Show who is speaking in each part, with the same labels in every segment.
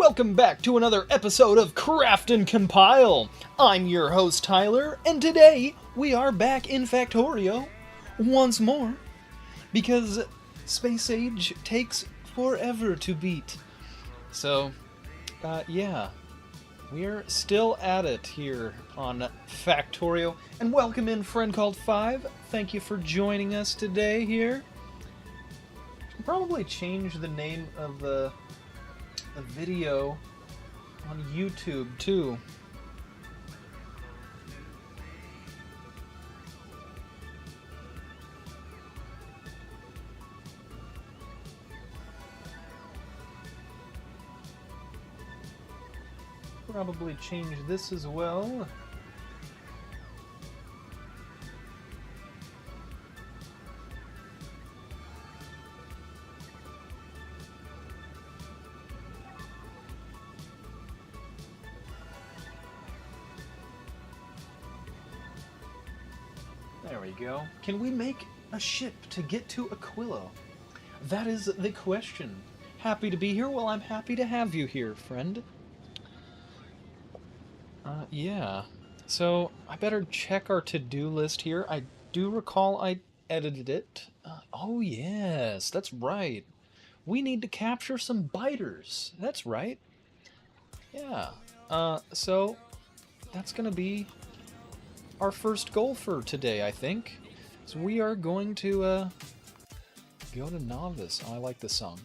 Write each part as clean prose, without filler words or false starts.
Speaker 1: welcome back to another episode of Craft and Compile. I'm your host Tyler, and today we are back in Factorio once more because Space Age takes forever to beat. So, yeah, we're still at it here on Factorio, and welcome in friend called 5. Thank you for joining us today here. Should probably change the name of the video on YouTube too. Probably change this as well. There we go. Can we make a ship to get to Aquilo? That is the question. Happy to be here? Well, I'm happy to have you here, friend. Yeah. So, I better check our to-do list here. I do recall I edited it. Oh, yes, that's right. We need to capture some biters. That's right. Yeah. So, that's gonna be our first goal for today, I think. So we are going to go to Novice. Oh, I like this song.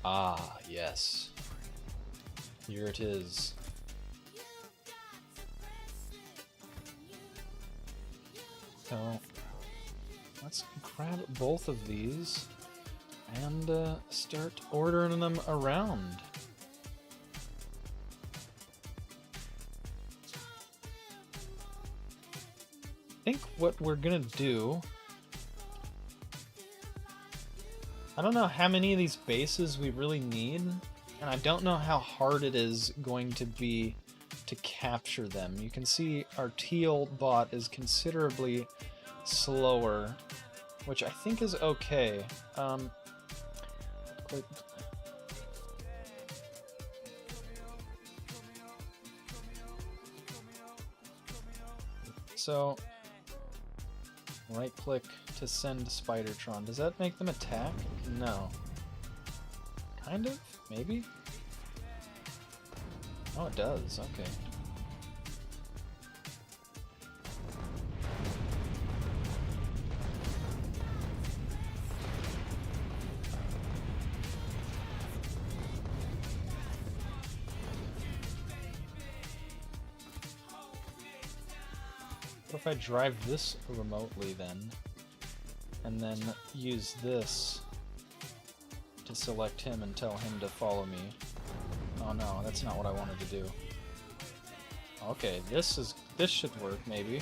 Speaker 1: Ah, yes. Here it is. So let's grab both of these and start ordering them around. I think what we're gonna do, I don't know how many of these bases we really need, and I don't know how hard it is going to be to capture them. You can see our teal bot is considerably slower, which I think is okay. So, right click to send Spidertron. Does that make them attack? No. Kind of? Maybe? Oh, it does. Okay. What if I drive this remotely then, and then use this to select him and tell him to follow me? Oh no, that's not what I wanted to do. Okay, this should work maybe.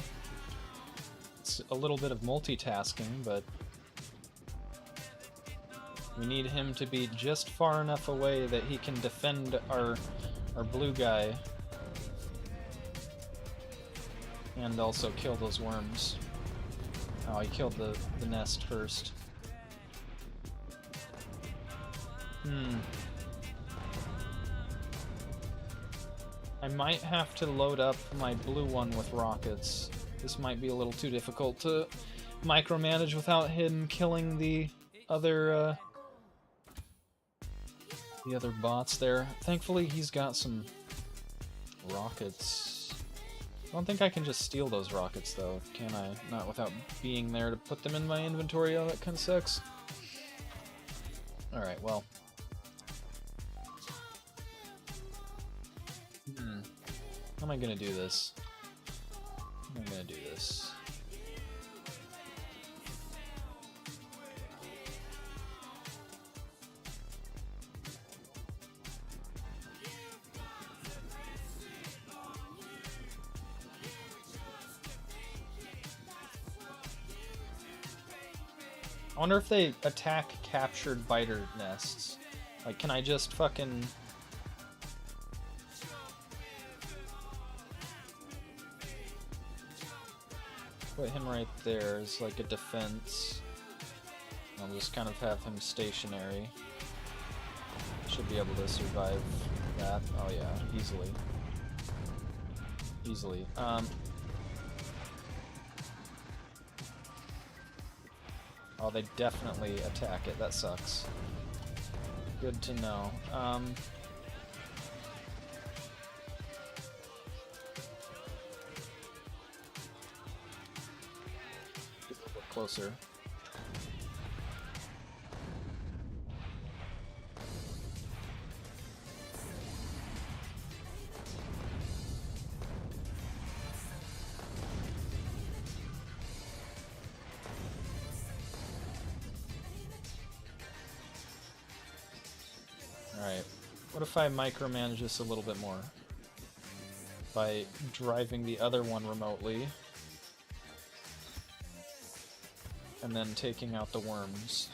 Speaker 1: It's a little bit of multitasking, but we need him to be just far enough away that he can defend our blue guy. And also kill those worms. Oh, he killed the nest first. I might have to load up my blue one with rockets. This might be a little too difficult to micromanage without him killing the other bots there. Thankfully, he's got some rockets. I don't think I can just steal those rockets, though, can I? Not without being there to put them in my inventory. Oh, that kind of sucks. Alright, well. How am I gonna do this? How am I gonna do this? I wonder if they attack captured biter nests. Like, can I just fucking... Put him right there as like a defense. I'll just kind of have him stationary. Should be able to survive that. Oh yeah, easily. Easily. Oh, they definitely attack it. That sucks. Good to know. Get a little bit closer. Alright, what if I micromanage this a little bit more? By driving the other one remotely, and then taking out the worms.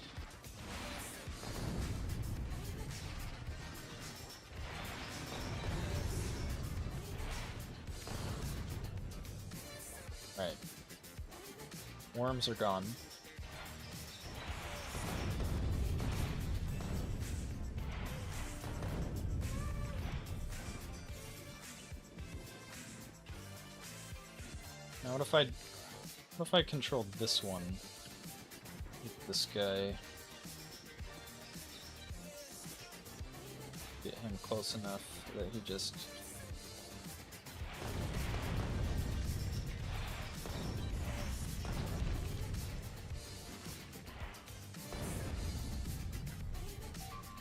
Speaker 1: Alright. Worms are gone. Now what if I controlled this one? Get this guy. Get him close enough that he just...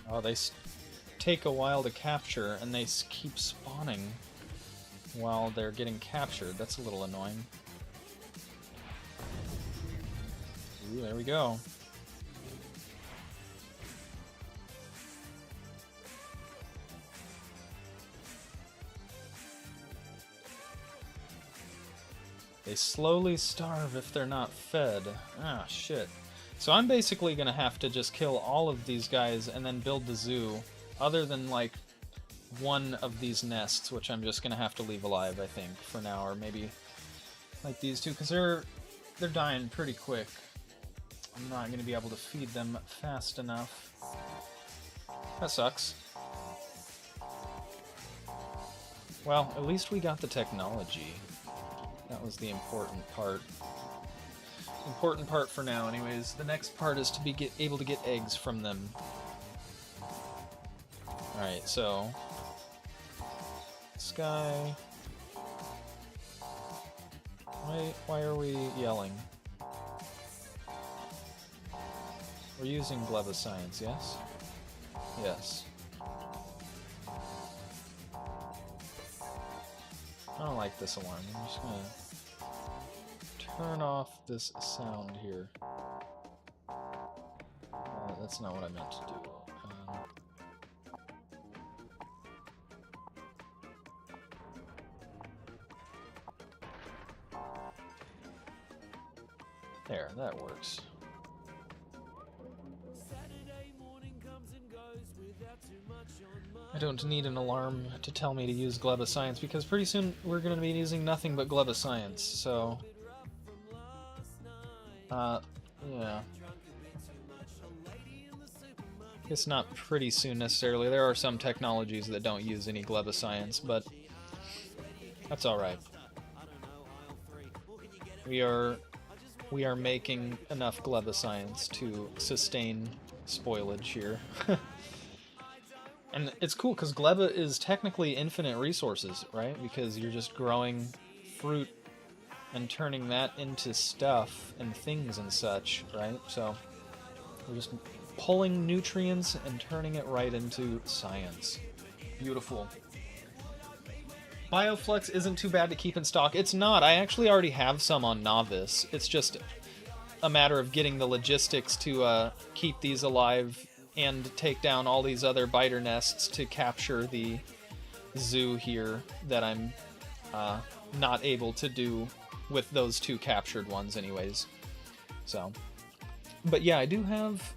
Speaker 1: Oh, they take a while to capture, and they keep spawning while they're getting captured. That's a little annoying. Ooh, there we go. They slowly starve if they're not fed. Ah, shit. So I'm basically gonna have to just kill all of these guys and then build the zoo, other than, like, one of these nests, which I'm just gonna have to leave alive, I think, for now, or maybe like these two, because they're dying pretty quick. I'm not gonna be able to feed them fast enough. That sucks. Well, at least we got the technology. That was the important part. Important part for now, anyways. The next part is to be able to get eggs from them. Alright, so... this guy... Why are we yelling? We're using Gleba Science, yes? Yes. I don't like this alarm. I'm just gonna turn off this sound here. That's not what I meant to do. There, that works. I don't need an alarm to tell me to use Gleba Science, because pretty soon we're going to be using nothing but Gleba Science, so... yeah. It's not pretty soon necessarily. There are some technologies that don't use any Gleba Science, but that's alright. We are making enough Gleba Science to sustain spoilage here. And it's cool, because Gleba is technically infinite resources, right? Because you're just growing fruit and turning that into stuff and things and such, right? So we're just pulling nutrients and turning it right into science. Beautiful. Bioflux isn't too bad to keep in stock. It's not. I actually already have some on Novice. It's just a matter of getting the logistics to keep these alive and take down all these other biter nests to capture the zoo here that I'm not able to do with those two captured ones anyways. So, but yeah, I do have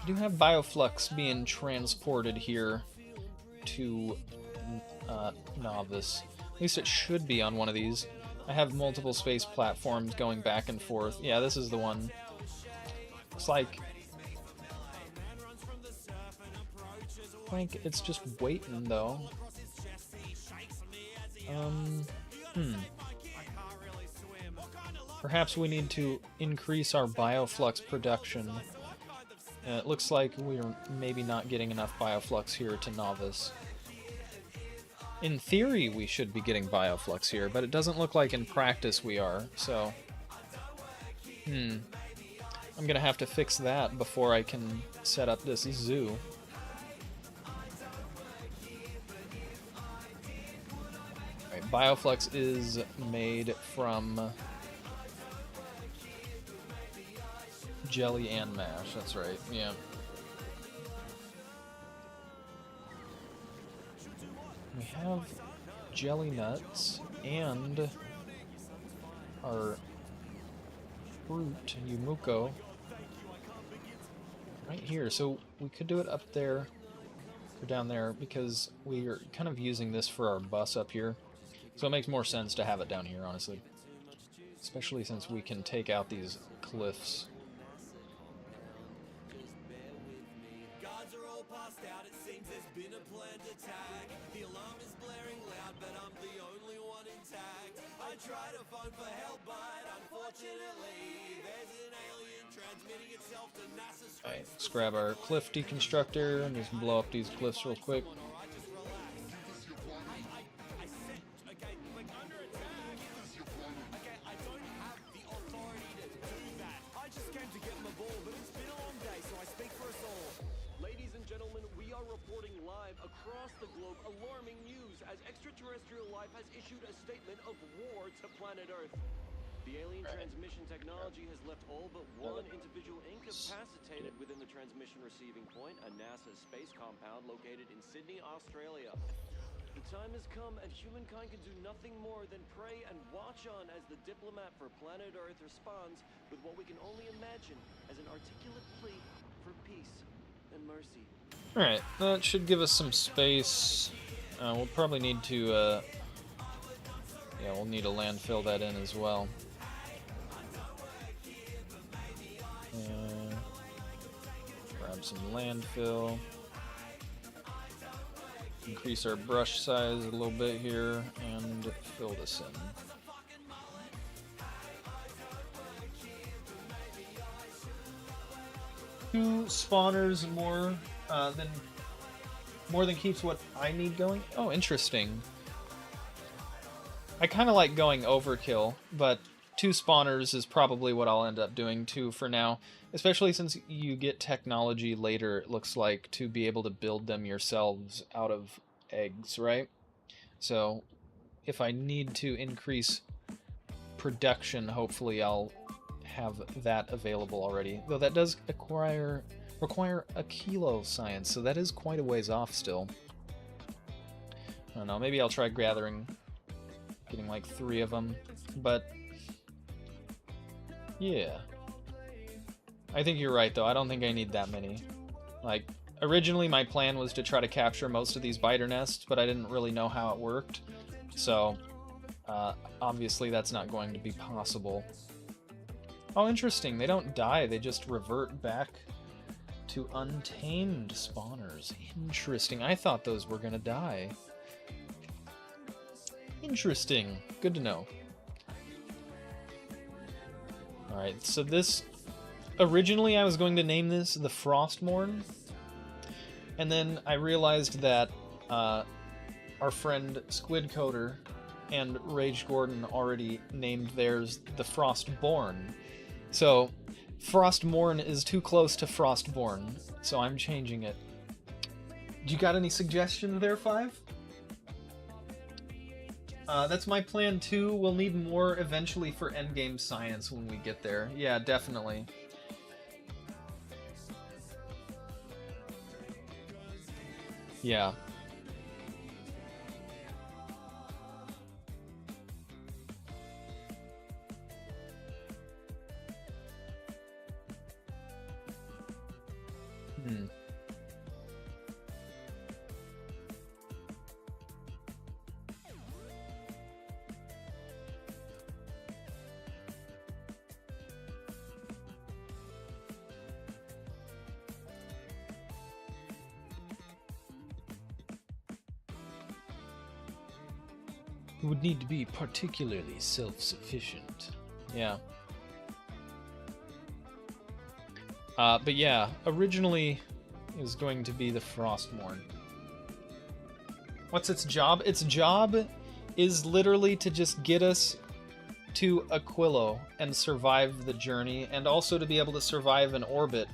Speaker 1: Bioflux being transported here to Novice. At least it should be on one of these. I have multiple space platforms going back and forth. Yeah, this is the one. Looks like it's just waiting though. Perhaps we need to increase our bioflux production. It looks like we're maybe not getting enough bioflux here to novice. In theory, we should be getting bioflux here, but it doesn't look like in practice we are, so... I'm gonna have to fix that before I can set up this zoo. Alright, bioflux is made from jelly and mash, that's right, yeah. We have jelly nuts and our fruit, Yumuko, right here. So we could do it up there or down there because we are kind of using this for our bus up here. So it makes more sense to have it down here, honestly. Especially since we can take out these cliffs. Alright, let's grab our cliff deconstructor and just blow up these cliffs real quick.
Speaker 2: Ladies and gentlemen, we are reporting live across the globe alarming news as extraterrestrial life has issued a statement of war to planet Earth. The alien transmission technology has left all but one individual incapacitated within the transmission receiving point, a NASA space compound located in Sydney, Australia. The time has come and humankind can do nothing more than pray and watch on as the diplomat for planet Earth responds with what we can only imagine as an articulate plea for peace and mercy.
Speaker 1: Alright, that should give us some space. We'll probably need to, yeah, we'll need to landfill that in as well. Grab some landfill. Increase our brush size a little bit here and fill this in. Two spawners more than keeps what I need going. Oh, interesting. I kind of like going overkill, but 2 spawners is probably what I'll end up doing too for now, especially since you get technology later, it looks like, to be able to build them yourselves out of eggs, right? So if I need to increase production, hopefully I'll have that available already, though that does require Aquilo science, so that is quite a ways off still. I don't know, maybe I'll try getting like 3 of them, but yeah. I think you're right though, I don't think I need that many. Like, originally my plan was to try to capture most of these biter nests, but I didn't really know how it worked, so obviously that's not going to be possible. Oh, interesting. They don't die. They just revert back to untamed spawners. Interesting. I thought those were going to die. Interesting. Good to know. Alright, so this... Originally, I was going to name this the Frostmourne. And then I realized that our friend Squidcoder and Rage Gordon already named theirs the Frostborn. So, Frostmourne is too close to Frostborn, so I'm changing it. Do you got any suggestions there, Five? That's my plan too. We'll need more eventually for endgame science when we get there. Yeah, definitely. Yeah. would need to be particularly self-sufficient. Yeah. But yeah, originally it was going to be the Frostmourne. What's its job? Its job is literally to just get us to Aquilo and survive the journey, and also to be able to survive an orbit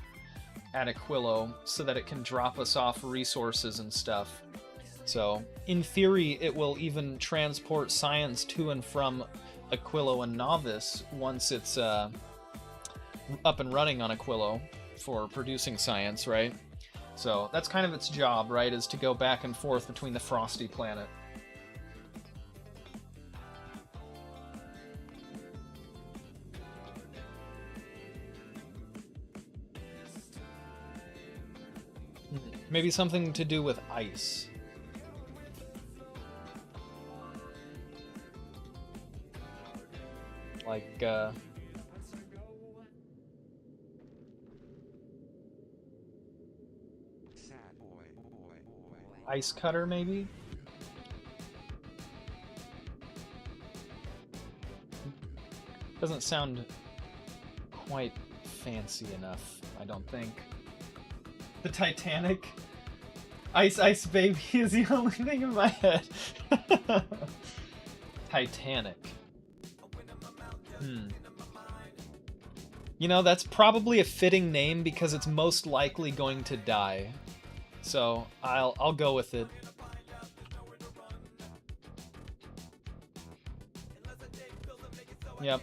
Speaker 1: at Aquilo so that it can drop us off resources and stuff. So, in theory, it will even transport science to and from Aquilo and Novice once it's up and running on Aquilo for producing science, right? So, that's kind of its job, right, is to go back and forth between the Frosty planet. Maybe something to do with ice. Like, ice cutter, maybe? Doesn't sound quite fancy enough, I don't think. The Titanic? Ice Ice Baby is the only thing in my head. Titanic. You know, that's probably a fitting name because it's most likely going to die. So, I'll go with it. Yep.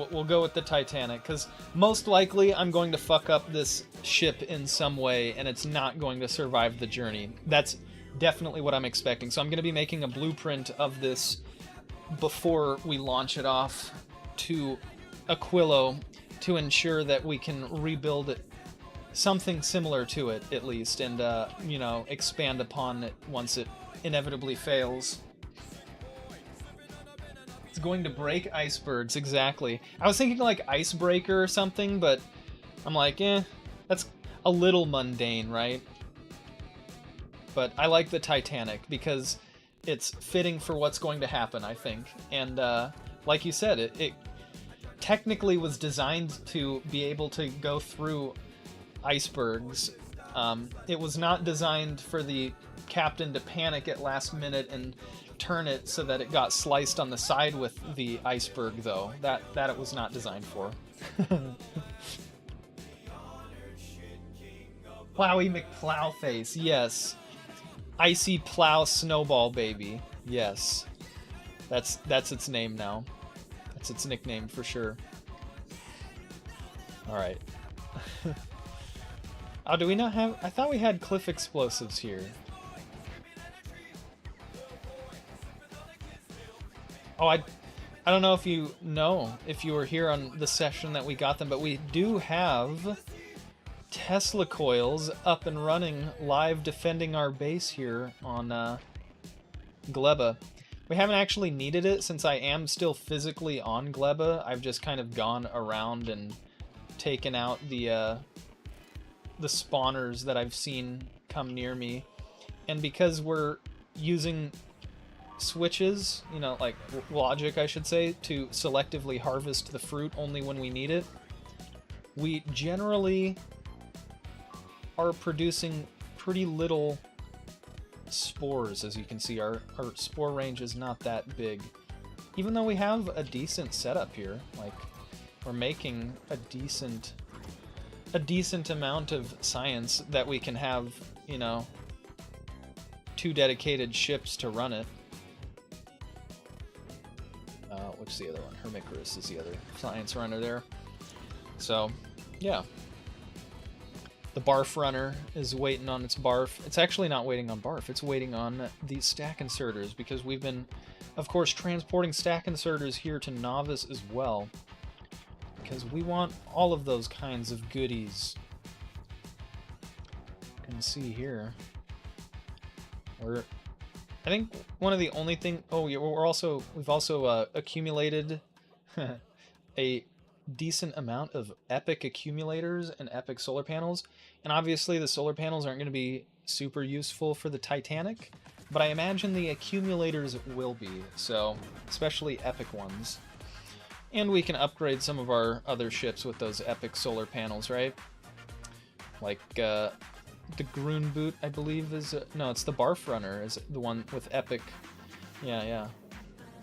Speaker 1: We'll go with the Titanic, because most likely I'm going to fuck up this ship in some way, and it's not going to survive the journey. That's definitely what I'm expecting. So I'm going to be making a blueprint of this before we launch it off to Aquilo to ensure that we can rebuild it, something similar to it, at least, and, you know, expand upon it once it inevitably fails. It's going to break icebergs, exactly. I was thinking like icebreaker or something, but I'm like, that's a little mundane, right? But I like the Titanic because it's fitting for what's going to happen, I think. And like you said, it technically was designed to be able to go through icebergs. It was not designed for the captain to panic at last minute and turn it so that it got sliced on the side with the iceberg, though. That it was not designed for. Plowy McPlowface, yes. Icy Plow Snowball Baby, yes. That's its name now. That's its nickname for sure. Alright. Oh, do we not have... I thought we had cliff explosives here. Oh, I don't know if you were here on the session that we got them, but we do have Tesla coils up and running, live defending our base here on Gleba. We haven't actually needed it since I am still physically on Gleba. I've just kind of gone around and taken out the spawners that I've seen come near me. And because we're using switches, you know, like logic, I should say, to selectively harvest the fruit only when we need it, we generally are producing pretty little spores. As you can see, our spore range is not that big, even though we have a decent setup here. Like, we're making a decent amount of science that we can have, you know, 2 dedicated ships to run it. Which is the other one? Hermicorus is the other science runner there. So, yeah. The barf runner is waiting on its barf. It's actually not waiting on barf, it's waiting on the stack inserters, because we've been, of course, transporting stack inserters here to Novice as well, because we want all of those kinds of goodies. You can see here. I think one of the only thing... Oh, yeah, we've also accumulated a decent amount of epic accumulators and epic solar panels. And obviously the solar panels aren't going to be super useful for the Titanic, but I imagine the accumulators will be, so especially epic ones. And we can upgrade some of our other ships with those epic solar panels, right? Like, the Groonboot, I believe, is... no, it's the Barf Runner, is the one with epic... Yeah.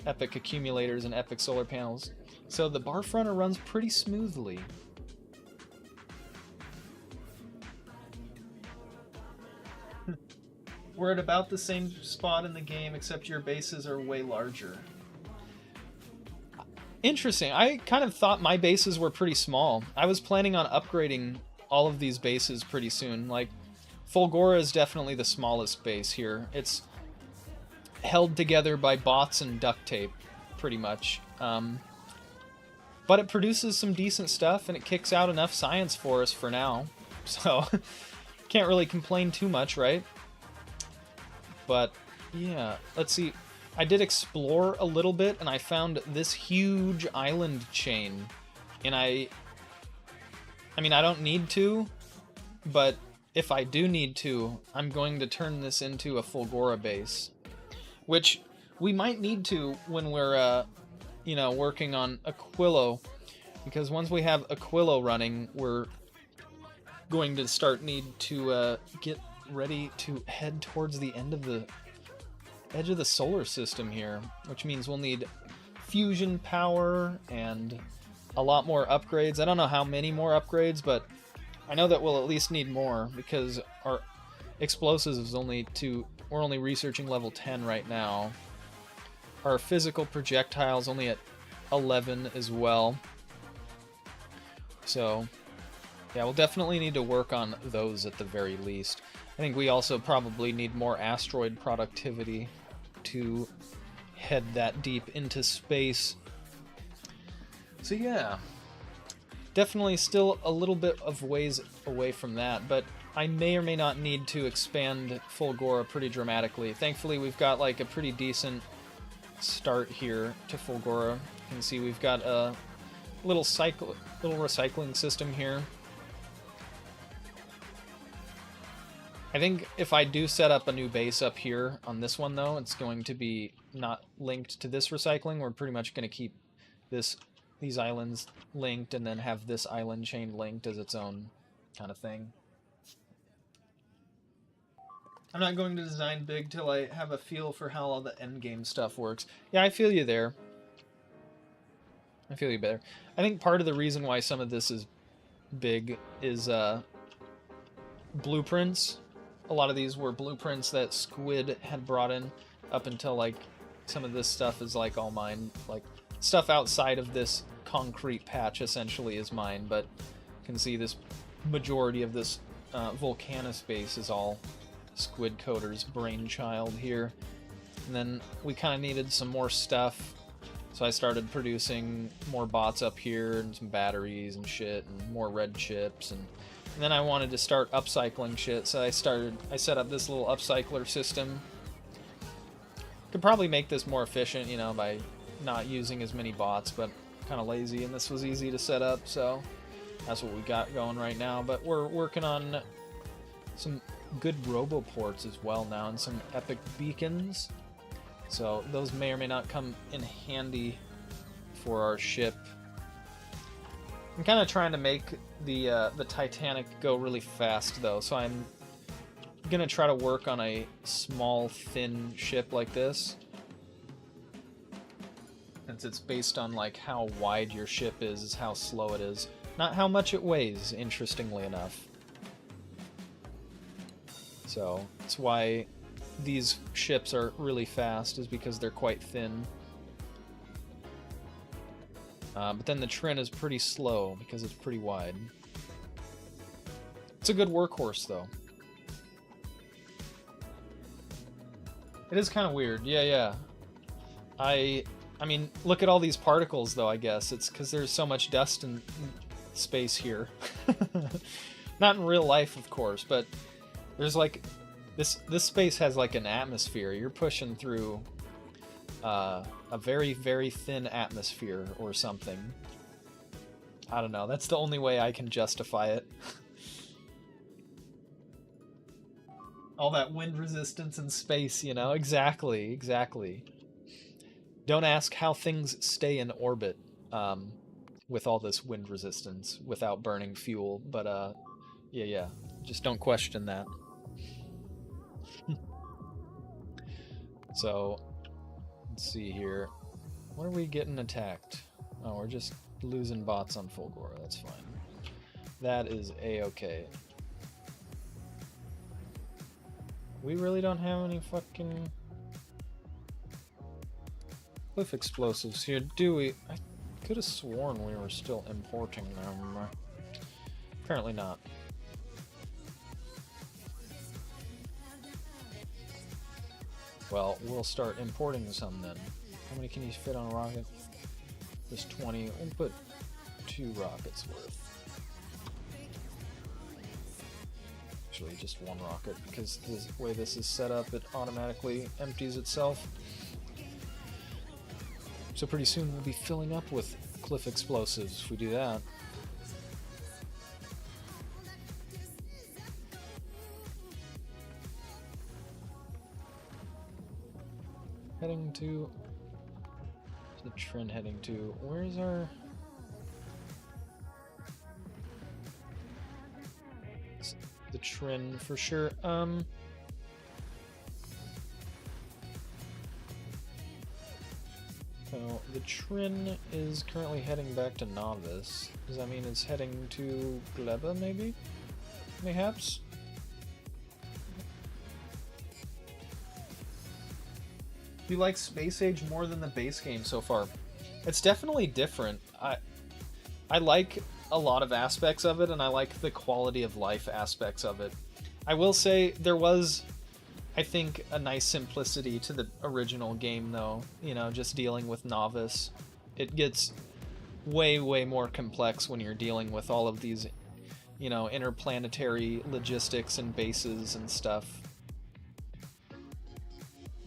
Speaker 1: Epic accumulators and epic solar panels. So the Barf Runner runs pretty smoothly. We're at about the same spot in the game, except your bases are way larger. Interesting. I kind of thought my bases were pretty small. I was planning on upgrading all of these bases pretty soon. Like, Fulgora is definitely the smallest base here. It's held together by bots and duct tape, pretty much. But it produces some decent stuff, and it kicks out enough science for us for now. So, can't really complain too much, right? But, yeah, let's see. I did explore a little bit, and I found this huge island chain. And I mean, I don't need to, but if I do need to, I'm going to turn this into a Fulgora base. Which we might need to when we're, you know, working on Aquilo. Because once we have Aquilo running, we're going to need to get ready to head towards the end of the edge of the solar system here, which means we'll need fusion power and a lot more upgrades. I don't know how many more upgrades, but I know that we'll at least need more because our explosives is we're only researching level 10 right now. Our physical projectiles only at 11 as well. So yeah, we'll definitely need to work on those at the very least. I think we also probably need more asteroid productivity to head that deep into space. So yeah, definitely still a little bit of ways away from that, but I may or may not need to expand Fulgora pretty dramatically. Thankfully, we've got like a pretty decent start here to Fulgora. You can see we've got a little recycling system here. I think if I do set up a new base up here on this one, though, it's going to be not linked to this recycling. We're pretty much going to keep these islands linked and then have this island chain linked as its own kind of thing. I'm not going to design big till I have a feel for how all the endgame stuff works. Yeah, I feel you there. I feel you better. I think part of the reason why some of this is big is blueprints. A lot of these were blueprints that Squid had brought in up until, like, some of this stuff is, like, all mine. Like, stuff outside of this concrete patch, essentially, is mine, but you can see this majority of this Volcanus base is all Squid Coder's brainchild here. And then we kind of needed some more stuff, so I started producing more bots up here, and some batteries and shit, and more red chips, and then I wanted to start upcycling shit, so I set up this little upcycler system. Could probably make this more efficient, you know, by not using as many bots, but kind of lazy, and this was easy to set up, so that's what we got going right now. But we're working on some good roboports as well now, and some epic beacons, so those may or may not come in handy for our ship. I'm kind of trying to make the Titanic go really fast, though, so I'm gonna try to work on a small, thin ship like this, since it's based on like how wide your ship is how slow it is, not how much it weighs, interestingly enough. So that's why these ships are really fast, is because they're quite thin. But then the Trin is pretty slow because it's pretty wide. It's a good workhorse, though. It is kind of weird. Yeah. I mean, look at all these particles, though, I guess. It's because there's so much dust in space here. Not in real life, of course, but there's like... This space has like an atmosphere. You're pushing through a very, very thin atmosphere or something. I don't know. That's the only way I can justify it. All that wind resistance in space, you know? Exactly, exactly. Don't ask how things stay in orbit with all this wind resistance without burning fuel, but yeah. Just don't question that. So, let's see here. What are we getting attacked? Oh, we're just losing bots on Fulgore. That's fine. That is a-okay. We really don't have any fucking cliff explosives here, do we? I could have sworn we were still importing them. Apparently not. Well, we'll start importing some then. How many can you fit on a rocket? Just 20. We'll put 2 rockets worth. Actually, just 1 rocket, because the way this is set up, it automatically empties itself. So pretty soon we'll be filling up with cliff explosives if we do that. Heading to... the trend heading to... where's our... the trend for sure. So the Trin is currently heading back to Novice. Does that mean it's heading to Gleba, maybe? Mayhaps? Do you like Space Age more than the base game so far? It's definitely different. I like a lot of aspects of it, and I like the quality of life aspects of it. I will say there was, I think, a nice simplicity to the original game, though. You know, just dealing with Novice. It gets way, way more complex when you're dealing with all of these, you know, interplanetary logistics and bases and stuff.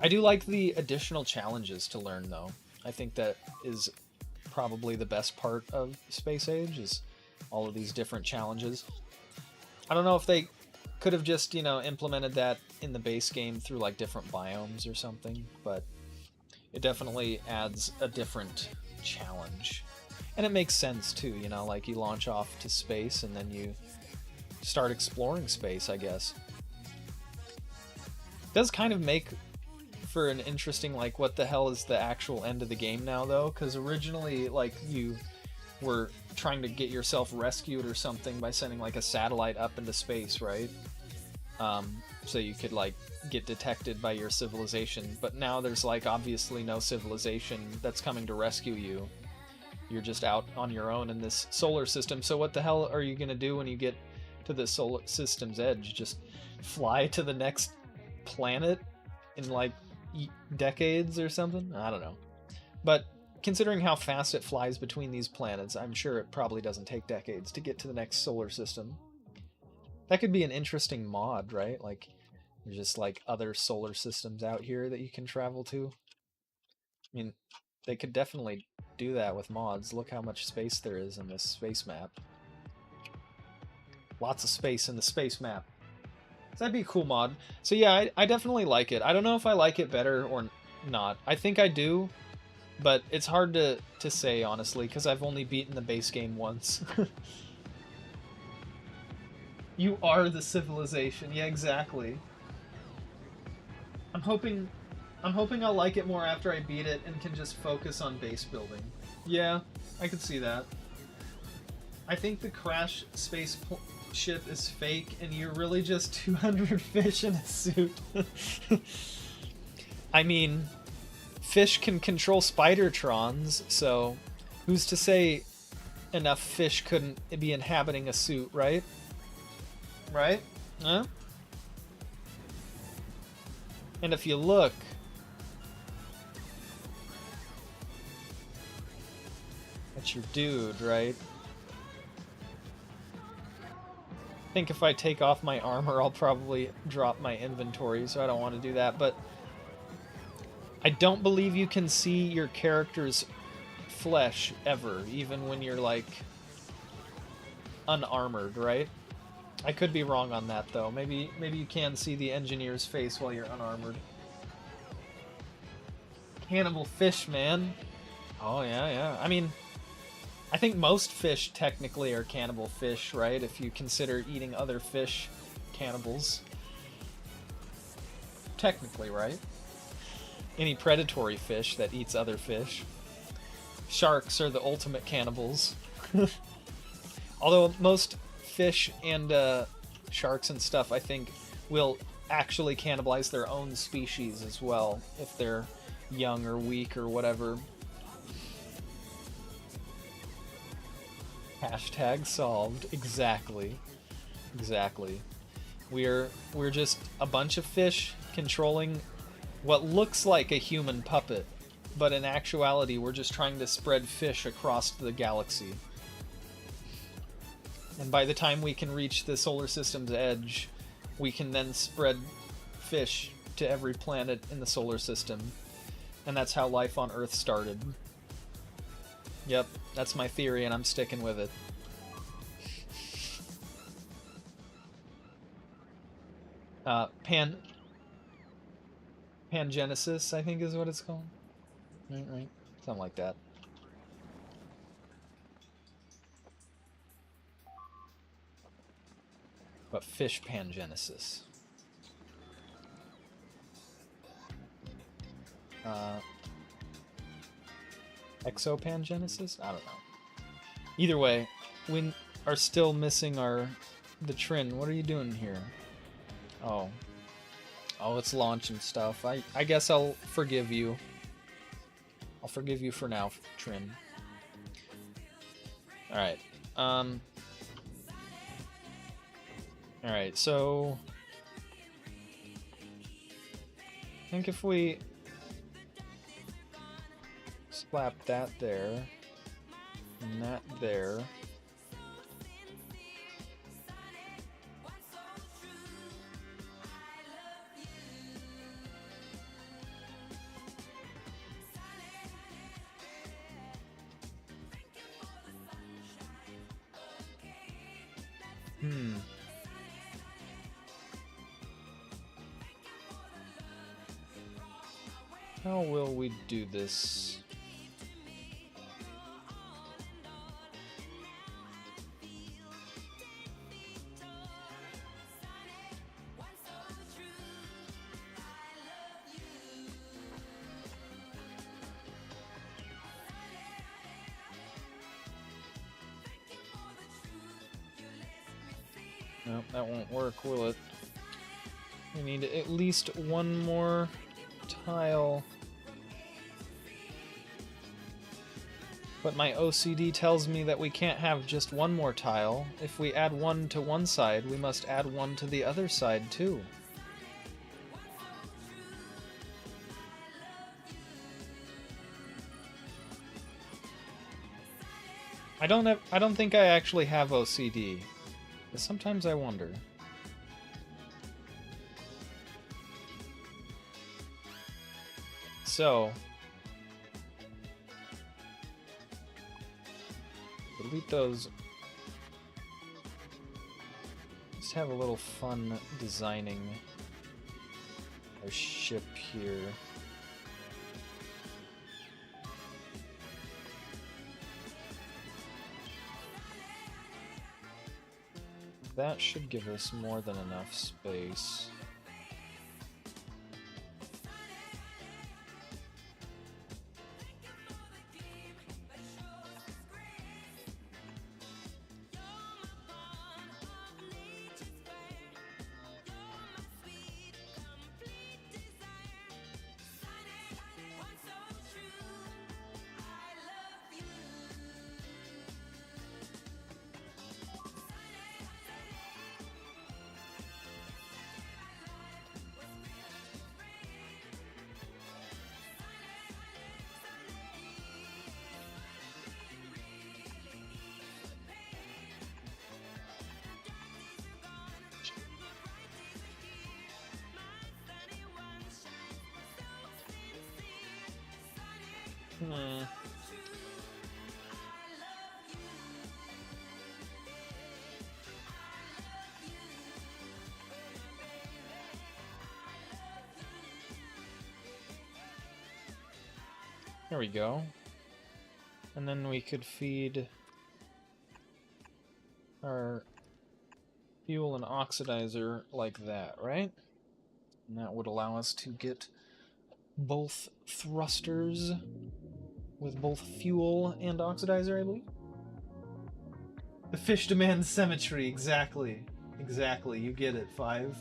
Speaker 1: I do like the additional challenges to learn, though. I think that is probably the best part of Space Age, is all of these different challenges. I don't know if they could have just, you know, implemented that in the base game through like different biomes or something, but it definitely adds a different challenge. And it makes sense too, you know, like you launch off to space and then you start exploring space, I guess. It does kind of make for an interesting, like, what the hell is the actual end of the game now, though? Because originally, like, you were trying to get yourself rescued or something by sending, like, a satellite up into space, right? So you could, like, get detected by your civilization. But now there's, like, obviously no civilization that's coming to rescue you. You're just out on your own in this solar system. So what the hell are you going to do when you get to the solar system's edge? Just fly to the next planet in, like, decades or something? I don't know. But considering how fast it flies between these planets, I'm sure it probably doesn't take decades to get to the next solar system. That could be an interesting mod, right? Like, there's just like other solar systems out here that you can travel to. I mean, they could definitely do that with mods. Look how much space there is in this space map. Lots of space in the space map. So that'd be a cool mod. So yeah, I definitely like it. I don't know if I like it better or not. I think I do, but it's hard to say, honestly, because I've only beaten the base game once. You are the civilization. Yeah, exactly. I'm hoping I'll like it more after I beat it and can just focus on base building. Yeah, I could see that. I think the crash spaceship is fake and you're really just 200 fish in a suit. I mean, fish can control spidertrons, so who's to say enough fish couldn't be inhabiting a suit, right? Right? Huh? And if you look, that's your dude, right? I think if I take off my armor, I'll probably drop my inventory, so I don't want to do that, but I don't believe you can see your character's flesh ever, even when you're, like, unarmored, right? I could be wrong on that though. Maybe you can see the engineer's face while you're unarmored. Cannibal fish, man. Oh yeah, yeah. I mean, I think most fish technically are cannibal fish, right? If you consider eating other fish cannibals. Technically, right? Any predatory fish that eats other fish. Sharks are the ultimate cannibals. Although most fish and sharks and stuff, I think, will actually cannibalize their own species as well, if they're young or weak or whatever. Hashtag solved. Exactly. Exactly. We're just a bunch of fish controlling what looks like a human puppet, but in actuality we're just trying to spread fish across the galaxy. And by the time we can reach the solar system's edge, we can then spread fish to every planet in the solar system. And that's how life on Earth started. Yep, that's my theory and I'm sticking with it. Pangenesis, I think is what it's called. Right. Something like that. But fish pangenesis. Exopangenesis? I don't know. Either way, we are still missing the Trin. What are you doing here? Oh, it's launching stuff. I guess I'll forgive you. I'll forgive you for now, Trin. Alright. Alright, so I think if we slap that there and that there. How will we do this? Nope, that won't work, will it? We need at least one more tile. But my OCD tells me that we can't have just one more tile. If we add one to one side, we must add one to the other side too. I don't think I actually have OCD. But sometimes I wonder. So, delete those. Just have a little fun designing our ship here. That should give us more than enough space. There we go. And then we could feed our fuel and oxidizer like that, right? And that would allow us to get both thrusters with both fuel and oxidizer, I believe. The fish demands symmetry, exactly. Exactly, you get it, 5.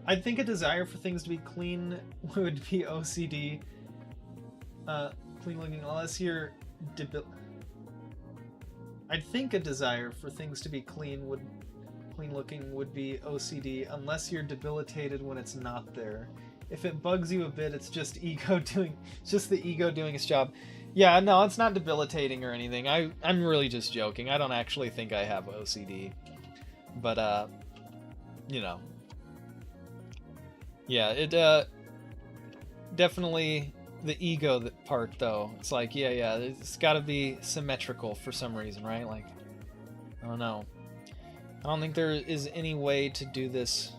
Speaker 1: I'd think a desire for things to be clean would be OCD. Clean looking, unless you're I'd think a desire for things to be clean looking would be OCD, unless you're debilitated when it's not there. If it bugs you a bit, it's just the ego doing its job. Yeah, no, it's not debilitating or anything. I'm really just joking. I don't actually think I have OCD. But, you know. Yeah, it, definitely the ego part, though. It's like, yeah, it's gotta be symmetrical for some reason, right? Like, I don't know. I don't think there is any way to do this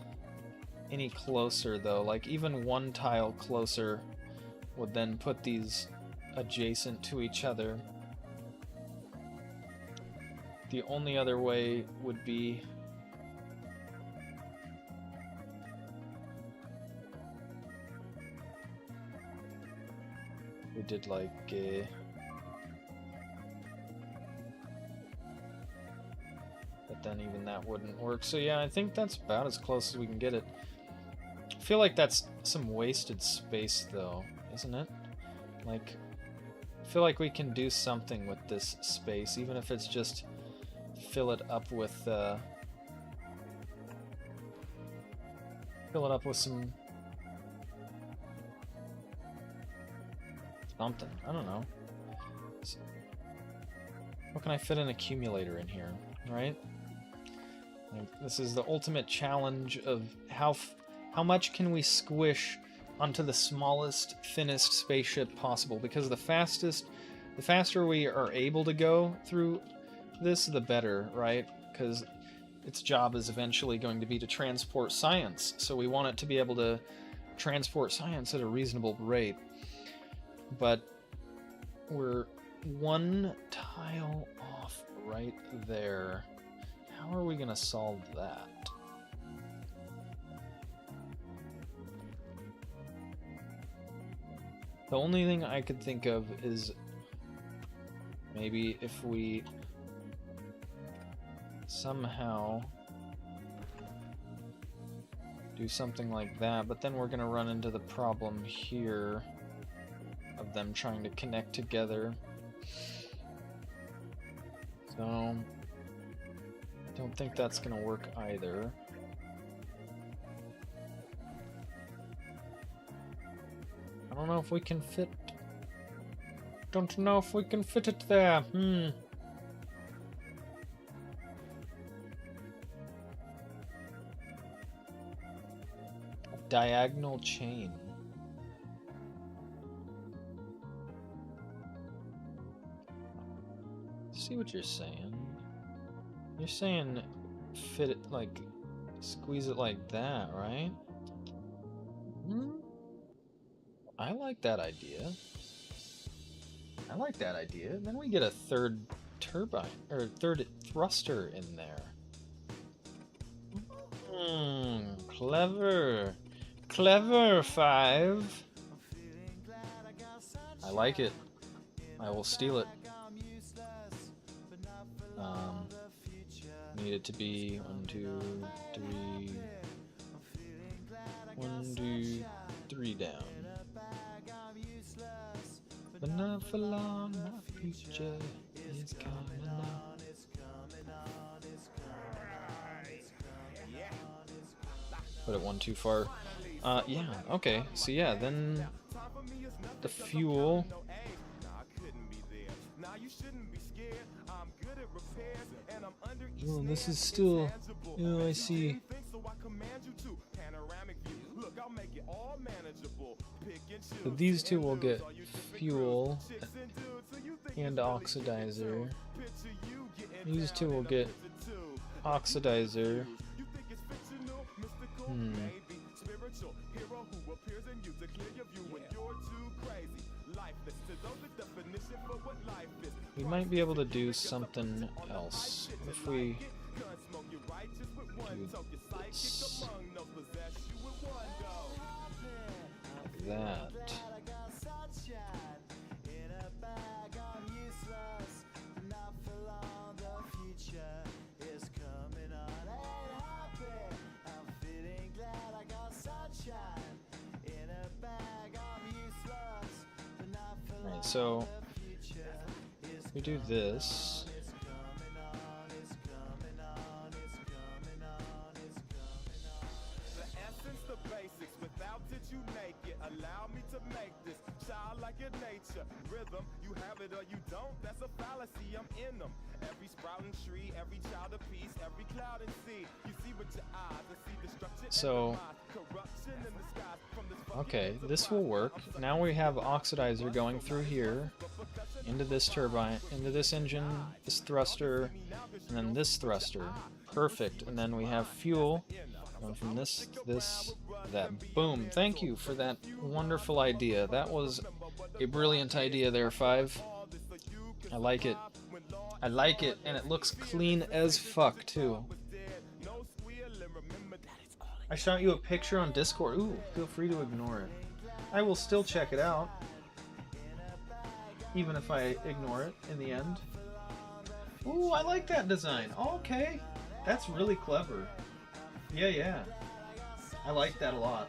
Speaker 1: any closer, though. Like, even one tile closer would then put these adjacent to each other. The only other way would be we did like but then even that wouldn't work. So yeah, I think that's about as close as we can get it. I feel like that's some wasted space, though, isn't it? Like, I feel like we can do something with this space, even if it's just fill it up with some something. I don't know. What can I fit an accumulator in here, right? Like, this is the ultimate challenge of how much can we squish onto the smallest, thinnest spaceship possible, because the faster we are able to go through this, the better, right? Because its job is eventually going to be to transport science, so we want it to be able to transport science at a reasonable rate. But we're one tile off right there. How are we going to solve that? The only thing I could think of is maybe if we somehow do something like that, but then we're going to run into the problem here of them trying to connect together. So I don't think that's going to work either. I don't know if we can fit... Don't know if we can fit it there. A diagonal chain. See what you're saying. You're saying fit it, like, squeeze it like that, right? I like that idea. I like that idea. Then we get a third turbine, or third thruster in there. Clever. Clever, 5. I like it. I will steal it. Need it to be 1, 2, 3. 1, 2, 3 down. But not for long, my future is coming on. Put it one too far. Yeah, okay. So yeah, then the fuel. Oh, this is still... Oh, I see. So these two will get fuel and oxidizer. These two will get oxidizer. We might be able to do something else. What if we do this? Like that. Alright, so we do this.
Speaker 3: Allow me to make this child like your nature rhythm. You have it or you don't. That's a fallacy. I'm in them. Every sprouting tree, every child of peace, every cloud and sea. You see with your eyes and see destruction.
Speaker 1: So,
Speaker 3: corruption in the skies from this.
Speaker 1: okay, this will work. Now we have oxidizer going through here, into this turbine, into this engine, this thruster, and then this thruster. Perfect. And then we have fuel going from this to this, that. Boom. Thank you for that wonderful idea. That was a brilliant idea there, Five. I like it. I like it, and it looks clean as fuck, too. I shot you a picture on Discord. Ooh, feel free to ignore it. I will still check it out, even if I ignore it in the end. Ooh, I like that design. Okay, that's really clever. Yeah, yeah. I like that a lot.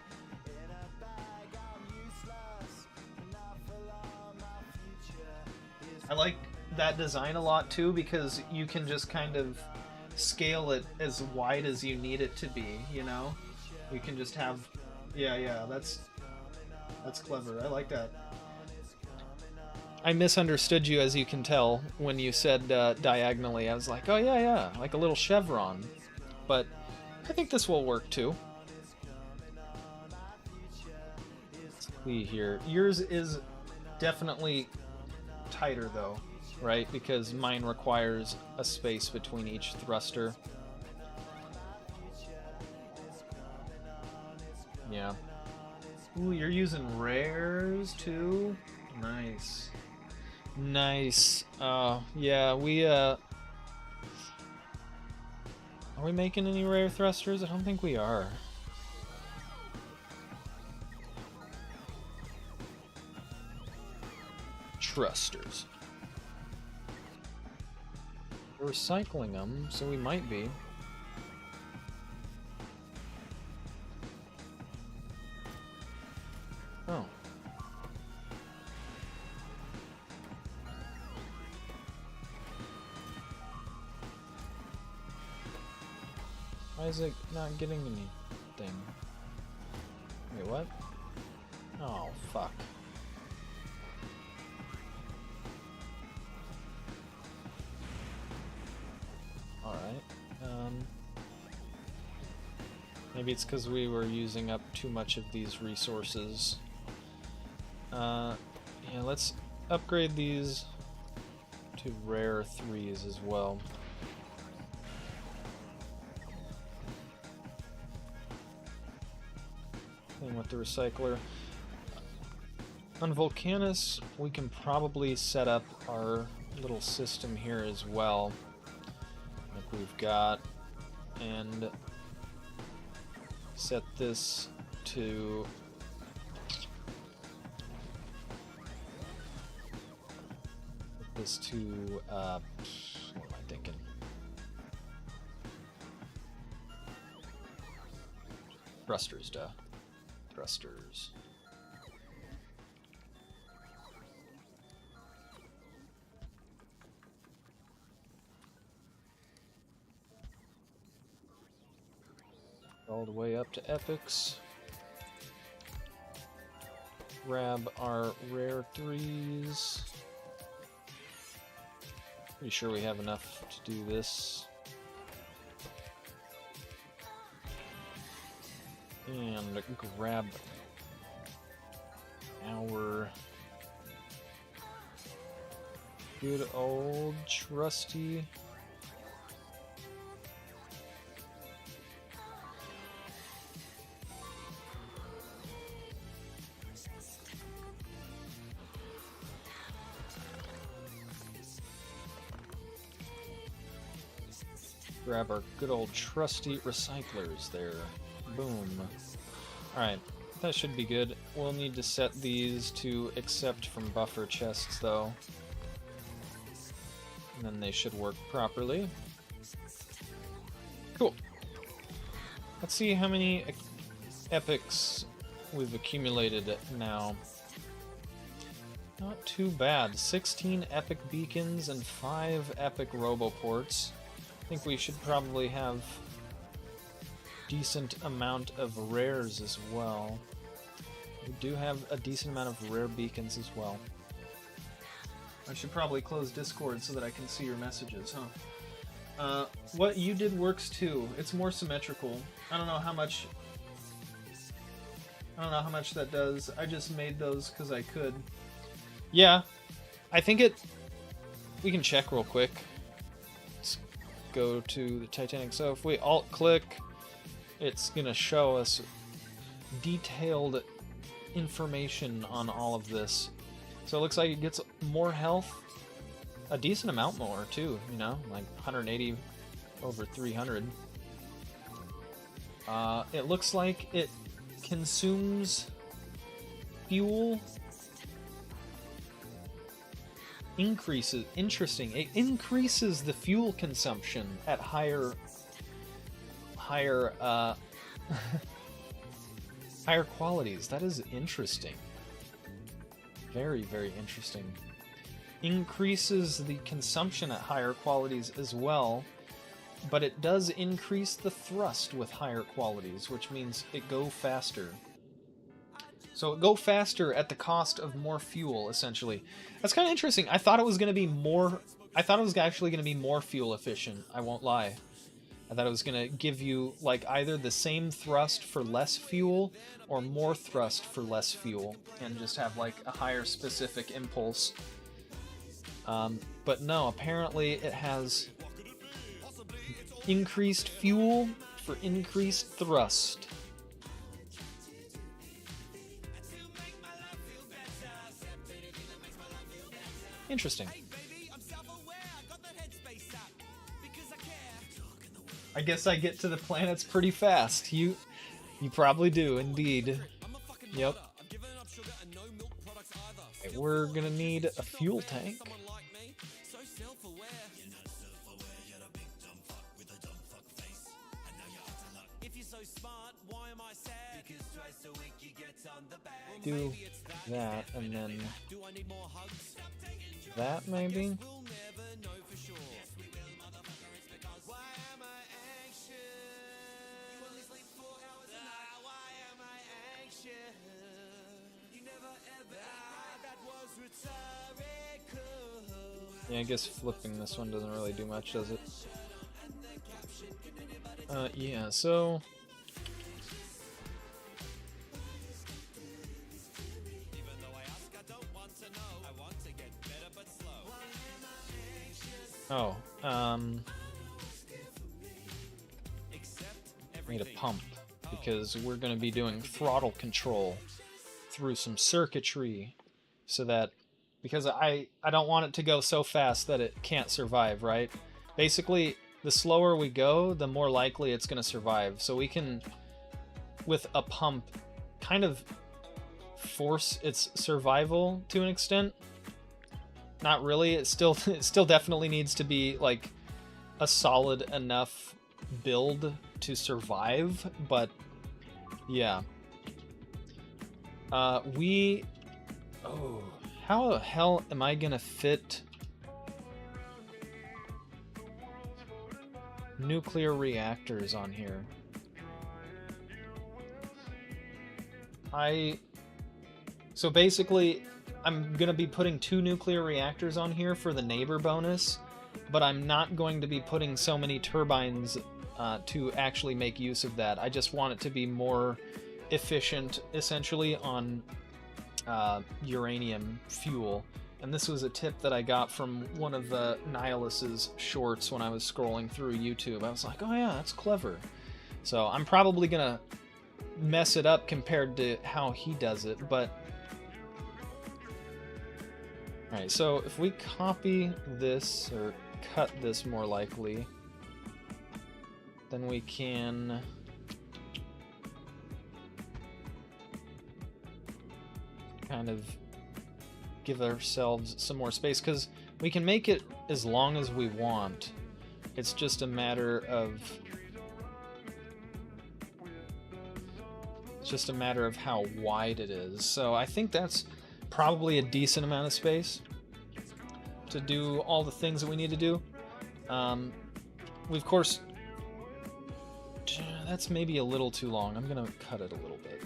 Speaker 1: I like that design a lot too, because you can just kind of scale it as wide as you need it to be, you know? You can just have... Yeah, that's clever. I like that. I misunderstood you, as you can tell, when you said diagonally. I was like, oh yeah, like a little chevron. But I think this will work too. Let's see here. Yours is definitely tighter though, right? Because mine requires a space between each thruster. Yeah. Ooh, you're using rares too? Nice. Nice. Yeah, are we making any rare thrusters? I don't think we are. Thrusters. We're recycling them, so we might be. Oh. Why is it not getting anything? Wait, what? Oh, fuck. Alright. Maybe it's because we were using up too much of these resources. Yeah, let's upgrade these to rare 3s as well. Same with the recycler. On Volcanus, we can probably set up our little system here as well, like we've got, and set this to what am I thinking? Thrusters, duh. Thrusters. All the way up to epics. Grab our rare 3s. Pretty sure we have enough to do this. And grab our good old trusty grab our good old trusty recyclers there. Boom. Alright, that should be good. We'll need to set these to accept from buffer chests, though. And then they should work properly. Cool. Let's see how many epics we've accumulated now. Not too bad. 16 epic beacons and 5 epic roboports. I think we should probably have decent amount of rares as well. We do have a decent amount of rare beacons as well. I should probably close Discord so that I can see your messages, huh? What you did works too. It's more symmetrical. I don't know how much that does. I just made those because I could. Yeah, I think we can check real quick. Let's go to the Titanic. So if we alt-click, it's gonna show us detailed information on all of this. So it looks like it gets more health, a decent amount more too, you know, like 180 over 300. It looks like it consumes fuel. Interesting. It increases the fuel consumption at higher higher qualities. That is interesting. Very, very interesting. Increases the consumption at higher qualities as well, but it does increase the thrust with higher qualities, which means it go faster. So it go faster at the cost of more fuel, essentially. That's kind of interesting. I thought it was going to be more... I thought it was actually going to be more fuel efficient, I won't lie. I thought it was going to give you, like, either the same thrust for less fuel or more thrust for less fuel, and just have, like, a higher specific impulse. But no, apparently it has increased fuel for increased thrust. Interesting. I guess I get to the planets pretty fast. You probably do, indeed. Yep. Okay, we're gonna need a fuel tank. Do that, and then that, maybe? Yeah, I guess flipping this one doesn't really do much, does it? Yeah, so... Oh, need a pump, because we're going to be doing throttle control through some circuitry, so that, because I don't want it to go so fast that it can't survive, right? Basically, the slower we go, the more likely it's going to survive. So we can, with a pump, kind of force its survival to an extent. Not really. It still definitely needs to be like a solid enough build to survive, but yeah. Oh, how the hell am I gonna fit nuclear reactors on here? So basically, I'm going to be putting 2 nuclear reactors on here for the neighbor bonus, but I'm not going to be putting so many turbines to actually make use of that. I just want it to be more efficient, essentially, on uranium fuel. And this was a tip that I got from one of the Nihilus's shorts when I was scrolling through YouTube. I was like, oh yeah, that's clever. So I'm probably going to mess it up compared to how he does it, but... Alright, so if we copy this, or cut this more likely, then we can kind of give ourselves some more space, because we can make it as long as we want. It's just a matter of how wide it is. So I think that's probably a decent amount of space to do all the things that we need to do. We of course, that's maybe a little too long. I'm gonna cut it a little bit,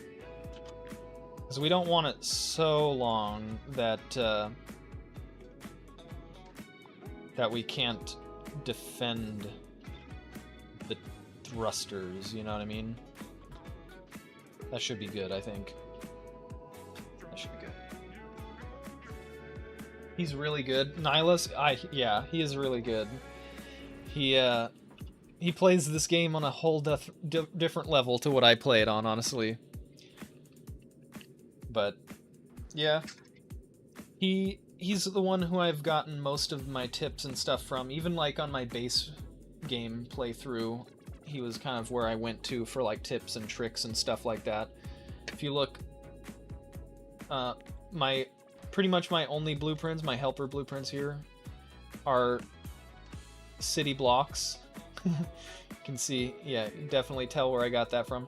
Speaker 1: because we don't want it so long that that we can't defend the thrusters, you know what I mean? That should be good, I think. That should be good. He's really good. Nihilus, yeah, he is really good. He plays this game on a whole different level to what I play it on, honestly. But yeah, he's the one who I've gotten most of my tips and stuff from. Even like on my base game playthrough, he was kind of where I went to for like tips and tricks and stuff like that. If you look, pretty much my only blueprints, my helper blueprints here, are city blocks. You can see, yeah, you can definitely tell where I got that from.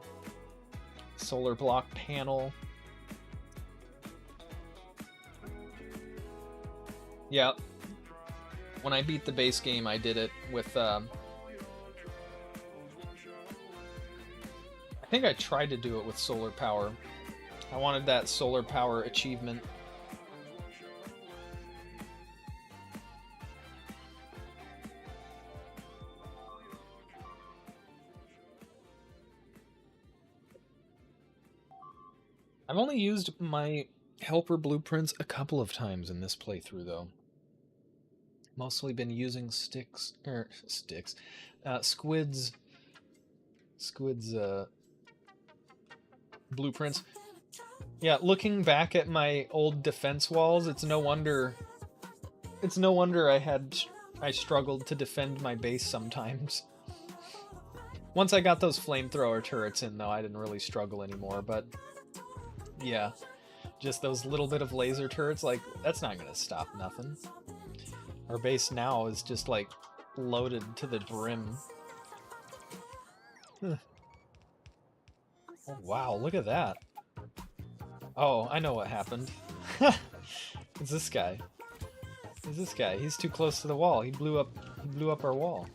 Speaker 1: Solar block panel. Yeah, when I beat the base game, I did it with, I think I tried to do it with solar power. I wanted that solar power achievement. I've only used my helper blueprints a couple of times in this playthrough, though. Mostly been using Squid's blueprints. Yeah, looking back at my old defense walls, it's no wonder I struggled to defend my base sometimes. Once I got those flamethrower turrets in, though, I didn't really struggle anymore, but yeah, just those little bit of laser turrets, like, that's not gonna stop nothing. Our base now is just, like, loaded to the brim. Oh, wow, look at that. Oh, I know what happened. It's this guy. It's this guy. He's too close to the wall. He blew up our wall.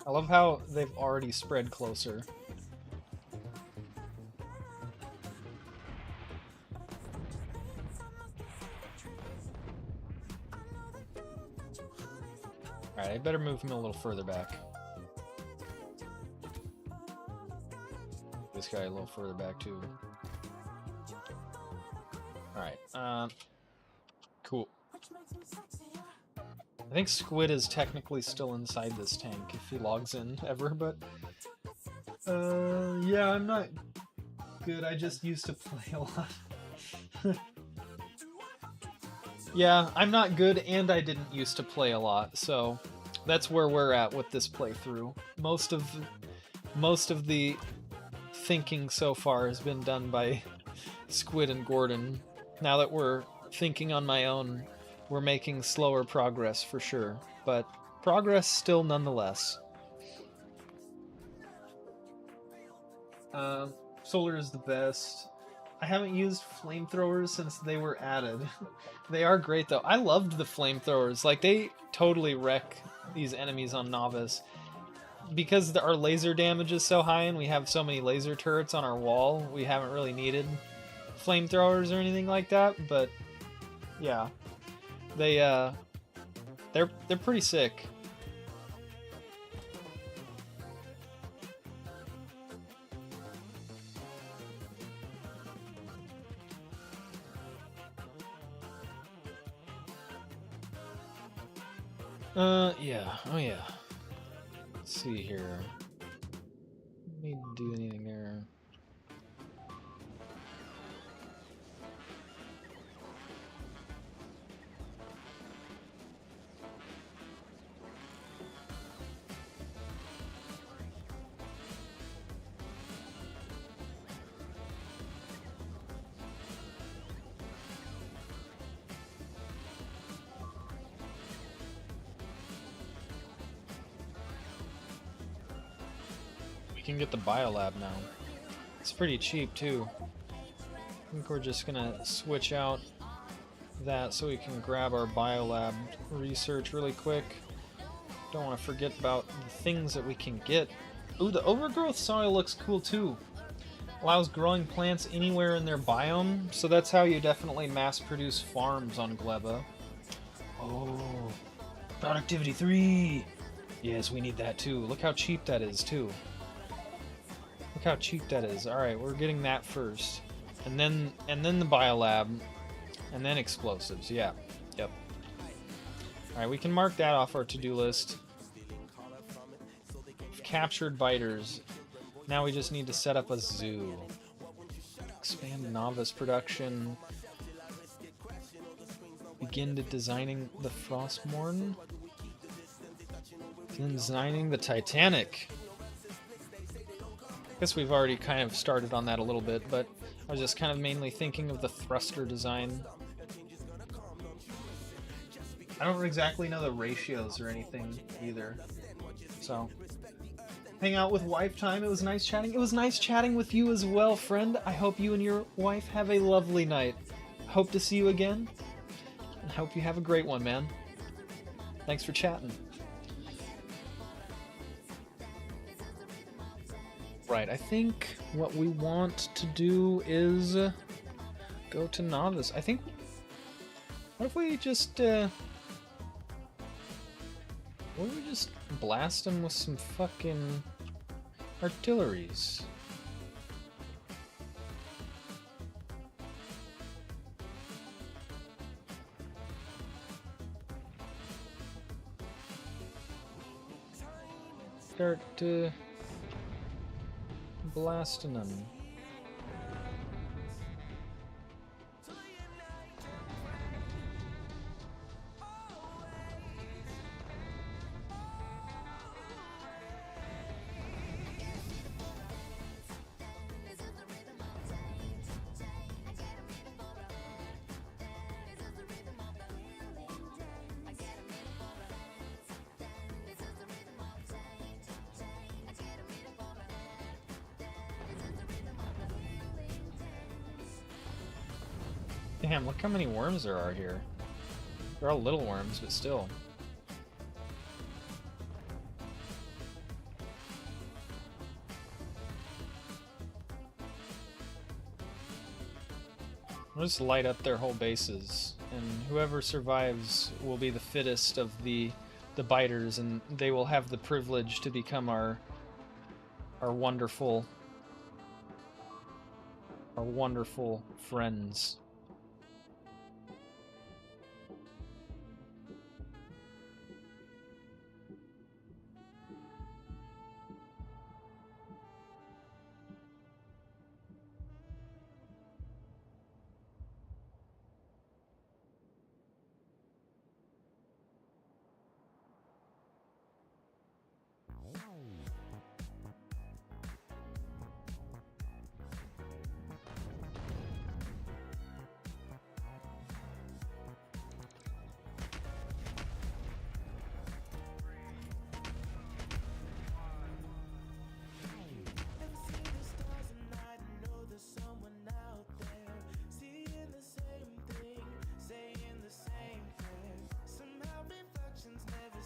Speaker 1: I love how they've already spread closer. Alright, I better move him a little further back. This guy a little further back too. Alright, cool. I think Squid is technically still inside this tank if he logs in ever, but yeah, I'm not good. I just used to play a lot. Yeah, I'm not good and I didn't used to play a lot, so that's where we're at with this playthrough. Most of the thinking so far has been done by Squid and Gordon. Now that we're thinking on my own, we're making slower progress for sure, but progress still nonetheless. Solar is the best. I haven't used flamethrowers since they were added. They are great though. I loved the flamethrowers. Like, they totally wreck these enemies on Novice. Because our laser damage is so high and we have so many laser turrets on our wall, we haven't really needed flamethrowers or anything like that, but yeah. They're pretty sick. Yeah. Oh, yeah. Let's see here. Need to do anything there. We can get the biolab now. It's pretty cheap too. I think we're just gonna switch out that so we can grab our biolab research really quick. Don't want to forget about the things that we can get. Ooh, the overgrowth soil looks cool too. Allows growing plants anywhere in their biome, so that's how you definitely mass produce farms on Gleba. Oh, productivity 3! Yes, we need that too. Look how cheap that is too. Look how cheap that is. Alright, we're getting that first. And then the biolab. And then explosives, yeah. Yep. Alright, we can mark that off our to-do list. We've captured biters. Now we just need to set up a zoo. Expand novice production. Begin to designing the Frostmourne. Then designing the Titanic. I guess we've already kind of started on that a little bit, but I was just kind of mainly thinking of the thruster design. I don't exactly know the ratios or anything either. So, hang out with wife time. It was nice chatting. It was nice chatting with you as well, friend. I hope you and your wife have a lovely night. Hope to see you again. And hope you have a great one, man. Thanks for chatting. Right, I think what we want to do is go to novice. I think. What if we just blast them with some fucking artilleries? Start blasting them. Damn, look how many worms there are here. They're all little worms, but still. We'll just light up their whole bases, and whoever survives will be the fittest of the biters, and they will have the privilege to become our wonderful friends.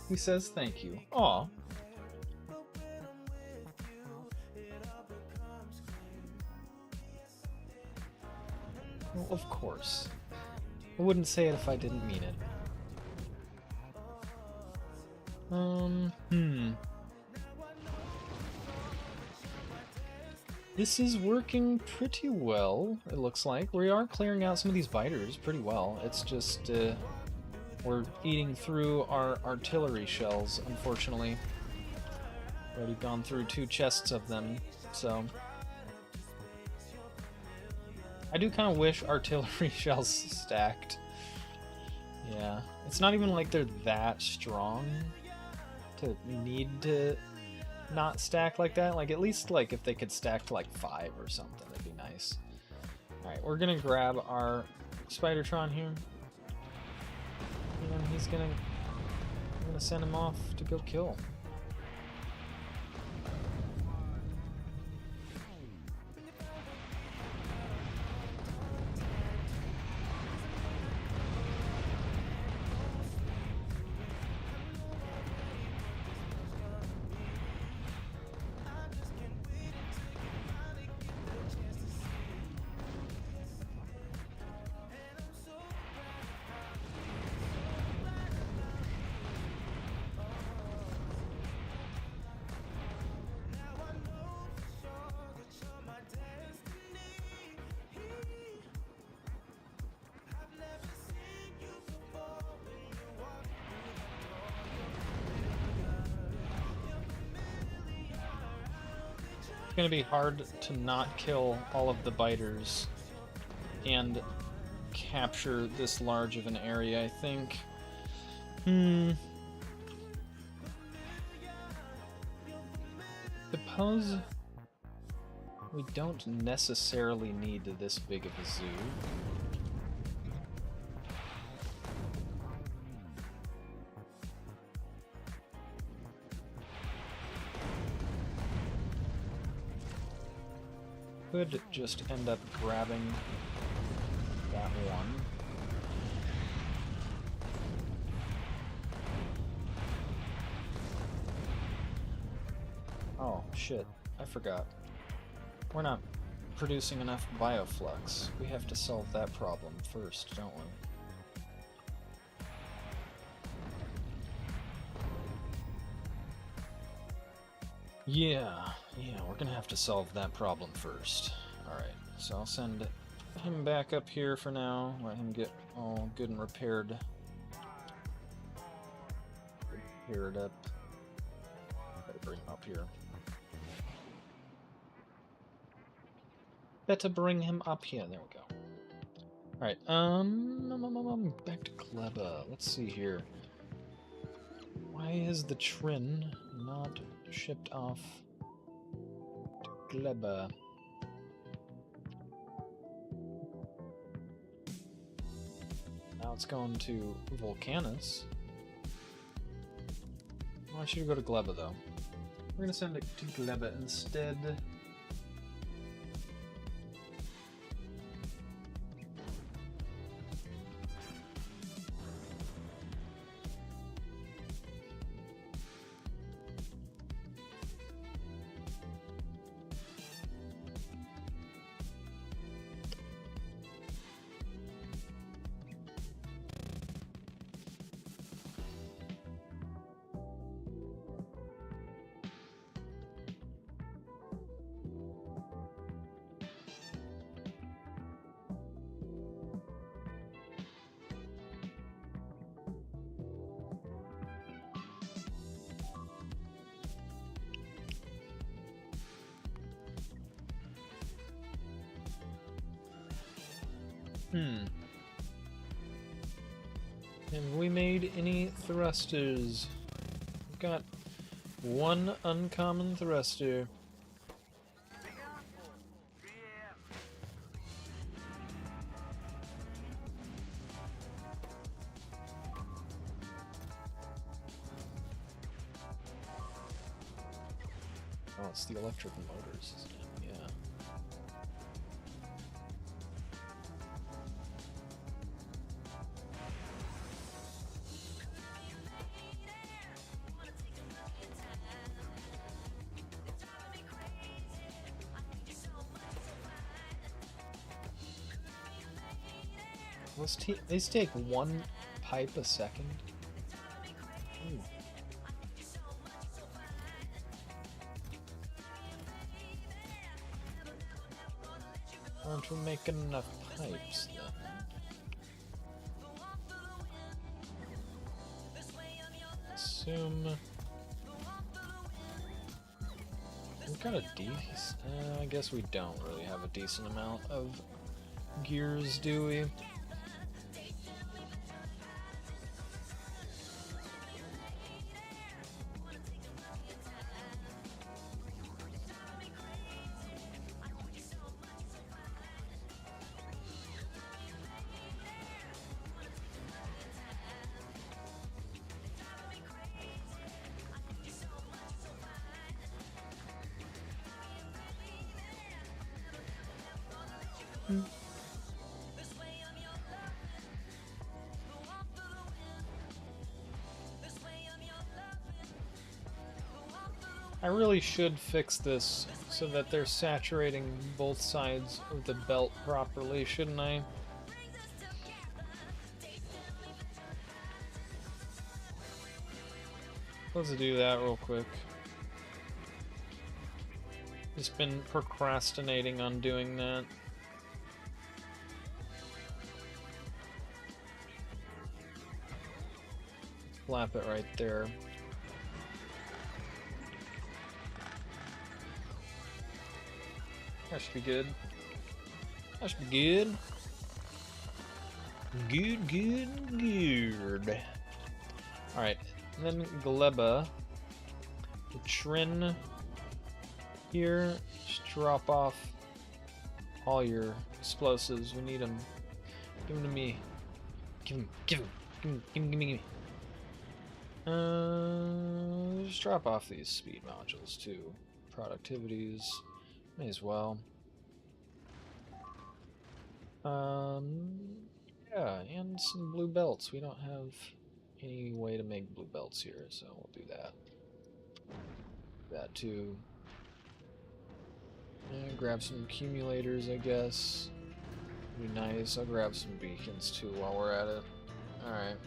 Speaker 1: He says thank you. Aw. Well, of course. I wouldn't say it if I didn't mean it. This is working pretty well, it looks like. We are clearing out some of these biters pretty well. It's just, We're eating through our artillery shells, unfortunately. Already gone through 2 chests of them, so... I do kind of wish artillery shells stacked. Yeah, it's not even like they're that strong to need to not stack like that. Like, at least, like, if they could stack to, like, 5 or something, that'd be nice. Alright, we're gonna grab our Spidertron here. And I'm gonna send him off to go kill. It's gonna be hard to not kill all of the biters and capture this large of an area, I think. Suppose we don't necessarily need this big of a zoo. Could just end up grabbing that one. Oh, shit. I forgot. We're not producing enough bioflux. We have to solve that problem first, don't we? Yeah, we're gonna have to solve that problem first. Alright, so I'll send him back up here for now, let him get all good and repaired. Repaired up. Better bring him up here. Better bring him up here, there we go. Alright, back to Kleba. Let's see here. Why is the Trin not shipped off to Kleba? Now it's going to Volcanus. I want you to go to Gleba, though. We're gonna send it to Gleba instead. Have we made any thrusters? We've got one uncommon thruster. Oh, it's the electric motors, isn't it? Yeah. These take 1 pipe a second. Ooh. Aren't we making enough pipes then? assume we've got a decent. I guess we don't really have a decent amount of gears, do we? I really should fix this so that they're saturating both sides of the belt properly, shouldn't I? Let's do that real quick. Just been procrastinating on doing that. Flap it right there. That should be good. That should be good. Good. Alright, and then Gleba. The Trin here. Just drop off all your explosives. We need them. Give them to me. Give me. Just drop off these speed modules too. Productivities. May as well. Yeah, and some blue belts. We don't have any way to make blue belts here, so we'll do that. That too. And grab some accumulators, I guess. Be nice. I'll grab some beacons too while we're at it. Alright.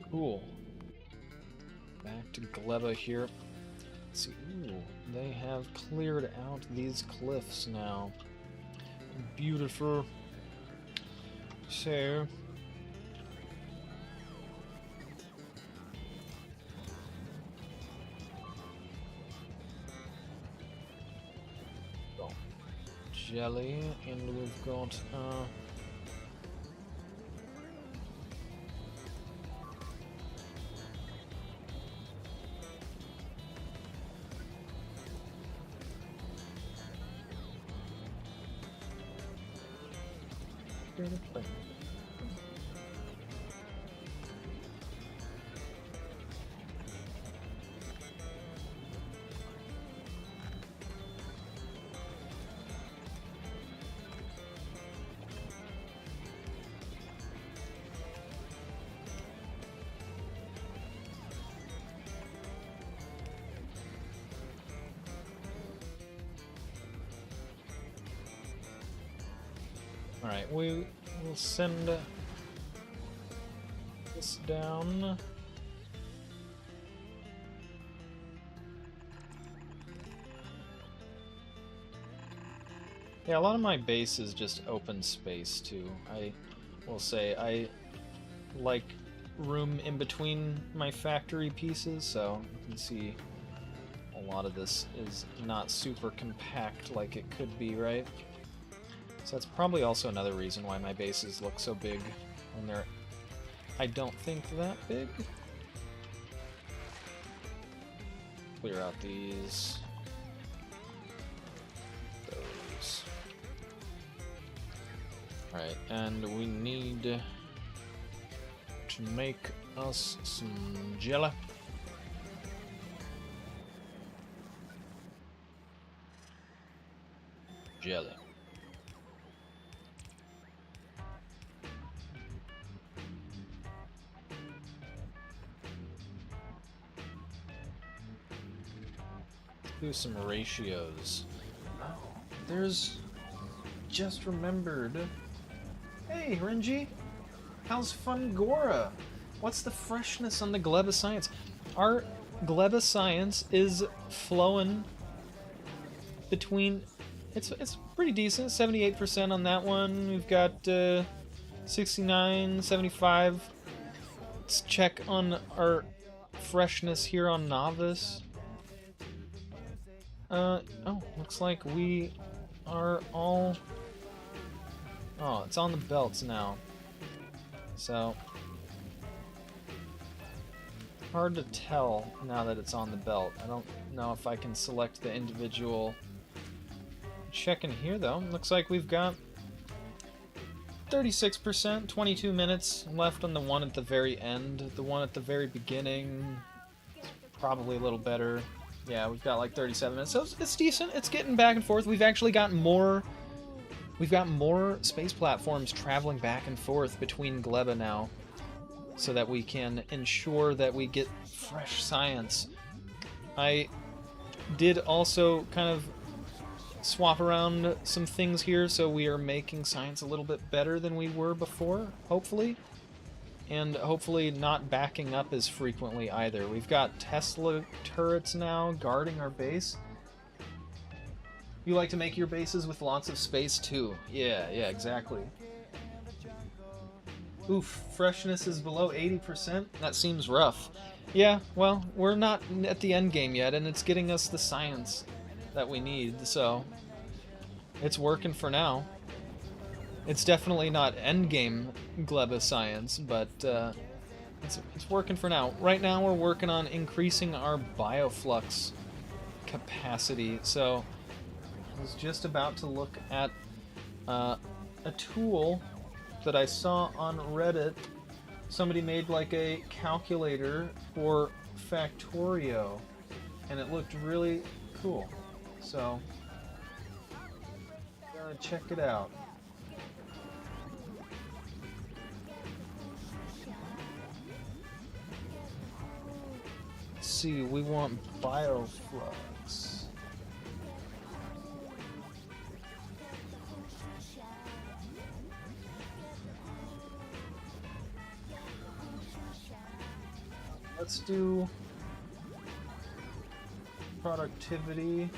Speaker 1: Cool. Back to Gleba here. Let's see. Ooh, they have cleared out these cliffs now. Beautiful. So jelly, and we've got alright, we will send this down. Yeah, a lot of my base is just open space too. I will say I like room in between my factory pieces, so you can see a lot of this is not super compact like it could be, right? So that's probably also another reason why my bases look so big when they're, I don't think, that big. Clear out these. Those. Alright, and we need to make us some jelly. Jelly. Do some ratios. Oh, there's... just remembered. Hey, Renji! How's Fungora? What's the freshness on the Gleba Science? Our Gleba Science is flowing between... It's pretty decent, 78% on that one. We've got 69, 75. Let's check on our freshness here on Novice. Oh, looks like we are all... Oh, it's on the belts now. So... hard to tell now that it's on the belt. I don't know if I can select the individual... Checking here, though. Looks like we've got 36%, 22 minutes left on the one at the very end. The one at the very beginning is probably a little better. Yeah, we've got like 37 minutes, so it's decent. It's getting back and forth. We've actually got more... We've got more space platforms traveling back and forth between Gleba now, so that we can ensure that we get fresh science. I did also kind of swap around some things here, so we are making science a little bit better than we were before, hopefully. And hopefully not backing up as frequently either. We've got Tesla turrets now guarding our base. You like to make your bases with lots of space too. Yeah, exactly. Oof, freshness is below 80%? That seems rough. Yeah, well, we're not at the end game yet, and it's getting us the science that we need, so it's working for now. It's definitely not endgame Gleba science, but it's working for now. Right now we're working on increasing our bioflux capacity, so I was just about to look at a tool that I saw on Reddit. Somebody made like a calculator for Factorio, and it looked really cool. So, gotta check it out. Let's see, we want bioflux. Let's do productivity.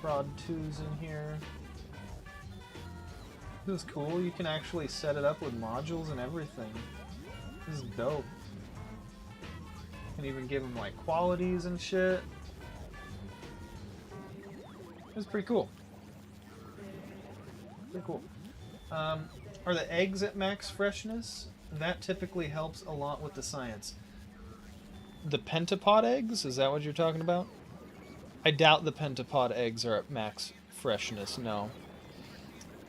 Speaker 1: Prod 2's in here. This is cool. You can actually set it up with modules and everything. This is dope. You can even give them like qualities and shit. It's pretty cool. Pretty cool. Are the eggs at max freshness? That typically helps a lot with the science. The pentapod eggs? Is that what you're talking about? I doubt the pentapod eggs are at max freshness, no.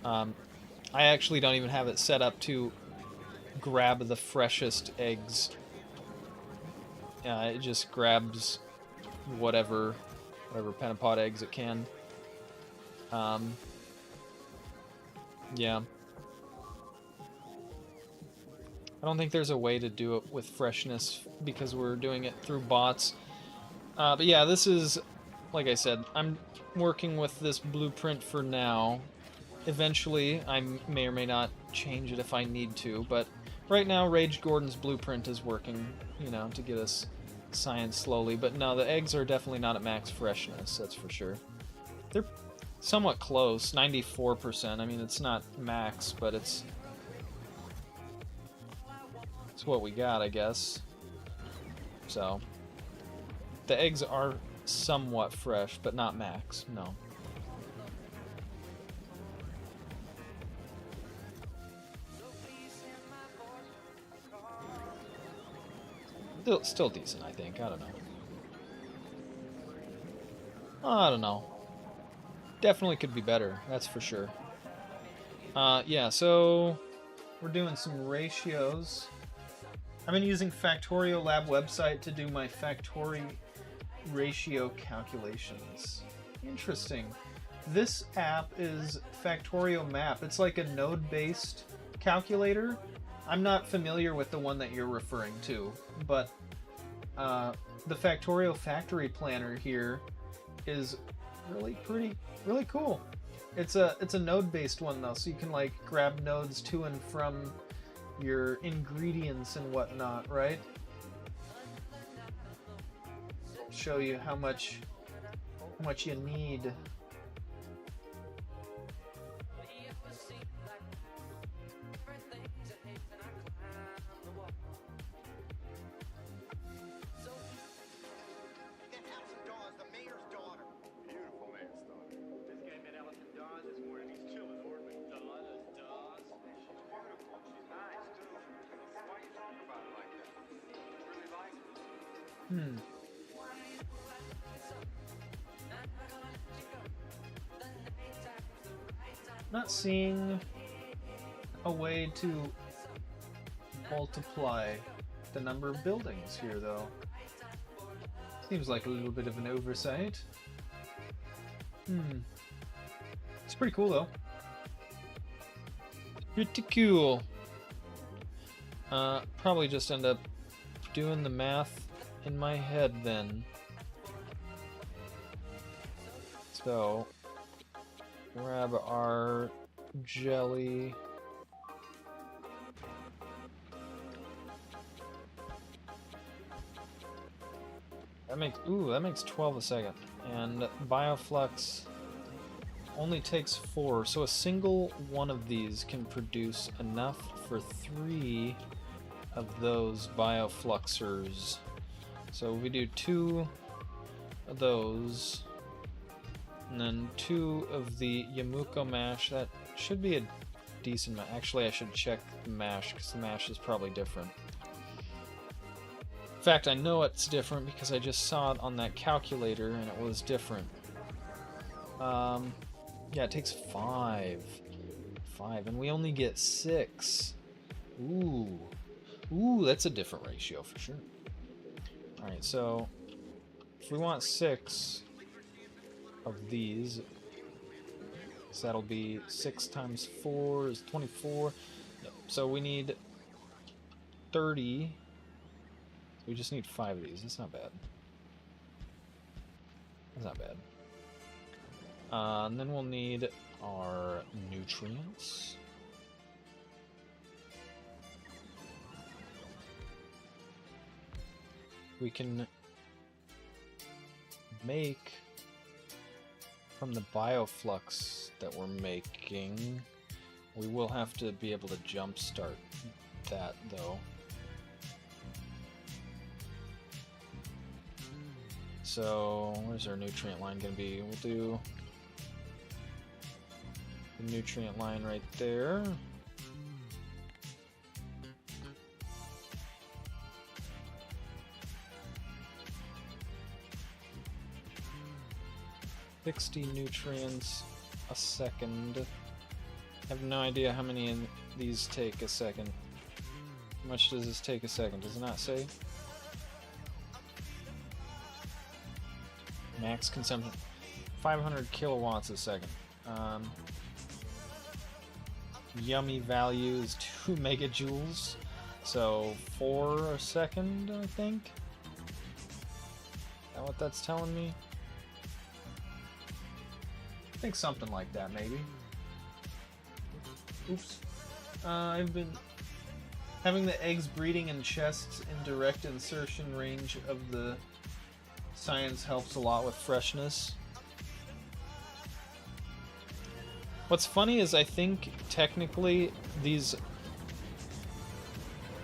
Speaker 1: I actually don't even have it set up to grab the freshest eggs. It just grabs whatever pentapod eggs it can. Yeah. I don't think there's a way to do it with freshness because we're doing it through bots. But yeah, this is, like I said, I'm working with this blueprint for now. Eventually, I may or may not change it if I need to, but right now, Rage Gordon's blueprint is working, you know, to get us science slowly. But no, the eggs are definitely not at max freshness, that's for sure. They're somewhat close, 94%. I mean, it's not max, but it's what we got, I guess. So, the eggs are somewhat fresh, but not max, no. Still decent, I think. I don't know. I don't know. Definitely could be better, that's for sure. Yeah, so we're doing some ratios. I've been using Factorio Lab website to do my Factory ratio calculations. Interesting. This app is Factorio Map. It's like a node-based calculator. I'm not familiar with the one that you're referring to, but the Factorio Factory Planner here is really cool. It's a node-based one though, so you can like grab nodes to and from your ingredients and whatnot, right? Show you how much you need. Hmm. Not seeing a way to multiply the number of buildings here, though. Seems like a little bit of an oversight. Hmm. It's pretty cool, though. Pretty cool. Probably just end up doing the math in my head then. So, grab our jelly. That makes 12 a second. And Bioflux only takes 4, so a single one of these can produce enough for 3 of those Biofluxers. So we do 2 of those, and then 2 of the Yamuko mash. That should be a decent mash. Actually, I should check the mash, because the mash is probably different. In fact, I know it's different because I just saw it on that calculator and it was different. Yeah, it takes 5. 5, and we only get 6. Ooh. Ooh, that's a different ratio for sure. Alright, so if we want 6 of these, so that'll be 6 times 4 is 24. Yep. So we need 30. We just need 5 of these. That's not bad. That's not bad. And then we'll need our nutrients. We can make from the bioflux that we're making. We will have to be able to jumpstart that though. So where's our nutrient line going to be? We'll do the nutrient line right there. $60 nutrients a second. I have no idea how many of these take a second. How much does this take a second? Does it not say? Max consumption, 500 kilowatts a second. Yummy value is 2 megajoules, so 4 a second, I think. Is that what that's telling me? I think something like that, maybe. Oops. I've been having the eggs breeding in chests in direct insertion range of the science helps a lot with freshness. What's funny is I think technically these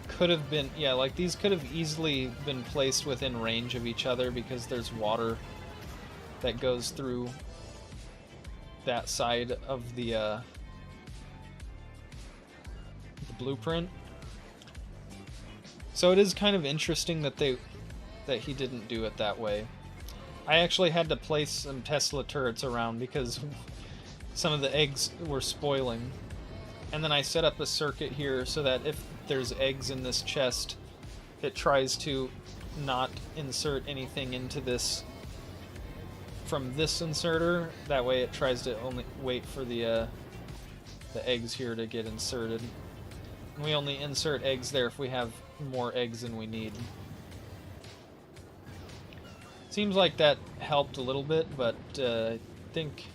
Speaker 1: could have been, yeah, like these could have easily been placed within range of each other because there's water that goes through that side of the blueprint. So it is kind of interesting that he didn't do it that way. I actually had to place some Tesla turrets around because some of the eggs were spoiling. And then I set up a circuit here so that if there's eggs in this chest, it tries to not insert anything into this from this inserter. That way it tries to only wait for the eggs here to get inserted. And we only insert eggs there if we have more eggs than we need. Seems like that helped a little bit, but I think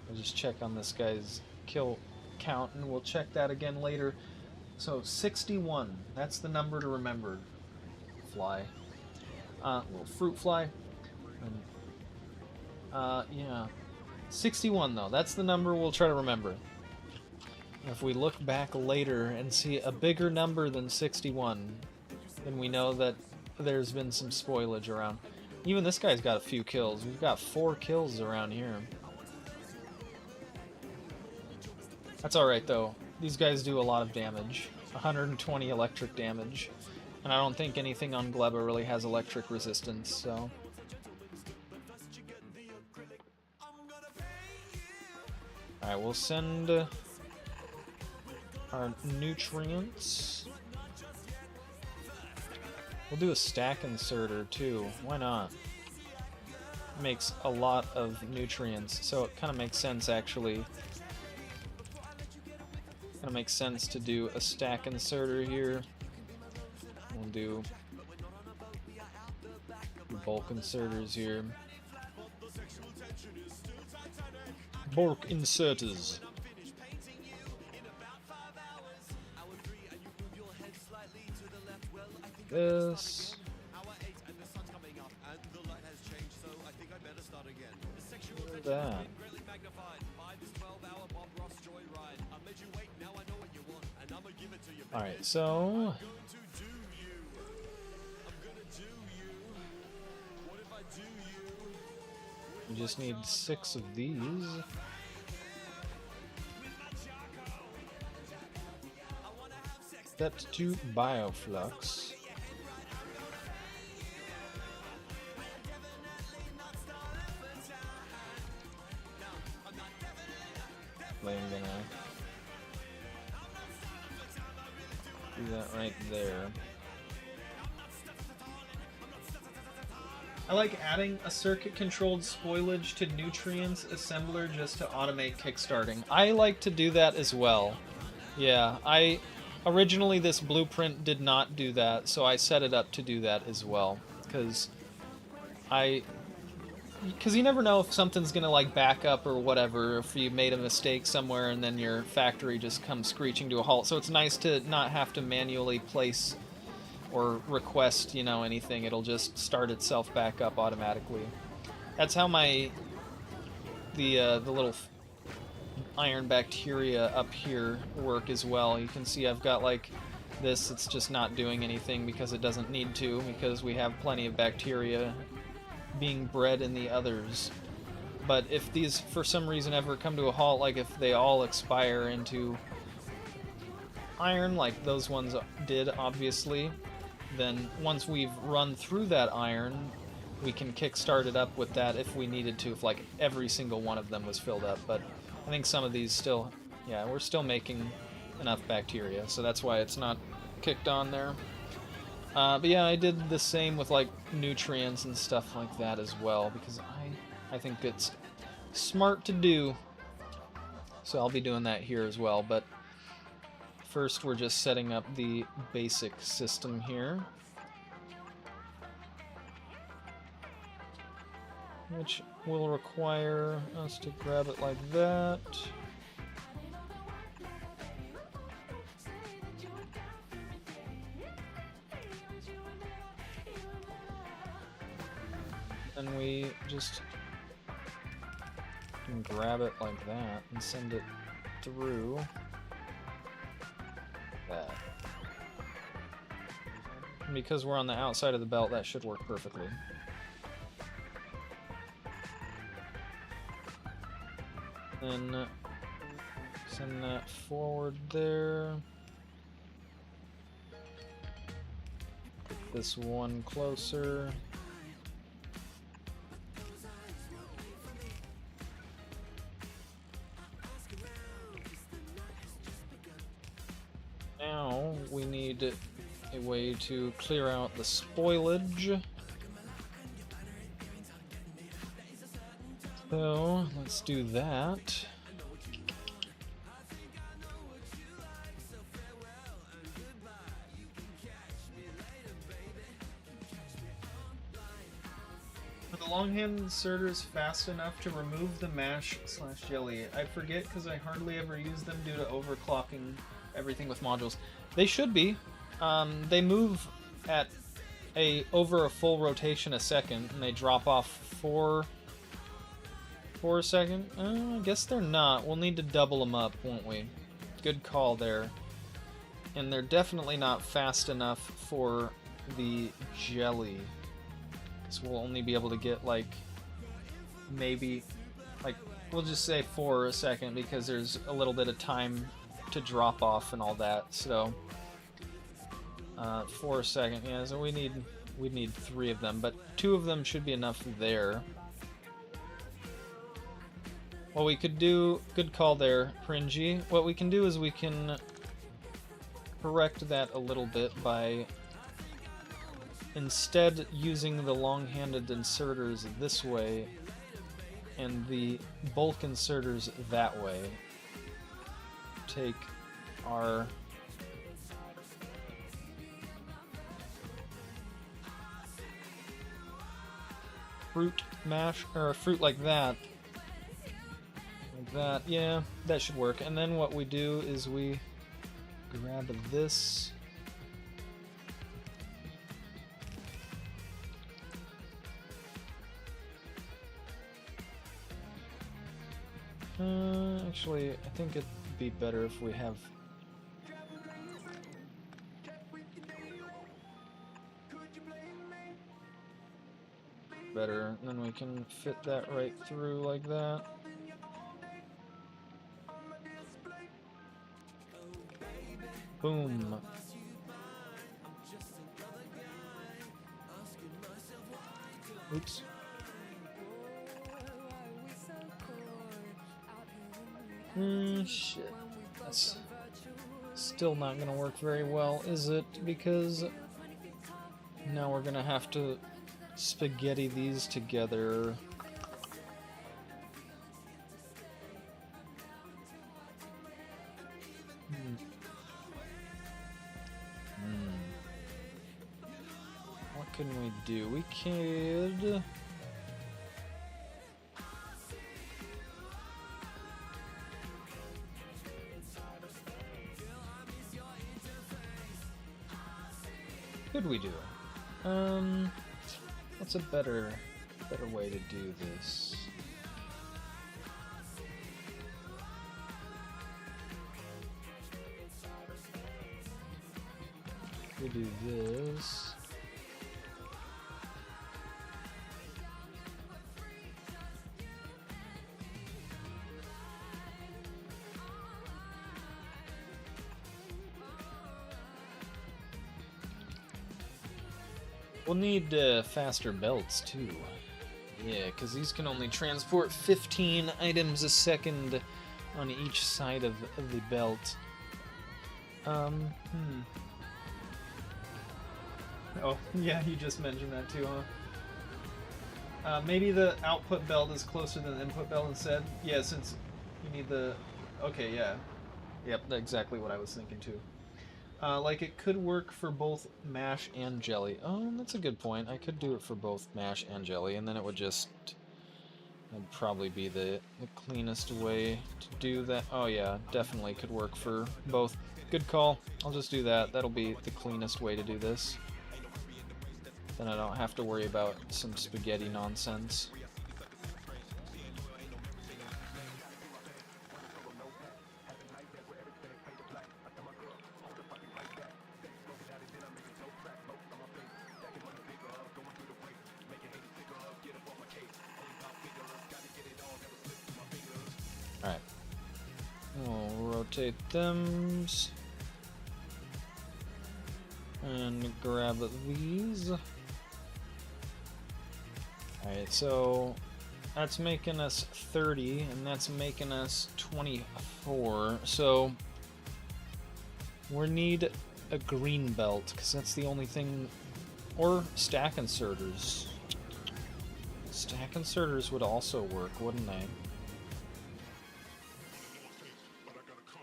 Speaker 1: I'll just check on this guy's kill count, and we'll check that again later. So 61, that's the number to remember. Fly, little fruit fly, and yeah, 61 though. That's the number we'll try to remember. If we look back later and see a bigger number than 61, then we know that there's been some spoilage around. Even this guy's got a few kills. We've got 4 kills around here. That's alright though. These guys do a lot of damage. 120 electric damage. And I don't think anything on Gleba really has electric resistance, so... Alright, we'll send our nutrients. We'll do a stack inserter too. Why not? Makes a lot of nutrients, so it kind of makes sense actually. Kind of makes sense to do a stack inserter here. We'll do bulk inserters here. Bulk inserters. This. That. Alright, so we just need 6 of these. Step 2 bioflux. I'm gonna do that right there. I like adding a circuit-controlled spoilage to nutrients assembler just to automate kickstarting. I like to do that as well. Yeah, originally this blueprint did not do that, so I set it up to do that as well. Because you never know if something's gonna like back up or whatever, if you made a mistake somewhere and then your factory just comes screeching to a halt. So it's nice to not have to manually place or request, you know, anything. It'll just start itself back up automatically. That's how the little iron bacteria up here work as well. You can see I've got like this, it's just not doing anything because it doesn't need to, because we have plenty of bacteria being bred in the others. But if these for some reason ever come to a halt, like if they all expire into iron like those ones did obviously, then once we've run through that iron we can kickstart it up with that if we needed to, if like every single one of them was filled up. But I think some of these still, yeah, we're still making enough bacteria, so that's why it's not kicked on there. But yeah, I did the same with like nutrients and stuff like that as well, because I think it's smart to do. So I'll be doing that here as well, but first we're just setting up the basic system here, which will require us to grab it like that. And we just can grab it like that and send it through that. And because we're on the outside of the belt, that should work perfectly. Then send that forward there. Put this one closer. Now we need a way to clear out the spoilage. So let's do that. Are the longhand inserters fast enough to remove the mash/jelly? I forget because I hardly ever use them due to overclocking everything with modules. They should be. They move at over a full rotation a second, and they drop off for a second. I guess they're not. We'll need to double them up, won't we? Good call there. And they're definitely not fast enough for the jelly, because we'll only be able to get like maybe like, we'll just say 4 a second, because there's a little bit of time to drop off and all that. So for a second. Yeah, so we need 3 of them, but 2 of them should be enough there. What we could do, good call there, Cringy. What we can do is we can correct that a little bit by instead using the long-handed inserters this way and the bulk inserters that way. Take our fruit mash, or a fruit like that. Like that, yeah, that should work. And then what we do is we grab this. Actually, I think it'd be better if we have better, and then we can fit that right through like that. Boom. Oops. Shit. That's still not gonna work very well, is it? Because now we're gonna have to spaghetti these together. What can we do? We could... Could we do? What's a better way to do this? We do this. We'll need faster belts too. Yeah, because these can only transport 15 items a second on each side of the belt. Oh, yeah, you just mentioned that too, huh? Maybe the output belt is closer than the input belt instead? Yeah, since you need the... Okay, yeah. Yep, that's exactly what I was thinking too. Like, it could work for both mash and jelly. Oh, that's a good point. I could do it for both mash and jelly, and then it would just... That'd probably be the cleanest way to do that. Oh yeah, definitely could work for both. Good call. I'll just do that. That'll be the cleanest way to do this. Then I don't have to worry about some spaghetti nonsense. Alright. We'll rotate them. And grab these. Alright, so that's making us 30, and that's making us 24. So we need a green belt, because that's the only thing. Or stack inserters. Stack inserters would also work, wouldn't they?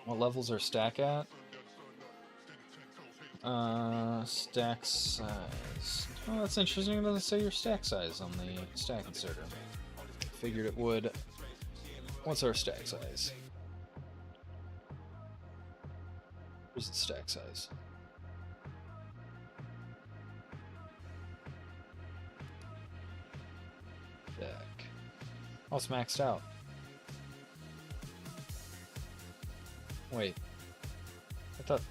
Speaker 1: What levels are stack at? Stack size. Oh, that's interesting. It doesn't say your stack size on the stack inserter. Figured it would. What's our stack size? Where's the stack size? Stack. Oh, it's maxed out. Wait. I thought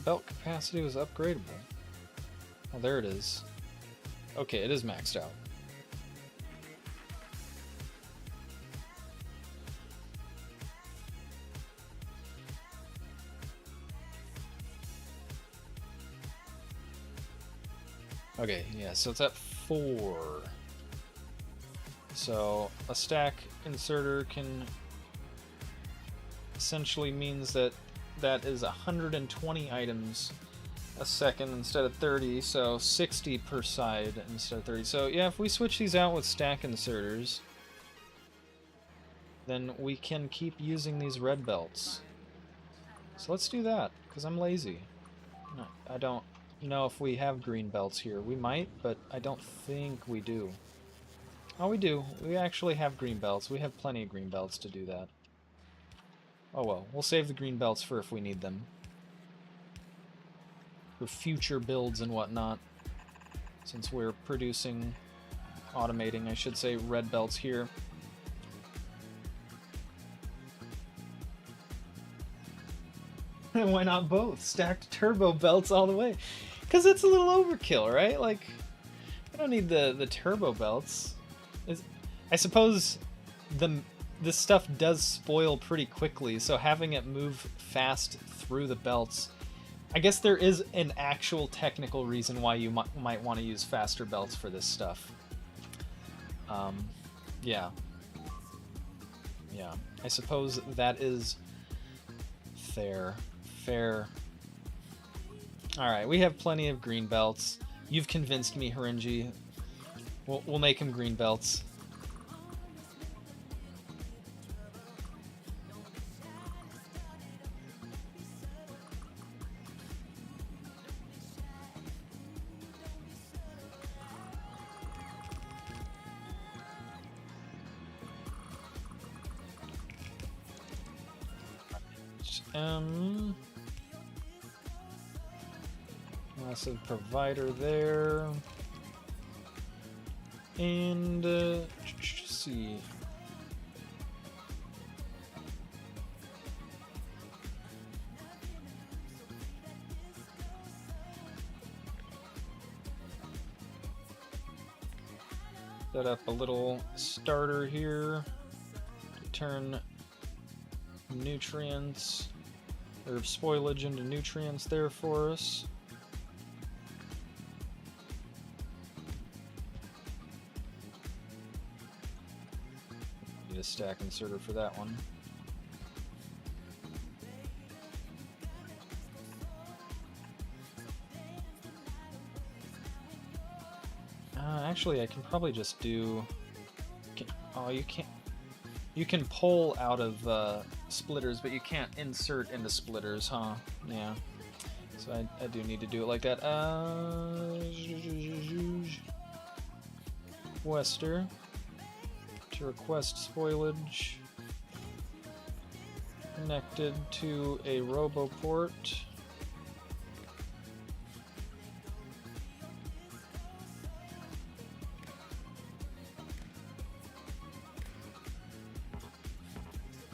Speaker 1: belt capacity was upgradable. Oh, there it is. Okay, it is maxed out. Okay, yeah, so it's at 4. So a stack inserter can essentially means that that is 120 items a second instead of 30, so 60 per side instead of 30. So yeah, if we switch these out with stack inserters, then we can keep using these red belts. So let's do that, because I'm lazy. No, I don't know if we have green belts here. We might, but I don't think we do. Oh, we do. We actually have green belts. We have plenty of green belts to do that. Oh well, we'll save the green belts for if we need them. For future builds and whatnot. Since we're producing, automating, I should say, red belts here. Why not both? Stacked turbo belts all the way. Because it's a little overkill, right? Like, I don't need the turbo belts. I suppose this stuff does spoil pretty quickly, so having it move fast through the belts... I guess there is an actual technical reason why you might want to use faster belts for this stuff. Yeah. Yeah. I suppose that is fair. Fair. Alright, we have plenty of green belts. You've convinced me, Harinji. We'll make him green belts. Massive provider there. And, let's see. Set up a little starter here to turn nutrients or spoilage into nutrients there for us. Need a stack inserter for that one. Actually, I can probably just do... Oh, you can't... You can pull out of splitters, but you can't insert into splitters, huh? Yeah. So I do need to do it like that. Wester. To request spoilage. Connected to a roboport.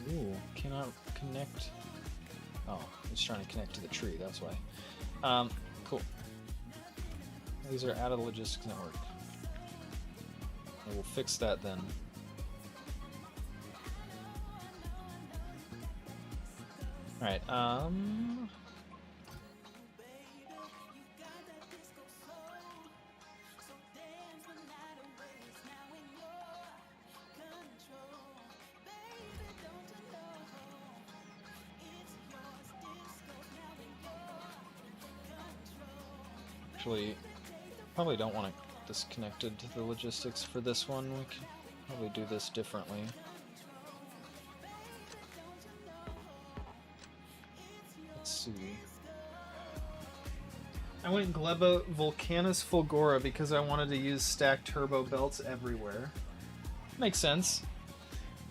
Speaker 1: Ooh, cannot connect. Oh, it's trying to connect to the tree, that's why. Cool. These are out of the logistics network. We'll fix that then. Alright, actually, probably don't want to disconnected to the logistics for this one. We could probably do this differently. Let's see. I went Gleba Volcanus Fulgora because I wanted to use stacked turbo belts everywhere. Makes sense.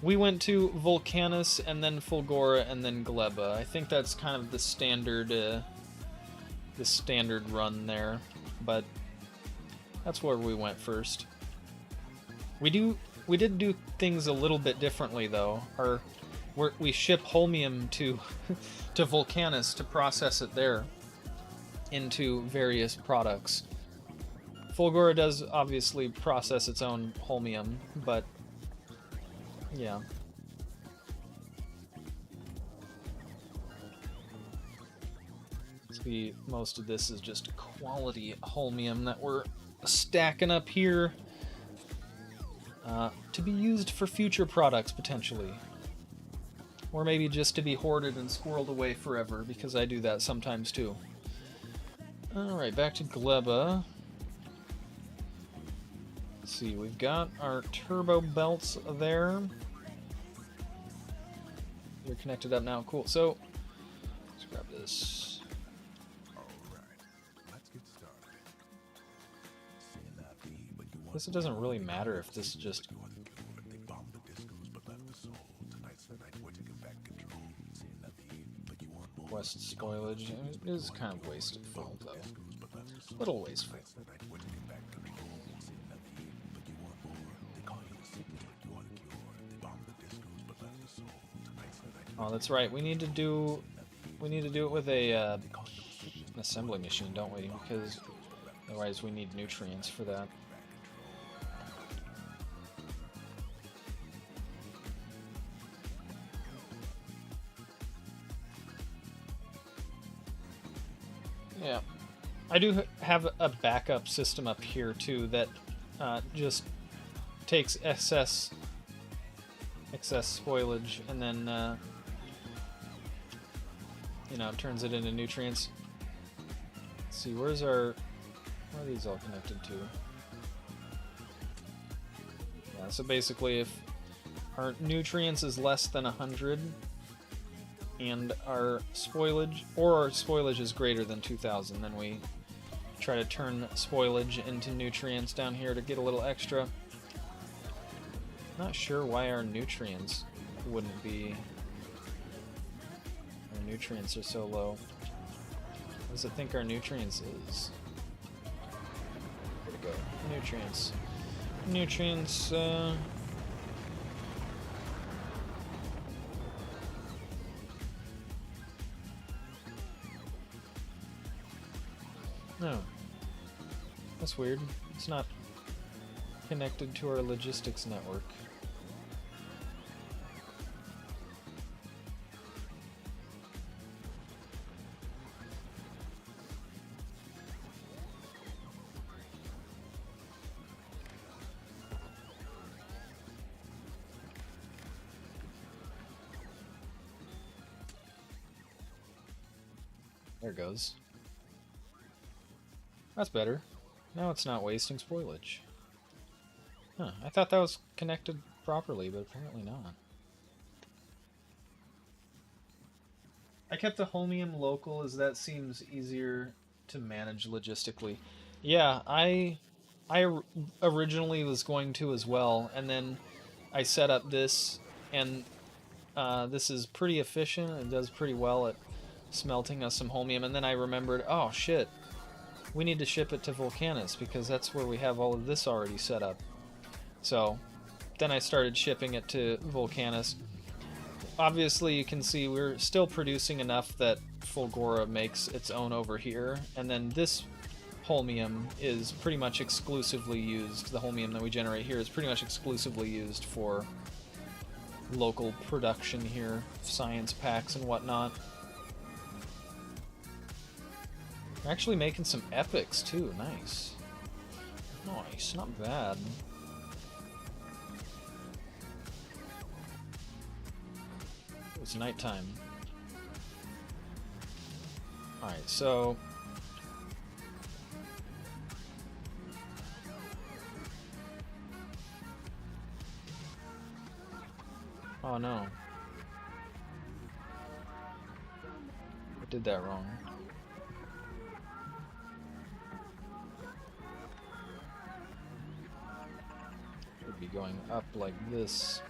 Speaker 1: We went to Volcanus and then Fulgora and then Gleba. I think that's kind of the standard run there, but that's where we went first. We did do things a little bit differently though. We ship holmium to to Volcanus to process it there into various products. Fulgora does obviously process its own holmium, but yeah. Most of this is just quality holmium that we're stacking up here to be used for future products potentially. Or maybe just to be hoarded and squirreled away forever, because I do that sometimes too. Alright, back to Gleba. Let's see, we've got our turbo belts there. They're connected up now, cool. So, let's grab this. I guess it doesn't really matter if this just... West spoilage. It is kind of wasteful, though. A little wasteful. Oh, that's right. We need to do it with a an assembly machine, don't we? Because otherwise we need nutrients for that. Yeah, I do have a backup system up here too that just takes excess spoilage and then you know, turns it into nutrients. Let's see, where are these all connected to? Yeah, so basically if our nutrients is less than 100 and our spoilage is greater than 2000, then we try to turn spoilage into nutrients down here to get a little extra. Not sure why our nutrients wouldn't be... Our nutrients are so low. What does it think our nutrients is? Where'd it go? Nutrients. Nutrients, No. That's weird. It's not connected to our logistics network. There it goes. That's better. Now it's not wasting spoilage. Huh, I thought that was connected properly, but apparently not. I kept the holmium local as that seems easier to manage logistically. Yeah, I originally was going to as well, and then I set up this, and this is pretty efficient. It does pretty well at smelting us some holmium, and then I remembered, oh shit, we need to ship it to Volcanus because that's where we have all of this already set up. So then I started shipping it to Volcanus. Obviously you can see we're still producing enough that Fulgora makes its own over here, and then this holmium is pretty much exclusively used, the holmium that we generate here is pretty much exclusively used for local production here, science packs and whatnot. We're actually making some epics too, nice. Nice, not bad. It's nighttime. Alright, so... Oh no. I did that wrong. Should be going up like this.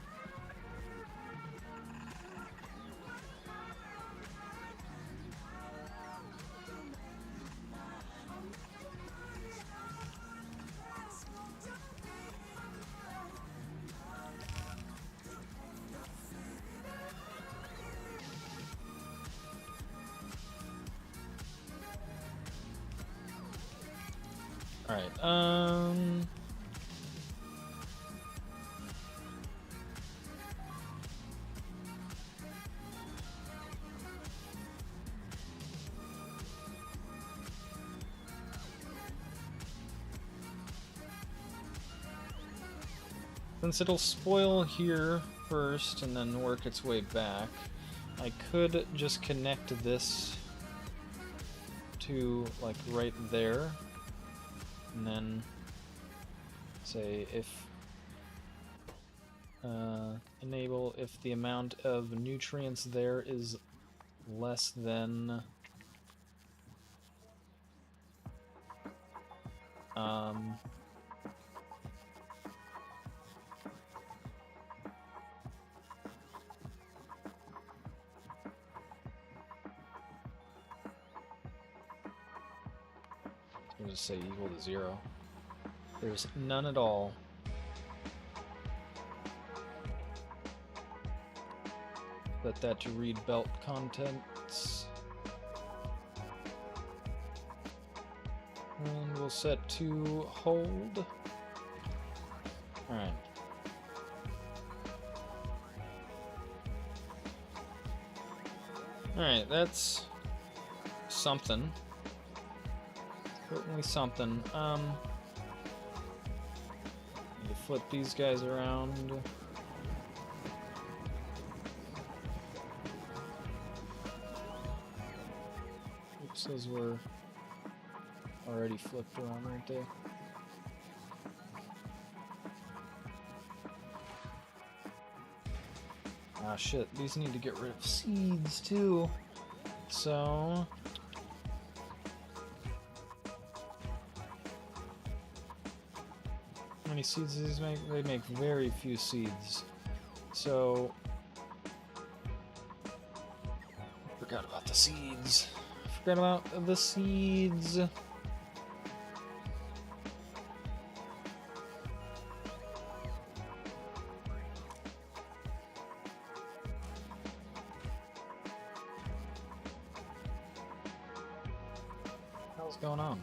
Speaker 1: Alright, Since it'll spoil here first and then work its way back, I could just connect this to, like, right there, and then say if enable if the amount of nutrients there is less than I'll just say equal to 0. There's none at all. Set that to read belt contents. And we'll set to hold. Alright. Alright, that's something. Certainly something. Need to flip these guys around. Oops, those were already flipped around, weren't they? Ah, shit, these need to get rid of seeds too. So how many seeds do these make? They make very few seeds. So forgot about the seeds. Forgot about the seeds. What's going on?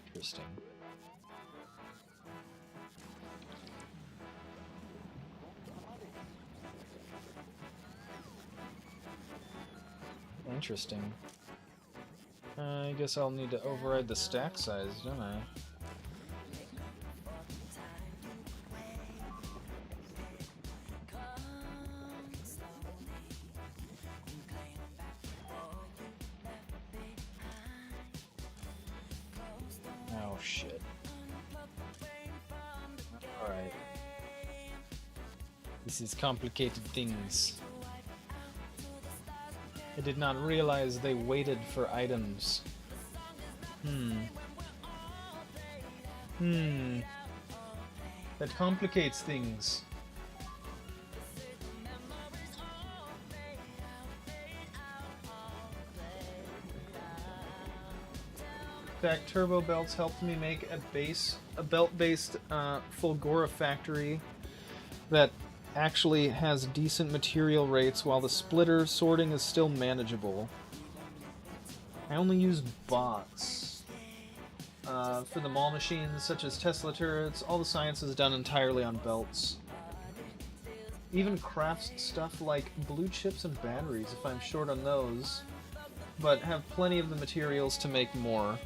Speaker 1: Interesting. Interesting. I guess I'll need to override the stack size, don't I? Oh shit. Alright. This is complicated things. I did not realize they waited for items. That complicates things. In fact, turbo belts helped me make a belt-based Fulgora factory that actually has decent material rates while the splitter sorting is still manageable. I only use bots for the mall machines such as Tesla turrets. All the science is done entirely on belts. Even crafts stuff like blue chips and batteries if I'm short on those, but have plenty of the materials to make more.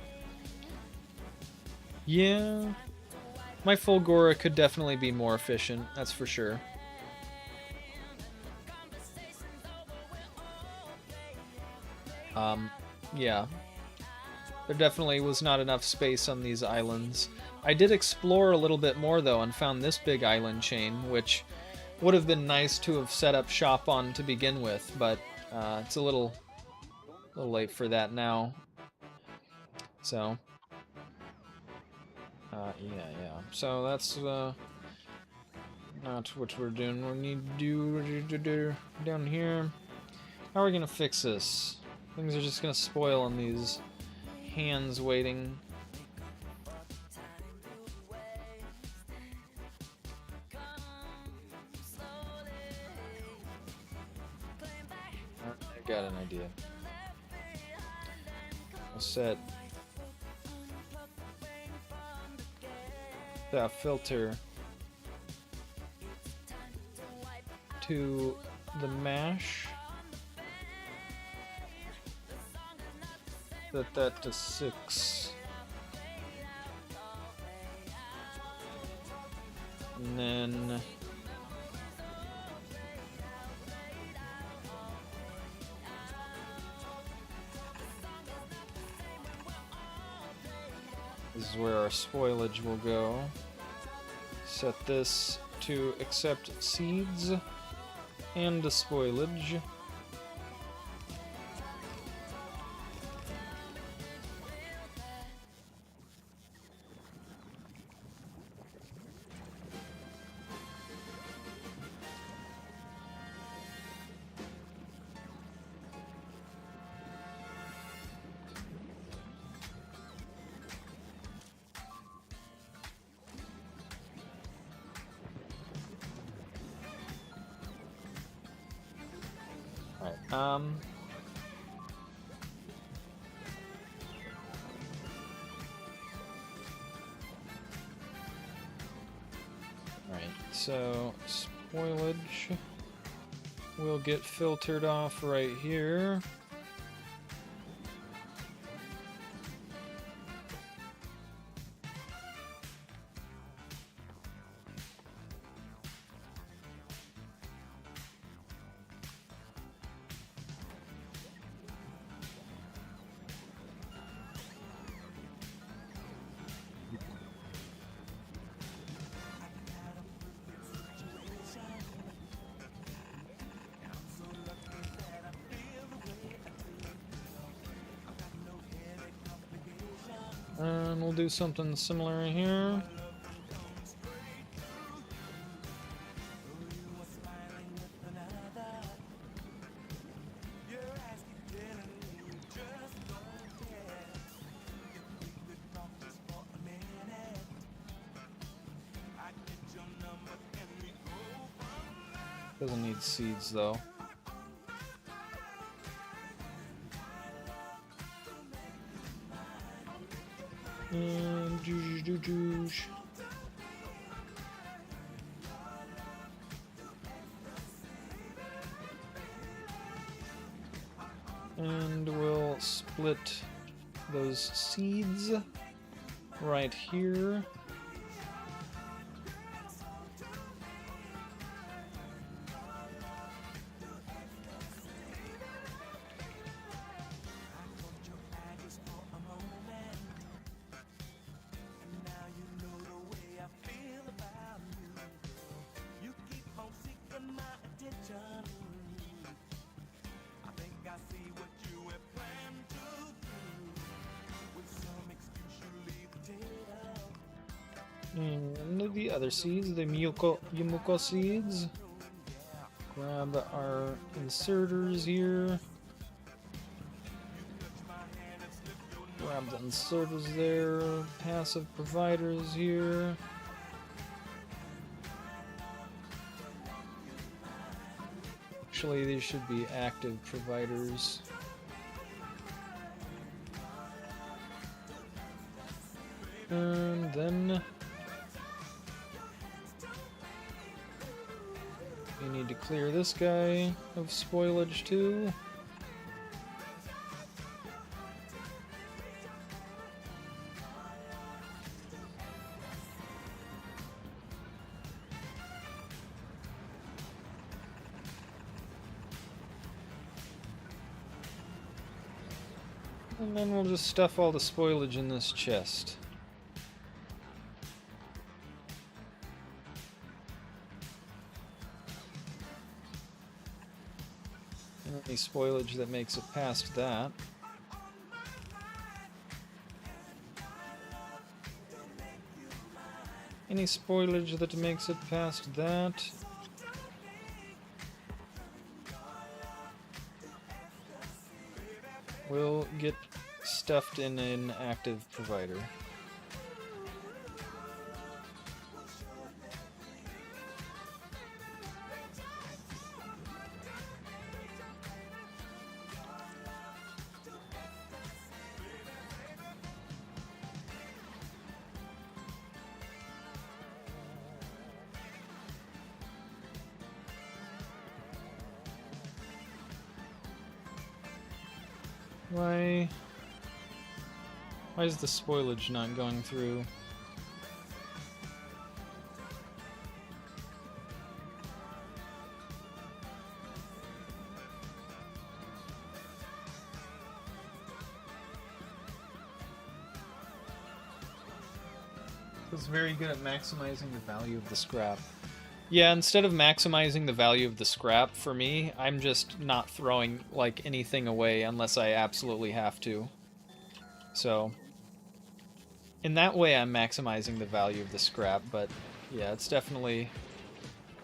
Speaker 1: Yeah, my Fulgora could definitely be more efficient, that's for sure. Yeah. There definitely was not enough space on these islands. I did explore a little bit more, though, and found this big island chain, which would have been nice to have set up shop on to begin with, but it's a little late for that now. So, yeah. So that's not what we're doing. We need to do down here. How are we gonna fix this? Things are just gonna spoil on these hands waiting. I got an idea. I'll set that filter to the mash. Set that to 6. And then this is where our spoilage will go. Set this to accept seeds and the spoilage. Alright, Alright, so spoilage will get filtered off right here. And we'll do something similar in here. Doesn't need seeds though. And and we'll split those seeds right here. And the other seeds, the Yumuko seeds. Grab our inserters here. Grab the inserters there. Passive providers here. Actually, these should be active providers. And then we need to clear this guy of spoilage too. And then we'll just stuff all the spoilage in this chest. Any spoilage that makes it past that. Any spoilage that makes it past that. Will get stuffed in an active provider. Why? Why is the spoilage not going through? It's very good at maximizing the value of the scrap. Yeah, instead of maximizing the value of the scrap, for me, I'm just not throwing, like, anything away unless I absolutely have to. So, in that way, I'm maximizing the value of the scrap, but yeah, it's definitely...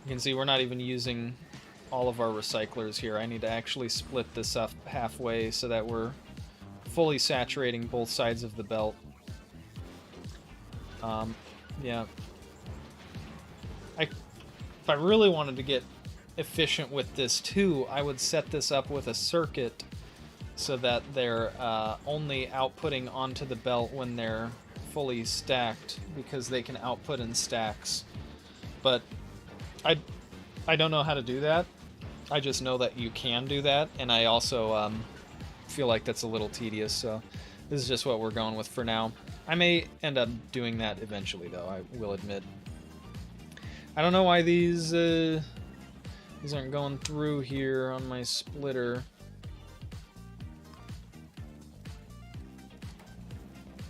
Speaker 1: You can see we're not even using all of our recyclers here. I need to actually split this up halfway so that we're fully saturating both sides of the belt. Yeah. If I really wanted to get efficient with this too, I would set this up with a circuit so that they're only outputting onto the belt when they're fully stacked, because they can output in stacks. But I don't know how to do that. I just know that you can do that, and I also feel like that's a little tedious, so this is just what we're going with for now. I may end up doing that eventually, though, I will admit. I don't know why these aren't going through here on my splitter.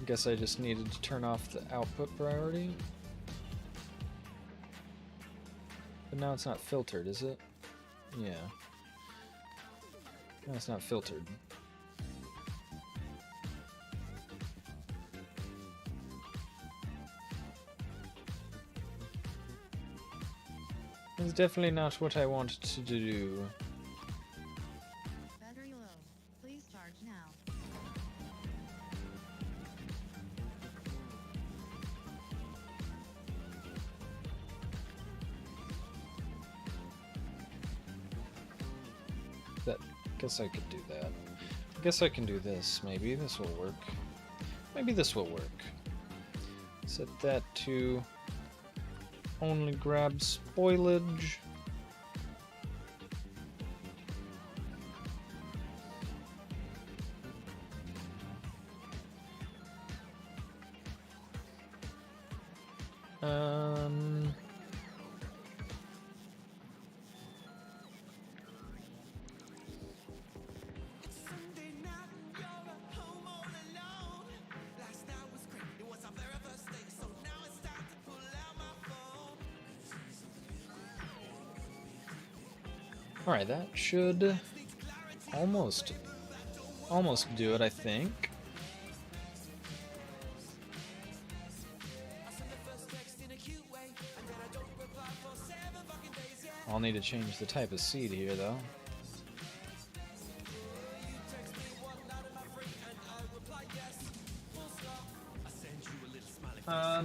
Speaker 1: I guess I just needed to turn off the output priority. But now it's not filtered, is it? Yeah. No, it's not filtered. It's definitely not what I wanted to do.
Speaker 4: Battery low. Please charge now.
Speaker 1: That, guess I could do that. I guess I can do this, maybe. This will work. Maybe this will work. Set that to only grab spoilage. Alright, that should almost do it, I think. I'll need to change the type of seed here, though.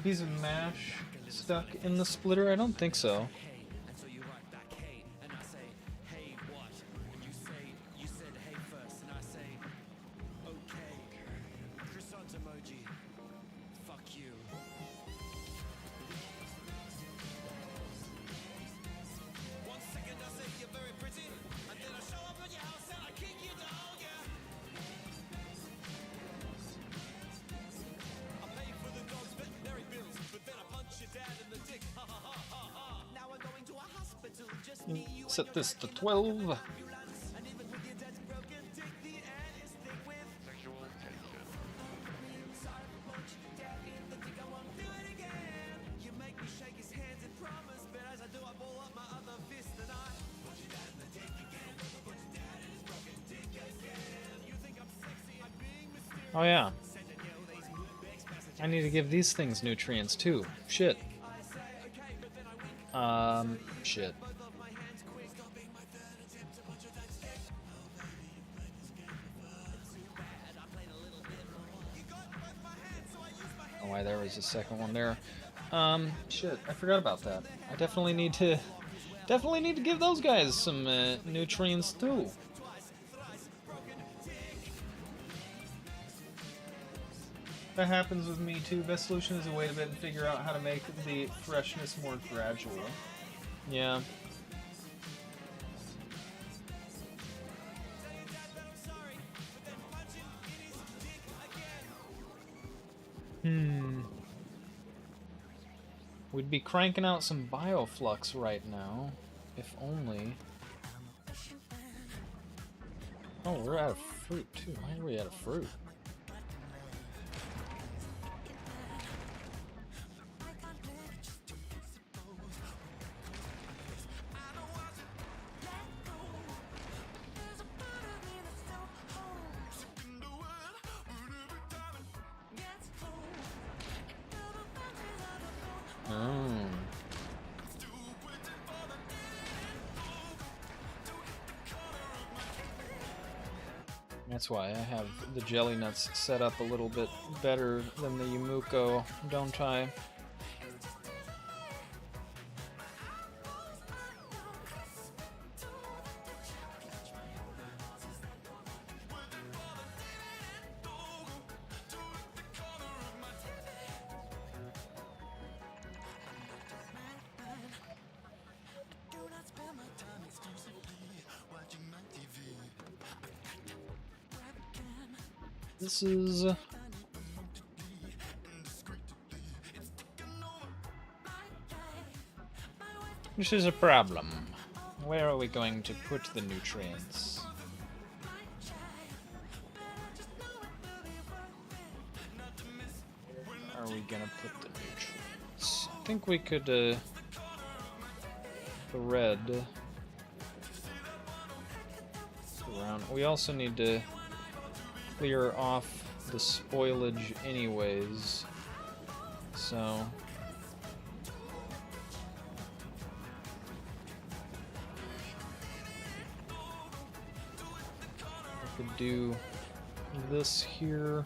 Speaker 1: Piece of mash stuck in the splitter? I don't think so. Set this to 12. Oh yeah. I need to give these things nutrients too. Shit. Shit. Oh, why there was a second one there. Shit, I forgot about that. I definitely need to give those guys some nutrients too. That happens with me too. Best solution is a way to figure out how to make the freshness more gradual. Yeah. We'd be cranking out some bioflux right now, if only. Oh, we're out of fruit too. Why are we out of fruit? Oh. That's why I have the jelly nuts set up a little bit better than the Yumuko, don't I? This is... This is a problem. Where are we going to put the nutrients? Where are we gonna put the nutrients? I think we could, thread around. We also need to clear off the spoilage anyways, so I could do this here.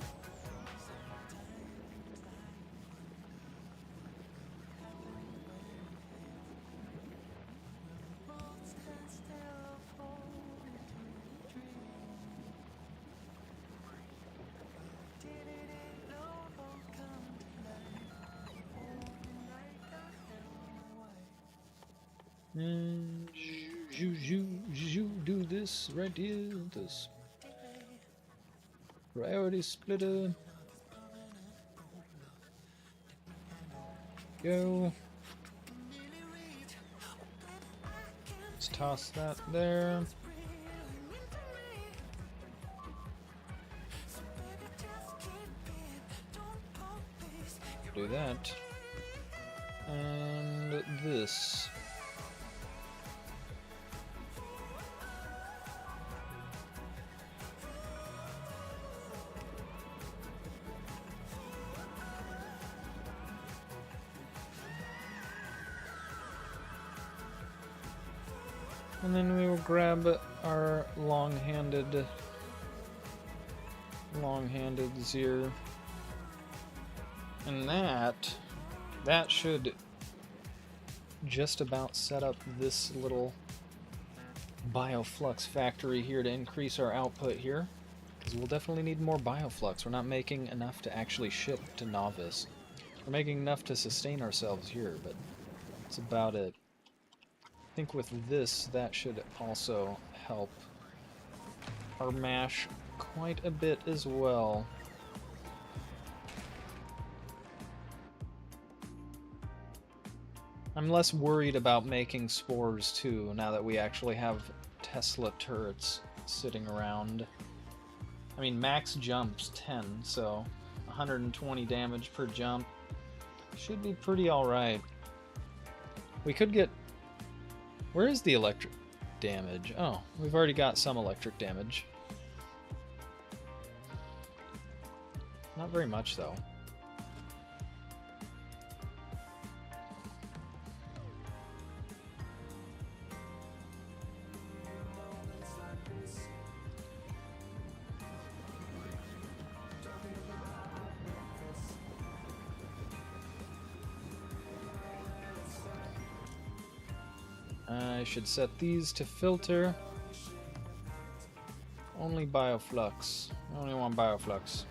Speaker 1: And do this right here, this priority splitter. Go. Let's toss that there. Do that. And this. And then we will grab our long-handed Zir. And that should just about set up this little bioflux factory here to increase our output here. Because we'll definitely need more bioflux. We're not making enough to actually ship to Novice. We're making enough to sustain ourselves here, but that's about it. I think with this, that should also help our mash quite a bit as well. I'm less worried about making spores too, now that we actually have Tesla turrets sitting around. I mean, max jumps 10, so 120 damage per jump should be pretty alright. We could get... Where is the electric damage? Oh, we've already got some electric damage. Not very much, though. I should set these to filter. Only bioflux. I only want bioflux.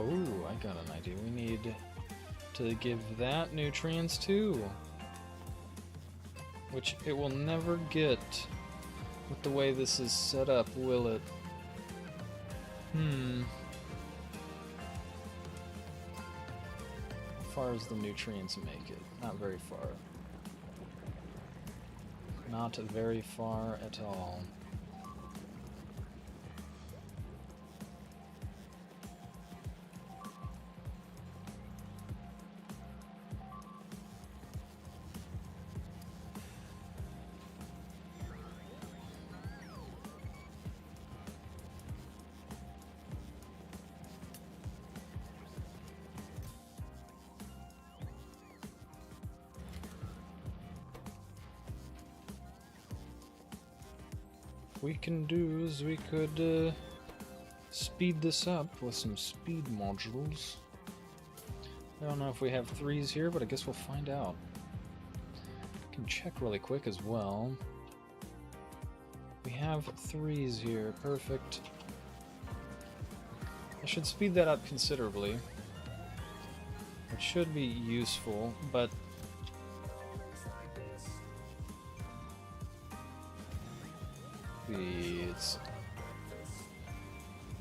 Speaker 1: Oh, I got an idea. We need to give that nutrients too. Which it will never get with the way this is set up, will it? How far as the nutrients make it? Not very far. Not very far at all. We can do is we could speed this up with some speed modules. I don't know if we have 3s here, but I guess we'll find out. I can check really quick as well. We have 3s here, perfect. I should speed that up considerably. It should be useful, but it's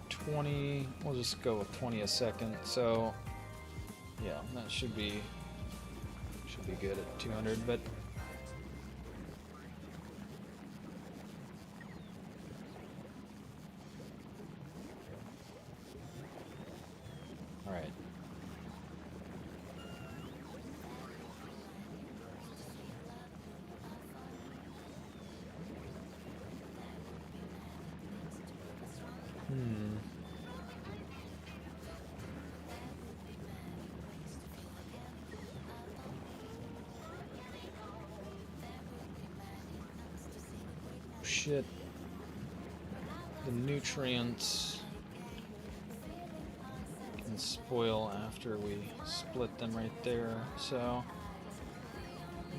Speaker 1: 20, we'll just go with 20 a second, so yeah, that should be good at 200, but alright. Shit. The nutrients can spoil after we split them right there, so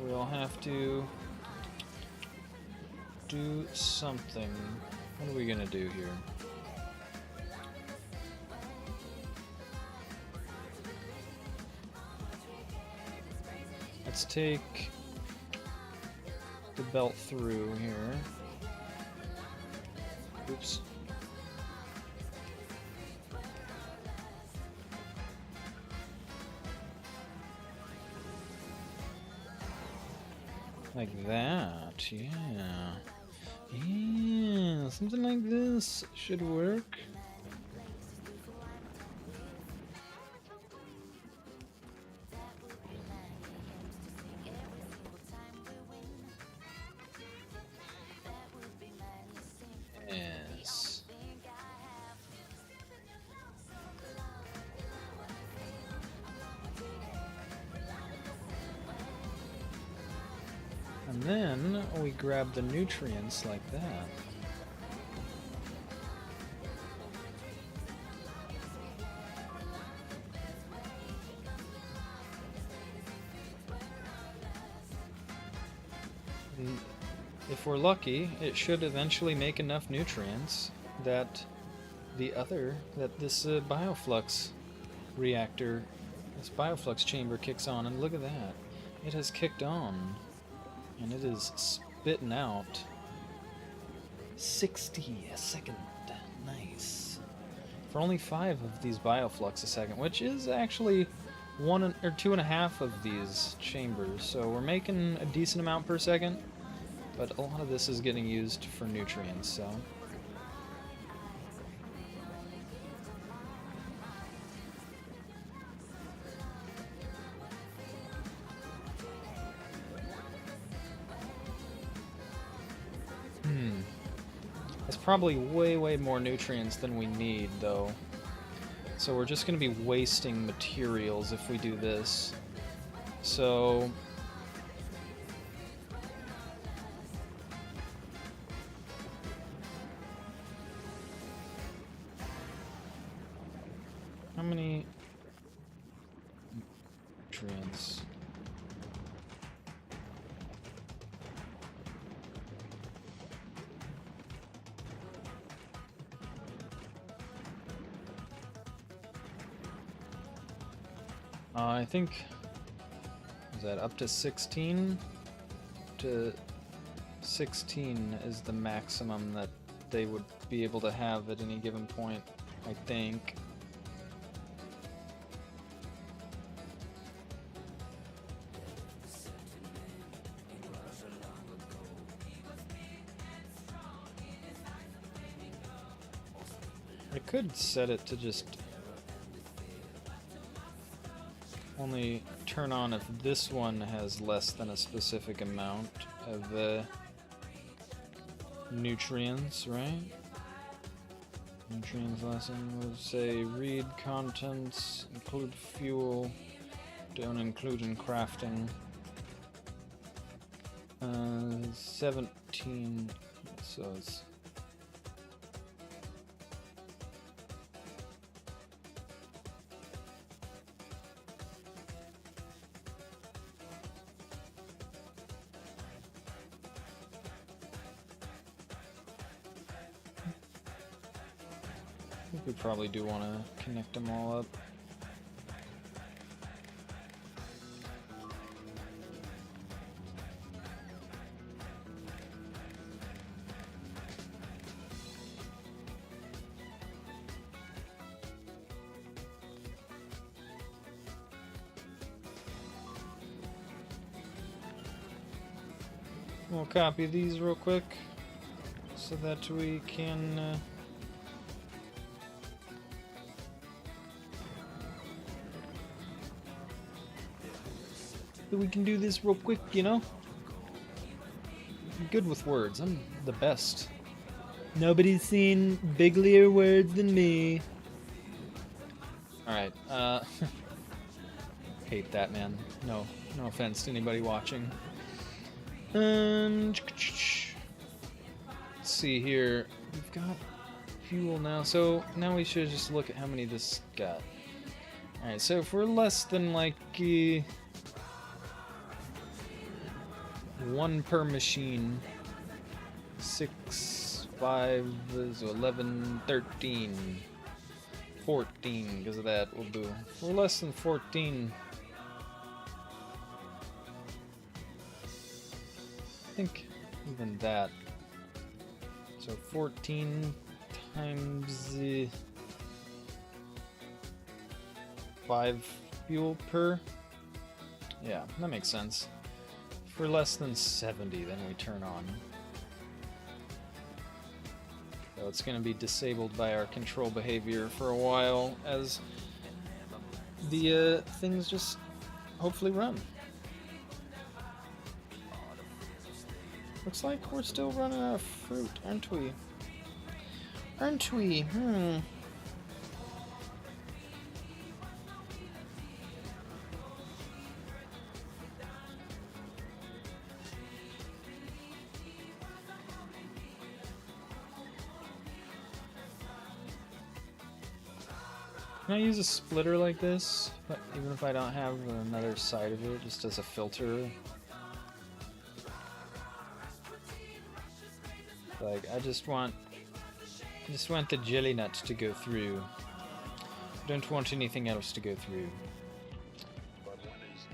Speaker 1: we'll have to do something. What are we gonna do here? Let's take the belt through here. Oops. Like that, yeah. Yeah, something like this should work. Yes. And then we grab the nutrients like that. If we're lucky, it should eventually make enough nutrients that this bioflux reactor, this bioflux chamber kicks on, and look at that. It has kicked on, and it is spitting out 60 a second. Nice. For only 5 of these bioflux a second, which is actually 1 or 2.5 of these chambers, so we're making a decent amount per second. But a lot of this is getting used for nutrients, so. That's probably way more nutrients than we need, though. So we're just going to be wasting materials if we do this. So how many nutrients? I think, is that up to 16? To 16 is the maximum that they would be able to have at any given point, I think. I could set it to just only turn on if this one has less than a specific amount of nutrients, right? Nutrients lesson would say read contents, include fuel, don't include in crafting. 17, so it's I think we probably do want to connect them all up. We'll copy these real quick so that we can do this real quick, you know? I'm good with words. I'm the best. Nobody's seen biglier words than me. Alright, hate that, man. No offense to anybody watching. Let's see here. We've got fuel now, so now we should just look at how many this got. Alright, so if we're less than like 1 per machine, 6, 5, so 11, 13, 14, because of that we'll do. If we're less than 14, I think even that. So 14 times 5 fuel per. Yeah, that makes sense. If we're less than 70, then we turn on. So it's going to be disabled by our control behavior for a while as the things just hopefully run. Looks like we're still running out of fruit, aren't we? Aren't we? Can I use a splitter like this, but even if I don't have another side of it, just as a filter? Like, I just want the jelly nut to go through. Don't want anything else to go through.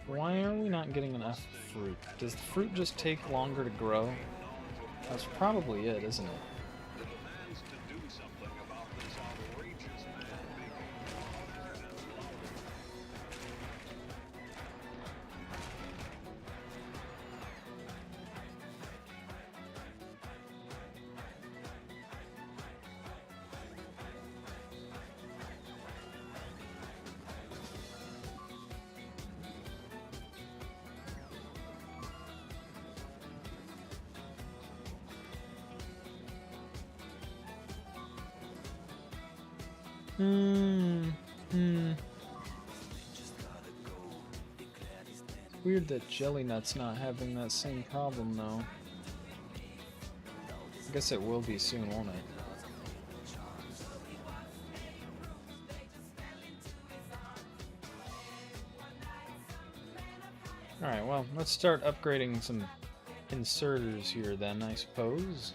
Speaker 1: Why are we not getting enough fruit? Does the fruit just take longer to grow? That's probably it, isn't it? It's weird that Jelly Nut's not having that same problem, though. I guess it will be soon, won't it? Alright, well, let's start upgrading some inserters here then, I suppose.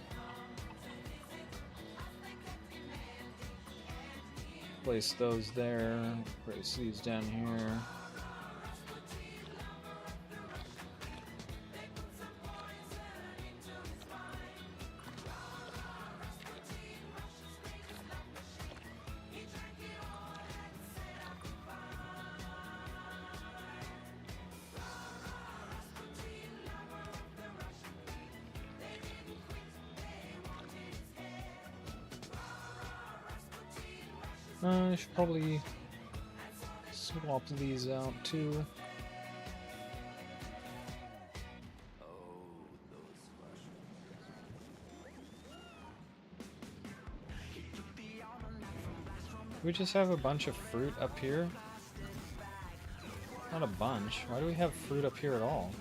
Speaker 1: Place those there, place these down here. I should probably swap these out too. We just have a bunch of fruit up here. Not a bunch. Why do we have fruit up here at all?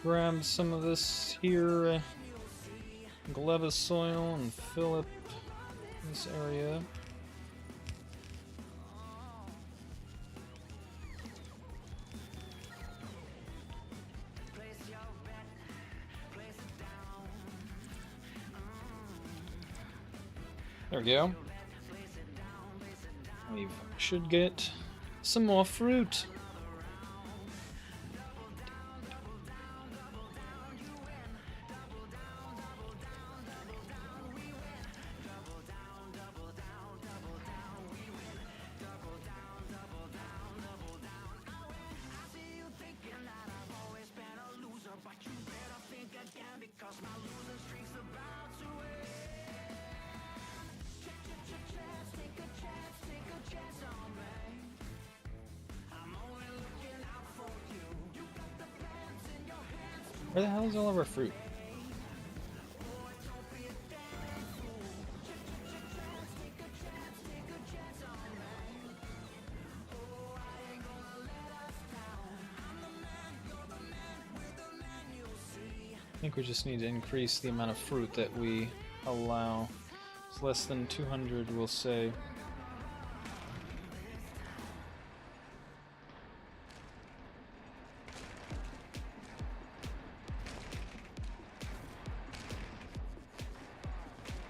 Speaker 1: Grab some of this here, gleba soil, and fill up this area. There we go. We should get some more fruit. Where the hell is all of our fruit? I think we just need to increase the amount of fruit that we allow. It's less than 200, we'll say.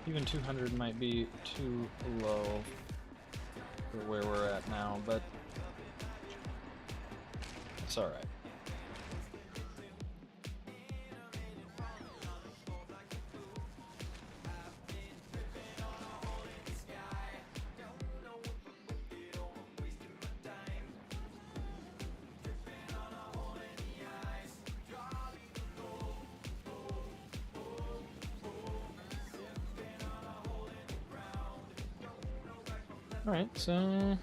Speaker 1: Even 200 might be too low for where we're at now, but it's alright. Alright, so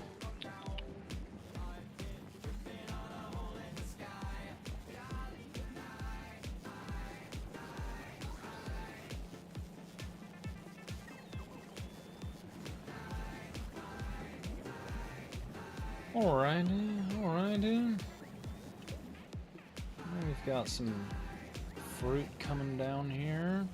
Speaker 1: alrighty. We've got some fruit coming down here.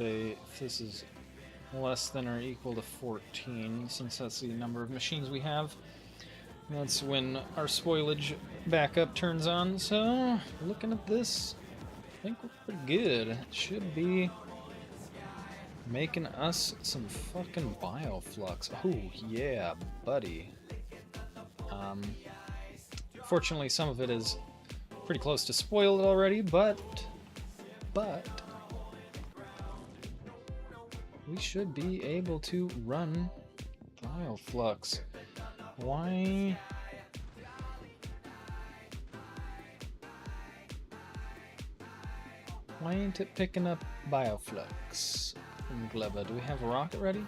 Speaker 1: if this is less than or equal to 14, since that's the number of machines we have. That's when our spoilage backup turns on, so looking at this, I think we're pretty good. It should be making us some fucking bioflux. Oh, yeah, buddy. Fortunately, some of it is pretty close to spoiled already, but we should be able to run bioflux. Why ain't it picking up bioflux? Gleba, do we have a rocket ready?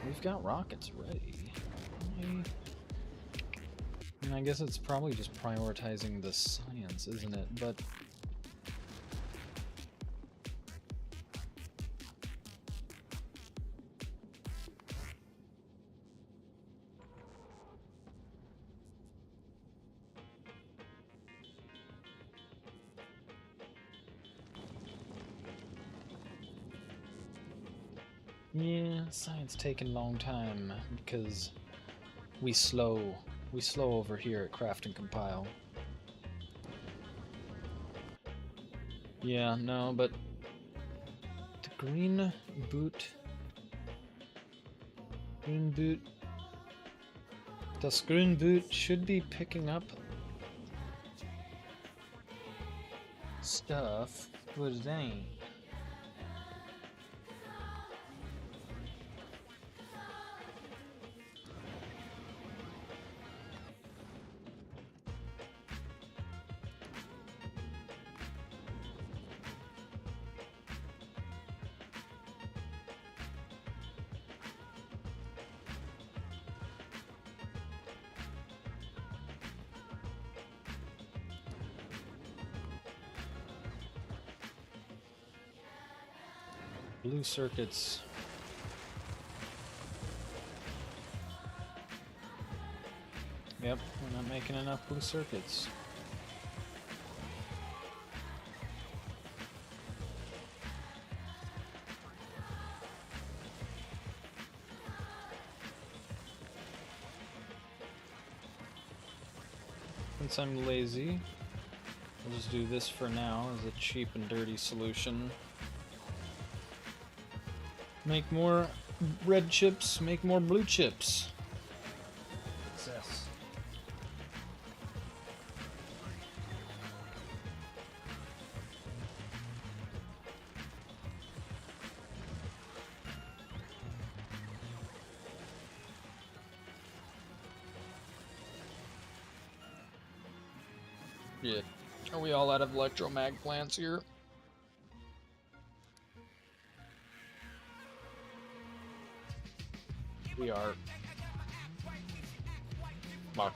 Speaker 1: We've got rockets ready. And I guess it's probably just prioritizing the science, isn't it? But yeah, science taking a long time because we slow over here at Craft and Compile. Yeah, no, but the green boot, das green boot should be picking up stuff, but it ain't. Blue circuits. Yep, we're not making enough blue circuits. Since I'm lazy, I'll just do this for now as a cheap and dirty solution. Make more red chips, make more blue chips. Success. Yeah. Are we all out of electromag plants here? We are. Fuck.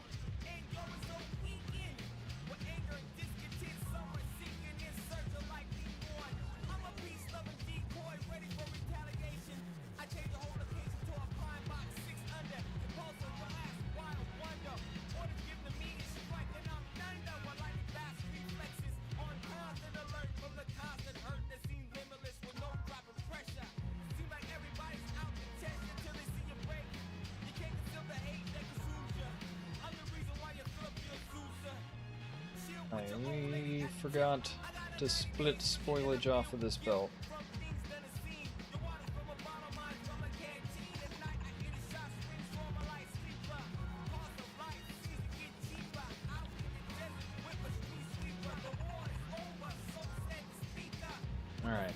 Speaker 1: I forgot to split spoilage off of this belt. Alright.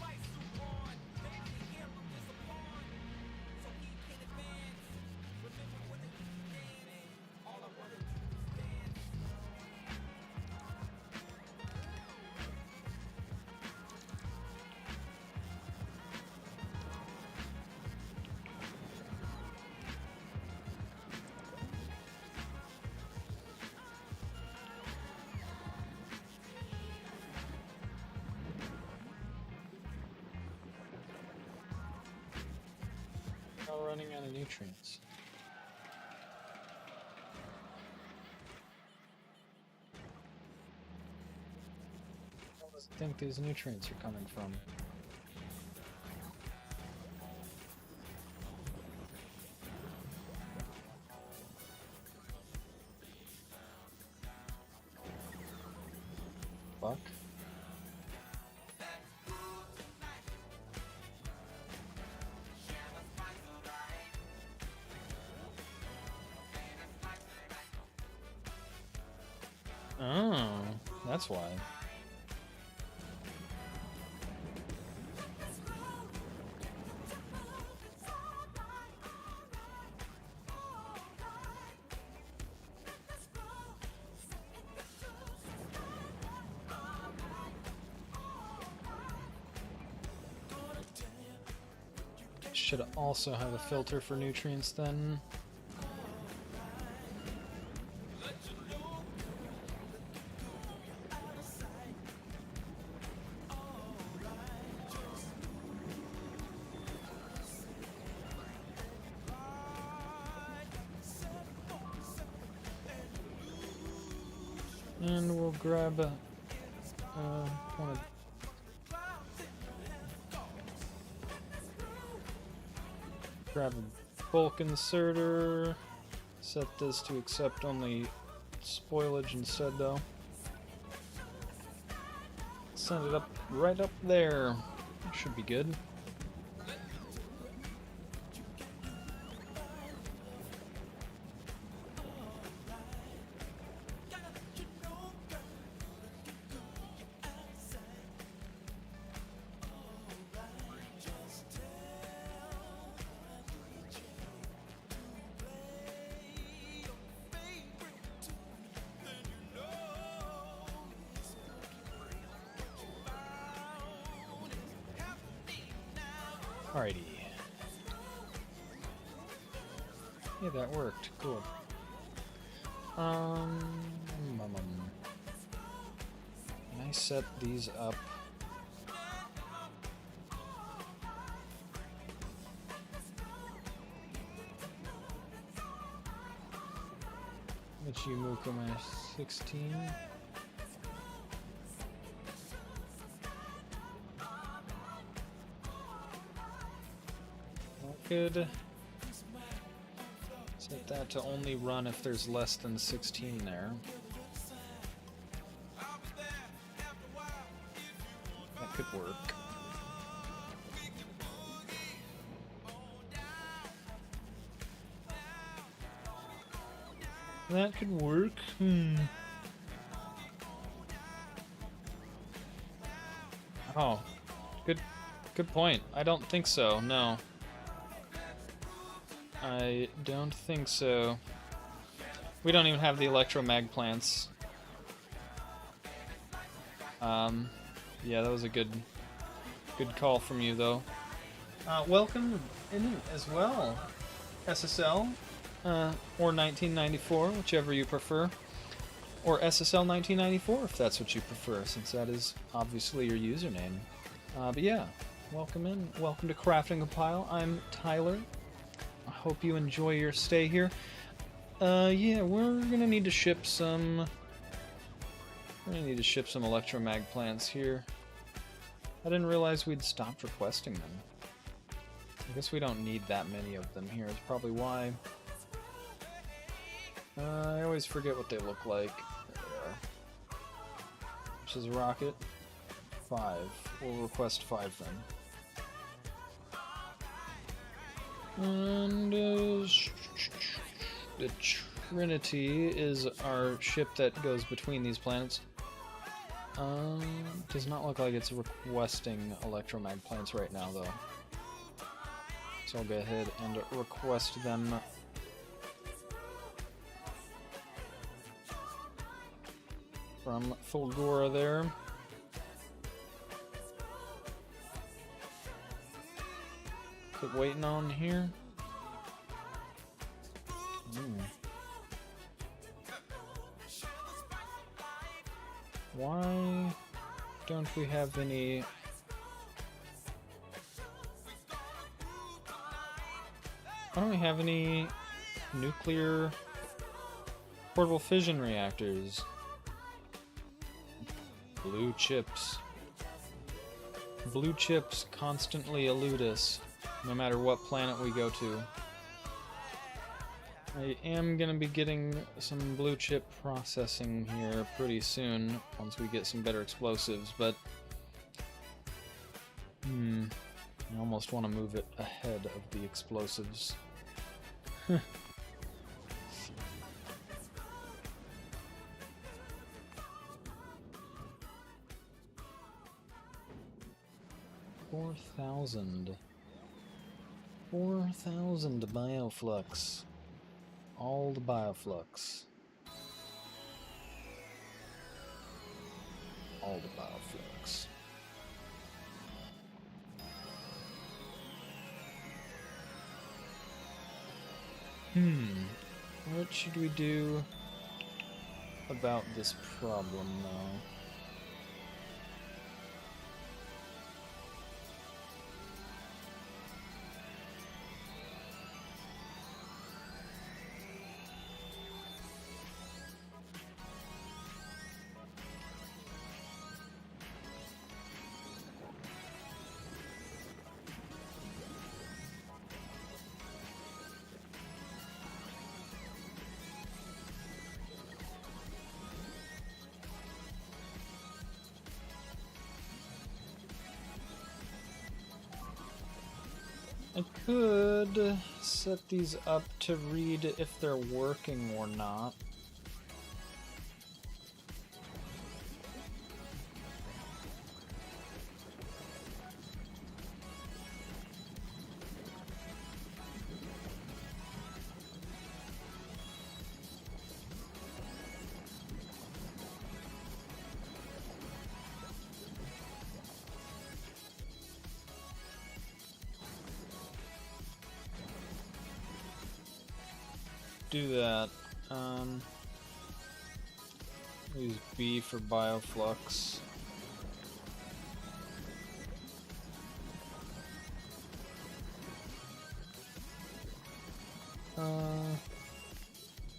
Speaker 1: Now running out of nutrients. What was think these nutrients are coming from? Fuck. Oh, that's why. Should also have a filter for nutrients then. And we'll grab one of grab a bulk inserter. Set this to accept only spoilage instead, though. Send it up right up there. Should be good. Alrighty. Yeah, that worked. Cool. Can I set these up? Michimukuma 16. Good. Set that to only run if there's less than 16 there. That could work. That could work. Oh, good point. I don't think so. No. I don't think so. We don't even have the electromag plants. Yeah, that was a good call from you, though. Welcome in as well, SSL, or 1994, whichever you prefer. Or SSL 1994, if that's what you prefer, since that is obviously your username. But yeah, welcome in. Welcome to Craft and Compile. I'm Tyler. I hope you enjoy your stay here. Yeah, we're gonna need to ship some... We're gonna need to ship some electromag plants here. I didn't realize we'd stopped requesting them. I guess we don't need that many of them here, is probably why. I always forget what they look like. There they are. Which is a rocket. 5. We'll request 5 then. And the Trinity is our ship that goes between these planets. Does not look like it's requesting electromag plants right now, though. So I'll go ahead and request them. From Fulgora there. Keep waiting on here. Why don't we have any... Why don't we have any nuclear portable fission reactors? Blue chips. blue chips constantly elude us, no matter what planet we go to. I am going to be getting some blue chip processing here pretty soon, once we get some better explosives, but... I almost want to move it ahead of the explosives. 4,000. 4,000 bioflux. All the bioflux. All the bioflux. What should we do about this problem now? I could set these up to read if they're working or not. Do that. Use B for bioflux.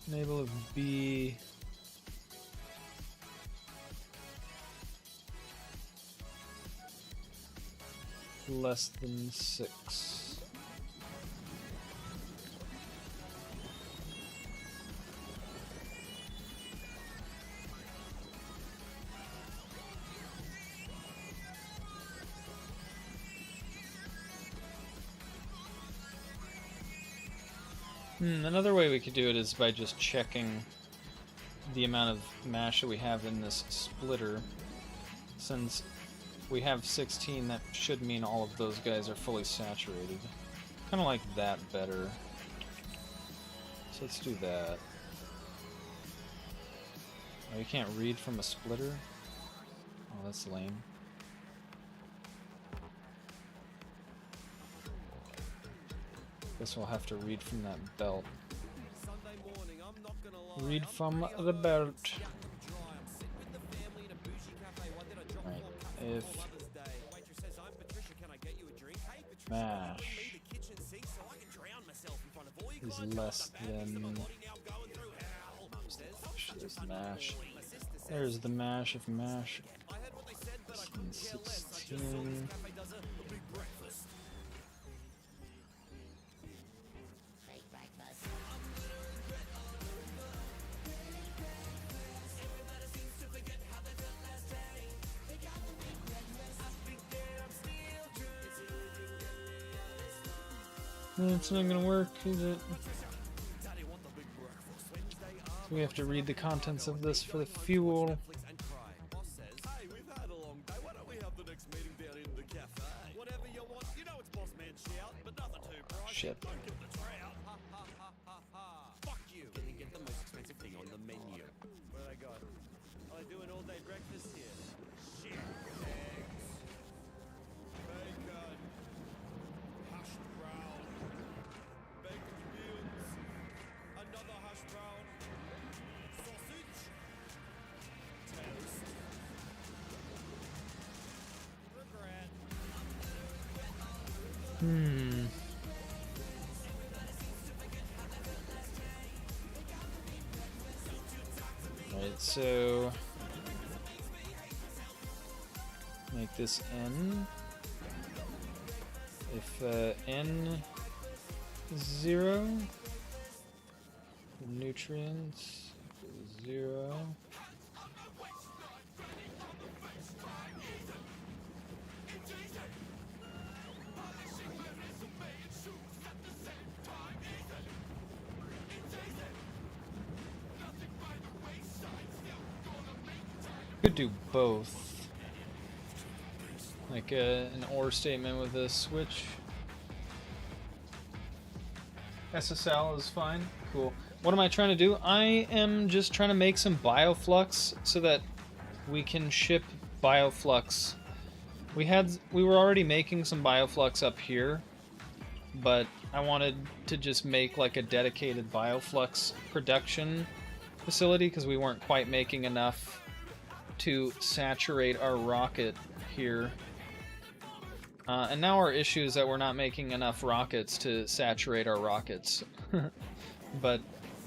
Speaker 1: Enable of B. Less than 6. Another way we could do it is by just checking the amount of mash that we have in this splitter. Since we have 16, that should mean all of those guys are fully saturated. Kind of like that better. So let's do that. Oh, you can't read from a splitter? Oh, that's lame. Guess we'll have to read from that belt. Read from the belt. Right. If mash is less than there's mash. There's the mash of mash. 16. It's not gonna work, is it? So we have to read the contents of this for the fuel. Shit.
Speaker 2: Fuck you! Gonna get the most expensive thing on the menu. What do I got? I do an all-day breakfast here. Shit. Eggs. Bacon. Hashed brown. Bacon beans. Another hash brown. Sausage. Toast. Regret.
Speaker 1: Right, so make this N. If N is 0, nutrients is 0. Could do both, like an OR statement with a switch. SSL is fine. Cool. What am I trying to do? I am just trying to make some bioflux so that we can ship bioflux. We were already making some bioflux up here, but I wanted to just make like a dedicated bioflux production facility because we weren't quite making enough to saturate our rocket here. And now our issue is that we're not making enough rockets to saturate our rockets. But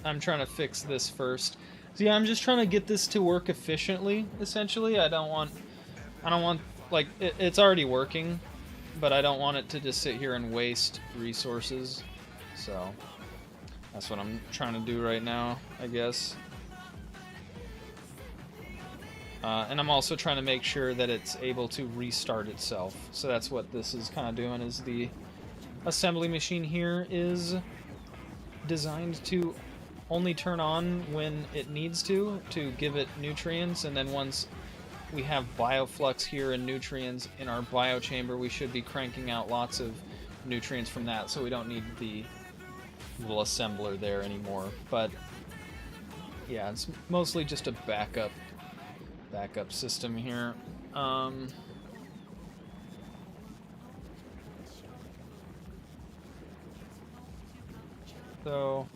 Speaker 1: I'm trying to fix this first. So yeah, I'm just trying to get this to work efficiently, essentially. I don't want like, it's already working, but I don't want it to just sit here and waste resources. So that's what I'm trying to do right now, I guess. And I'm also trying to make sure that it's able to restart itself. So that's what this is kind of doing, is the assembly machine here is designed to only turn on when it needs to give it nutrients, and then once we have bioflux here and nutrients in our biochamber, we should be cranking out lots of nutrients from that, so we don't need the little assembler there anymore. But yeah, it's mostly just a backup system here. So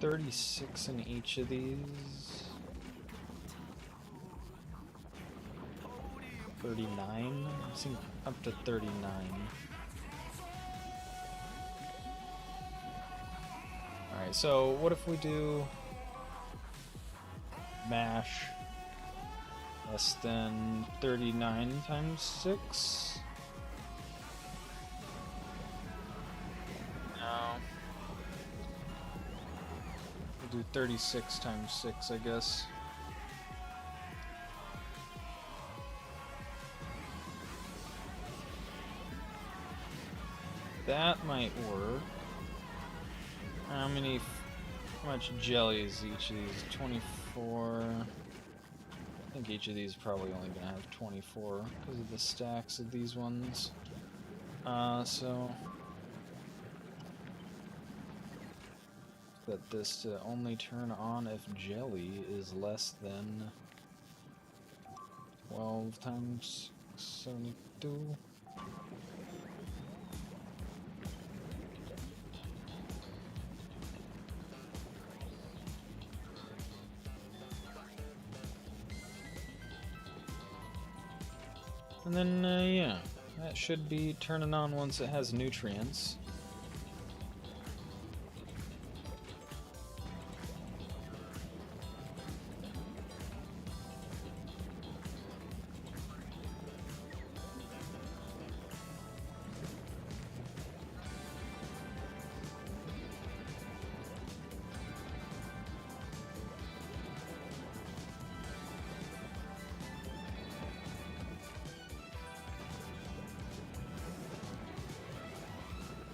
Speaker 1: 36 in each of these. 39? I think up to 39. Alright, so what if we do mash less than 39 times 6? No. We'll do 36 times 6, I guess. That might work. How much jelly is each of these? 24. I think each of these is probably only gonna have 24 because of the stacks of these ones. So set this to only turn on if jelly is less than 12 times 72. And then, yeah, that should be turning on once it has nutrients.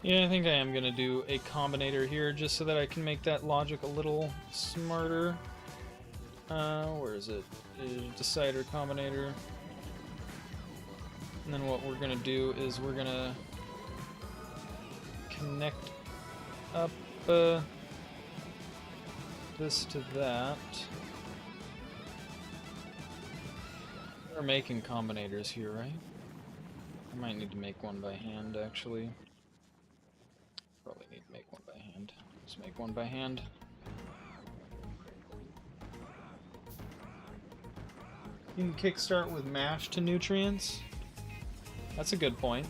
Speaker 1: Yeah, I think I am going to do a combinator here just so that I can make that logic a little smarter. Where is it? Decider combinator. And then what we're going to do is we're going to connect up this to that. We're making combinators here, right? I might need to make one by hand, actually. Probably need to make one by hand. Just make one by hand. You can kickstart with mash to nutrients. That's a good point.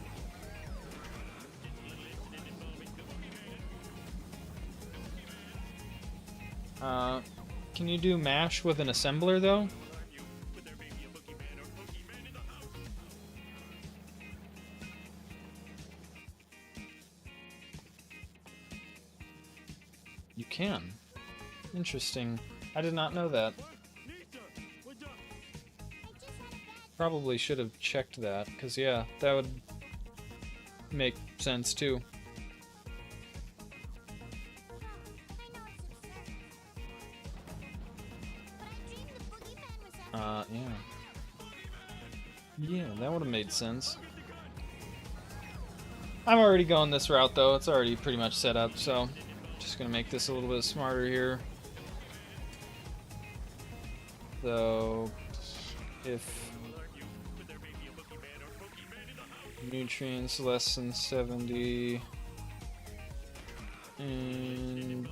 Speaker 1: Can you do mash with an assembler though? You can. Interesting. I did not know that. Probably should have checked that, because yeah, that would make sense too. Yeah. Yeah, that would have made sense. I'm already going this route though, it's already pretty much set up, so just gonna make this a little bit smarter here. So, if nutrients less than 70, and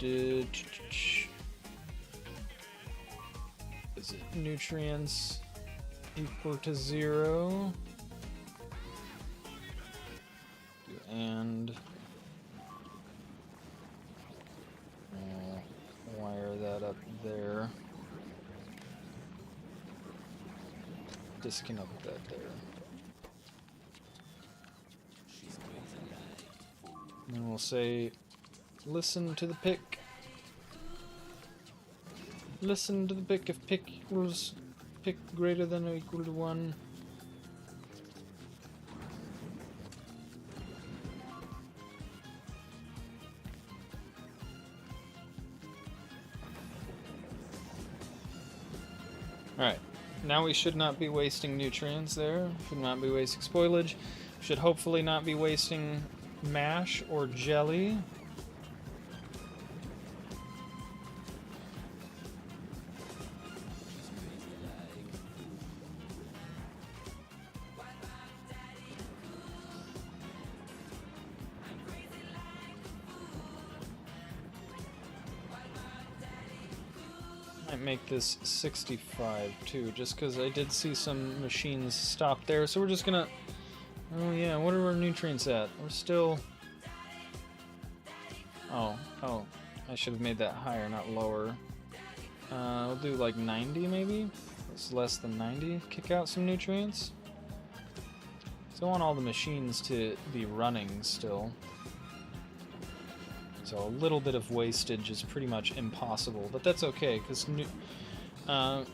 Speaker 1: is it nutrients equal to 0, and wire that up there. Disconnect that there. And then we'll say, listen to the pick. Listen to the pick if pick equals pick greater than or equal to 1. Alright, now we should not be wasting nutrients there, should not be wasting spoilage, should hopefully not be wasting mash or jelly. Might make this 65 too, just because I did see some machines stop there, so we're just gonna... Oh yeah, what are our nutrients at? We're still... Oh, I should have made that higher, not lower. We'll do like 90 maybe? It's less than 90. Kick out some nutrients. So I want all the machines to be running still. So a little bit of wastage is pretty much impossible, but that's okay, because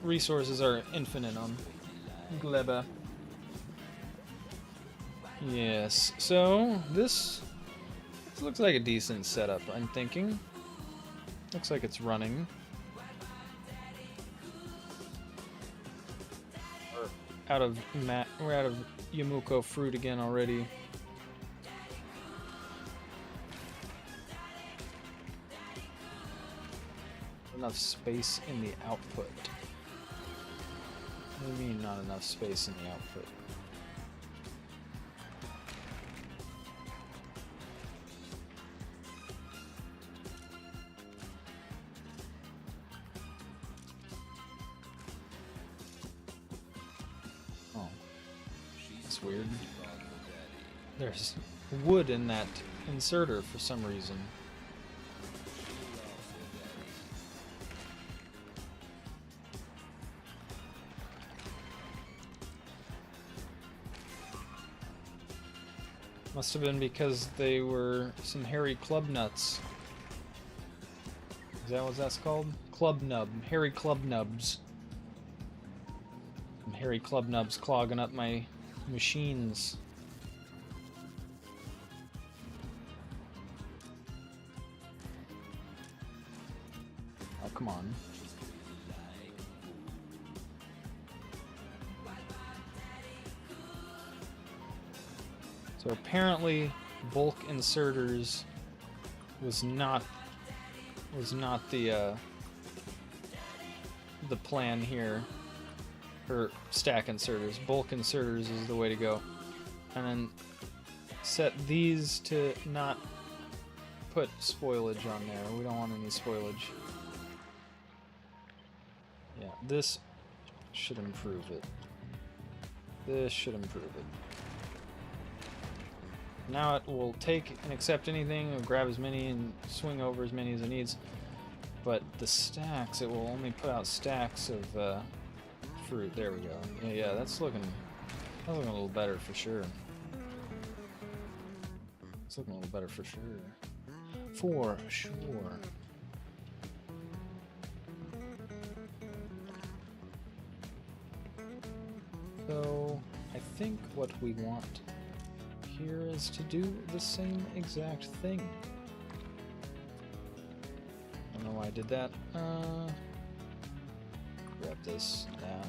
Speaker 1: resources are infinite on Gleba. Yes, so this looks like a decent setup, I'm thinking. Looks like it's running. We're out of Yamuko fruit again already. Enough space in the output. What do you mean not enough space in the output? Oh, that's weird. There's wood in that inserter for some reason. Must have been because they were some hairy club nuts. Is that what that's called? Club nub. Hairy club nubs. Some hairy club nubs clogging up my machines. Oh, come on. So apparently, bulk inserters was not the plan here for stack inserters. Bulk inserters is the way to go, and then set these to not put spoilage on there. We don't want any spoilage. Yeah, this should improve it. This should improve it. Now it will take and accept anything, it'll grab as many and swing over as many as it needs. But the stacks, it will only put out stacks of fruit. There we go. Yeah, that's looking a little better for sure. It's looking a little better for sure. For sure. think what we want here is to do the same exact thing. I don't know why I did that. Grab this, that.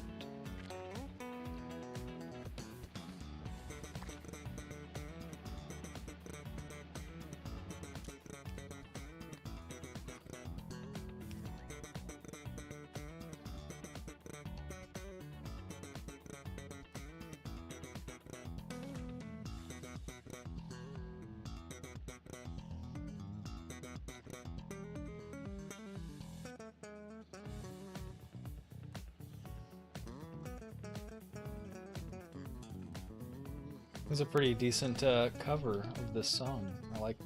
Speaker 1: It's a pretty decent cover of this song. I like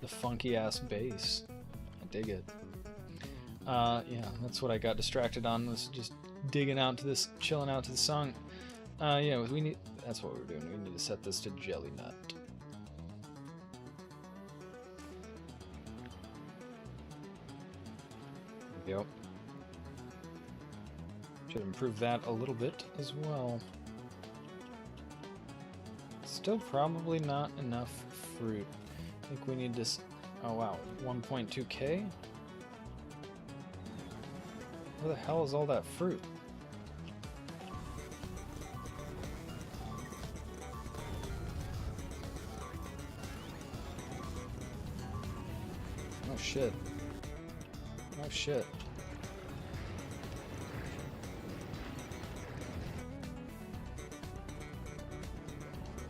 Speaker 1: the funky ass bass. I dig it. Yeah, that's what I got distracted on, was just digging out to this, chilling out to the song. Yeah, we need. That's what we're doing. We need to set this to Jelly Nut. There we go. Should improve that a little bit as well. Still probably not enough fruit. I think we need to... Oh wow, 1.2k? Where the hell is all that fruit? Oh shit. Oh shit.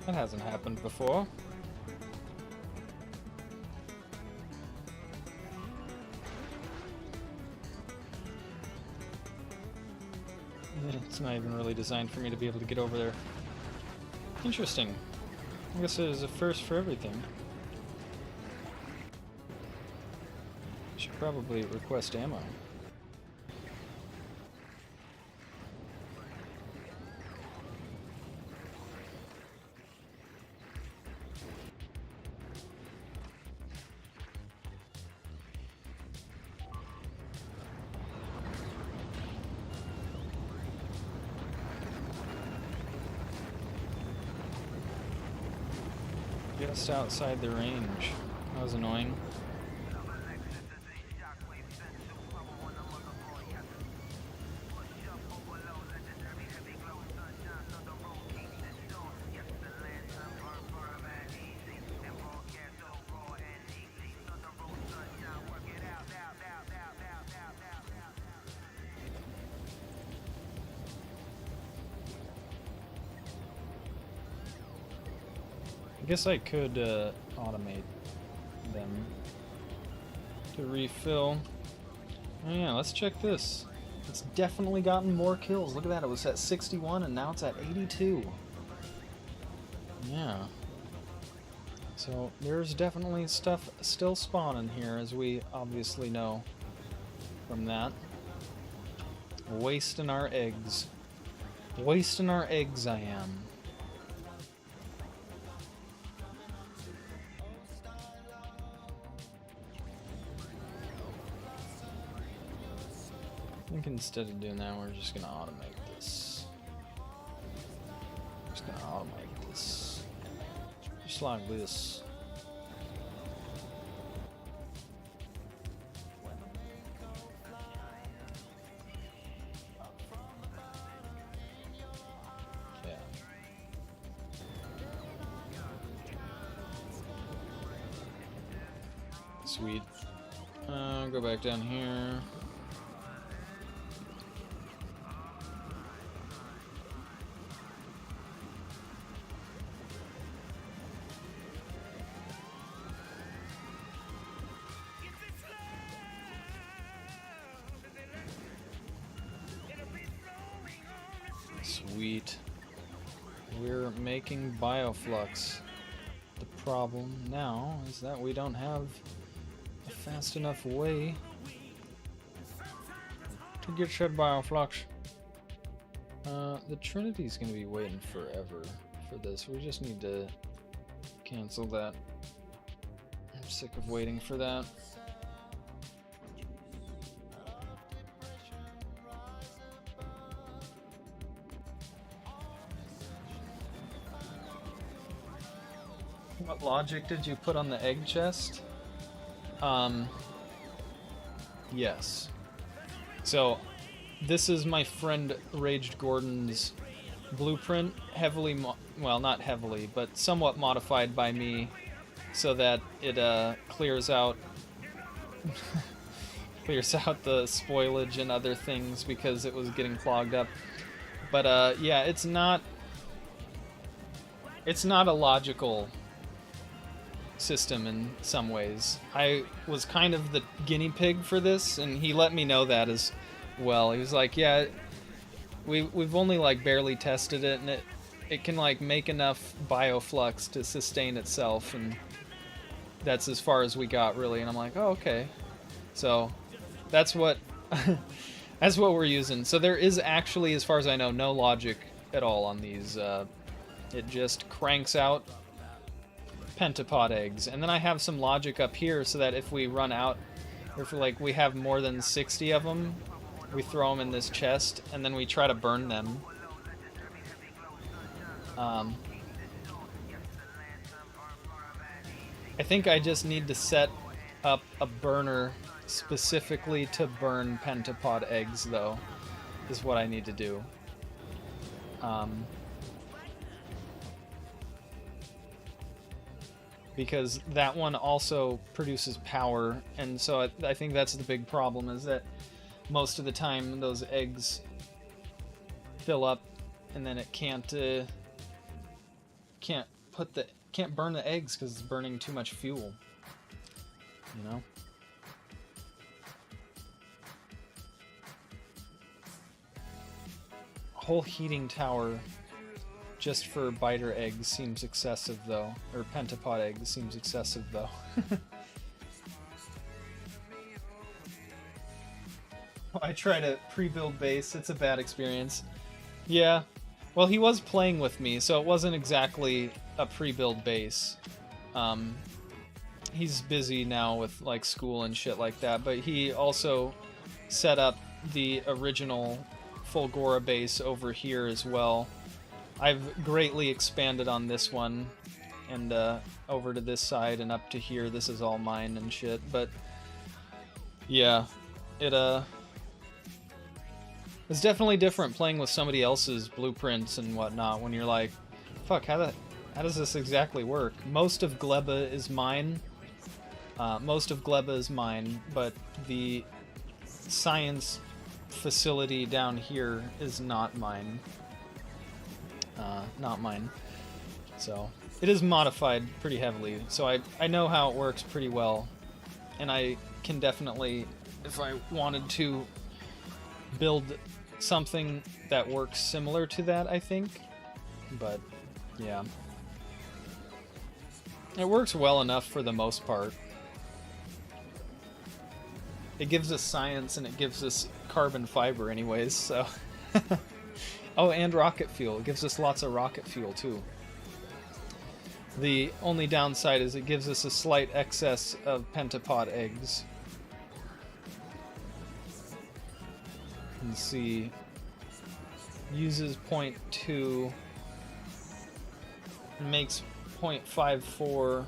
Speaker 1: That hasn't happened before. It's not even really designed for me to be able to get over there. Interesting. I guess it is a first for everything. Should probably request ammo. Just outside the range. That was annoying. I guess I could automate them to refill. Oh yeah, let's check this. It's definitely gotten more kills. Look at that, it was at 61 and now it's at 82. Yeah. So there's definitely stuff still spawning here, as we obviously know from that. Wasting our eggs. Wasting our eggs, I am. I think instead of doing that, we're just gonna automate this. Just gonna automate this. Just like this. Yeah. Sweet. Go back down here. Sweet. We're making bioflux. The problem now is that we don't have a fast enough way to get shed bioflux. The Trinity's gonna be waiting forever for this. We just need to cancel that. I'm sick of waiting for that. logic did you put on the egg chest? Yes. So, this is my friend Raged Gordon's blueprint, heavily, well, not heavily, but somewhat modified by me, so that it clears out clears out the spoilage and other things because it was getting clogged up. But yeah, it's not a logical system in some ways. I was kind of the guinea pig for this, and he let me know that as well. He was like, yeah, we've only like barely tested it, and it can like make enough bioflux to sustain itself, and that's as far as we got really. And I'm like, oh, okay. So that's what that's what we're using. So there is actually, as far as I know, no logic at all on these. It just cranks out pentapod eggs, and then I have some logic up here so that if we run out, or if like we have more than 60 of them, we throw them in this chest, and then we try to burn them. I think I just need to set up a burner specifically to burn pentapod eggs, though, is what I need to do. Because that one also produces power, and so I think that's the big problem, is that most of the time those eggs fill up, and then it can't burn the eggs because it's burning too much fuel, you know? A whole heating tower just for biter eggs seems excessive, though. Or pentapod eggs seems excessive, though. I try to pre-build base. It's a bad experience. Yeah. Well, he was playing with me, so it wasn't exactly a pre-build base. He's busy now with like school and shit like that, but he also set up the original Fulgora base over here as well. I've greatly expanded on this one, and over to this side and up to here. This is all mine and shit, but yeah, it's definitely different playing with somebody else's blueprints and whatnot when you're like, fuck, how does this exactly work? Most of Gleba is mine. But the science facility down here is not mine. So it is modified pretty heavily, so I know how it works pretty well, and I can definitely, if I wanted to, build something that works similar to that, I think. But yeah, it works well enough for the most part. It gives us science, and it gives us carbon fiber anyways, so oh, and rocket fuel. It gives us lots of rocket fuel, too. The only downside is it gives us a slight excess of pentapod eggs. You can see, uses 0.2, makes 0.54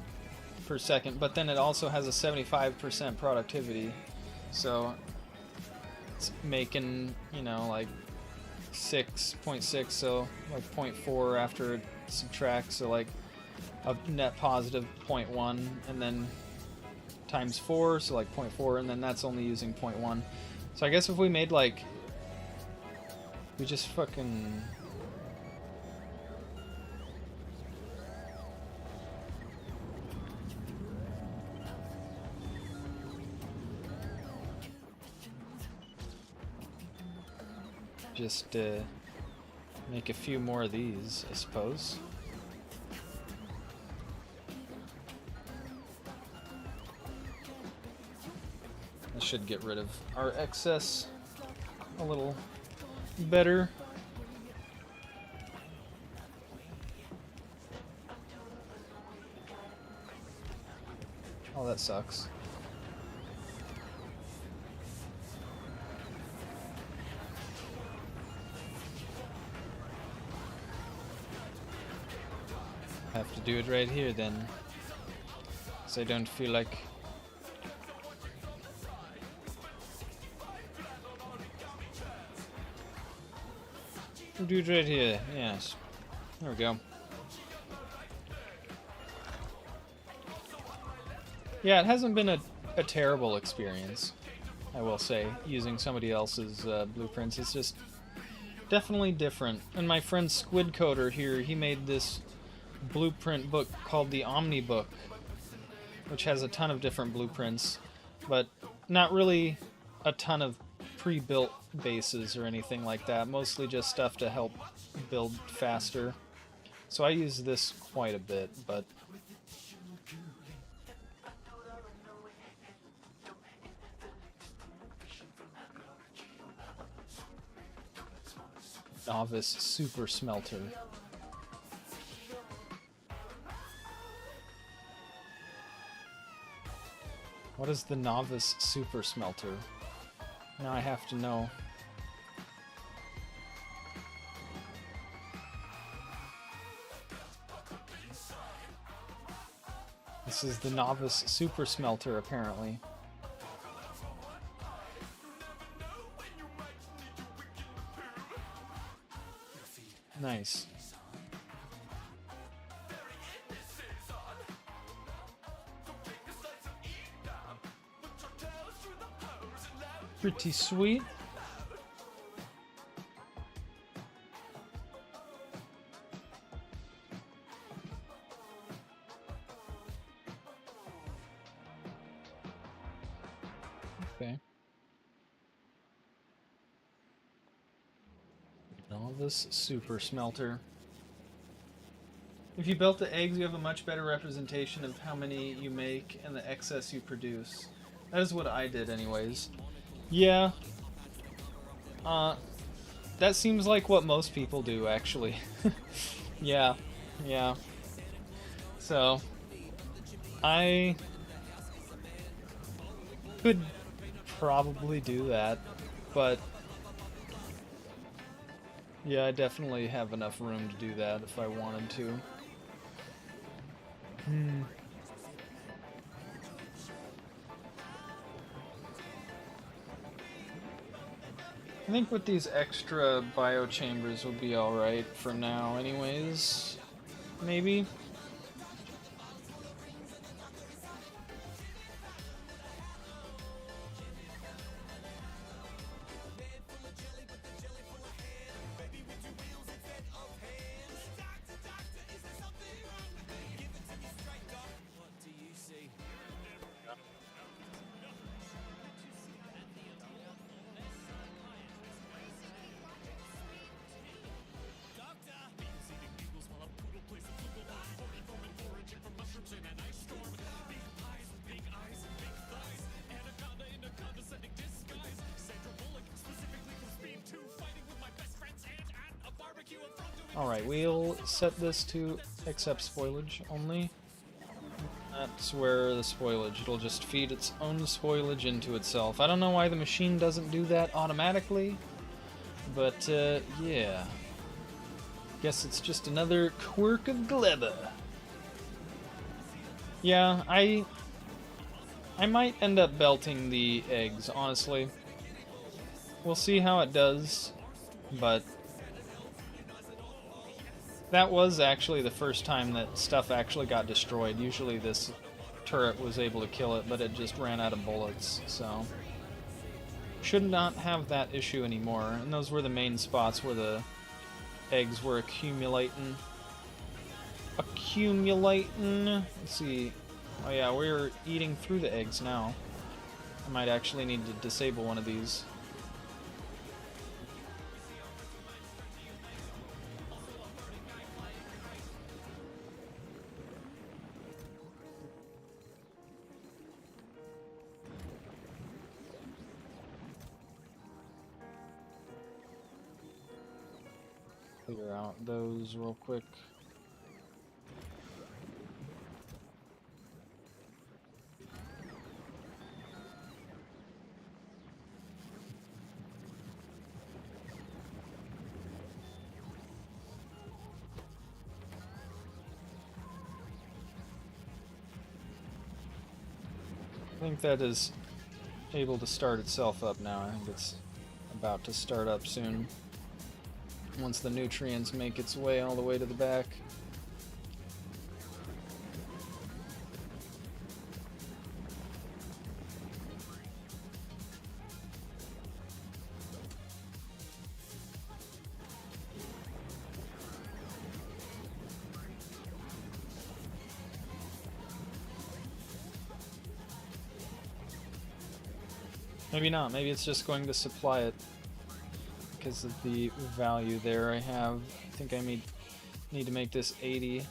Speaker 1: per second, but then it also has a 75% productivity. So it's making, you know, like 6.6, so like 0.4 after it subtracts, so like a net positive 0.1, and then times 4, so like 0.4, and then that's only using 0.1. So I guess if we made like, we just fucking, just make a few more of these, I suppose. That should get rid of our excess a little better. Oh, that sucks. Have to do it right here then. I don't feel like... Dude, right here. Yes. There we go. Yeah, it hasn't been a terrible experience, I will say, using somebody else's blueprints. It's just definitely different. And my friend Squid Coder here, he made this blueprint book called the Omni Book, which has a ton of different blueprints, but not really a ton of pre-built bases or anything like that. Mostly just stuff to help build faster. So I use this quite a bit, but... Novice Super Smelter. What is the Novice Super Smelter? Now I have to know. This is the Novice Super Smelter, apparently. Nice. Pretty sweet. Okay. Novice Super Smelter. If you built the eggs, you have a much better representation of how many you make and the excess you produce. That is what I did anyways. Yeah. That seems like what most people do, actually. Yeah. So, I could probably do that, but yeah, I definitely have enough room to do that if I wanted to. I think with these extra biochambers will be alright for now anyways. Maybe? Alright, we'll set this to accept spoilage only. That's where the spoilage, it'll just feed its own spoilage into itself. I don't know why the machine doesn't do that automatically, but yeah. Guess it's just another quirk of Gleba. Yeah, I might end up belting the eggs, honestly. We'll see how it does, but that was actually the first time that stuff actually got destroyed. Usually this turret was able to kill it, but it just ran out of bullets, so... Should not have that issue anymore, and those were the main spots where the eggs were accumulating. Let's see. Oh yeah, we're eating through the eggs now. I might actually need to disable one of these. Figure out those real quick. I think that is able to start itself up now. I think it's about to start up soon. Once the nutrients make its way all the way to the back. Maybe not. Maybe it's just going to supply it because of the value there I have. I think I need to make this 80.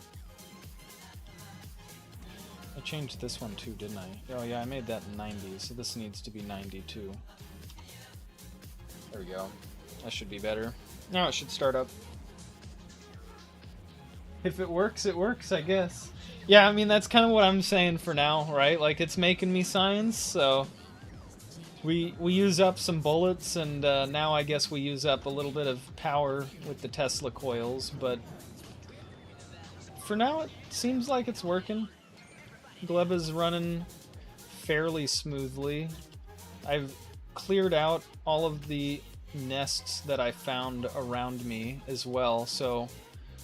Speaker 1: I changed this one too, didn't I? Oh yeah, I made that 90, so this needs to be 92. There we go. That should be better. Now it should start up. If it works, I guess. Yeah, I mean, that's kind of what I'm saying for now, right? Like, it's making me science, so... We use up some bullets, and now I guess we use up a little bit of power with the Tesla coils, but for now it seems like it's working. Gleba's running fairly smoothly. I've cleared out all of the nests that I found around me as well, so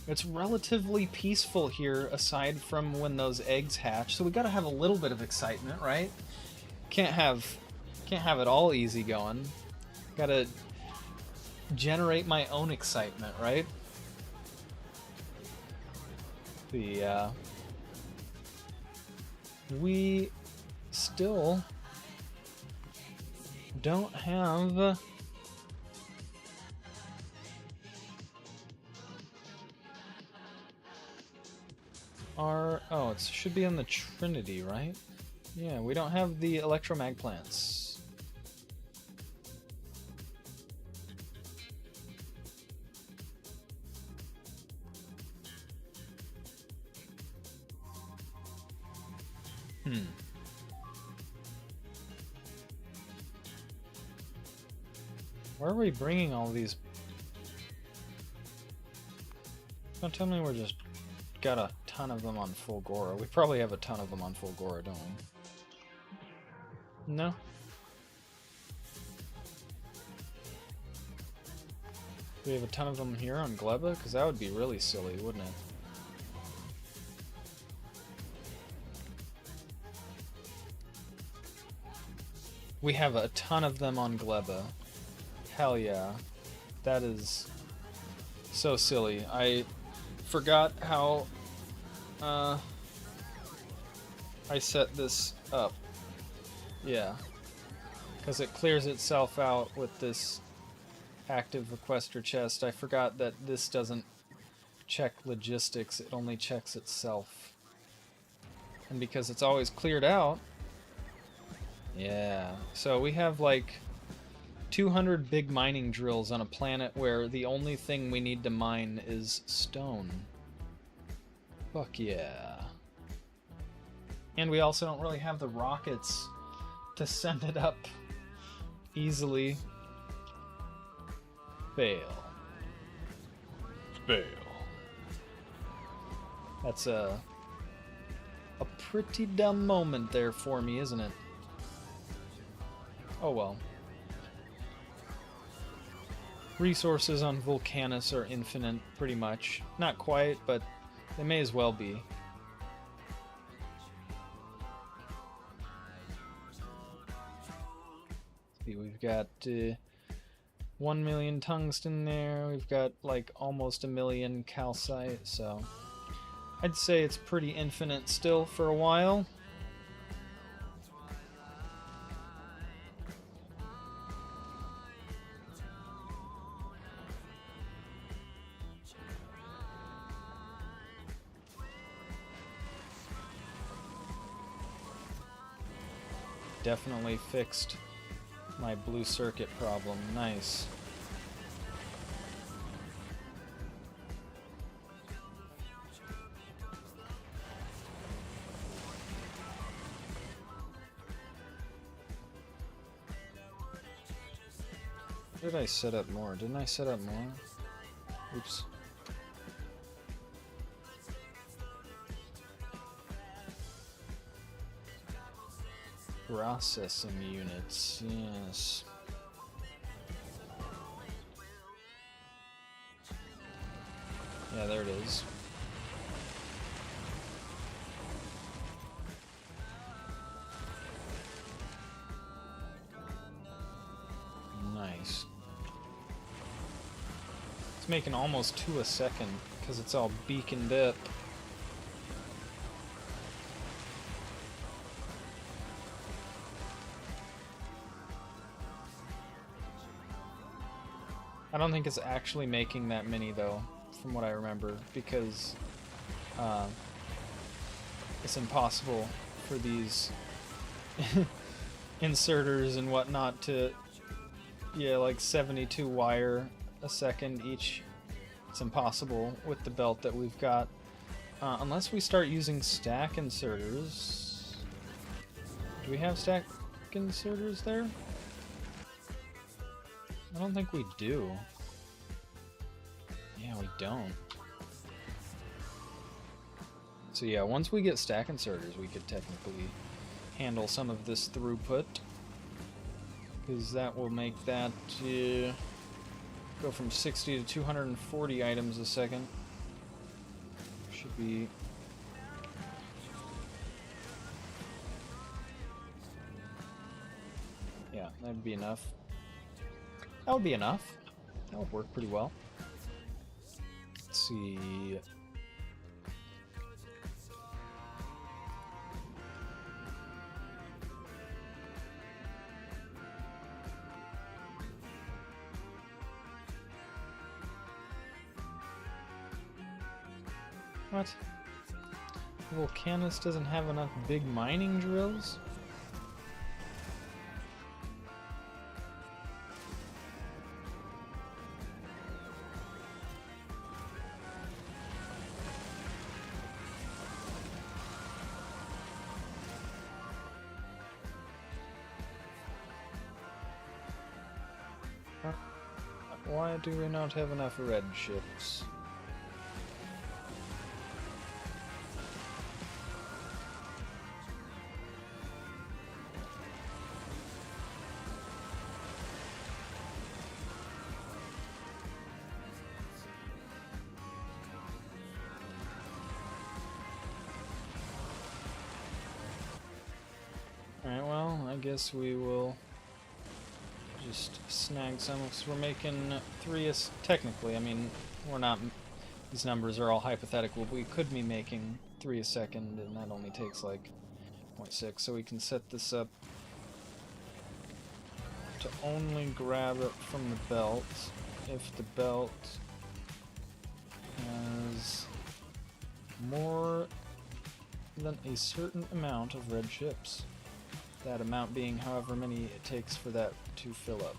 Speaker 1: it's relatively peaceful here aside from when those eggs hatch. So we gotta have a little bit of excitement, right? Can't have it all easy going. Gotta generate my own excitement, right? We still don't have our... Oh, it should be on the Trinity, right? Yeah, we don't have the electromag plants. Where are we bringing all these? Don't tell me we're just got a ton of them on Fulgora. We probably have a ton of them on Fulgora, don't we? No? Do we have a ton of them here on Gleba? Because that would be really silly, wouldn't it? We have a ton of them on Gleba. Hell yeah. That is so silly. I forgot how I set this up. Yeah. Because it clears itself out with this active requester chest. I forgot that this doesn't check logistics, it only checks itself. And because it's always cleared out, yeah. So we have like 200 big mining drills on a planet where the only thing we need to mine is stone. Fuck yeah. And we also don't really have the rockets to send it up easily. Fail. Fail. That's a pretty dumb moment there for me, isn't it? Oh well. Resources on Vulcanus are infinite, pretty much. Not quite, but they may as well be. See, we've got 1 million tungsten there. We've got like almost 1 million calcite, so I'd say it's pretty infinite still for a while. Definitely fixed my blue circuit problem. Nice. Did I set up more? Didn't I set up more? Oops. Processing units, yes. Yeah, there it is. Nice. It's making almost 2 a second because it's all beaconed up. I don't think it's actually making that many though, from what I remember, because it's impossible for these inserters and whatnot to, yeah, like 72 wire a second each. It's impossible with the belt that we've got, unless we start using stack inserters. Do we have stack inserters there? I don't think we do. Yeah, we don't. So yeah, once we get stack inserters, we could technically handle some of this throughput, because that will make that go from 60 to 240 items a second. Should be... yeah, that'd be enough. That would be enough. That would work pretty well. Let's see. What? Volcanus doesn't have enough big mining drills? Why do we not have enough red ships? Alright, well, I guess we will just snag some, because we're making 3 technically. I mean, we're not, these numbers are all hypothetical, but we could be making 3 a second, and that only takes like 0.6, so we can set this up to only grab it from the belt if the belt has more than a certain amount of red ships. That amount being however many it takes for that to fill up.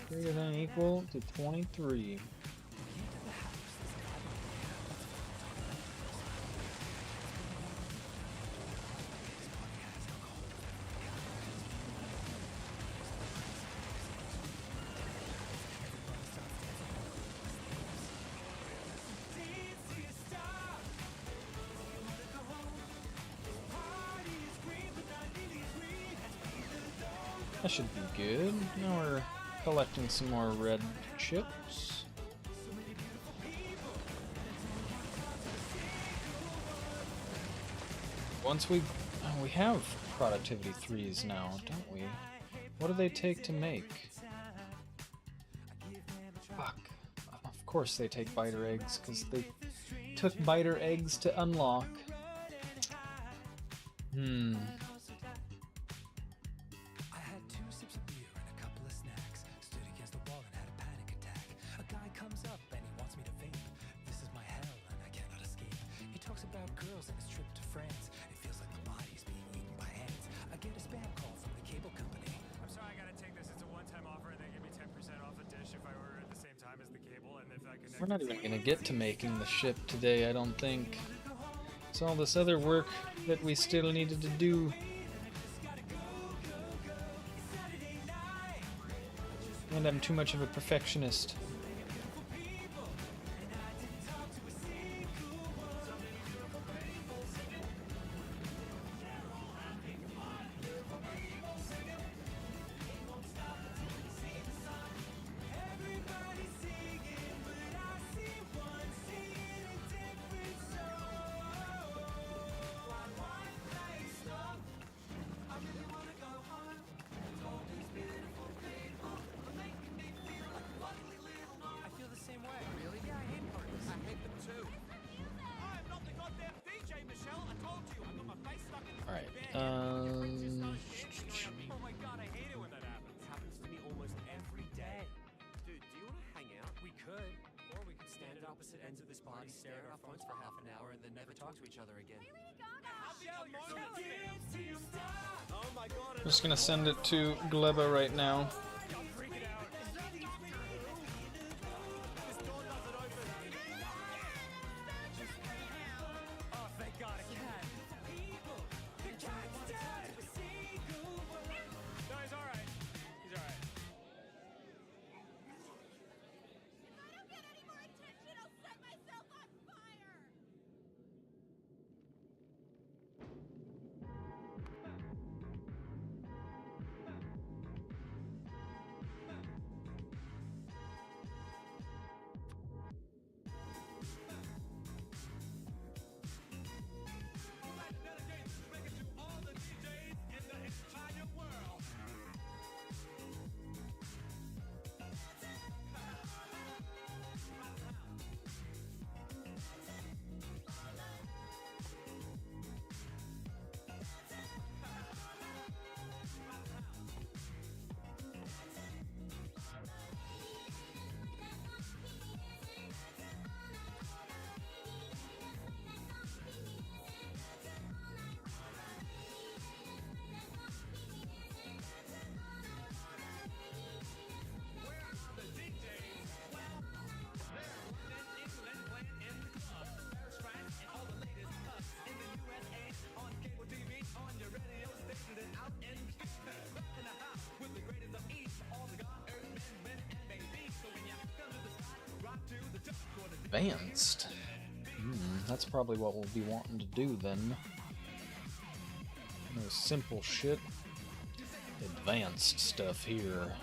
Speaker 1: Greater than or equal to 23. That should be good. Now we're collecting some more red chips. Once we have productivity 3s now, don't we? What do they take to make? Fuck. Of course they take biter eggs, because they took biter eggs to unlock. We're not even gonna get to making the ship today, I don't think. It's all this other work that we still needed to do. And I'm too much of a perfectionist.
Speaker 2: I feel the same way. Really? Yeah, I hate parties. I hate them too. I'm not the goddamn DJ, Michelle. I told you. I got my face stuck in the
Speaker 1: Alright,
Speaker 2: bed. Oh my god, I hate it when that happens. It happens to me almost every day. Dude, do you want to hang out? We could. Or we could stand at opposite ends of this party, stare at our phones for half an hour, and then never talk to each other again. Oh my god.
Speaker 1: I'm just gonna send it to Gleba right now.
Speaker 2: I'm freaking out. This door doesn't open. Oh, thank God, a cat. The cat's dead. No, he's alright. He's alright.
Speaker 5: If I don't get any more attention, I'll set myself on fire!
Speaker 1: Advanced. That's probably what we'll be wanting to do then. No simple shit. Advanced stuff here.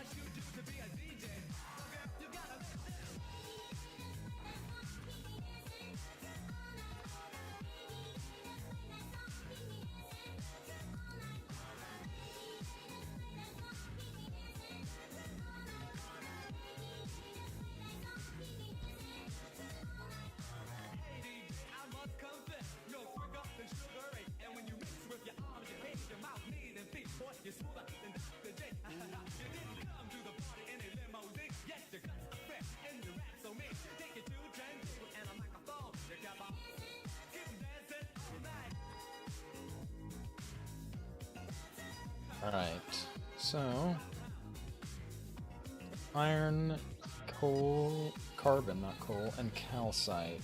Speaker 1: Alright, so iron, coal, carbon, not coal, and calcite.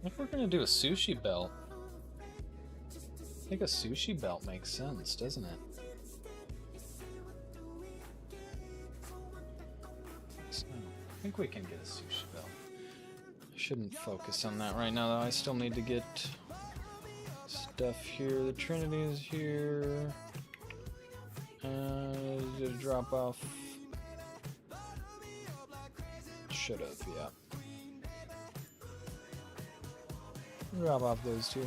Speaker 1: I think we're gonna do a sushi belt. I think a sushi belt makes sense, doesn't it? So, I think we can get a sushi belt. I shouldn't focus on that right now, though. I still need to get stuff here. The Trinity is here. Did it drop off? Should have, yeah. Drop off those two.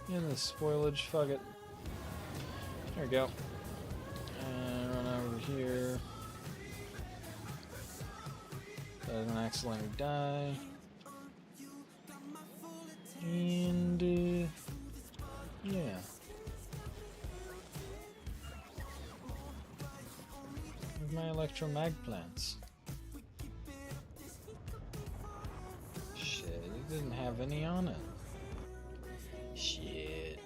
Speaker 1: In the spoilage, fuck it. There we go. And run over here. Doesn't accidentally die. And yeah. With my electromag plants. Shit, it didn't have any on it. Shit.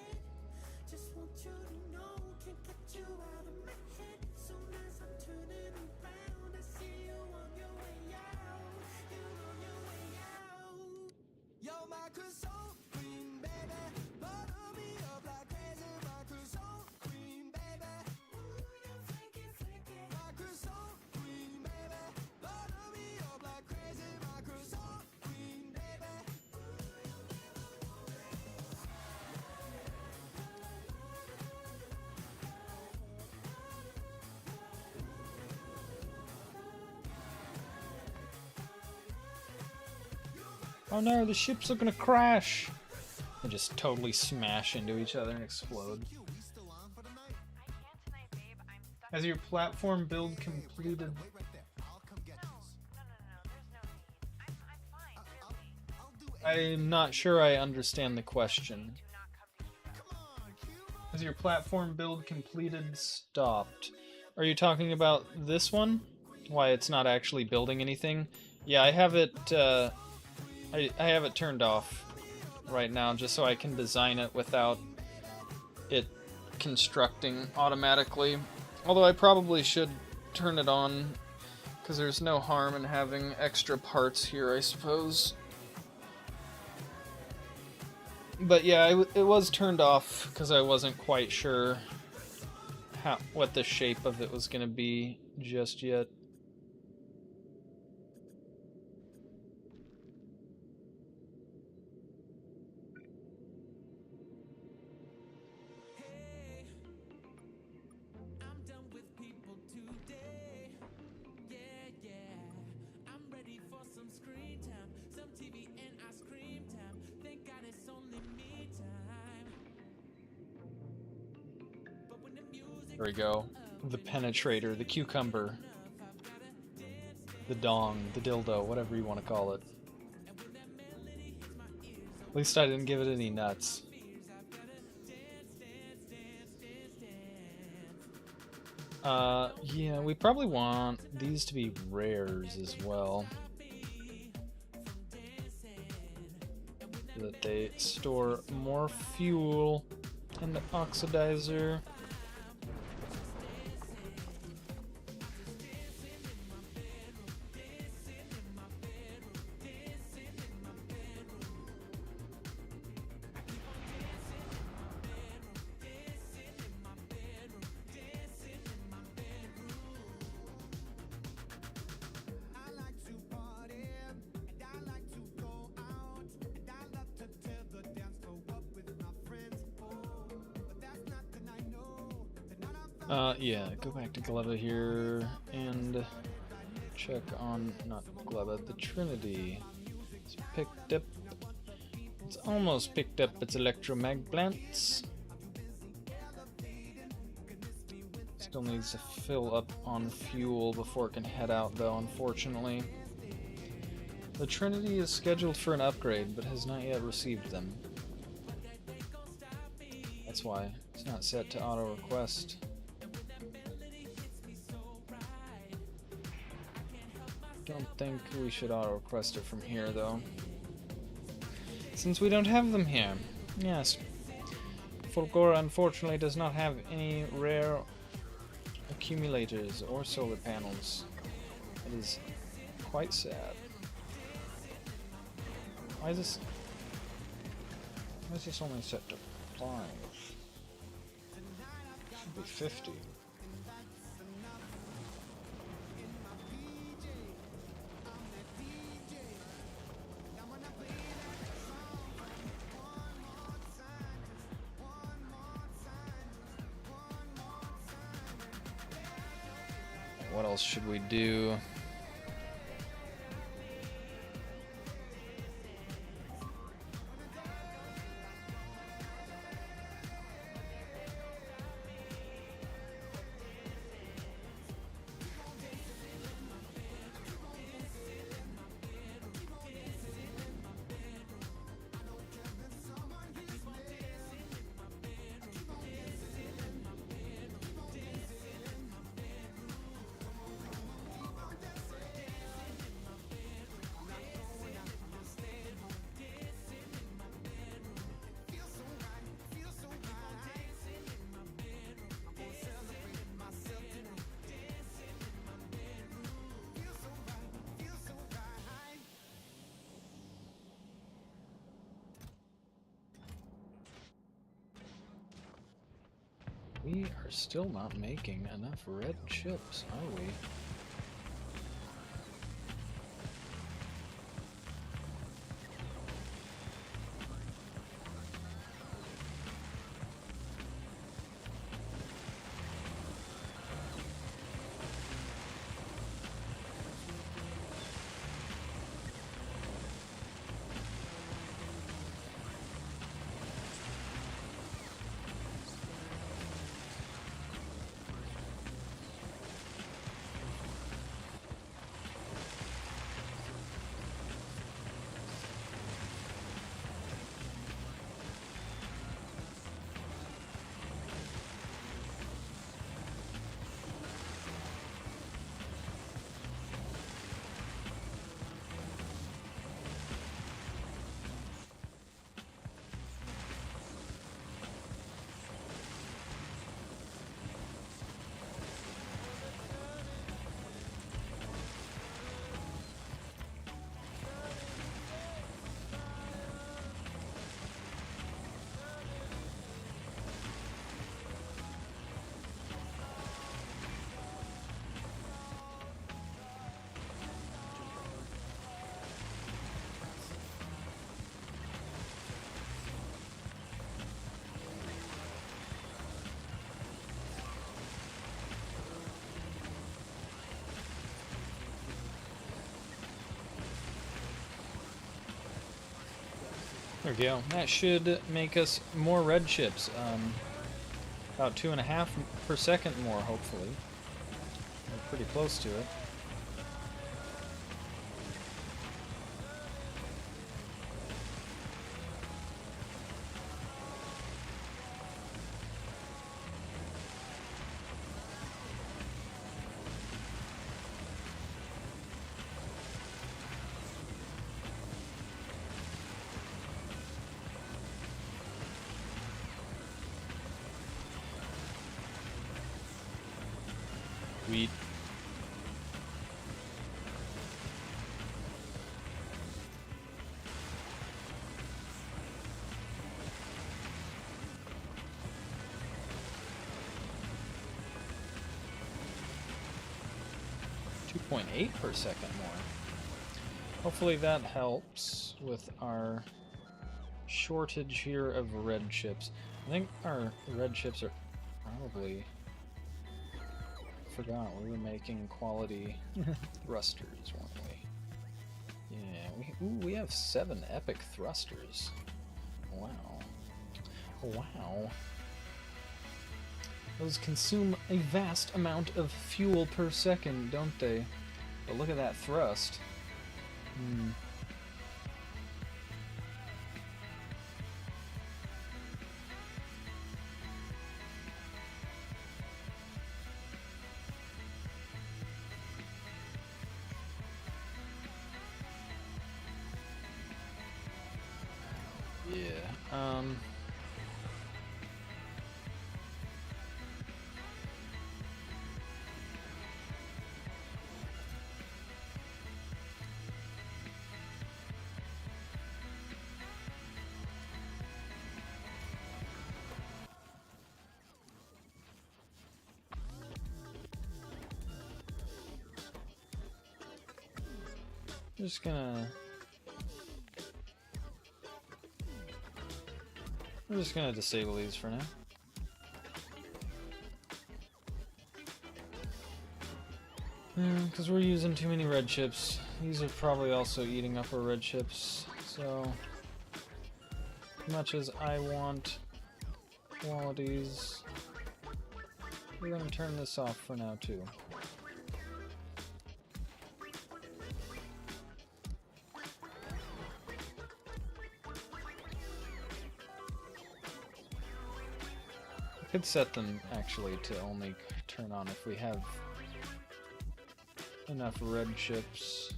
Speaker 1: Oh no, the ships are gonna crash! They just totally smash into each other and explode. Has your platform build completed? I'm not sure I understand the question. Has your platform build completed? Stopped. Are you talking about this one? Why it's not actually building anything? Yeah, I have it, I have it turned off right now just so I can design it without it constructing automatically. Although I probably should turn it on because there's no harm in having extra parts here, I suppose. But yeah, it was turned off because I wasn't quite sure what the shape of it was going to be just yet. There we go. The penetrator, the cucumber, the dong, the dildo, whatever you want to call it. At least I didn't give it any nuts. Yeah, we probably want these to be rares as well. So that they store more fuel in the oxidizer. Yeah, go back to Gleba here and check on, not Gleba, the Trinity. It's picked up, it's almost picked up its electromag plants. Still needs to fill up on fuel before it can head out though, unfortunately. The Trinity is scheduled for an upgrade, but has not yet received them. That's why it's not set to auto-request. Don't think we should auto-request it from here, though. Since we don't have them here. Yes. Fulgora unfortunately does not have any rare accumulators or solar panels. It is quite sad. Why is this only set to 5? Should be 50. What else should we do? We are still not making enough red chips, are we? There we go. That should make us more red chips. About 2.5 per second more, hopefully. We're pretty close to it. Sweet. .8 per second more. Hopefully that helps with our shortage here of red chips. I think our red chips are probably... forgot we were making quality thrusters, weren't we? Yeah, we have 7 epic thrusters. Wow. Wow. Those consume a vast amount of fuel per second, don't they? But look at that thrust. Yeah, I'm just gonna disable these for now. Because we're using too many red chips. These are probably also eating up our red chips, so as much as I want qualities, we're gonna turn this off for now too. Could set them actually to only turn on if we have enough red chips.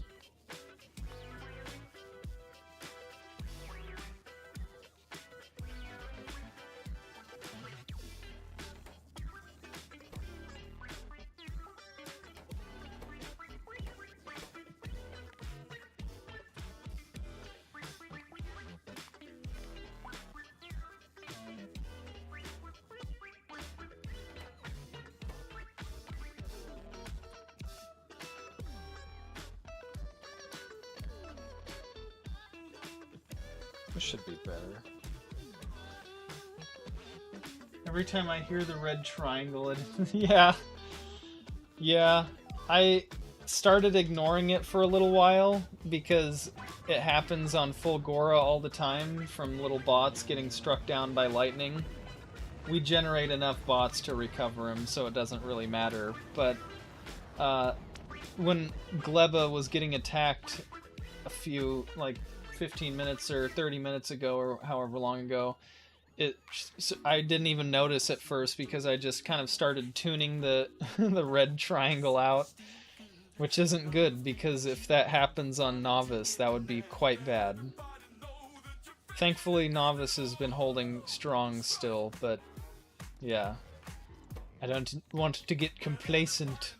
Speaker 1: This should be better. Every time I hear the red triangle, it... yeah. Yeah. I started ignoring it for a little while because it happens on full Gora all the time from little bots getting struck down by lightning. We generate enough bots to recover him, so it doesn't really matter. But when Gleba was getting attacked a few, like 15 minutes or 30 minutes ago or however long ago, I didn't even notice at first because I just kind of started tuning the the red triangle out, which isn't good because if that happens on Novice, that would be quite bad. Thankfully, Novice has been holding strong still, but yeah, I don't want to get complacent.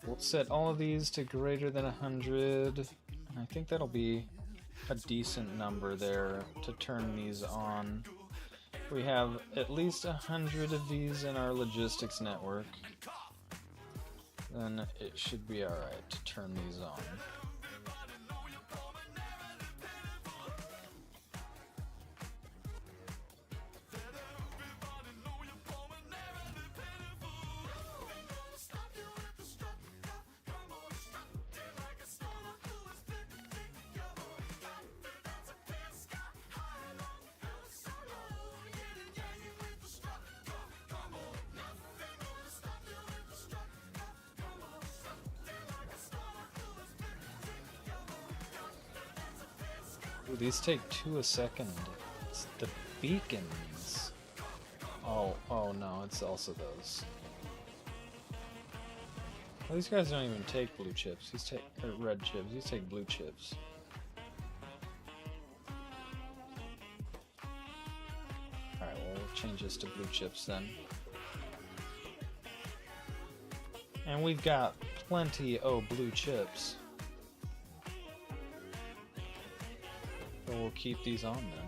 Speaker 1: We'll set all of these to greater than 100. I think that'll be a decent number there to turn these on. We have at least 100 of these in our logistics network. Then it should be alright to turn these on. Ooh, these take 2 a second. It's the beacons. Oh no, it's also those. Well, these guys don't even take blue chips. These take red chips. These take blue chips. Alright, well, we'll change this to blue chips then. And we've got plenty of blue chips. So we'll keep these on then.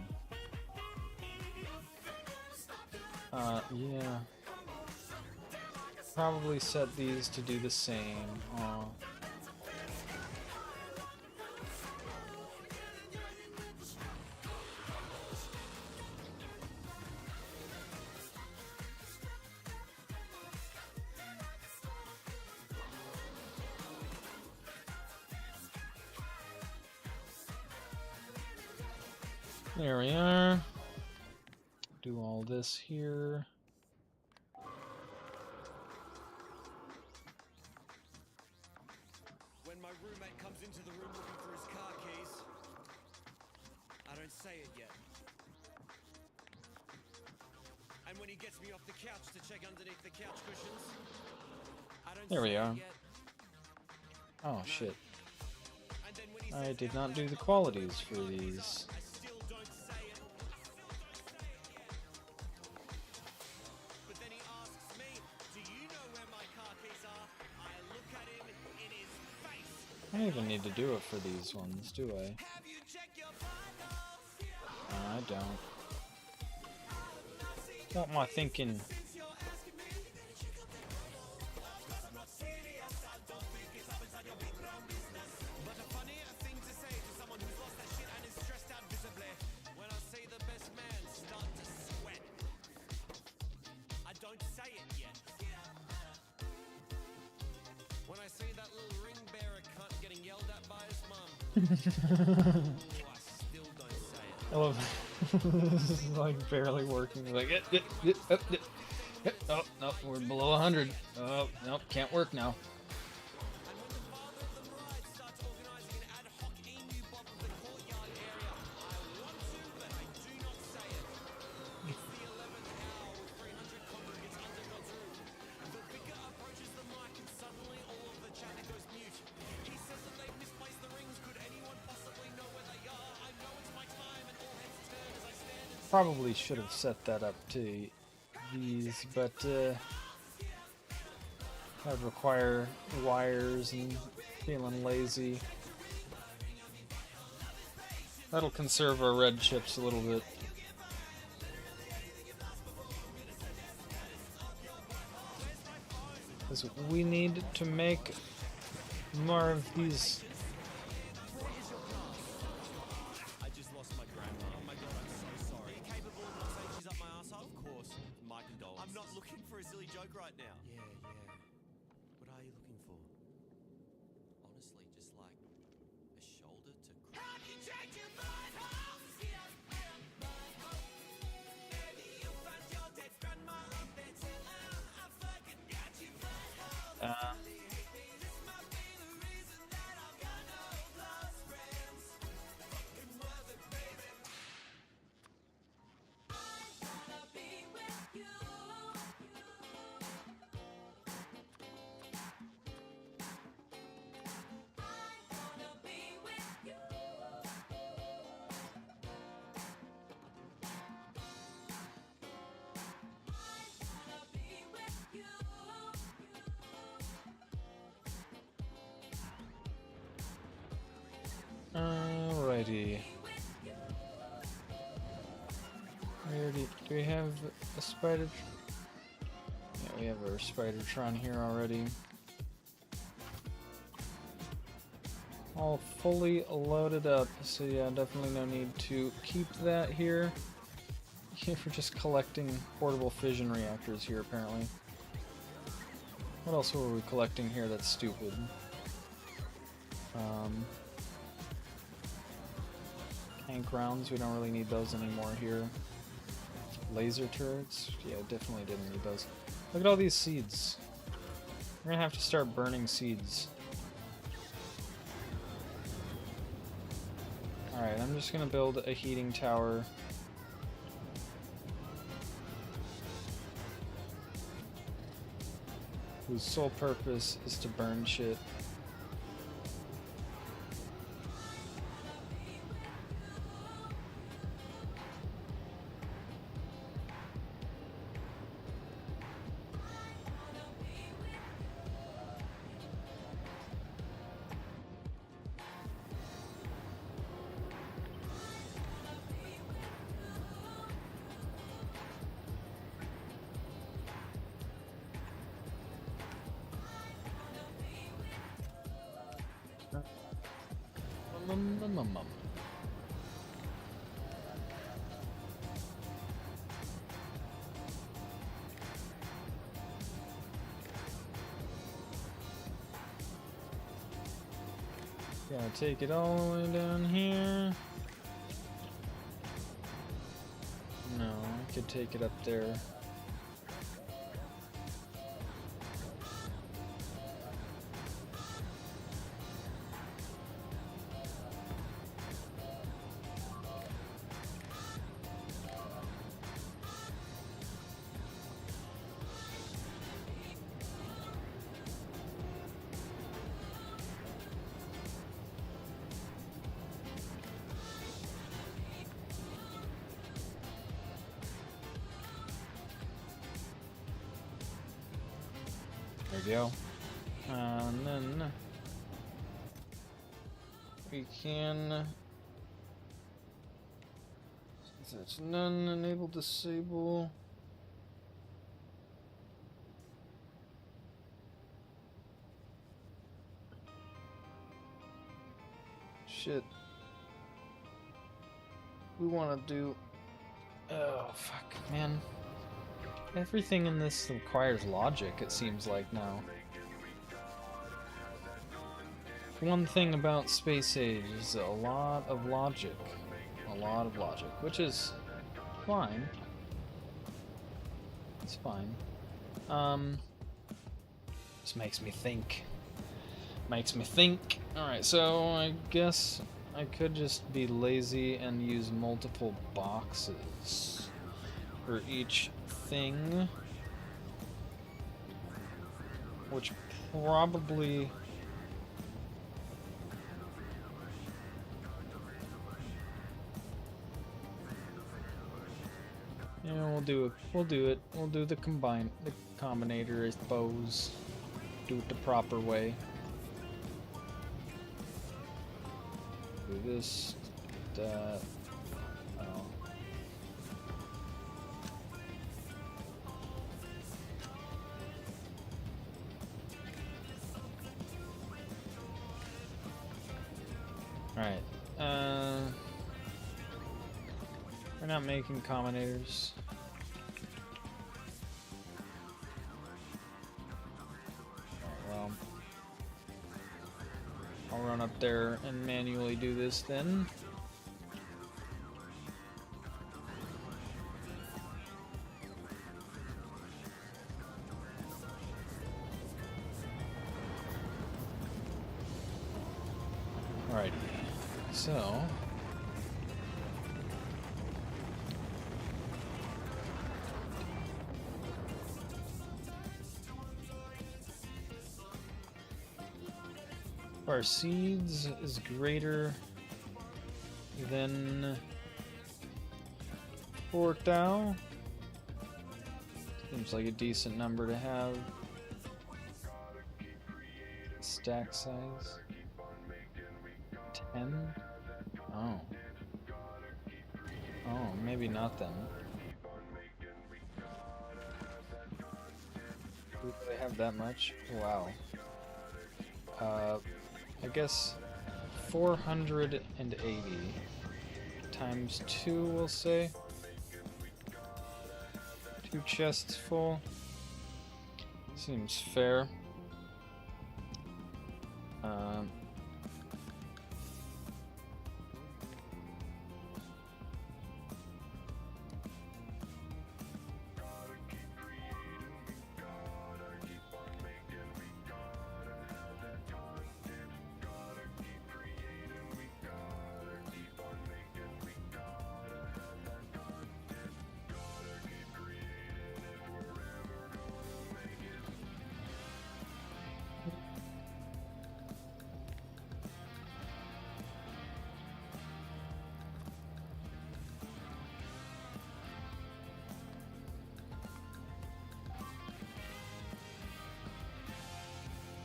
Speaker 1: Yeah. Probably set these to do the same. There we are. Do all this here.
Speaker 2: When my roommate comes into the room looking for his car keys, I don't say it yet. And when he gets me off the couch to check underneath the couch cushions, I don't
Speaker 1: There we
Speaker 2: say
Speaker 1: are.
Speaker 2: it yet.
Speaker 1: Oh shit.
Speaker 2: And then when he
Speaker 1: I
Speaker 2: says
Speaker 1: did
Speaker 2: F
Speaker 1: not do
Speaker 2: that
Speaker 1: the
Speaker 2: up,
Speaker 1: qualities for these.
Speaker 2: I still don't say it. But then he asks me, do you know where my car keys are? I look at him in his face.
Speaker 1: I don't even need to do it for these ones, do I?
Speaker 2: Have you checked your vitals?
Speaker 1: I don't. What am I thinking?
Speaker 2: But a funnier thing to say to someone who's lost their shit and is stressed out visibly. When I see the best man start to sweat. I don't say it yet. When I see that little ring bearer cunt getting yelled at by his mum. I still don't say it.
Speaker 1: I love this is like barely working. Like oh no, we're below 100. Oh nope, can't work now.
Speaker 2: And when the father of the bride starts organising an ad hoc emu bob of the courtyard area, I want to, but I do not say it. It's the 11th hour with 300 congregants under God's roof. The vicar approaches the mic and suddenly all of the chatter goes mute. He says that they've misplaced the rings. Could anyone possibly know where they are? I know it's my time, and all heads turn as I stand and
Speaker 1: Probably should have set that up to these, but that would require wires and feeling lazy. That'll conserve our red chips a little bit. Because we need to make more of these.
Speaker 6: I just lost my grandma. Oh my god, I'm so sorry. Are you capable of not saying she's up my arsehole? Of course. My condolences. I'm not looking for a silly joke right now. Yeah. What are you looking for? Honestly, just like a shoulder to cry. Have you checked your butthole? Maybe you'll find your dead grandma up there too. I fucking got you butthole. This might be the reason that I've got no close friends. Fucking worth it, baby. I wanna be with you. I wanna be with you. I wanna be with you.
Speaker 1: Alrighty. Do we have a spider? Yeah, we have our Spidertron here already. All fully loaded up, so yeah, definitely no need to keep that here. Yeah, we're just collecting portable fission reactors here, apparently. What else were we collecting here that's stupid? Tank rounds, we don't really need those anymore here. Laser turrets, yeah, definitely didn't need those. Look at all these seeds. We're gonna have to start burning seeds. Alright, I'm just gonna build a heating tower. Whose sole purpose is to burn shit. Gotta take it all the way down here. No, I could take it up there. There we go. And then we can. Since it's none, enable, disable. Shit. We want to do. Oh, fuck, man. Everything in this requires logic, it seems like now. One thing about Space Age is a lot of logic. A lot of logic, which is fine. It's fine. Just makes me think. Makes me think. Alright, so I guess I could just be lazy and use multiple boxes for each thing, which probably yeah, we'll do it. We'll do the combinator, I suppose. Do it the proper way. Do this, that. We're not making combinators. Well, I'll run up there and manually do this then. Alrighty, so our seeds is greater than 4,000. Seems like a decent number to have. Stack size 10. Oh, maybe not then. Do they have that much? Wow. I guess 480 times 2, we'll say. 2 chests full. Seems fair.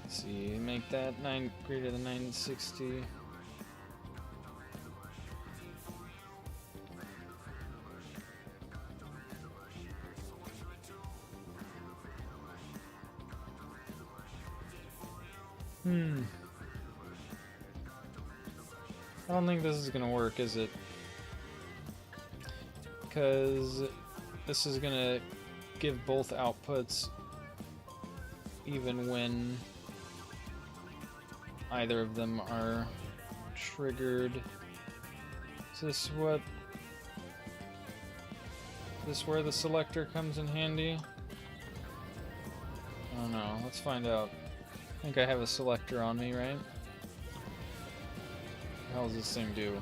Speaker 1: See, make that greater than 960. I don't think this is gonna work, is it? Because this is gonna give both outputs even when either of them are triggered. Is this what... Is this where the selector comes in handy? I don't know. Let's find out. I think I have a selector on me, right? What the hell does this thing do?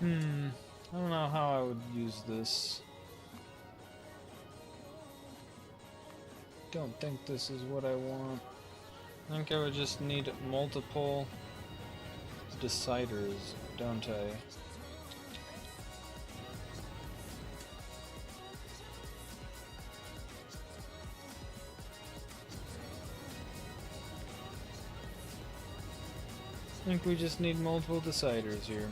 Speaker 1: I don't know how I would use this. Don't think this is what I want. I think I would just need multiple deciders, don't I? I think we just need multiple deciders here.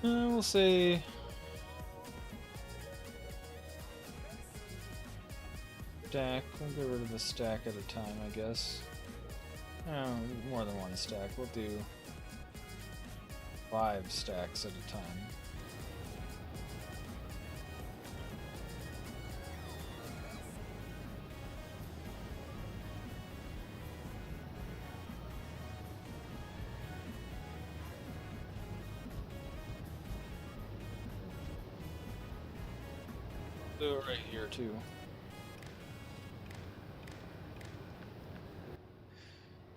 Speaker 1: We'll say stack. We'll get rid of a stack at a time, I guess. More than one stack. We'll do 5 stacks at a time. Do it right here too.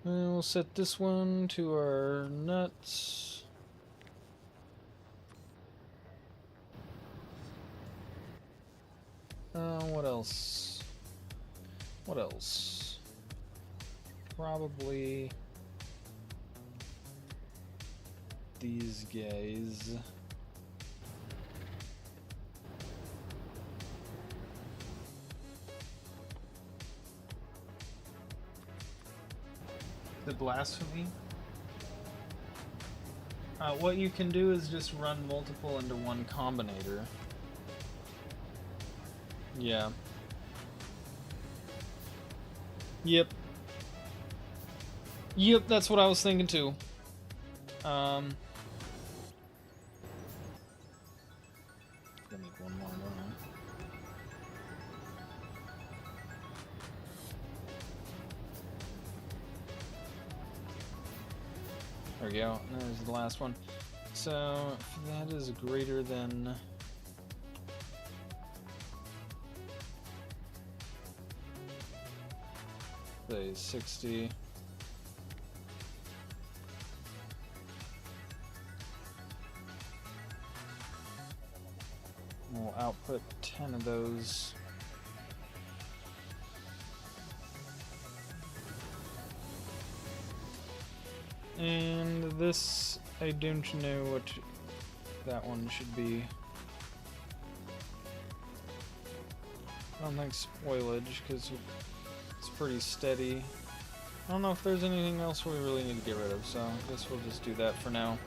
Speaker 1: And we'll set this one to our nuts. What else? What else? Probably these guys. The blasphemy. What you can do is just run multiple into one combinator. Yeah. Yep. Yep, that's what I was thinking too. I need one more, don't I? There we go. And there's the last one. So if that is greater than say 60. We'll output 10 of those. And this, I don't know what that one should be. I don't think spoilage, because it's pretty steady. I don't know if there's anything else we really need to get rid of, so I guess we'll just do that for now.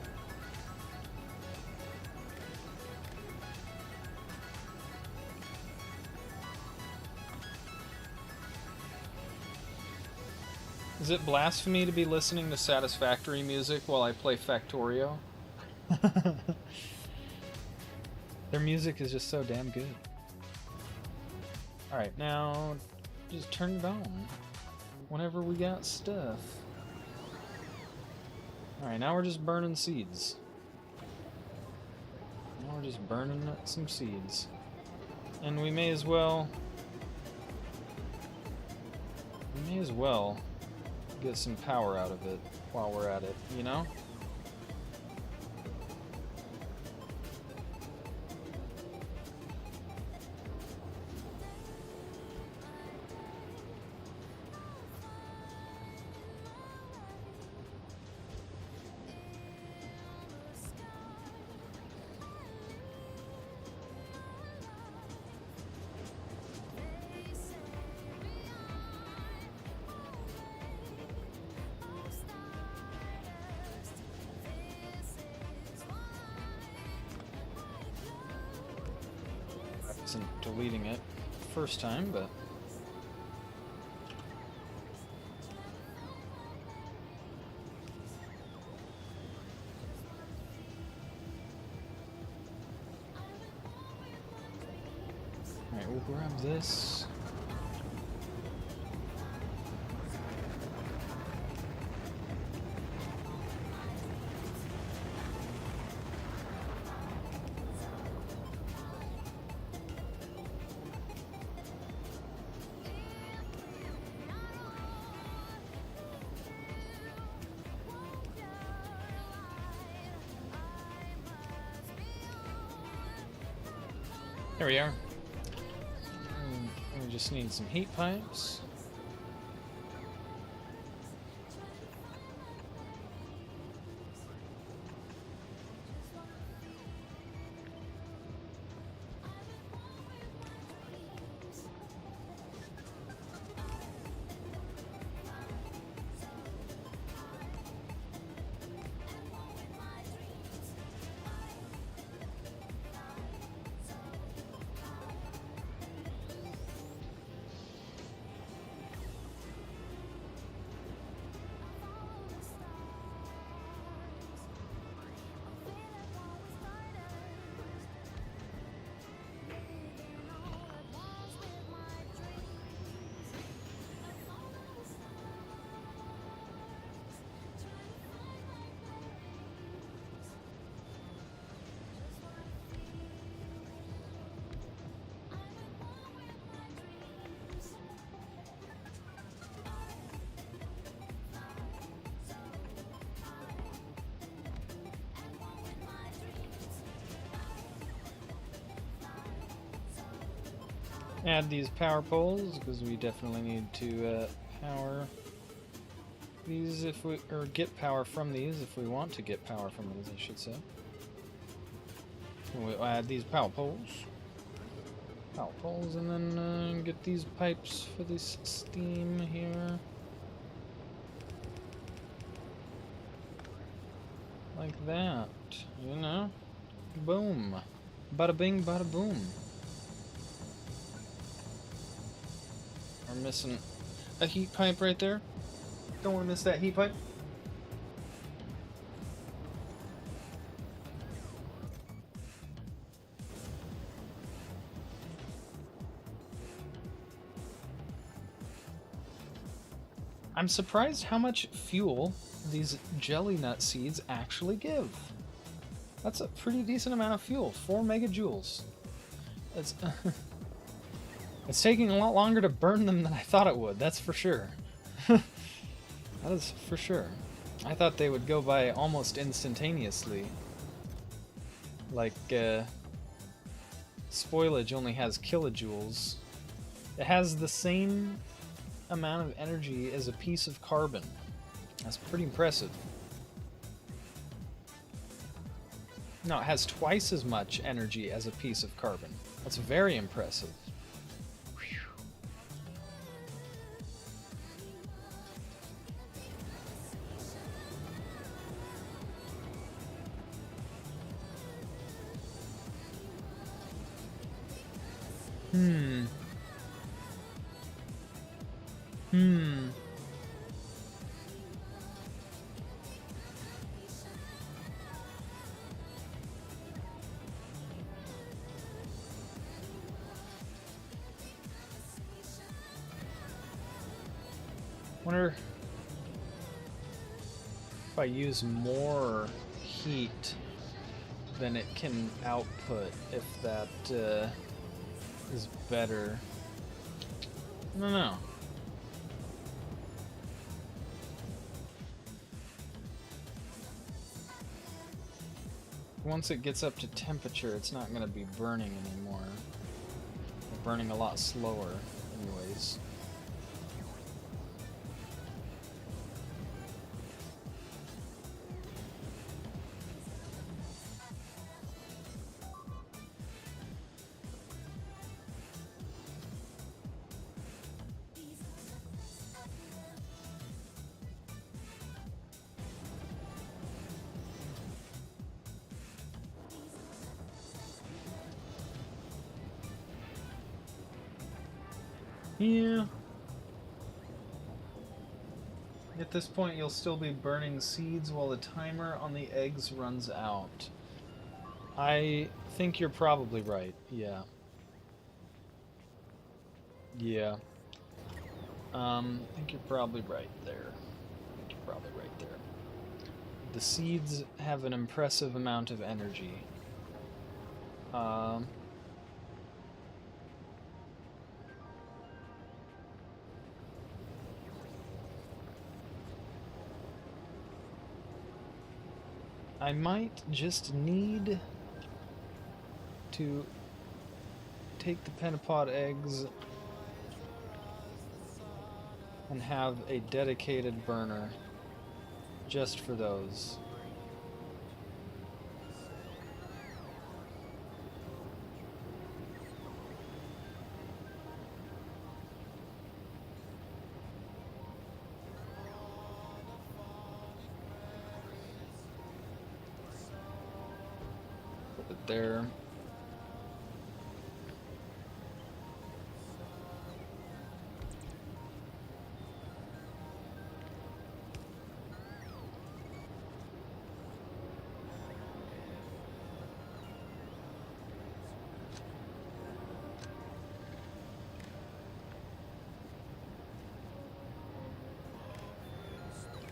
Speaker 1: Is it blasphemy to be listening to Satisfactory music while I play Factorio? Their music is just so damn good. Alright, now just turn it on whenever we got stuff. Alright, now we're just burning seeds. Now we're just burning some seeds. And we may as well get some power out of it while we're at it, you know? Isn't deleting it first time, but alright, we'll grab this. There we are. And we just need some heat pipes. Add these power poles because we definitely need to power these if we, or get power from these if we want to get power from these, I should say. We'll add these power poles. Power poles, and then get these pipes for this steam here. Like that, you know? Boom. Bada bing, bada boom. We're missing a heat pipe right there. Don't want to miss that heat pipe. I'm surprised how much fuel these jelly nut seeds actually give. That's a pretty decent amount of fuel, 4 megajoules. That's it's taking a lot longer to burn them than I thought it would, that's for sure. That is for sure. I thought they would go by almost instantaneously. Like, spoilage only has kilojoules. It has the same amount of energy as a piece of carbon. That's pretty impressive. No, it has twice as much energy as a piece of carbon. That's very impressive. Wonder if I use more heat than it can output, if that is better. I don't know. Once it gets up to temperature, it's not going to be burning anymore. It's burning a lot slower, anyways. Yeah. At this point, you'll still be burning seeds while the timer on the eggs runs out. I think you're probably right, yeah. Yeah. I think you're probably right there. The seeds have an impressive amount of energy. I might just need to take the pentapod eggs and have a dedicated burner just for those. Put it there.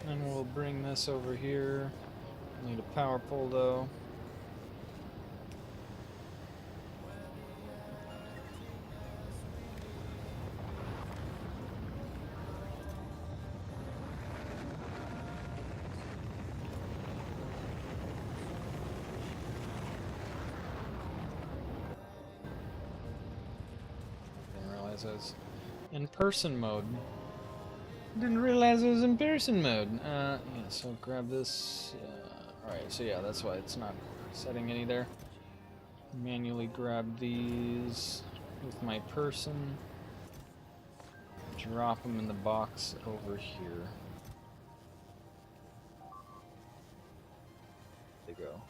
Speaker 1: And we'll bring this over here. Need a power pole though. realize I was in person mode. Didn't realize it was in person mode. Yeah, so grab this. Alright, so yeah, that's why it's not setting any there. Manually grab these with my person. Drop them in the box over here. There they go.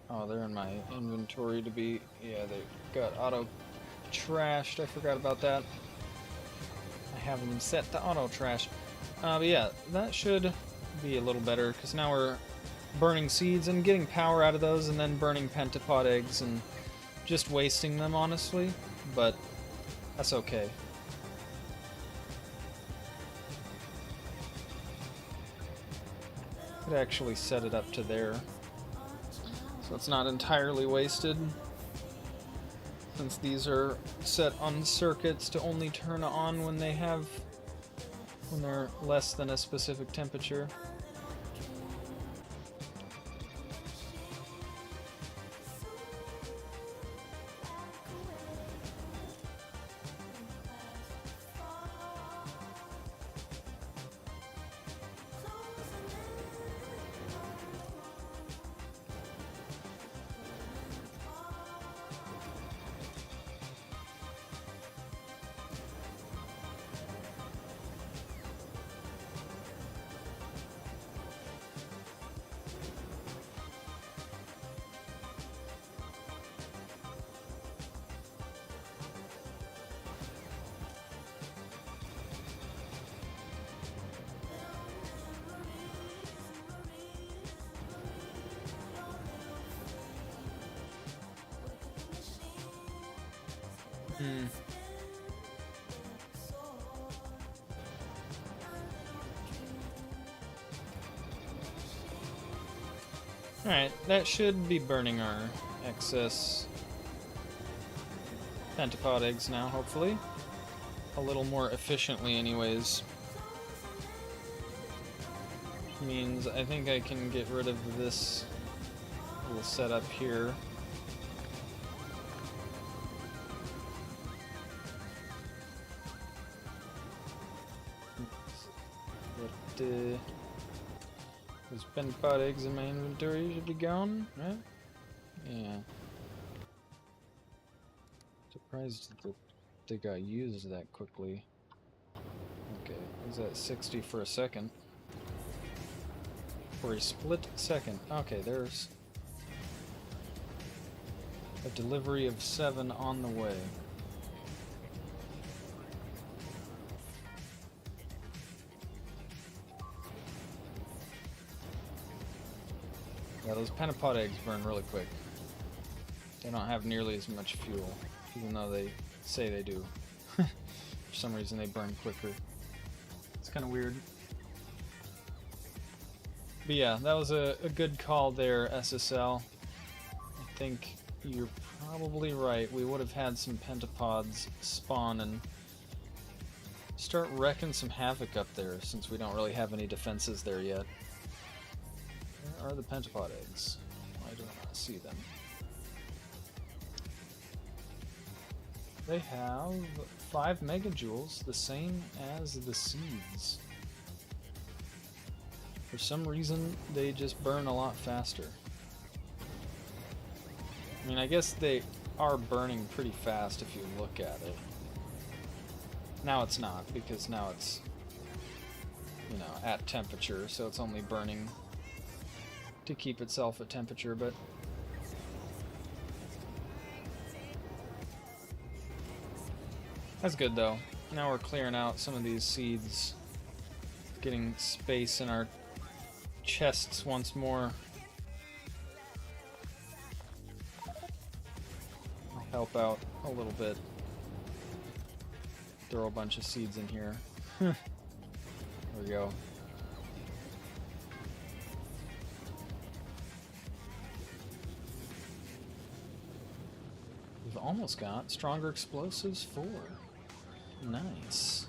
Speaker 1: Oh, they're in my inventory to be... Yeah, they got auto-trashed. I forgot about that. I have them set to auto-trash. But yeah, that should be a little better, because now we're burning seeds and getting power out of those, and then burning pentapod eggs and just wasting them, honestly. But that's okay. Could actually set it up to there, so it's not entirely wasted, since these are set on circuits to only turn on when they're less than a specific temperature. Alright, that should be burning our excess pentapod eggs now, hopefully. A little more efficiently anyways. Means I think I can get rid of this little setup here. Those pentapod eggs in my inventory should be gone, right? Yeah. Surprised that they got used that quickly. Okay, I was at 60 for a second. For a split second. Okay, there's a delivery of 7 on the way. Yeah, those pentapod eggs burn really quick. They don't have nearly as much fuel, even though they say they do. For some reason they burn quicker. It's kind of weird. But yeah, that was a good call there, SSL. I think you're probably right. We would have had some pentapods spawn and start wrecking some havoc up there, since we don't really have any defenses there yet. Where are the pentapod eggs? I do not see them. They have 5 megajoules, the same as the seeds. For some reason, they just burn a lot faster. I mean, I guess they are burning pretty fast if you look at it. Now it's not, because now it's, you know, at temperature, so it's only burning to keep itself at temperature, but that's good though. Now we're clearing out some of these seeds, getting space in our chests once more. I'll help out a little bit. Throw a bunch of seeds in here. There we go. We've almost got stronger explosives 4. Nice.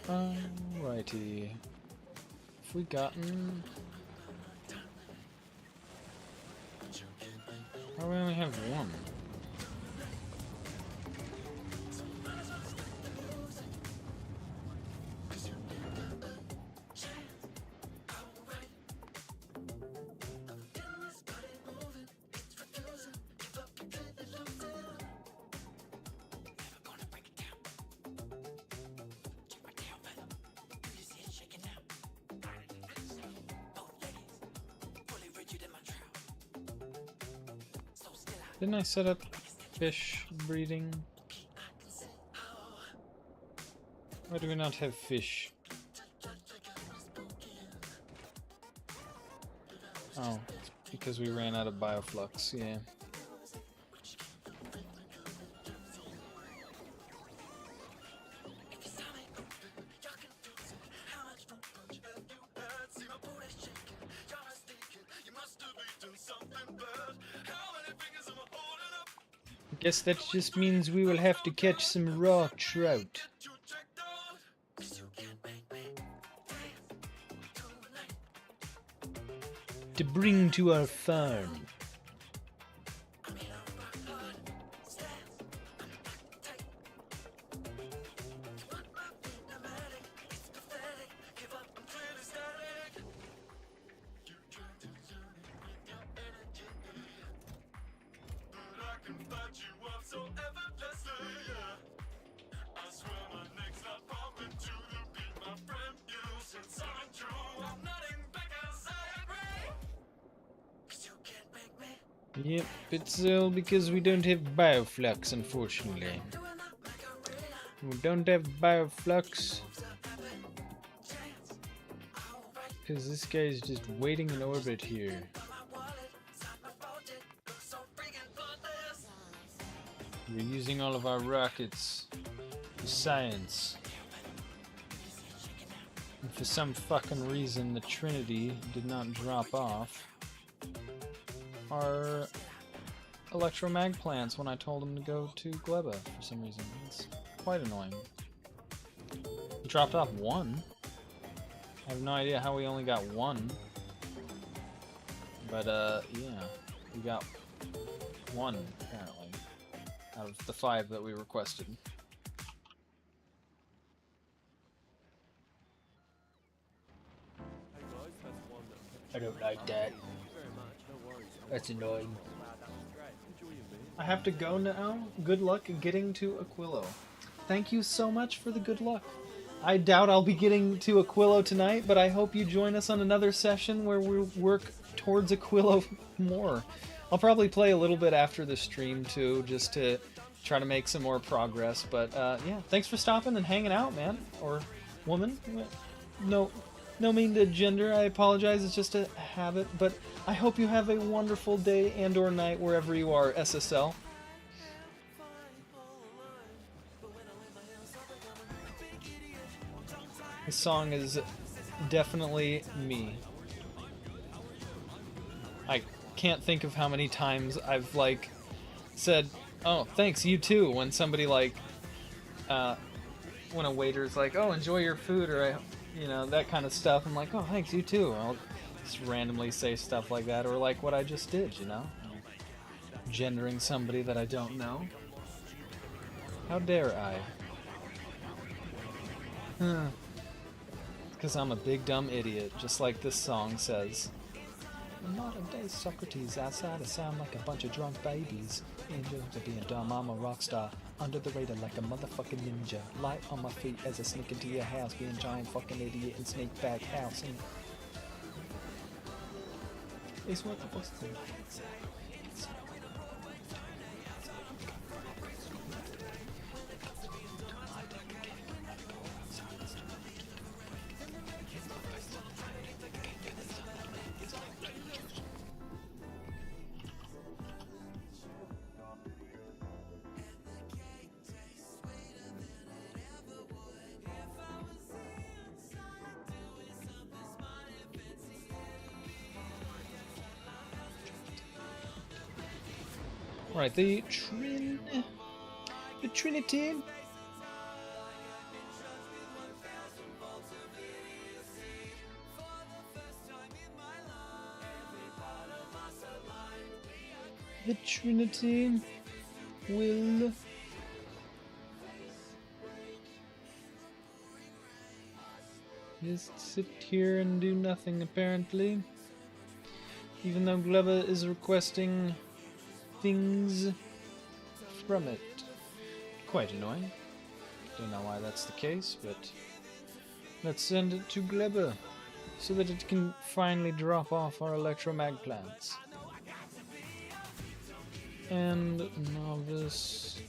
Speaker 1: Alrighty. Have we gotten... Oh, we only have one. Didn't I set up fish breeding? Why do we not have fish? Oh, it's because we ran out of bioflux, yeah. Guess that just means we will have to catch some raw trout. To bring to our farm. Yep, it's all because we don't have bioflux, unfortunately. We don't have bioflux because this guy's just waiting in orbit here. We're using all of our rockets for science. And for some fucking reason, the Trinity did not drop off our electromag plants when I told them to go to Gleba for some reason. It's quite annoying. We dropped off one. I have no idea how we only got one. But, yeah. We got one, apparently, out of the 5 that we requested. I don't like that. That's annoying. I have to go now. Good luck getting to Aquilo. Thank you so much for the good luck. I doubt I'll be getting to Aquilo tonight, but I hope you join us on another session where we work towards Aquilo more. I'll probably play a little bit after the stream too, just to try to make some more progress. But yeah, thanks for stopping and hanging out, man. Or woman. No mean to gender, I apologize, it's just a habit, but I hope you have a wonderful day and or night wherever you are, SSL. This song is definitely me. I can't think of how many times I've, like, said, oh, thanks, you too, when somebody, like, when a waiter's like, oh, enjoy your food, or you know, that kind of stuff. I'm like, oh, thanks, you too. I'll just randomly say stuff like that, or like what I just did, you know? Gendering somebody that I don't know. How dare I? Because I'm a big dumb idiot, just like this song says. In modern day Socrates, outside I sound like a bunch of drunk babies. Angels of being dumb, I'm a rock star. Under the radar like a motherfucking ninja. Light on my feet as I sneak into your house. Being a giant fucking idiot and sneak back house. And it's what the boss did. Right, the Trinity. the Trinity will just sit here and do nothing apparently. Even though Gleba is requesting things from it. Quite annoying. Don't know why that's the case, but let's send it to Gleba so that it can finally drop off our electromag plants. And novice.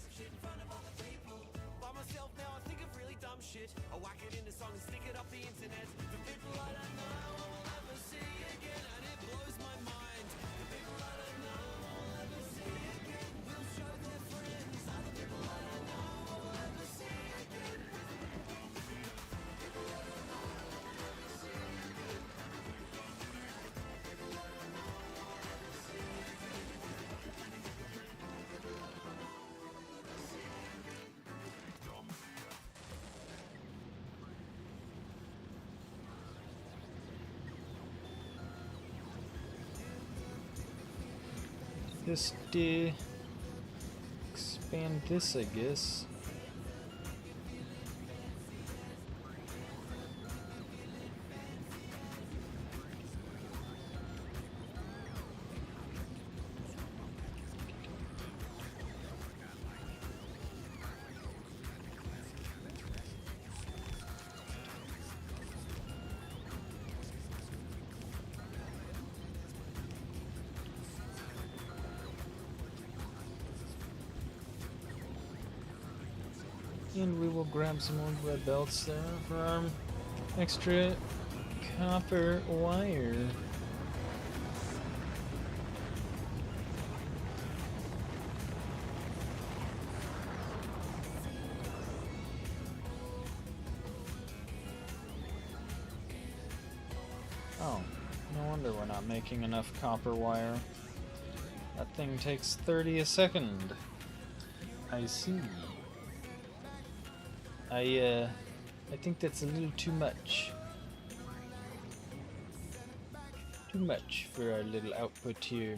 Speaker 6: By myself now, I think of really dumb shit. I whack it in a song and stick it up the internet. The people I don't know I'll never see again, and it blows my mind. The people I don't know I'll never see again will show their friends. Other people I don't know I'll never see again.
Speaker 1: Just expand this, I guess. And we will grab some more red belts there for our extra copper wire. Oh, no wonder we're not making enough copper wire. That thing takes 30 a second. I see. I think that's a little too much. Too much for our little output here.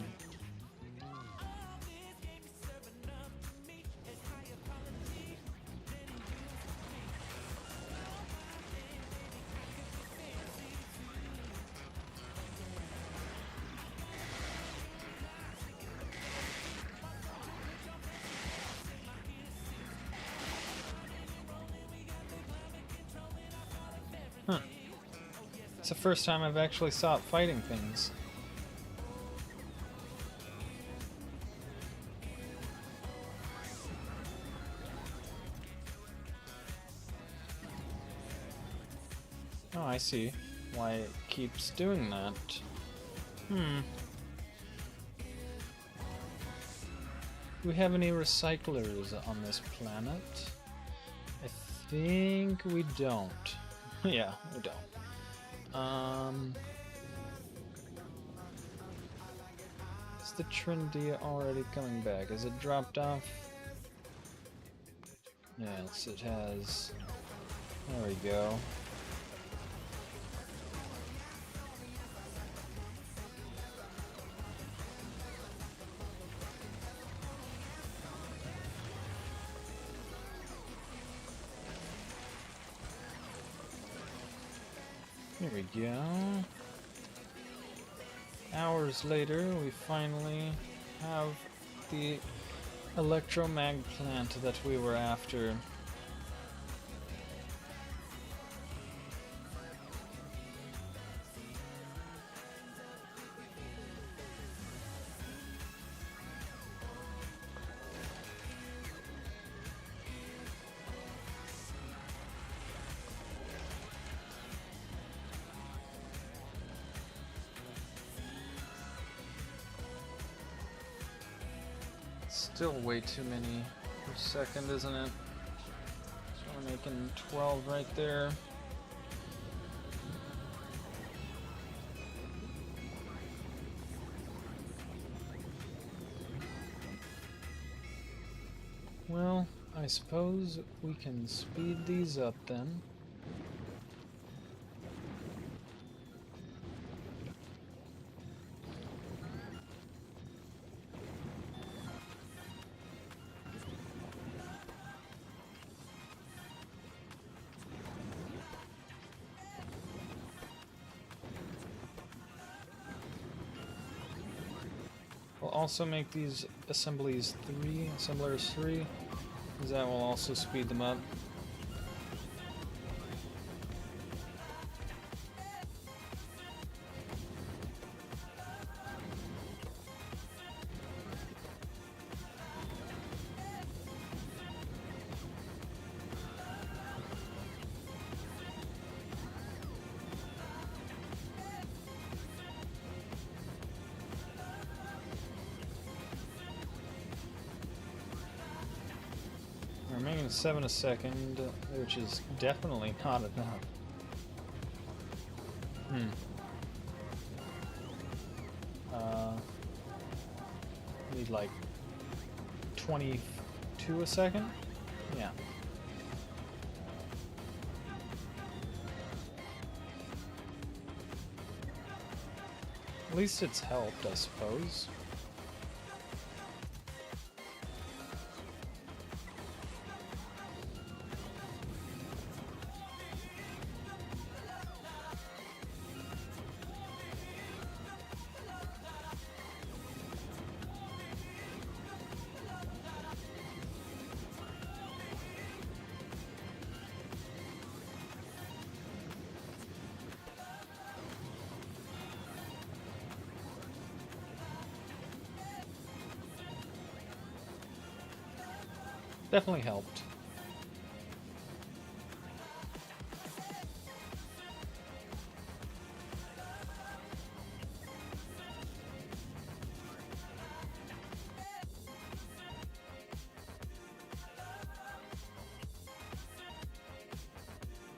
Speaker 1: Huh. It's the first time I've actually saw it fighting things. Oh, I see why it keeps doing that. Do we have any recyclers on this planet? I think we don't. Yeah, we don't. Is the Trinity already coming back? Is it dropped off? Yes, it has. There we go. Here we go. Hours later, we finally have the electromag plant that we were after. Still way too many per second, isn't it? So we're making 12 right there. Well, I suppose we can speed these up then. We'll also make these assemblers 3, because that will also speed them up. We're making 7 a second, which is definitely not enough. Need like 22 a second? Yeah. At least it's helped, I suppose. Definitely helped.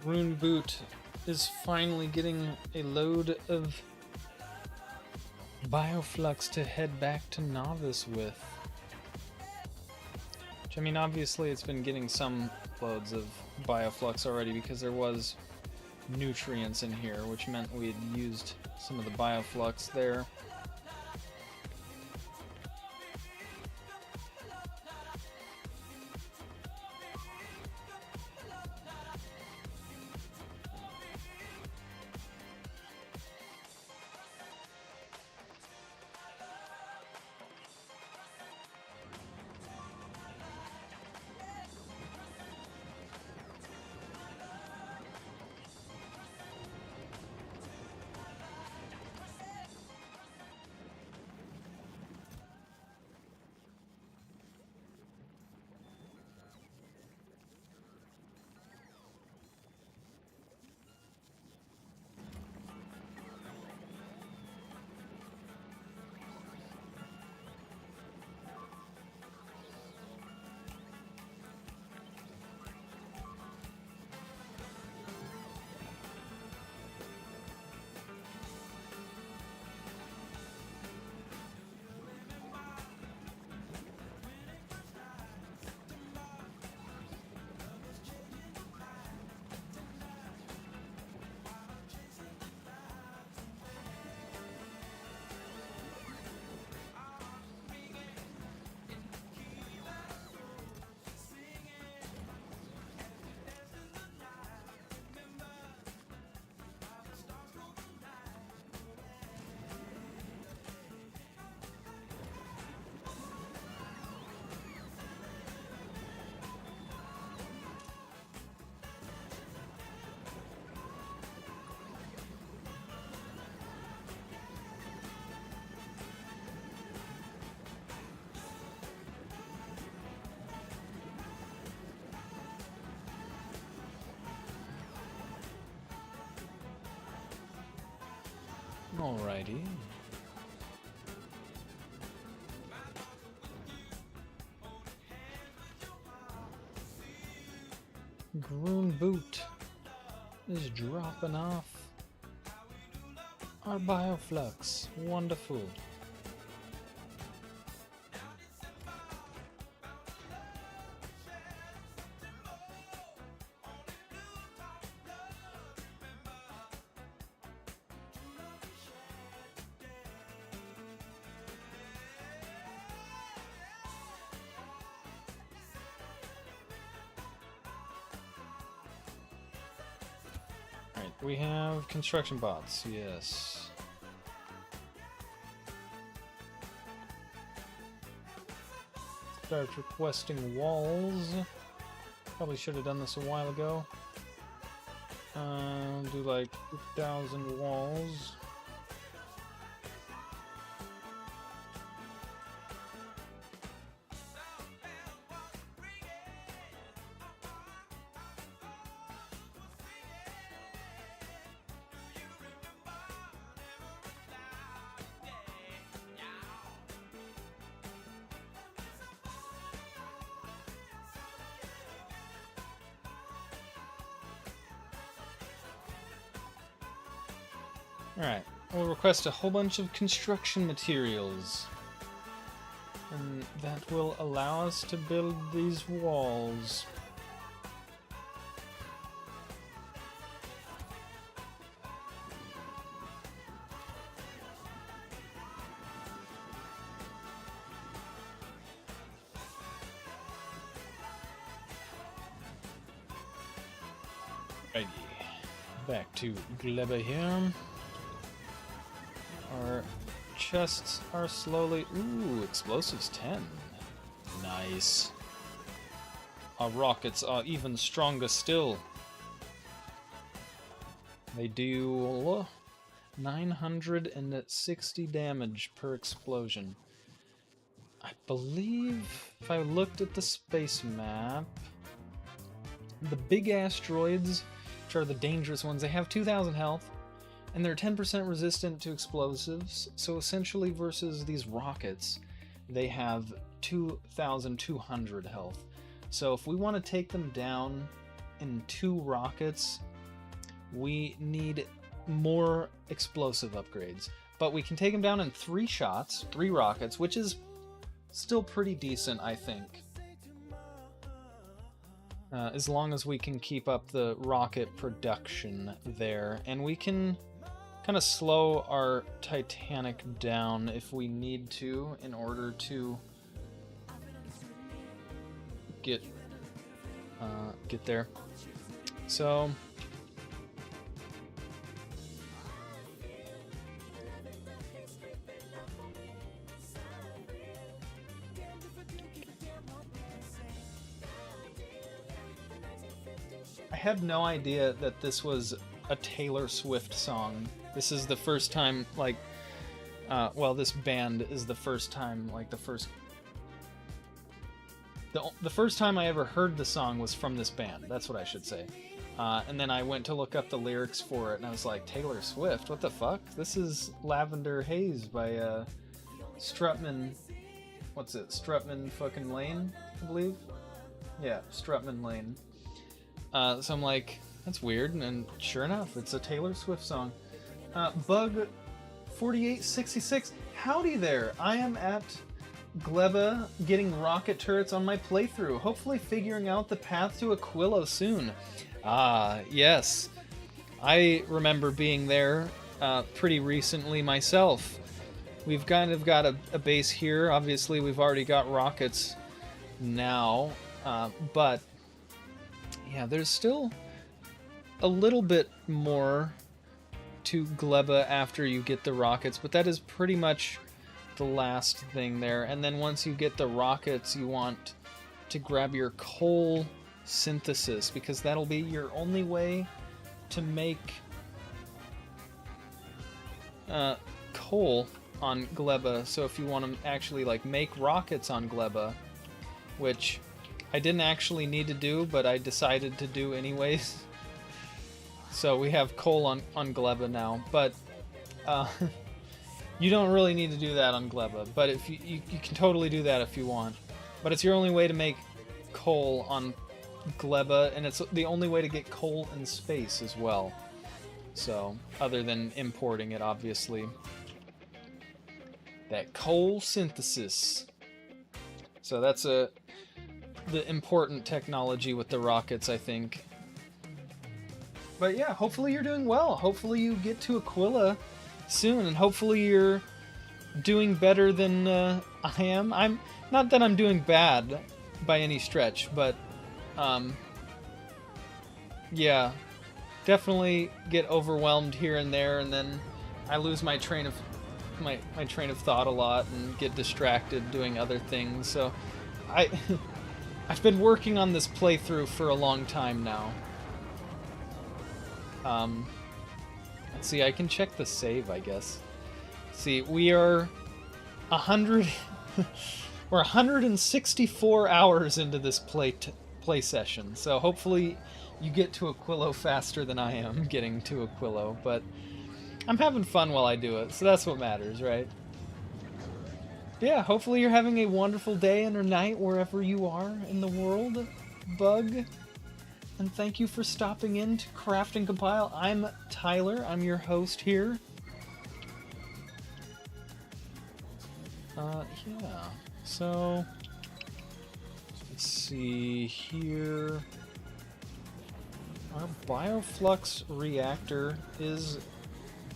Speaker 1: Rune Boot is finally getting a load of Bioflux to head back to Novice with. Which, I mean, obviously it's been getting some loads of Bioflux already because there was nutrients in here, which meant we had used some of the Bioflux there. Alrighty. Groon Boot is dropping off our Bioflux. Wonderful. We have construction bots, yes. start requesting walls. Probably should have done this a while ago. Do like 2,000 walls. Alright, we'll request a whole bunch of construction materials. And that will allow us to build these walls. Righty. Back to Gleba here. Our chests are slowly... Ooh, explosives 10. Nice. Our rockets are even stronger still. They do 960 damage per explosion. I believe, if I looked at the space map, the big asteroids, which are the dangerous ones, they have 2,000 health. And they're 10% resistant to explosives, so essentially versus these rockets, they have 2,200 health. So if we want to take them down in 2 rockets, we need more explosive upgrades. But we can take them down in 3 shots, 3 rockets, which is still pretty decent, I think. As long as we can keep up the rocket production there. And we can kind of slow our Titanic down if we need to in order to get there. So I had no idea that this was a Taylor Swift song. This is the first time, like, well, this band is the first time, like, the first time I ever heard the song was from this band. That's what I should say. And then I went to look up the lyrics for it, and I was like, Taylor Swift? What the fuck? This is Lavender Haze by Strutman. What's it? Strutman fucking Lane, I believe? Yeah, Strutman Lane. So I'm like, that's weird, and sure enough, it's a Taylor Swift song. Bug 4866, howdy there. I am at Gleba getting rocket turrets on my playthrough, hopefully figuring out the path to Aquilo soon. Ah, yes. I remember being there pretty recently myself. We've kind of got a base here. Obviously, we've already got rockets now, but yeah, there's still a little bit more to Gleba after you get the rockets, but that is pretty much the last thing there. And then once you get the rockets, you want to grab your coal synthesis, because that'll be your only way to make coal on Gleba. So if you want to actually like make rockets on Gleba, which I didn't actually need to do, but I decided to do anyways. So we have coal on Gleba now, but you don't really need to do that on Gleba. But if you can totally do that if you want. But it's your only way to make coal on Gleba, and it's the only way to get coal in space as well. So, other than importing it, obviously. That coal synthesis. So that's the important technology with the rockets, I think. But yeah, hopefully you're doing well. Hopefully you get to Aquila soon, and hopefully you're doing better than I am. I'm not that I'm doing bad by any stretch, but yeah, definitely get overwhelmed here and there, and then I lose my train of thought a lot and get distracted doing other things. So I've been working on this playthrough for a long time now. Let's see, I can check the save, I guess. See, we are 100 we're 164 hours into this play session. So hopefully you get to Aquilo faster than I am getting to Aquilo, but I'm having fun while I do it. So that's what matters, right? Yeah, hopefully you're having a wonderful day and or night wherever you are in the world, Bug. And thank you for stopping in to Craft and Compile. I'm Tyler, I'm your host here. Yeah, so let's see here. Our Bioflux reactor is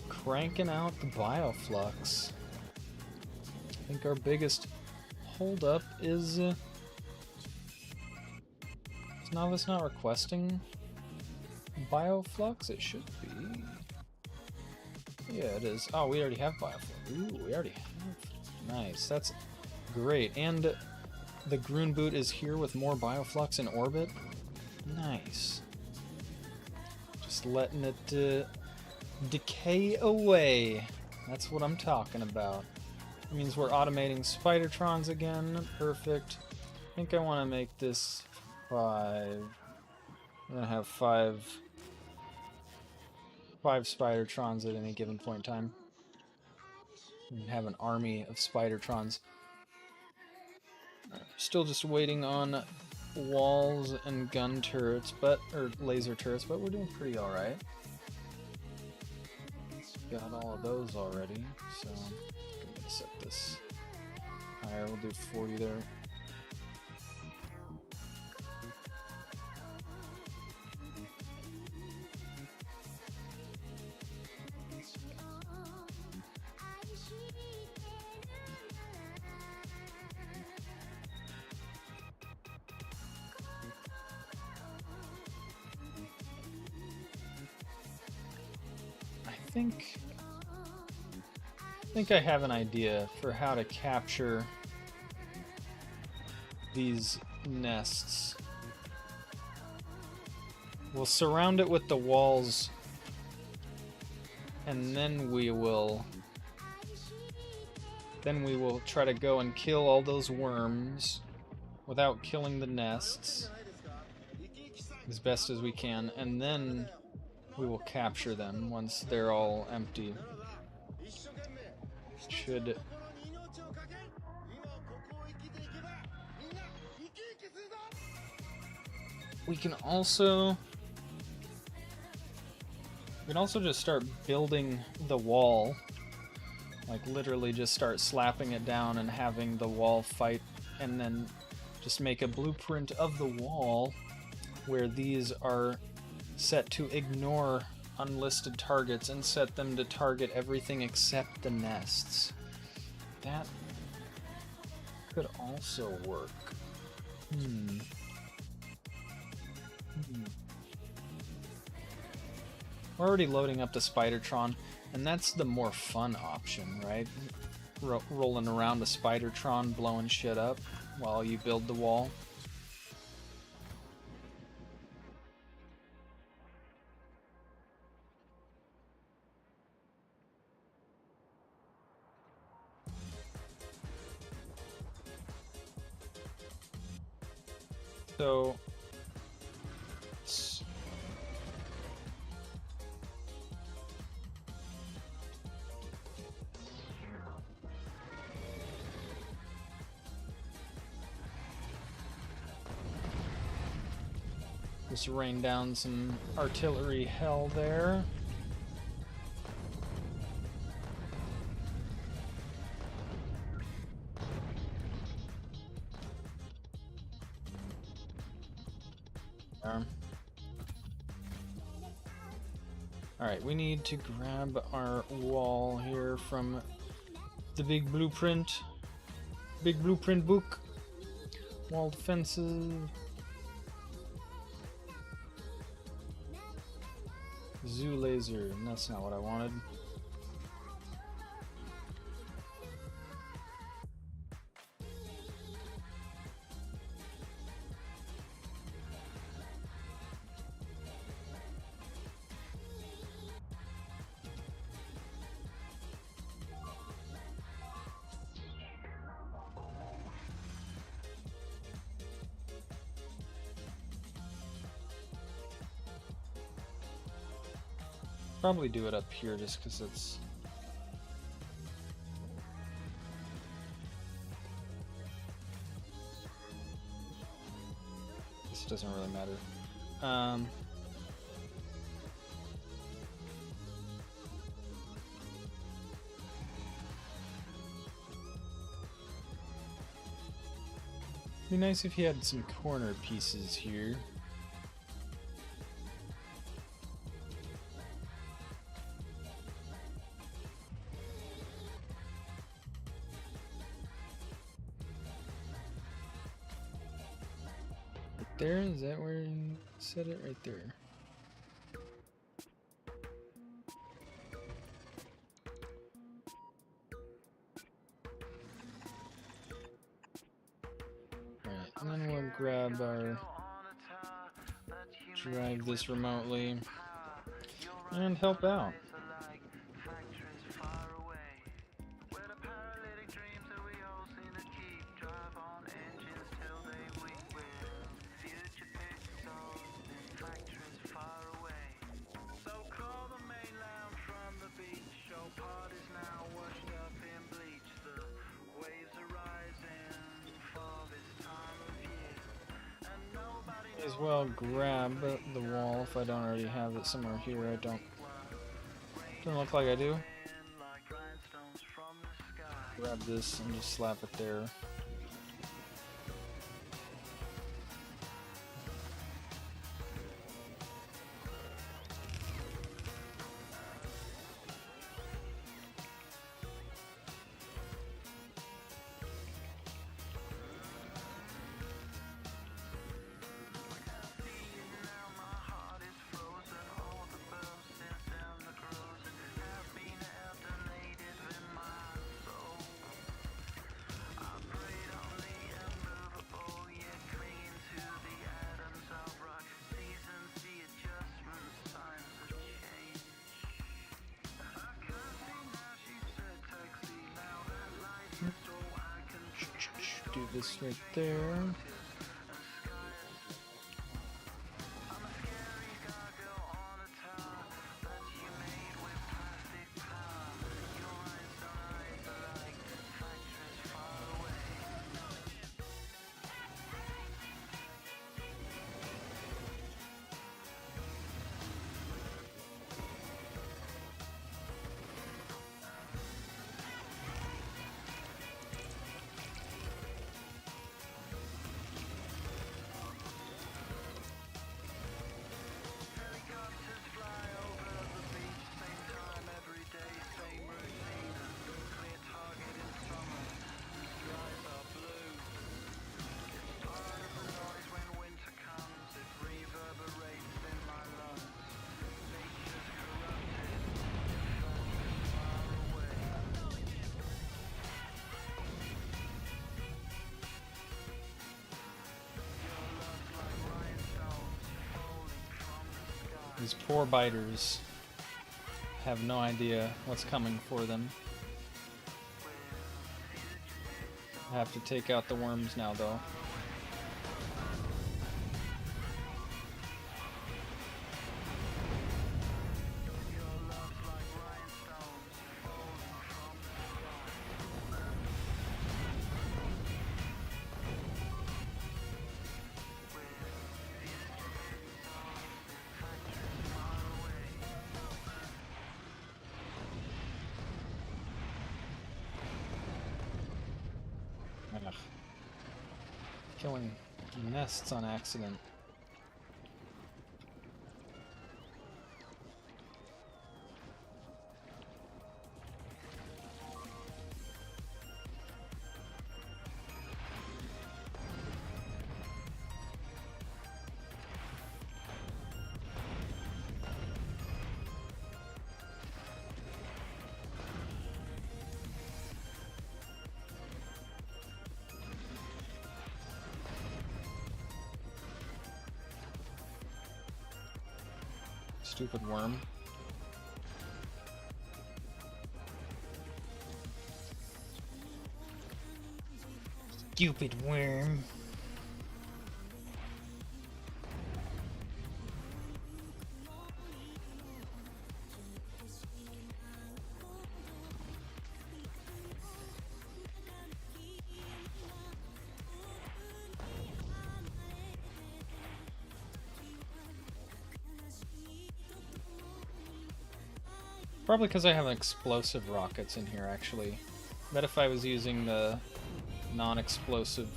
Speaker 1: cranking out the Bioflux. I think our biggest holdup is Novice not requesting Bioflux? It should be. Yeah, it is. Oh, we already have Bioflux. Ooh, we already have. Nice, that's great. And the Groon Boot is here with more Bioflux in orbit. Nice. Just letting it decay away. That's what I'm talking about. It means we're automating Spidertrons again. Perfect. I think I want to make this 5. I'm gonna have five Spidertrons at any given point in time. And have an army of Spidertrons. Still just waiting on walls and gun turrets, or laser turrets, but we're doing pretty alright. Got all of those already, so I'm gonna set this higher. We'll do 40 there. I think I have an idea for how to capture these nests. We'll surround it with the walls, and then we will try to go and kill all those worms without killing the nests as best as we can, and then we will capture them once they're all empty. Should we can also just start building the wall, like literally just start slapping it down and having the wall fight, and then just make a blueprint of the wall where these are set to ignore unlisted targets and set them to target everything except the nests. That could also work. We're already loading up the Spidertron, and that's the more fun option, right? Rolling around a Spidertron, blowing shit up while you build the wall. So just rain down some artillery hell there. Alright, we need to grab our wall here from the big blueprint book. Wall defenses. Zoo laser, and that's not what I wanted. Probably do it up here just because it's... This doesn't really matter. Be nice if you had some corner pieces here. Right there, is that where you set it? Right there. And then we'll grab our, drive this remotely, and help out. May as well grab the wall if I don't already have it somewhere here. I don't look like I do. Grab this and just slap it there. Do this right there. These poor biters have no idea what's coming for them. I have to take out the worms now, though. Ugh. Killing nests on accident. Stupid worm. Stupid worm. Probably because I have explosive rockets in here, actually. Bet if I was using the non-explosive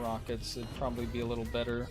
Speaker 1: rockets, it'd probably be a little better.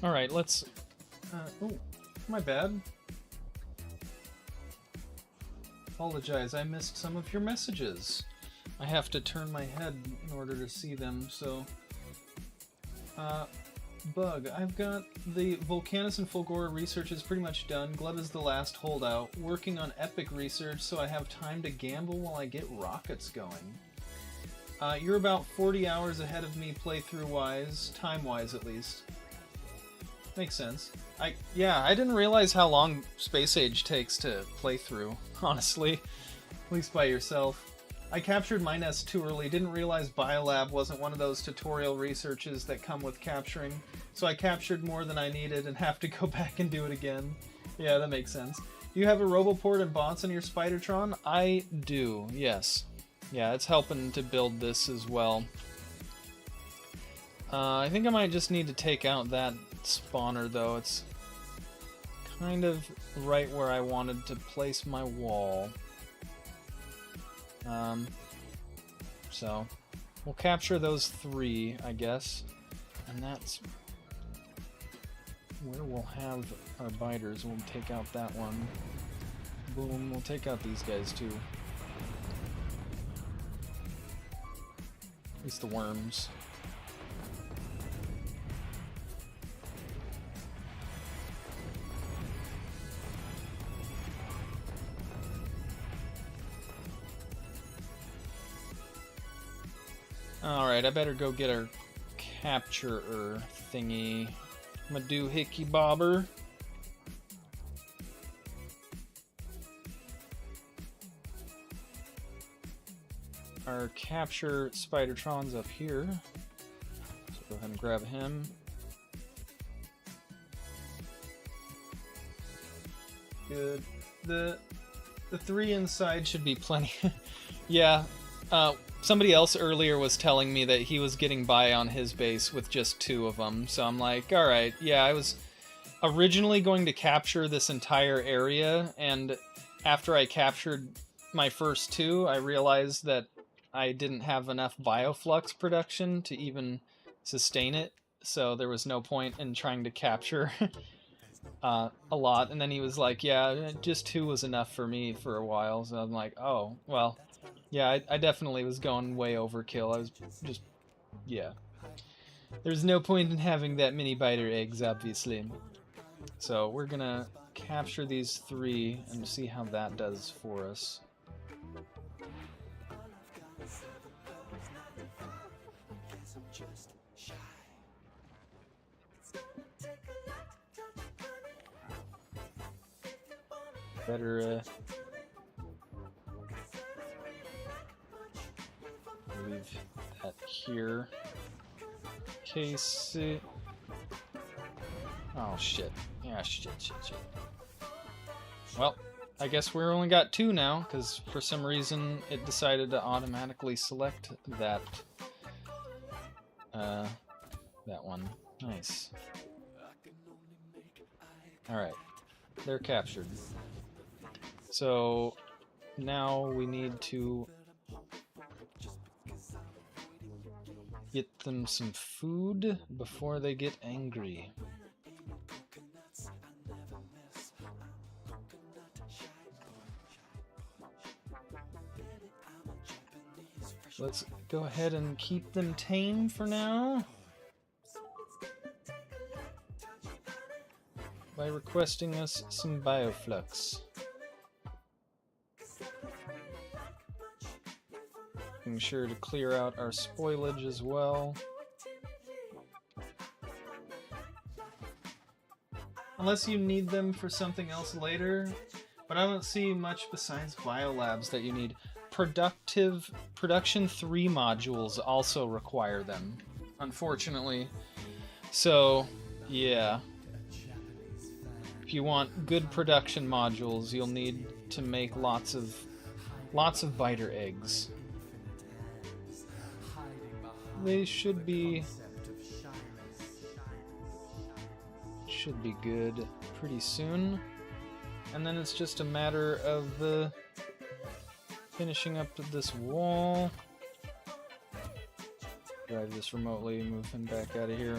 Speaker 1: Alright, let's... oh, my bad. Apologize, I missed some of your messages. I have to turn my head in order to see them, so... Bug, I've got the Volcanus and Fulgora research is pretty much done. Gleb is the last holdout. Working on Epic research, so I have time to gamble while I get rockets going. You're about 40 hours ahead of me playthrough-wise, time-wise at least. Makes sense. Yeah, I didn't realize how long Space Age takes to play through, honestly. At least by yourself. I captured my nest too early, didn't realize Biolab wasn't one of those tutorial researches that come with capturing, so I captured more than I needed and have to go back and do it again. Yeah, that makes sense. Do you have a Roboport and bots on your Spidertron? I do, yes. Yeah, it's helping to build this as well. I think I might just need to take out that spawner, though. It's kind of right where I wanted to place my wall. So we'll capture those 3, I guess, and that's where we'll have our biters. We'll take out that one. Boom, we'll take out these guys too. At least the worms. Alright, I better go get our capturer thingy. I'm gonna do Hickey Bobber. Our capture Spidertron's up here. So go ahead and grab him. Good. The 3 inside should be plenty. Yeah. Somebody else earlier was telling me that he was getting by on his base with just 2 of them, so I'm like, alright, yeah, I was originally going to capture this entire area, and after I captured my first 2, I realized that I didn't have enough bioflux production to even sustain it, so there was no point in trying to capture a lot, and then he was like, yeah, just 2 was enough for me for a while, so I'm like, oh, well... Yeah, I definitely was going way overkill. I was just... yeah. There's no point in having that many biter eggs, obviously. So we're gonna capture these 3 and see how that does for us. Better leave that here. Case. Oh shit! Yeah, shit. Well, I guess we're only got 2 now, because for some reason it decided to automatically select that. That one. Nice. All right, they're captured. So now we need to get them some food before they get angry. Let's go ahead and keep them tame for now by requesting us some bioflux. Making sure to clear out our spoilage as well. Unless you need them for something else later, but I don't see much besides biolabs that you need. Production 3 modules also require them, unfortunately. So, yeah. If you want good production modules, you'll need to make lots of biter eggs. They should be good pretty soon. And then it's just a matter of finishing up this wall. Drive this remotely, move him back out of here.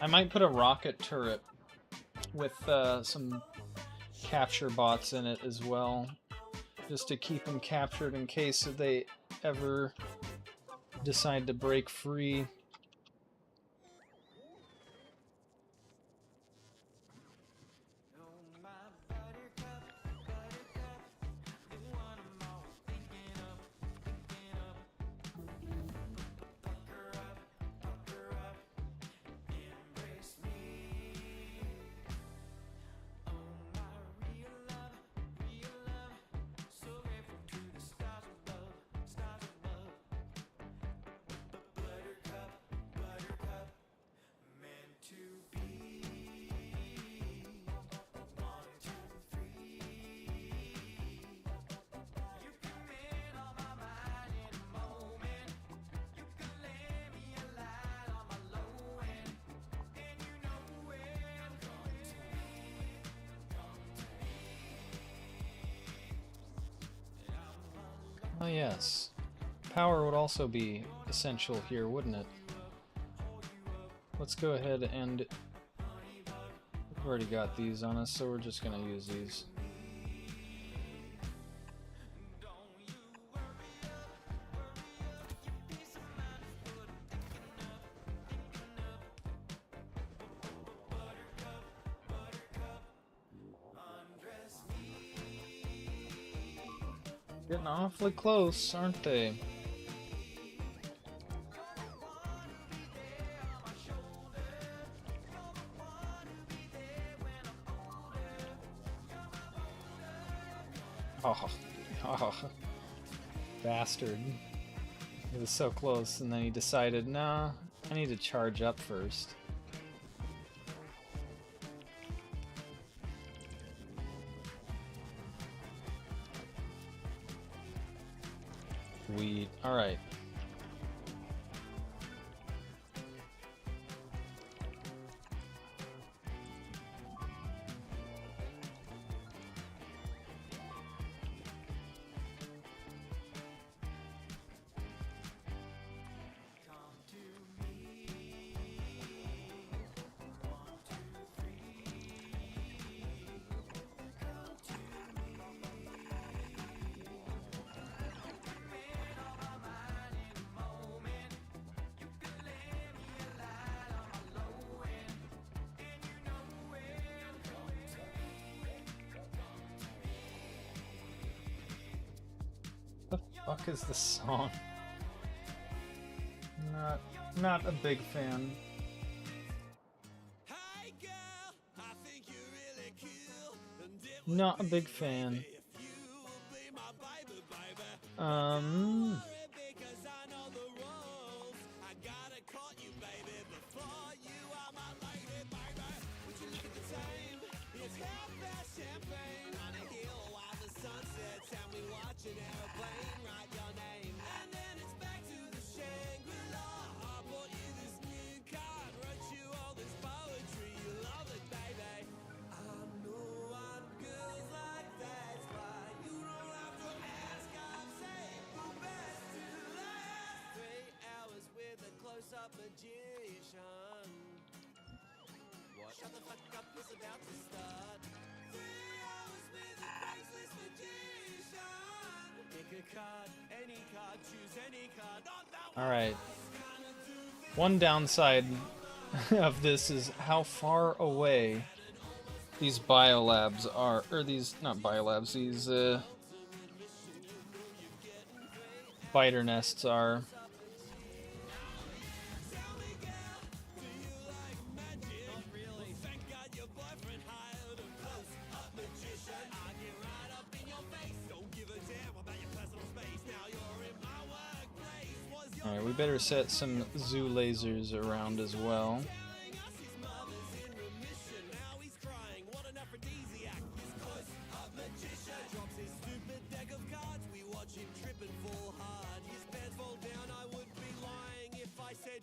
Speaker 1: I might put a rocket turret with some capture bots in it as well, just to keep them captured in case they ever decide to break free. Oh yes, power would also be essential here, wouldn't it? Let's go ahead and... we've already got these on us, so we're just gonna use these. Getting awfully close, aren't they? Oh, bastard. It was so close, and then he decided, nah, I need to charge up first. Sweet. Alright. fuck is this song? Not a big fan.
Speaker 6: Hey girl, I think you're really cool. And it
Speaker 1: Not a big fan.
Speaker 6: if you will be my baby, baby. Because I know the rules. I gotta caught you, baby, before you are my lady, baby. Would you look at the time? It's half past champagne on a hill while the sun sets, and we watch an airplane write your name. And then it's back to the Shangri-La. I bought you this new card, wrote you all this poetry. You love it, baby. I know I'm girls like that's why you don't have to ask. I've saved the best to last. 3 hours with a close-up magician. What? Shut the fuck up, it's about to start. 3 hours with a faceless magician. Pick a card, any card, choose any card. Not that one.
Speaker 1: Alright. One downside of this is how far away these biolabs are. Or these, not biolabs, these biter nests are. Alright, we better set some zoo lasers around as well.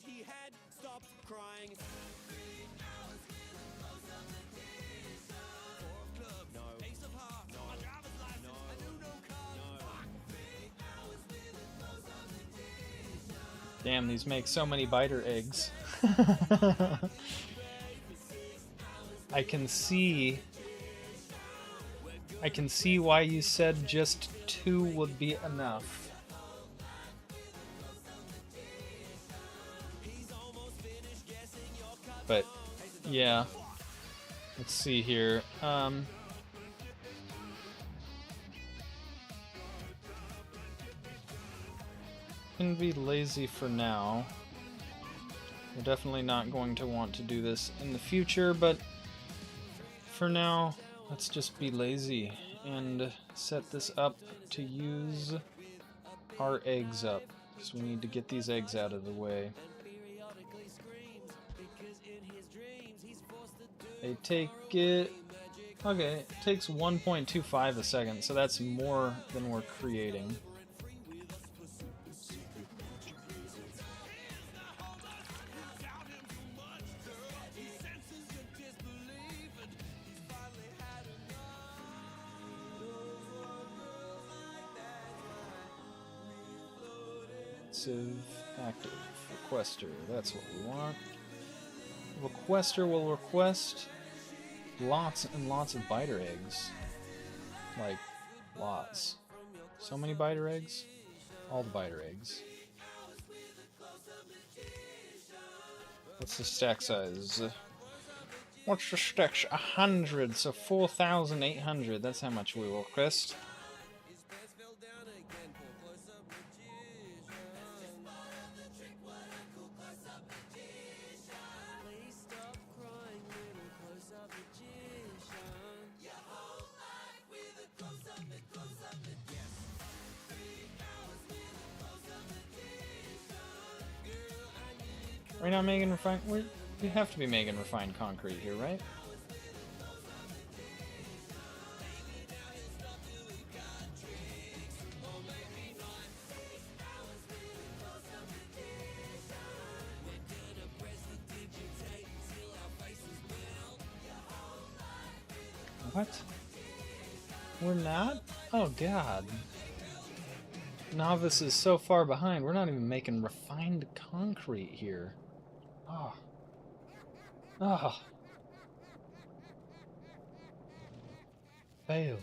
Speaker 6: He had stopped crying. 3 hours with a close-up magician. 4 clubs, no. Ace of hearts, no. My driver's license, no. A new card, no. Fuck. 3 hours with a close-up magician.
Speaker 1: Damn, these make so many biter eggs. I can see why you said just 2 would be enough. But yeah, let's see here. Can be lazy for now. We're definitely not going to want to do this in the future, but for now, let's just be lazy and set this up to use our eggs up. So we need to get these eggs out of the way. They take it... Okay, it takes 1.25 a second, so that's more than we're creating. Active requester, that's what we want. Requester will request lots and lots of biter eggs. Like, lots. So many biter eggs? All the biter eggs. What's the stack size? What's the stack? 100, so 4,800. That's how much we will request. We're not making refined. We have to be making refined concrete here, right? What? We're not? Oh god. Novice is so far behind. We're not even making refined concrete here. Oh. Oh. Failed.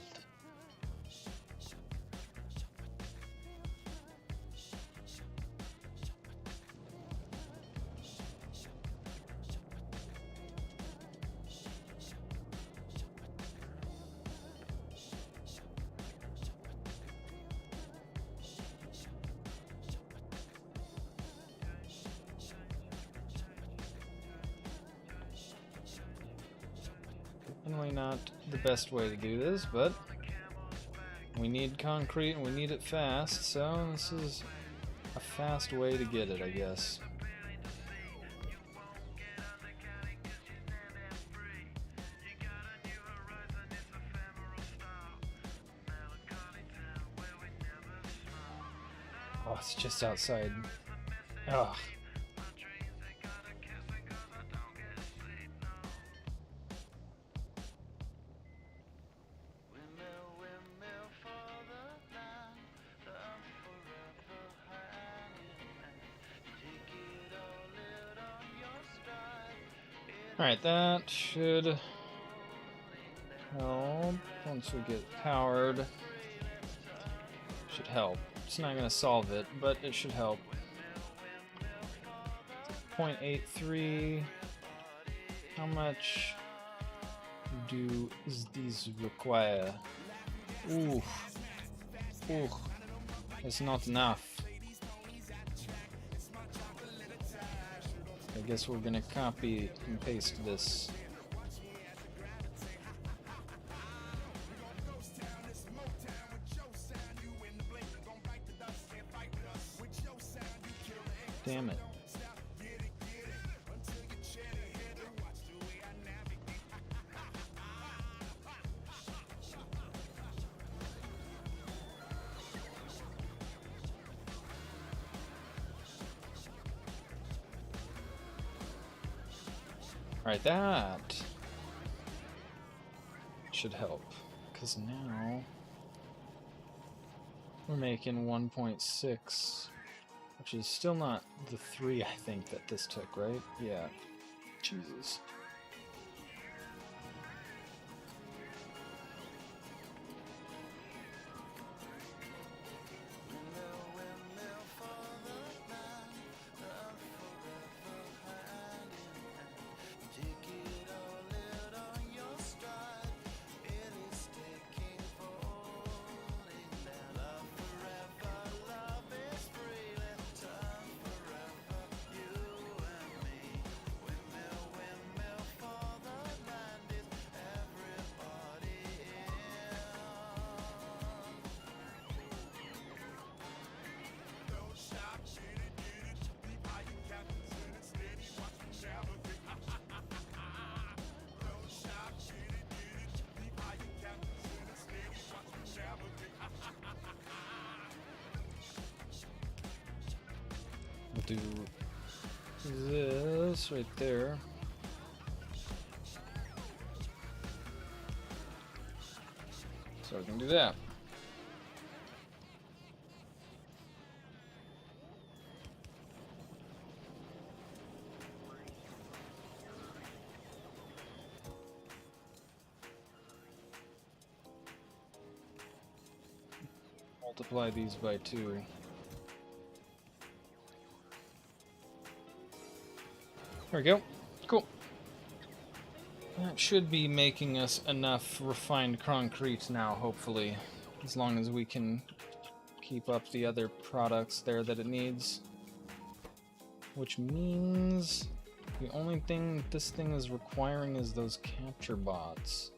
Speaker 1: definitely not the best way to do this, but we need concrete and we need it fast, so this is a fast way to get it, I guess. Oh, it's just outside. Ugh. Alright, that should help. Once we get powered, should help. It's not going to solve it, but it should help. 0.83. How much do these require? Ooh. Ooh. It's not enough. I guess we're gonna copy and paste this. Damn it. Alright, that should help, because now we're making 1.6, which is still not the 3 I think that this took, right? Yeah. Jesus. We'll do this right there. So we can do that. Multiply these by 2. There we go. Cool. That should be making us enough refined concrete now, hopefully. As long as we can keep up the other products there that it needs. Which means the only thing this thing is requiring is those capture bots.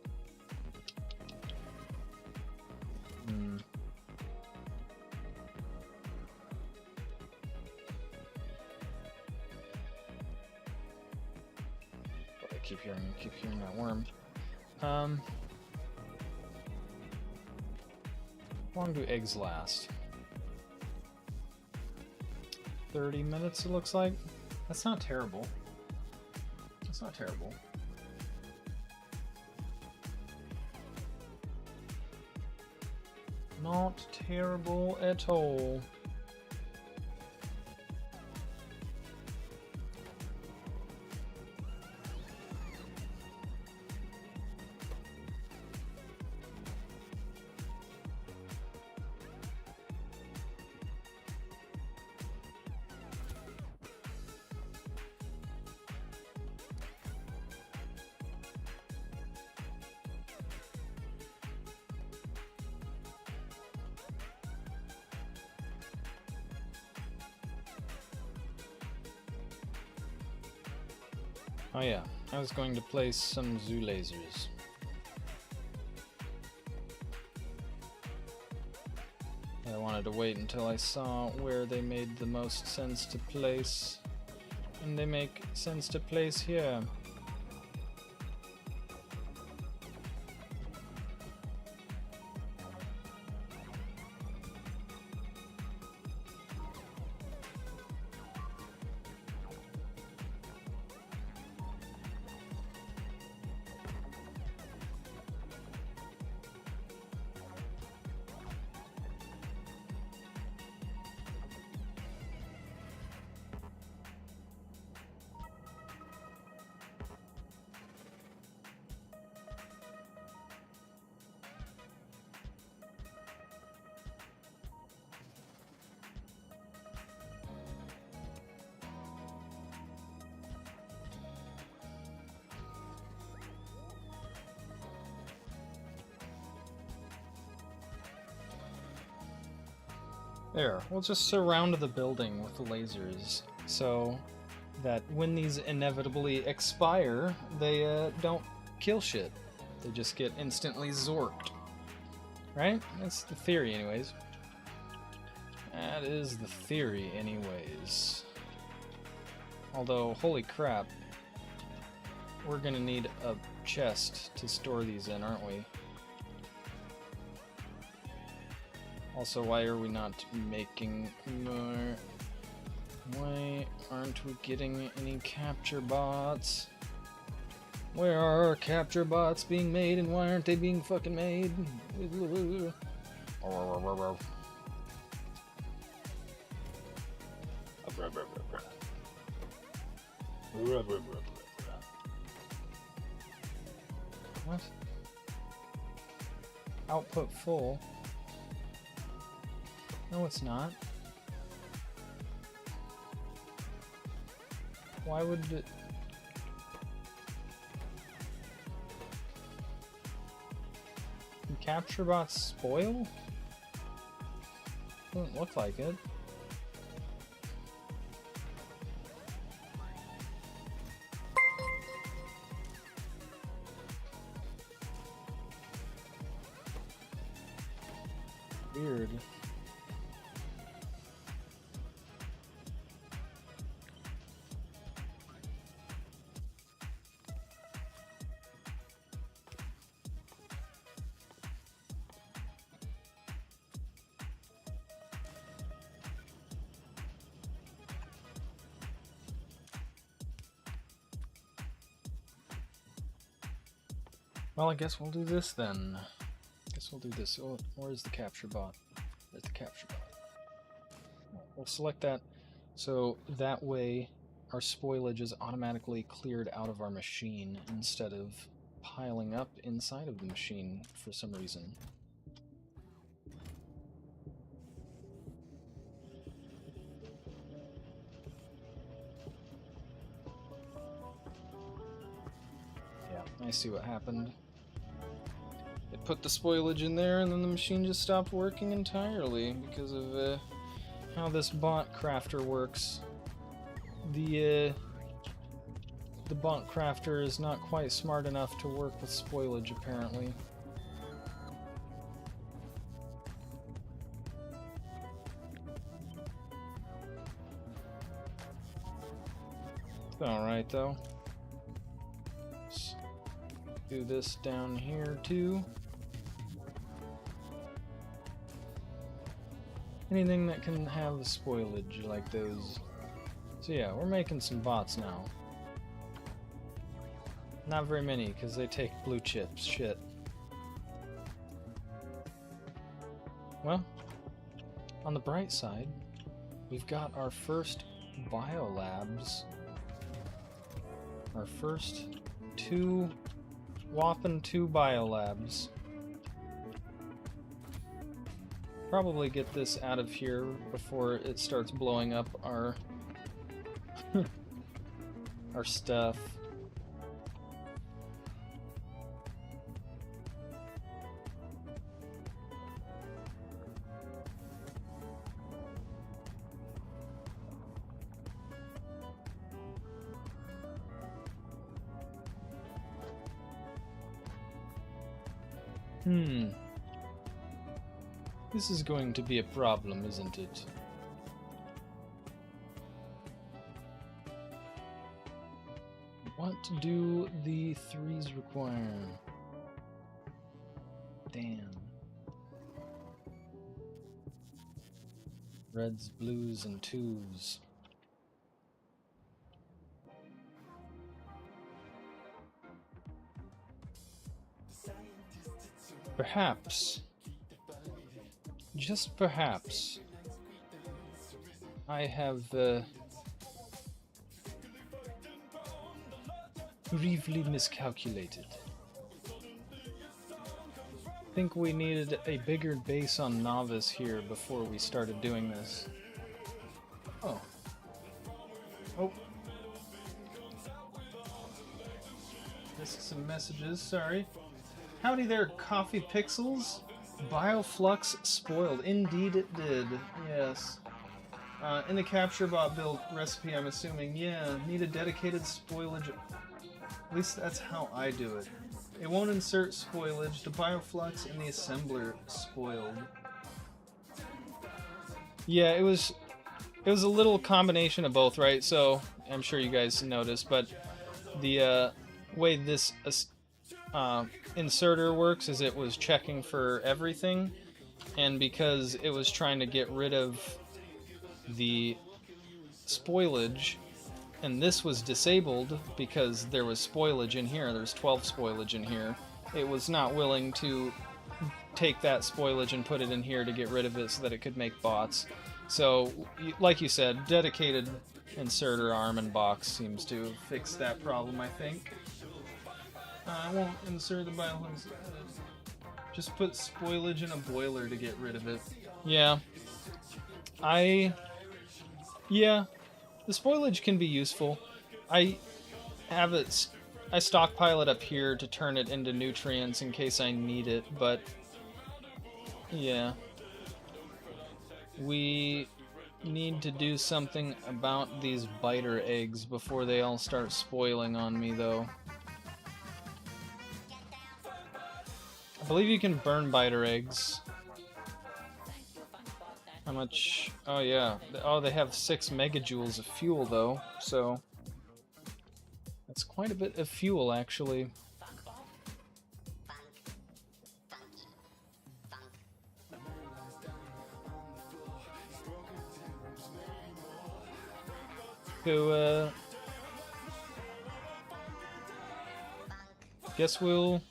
Speaker 1: Keep hearing that worm. How long do eggs last? 30 minutes, it looks like. That's not terrible. That's not terrible. Not terrible at all. Oh yeah, I was going to place some zoo lasers. wanted to wait until I saw where they made the most sense to place. And they make sense to place here. There, we'll just surround the building with lasers so that when these inevitably expire, they don't kill shit. They just get instantly zorked. Right? That's the theory, anyways. That is the theory, anyways. Although, holy crap, we're gonna need a chest to store these in, aren't we? Also, why are we not making more? Why aren't we getting any capture bots? Where are our capture bots being made and why aren't they being fucking made? What? Output full. No, it's not. Why would it... Can capture bots spoil? Doesn't look like it. Weird. Well, I guess we'll do this then. Guess we'll do this. Oh, where's the capture bot? There's the capture bot. We'll select that so that way our spoilage is automatically cleared out of our machine instead of piling up inside of the machine for some reason. Yeah, I see what happened. It put the spoilage in there and then the machine just stopped working entirely because of how this bot crafter works. The bot crafter is not quite smart enough to work with spoilage, apparently. It's alright though. Let's do this down here too. Anything that can have spoilage like those. So yeah, we're making some bots now. Not very many, because they take blue chips. Shit. Well, on the bright side, we've got our first biolabs. Our first whopping two biolabs. Probably get this out of here before it starts blowing up our our stuff. This is going to be a problem, isn't it? What do the 3s require? Damn. Reds, blues, and 2s. Perhaps, just perhaps, I have gravely miscalculated. I think we needed a bigger base on Novice here before we started doing this. Oh. Oh. Missed some messages, sorry. Howdy there, Coffee Pixels. Bioflux spoiled. Indeed it did. Yes. In the capture bot build recipe, I'm assuming. Yeah, need a dedicated spoilage. At least that's how I do it. It won't insert spoilage. The bioflux and the assembler spoiled. Yeah, it was a little combination of both, right? So I'm sure you guys noticed, but the way this inserter works is it was checking for everything, and because it was trying to get rid of the spoilage, and this was disabled because there was spoilage in here, there's 12 spoilage in here, it was not willing to take that spoilage and put it in here to get rid of it so that it could make bots. So, like you said, dedicated inserter arm and box seems to fix that problem, I think. I won't insert the bioflux. Just put spoilage in a boiler to get rid of it. Yeah. Yeah. The spoilage can be useful. I stockpile it up here to turn it into nutrients in case I need it, but yeah. We need to do something about these biter eggs before they all start spoiling on me, though. I believe you can burn biter eggs. How much? Oh yeah. Oh, they have 6 megajoules of fuel though, so that's quite a bit of fuel actually. So, guess we'll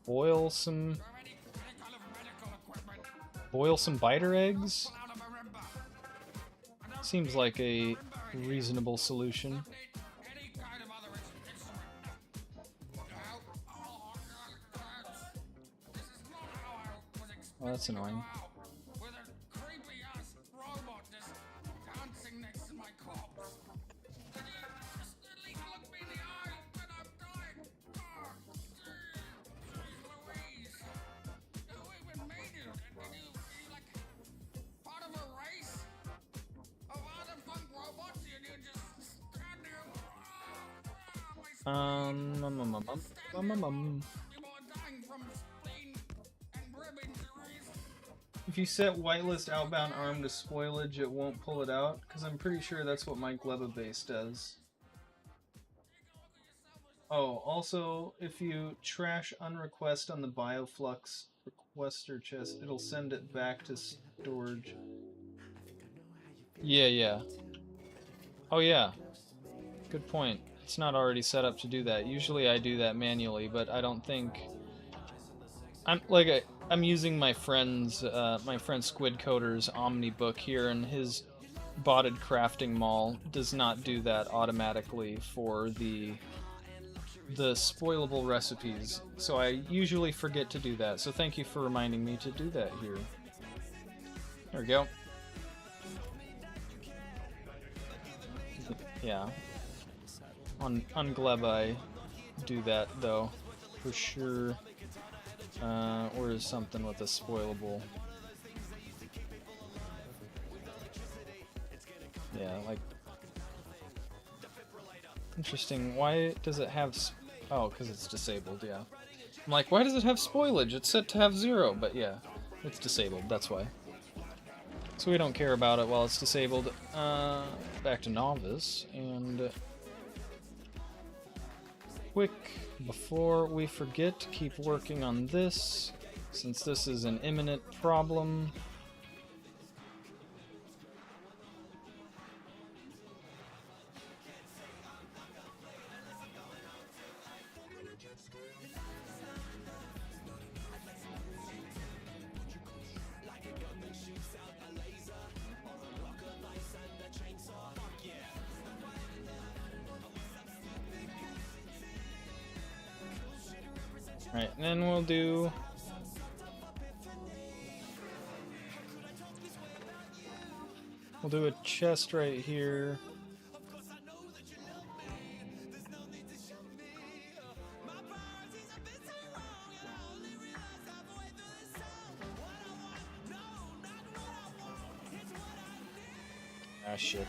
Speaker 1: boil some biter eggs. Seems like a reasonable solution. Oh, that's annoying. If you set whitelist outbound arm to spoilage, it won't pull it out, because I'm pretty sure that's what my Gleba base does. Oh, also, if you trash unrequest on the Bioflux requester chest, it'll send it back to storage. Yeah. Oh yeah. Good point. It's not already set up to do that. Usually I do that manually, but I don't think... I'm using my friend Squid Coder's Omnibook here, and his botted crafting mall does not do that automatically for the spoilable recipes. So I usually forget to do that. So thank you for reminding me to do that here. There we go. Yeah. On Gleb I do that though, for sure. Or is something with a spoilable. Yeah, like... Interesting, why does it have... Oh, because it's disabled, yeah. I'm like, why does it have spoilage? It's set to have 0, but yeah, it's disabled, that's why. So we don't care about it while it's disabled. Back to Novice, and quick, before we forget, keep working on this, since this is an imminent problem. Right, and then we'll do a chest right here. Ah, shit.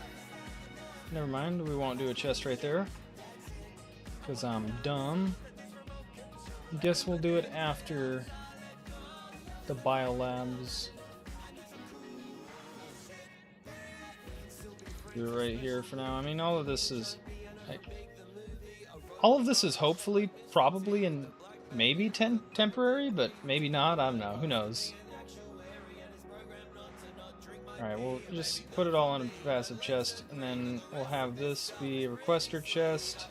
Speaker 1: Never mind, we won't do a chest right there, because I'm dumb. Guess we'll do it after the biolabs. Do it right here for now. I mean, all of this is hopefully, probably, and maybe temporary, but maybe not. I don't know. Who knows? Alright, we'll just put it all in a passive chest, and then we'll have this be a requester chest.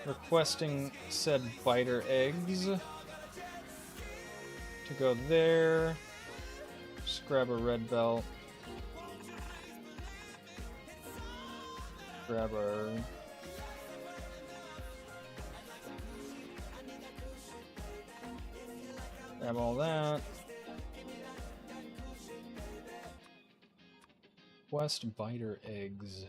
Speaker 1: Requesting said biter eggs to go there. Just grab a red belt. Grab our grab all that. West biter eggs.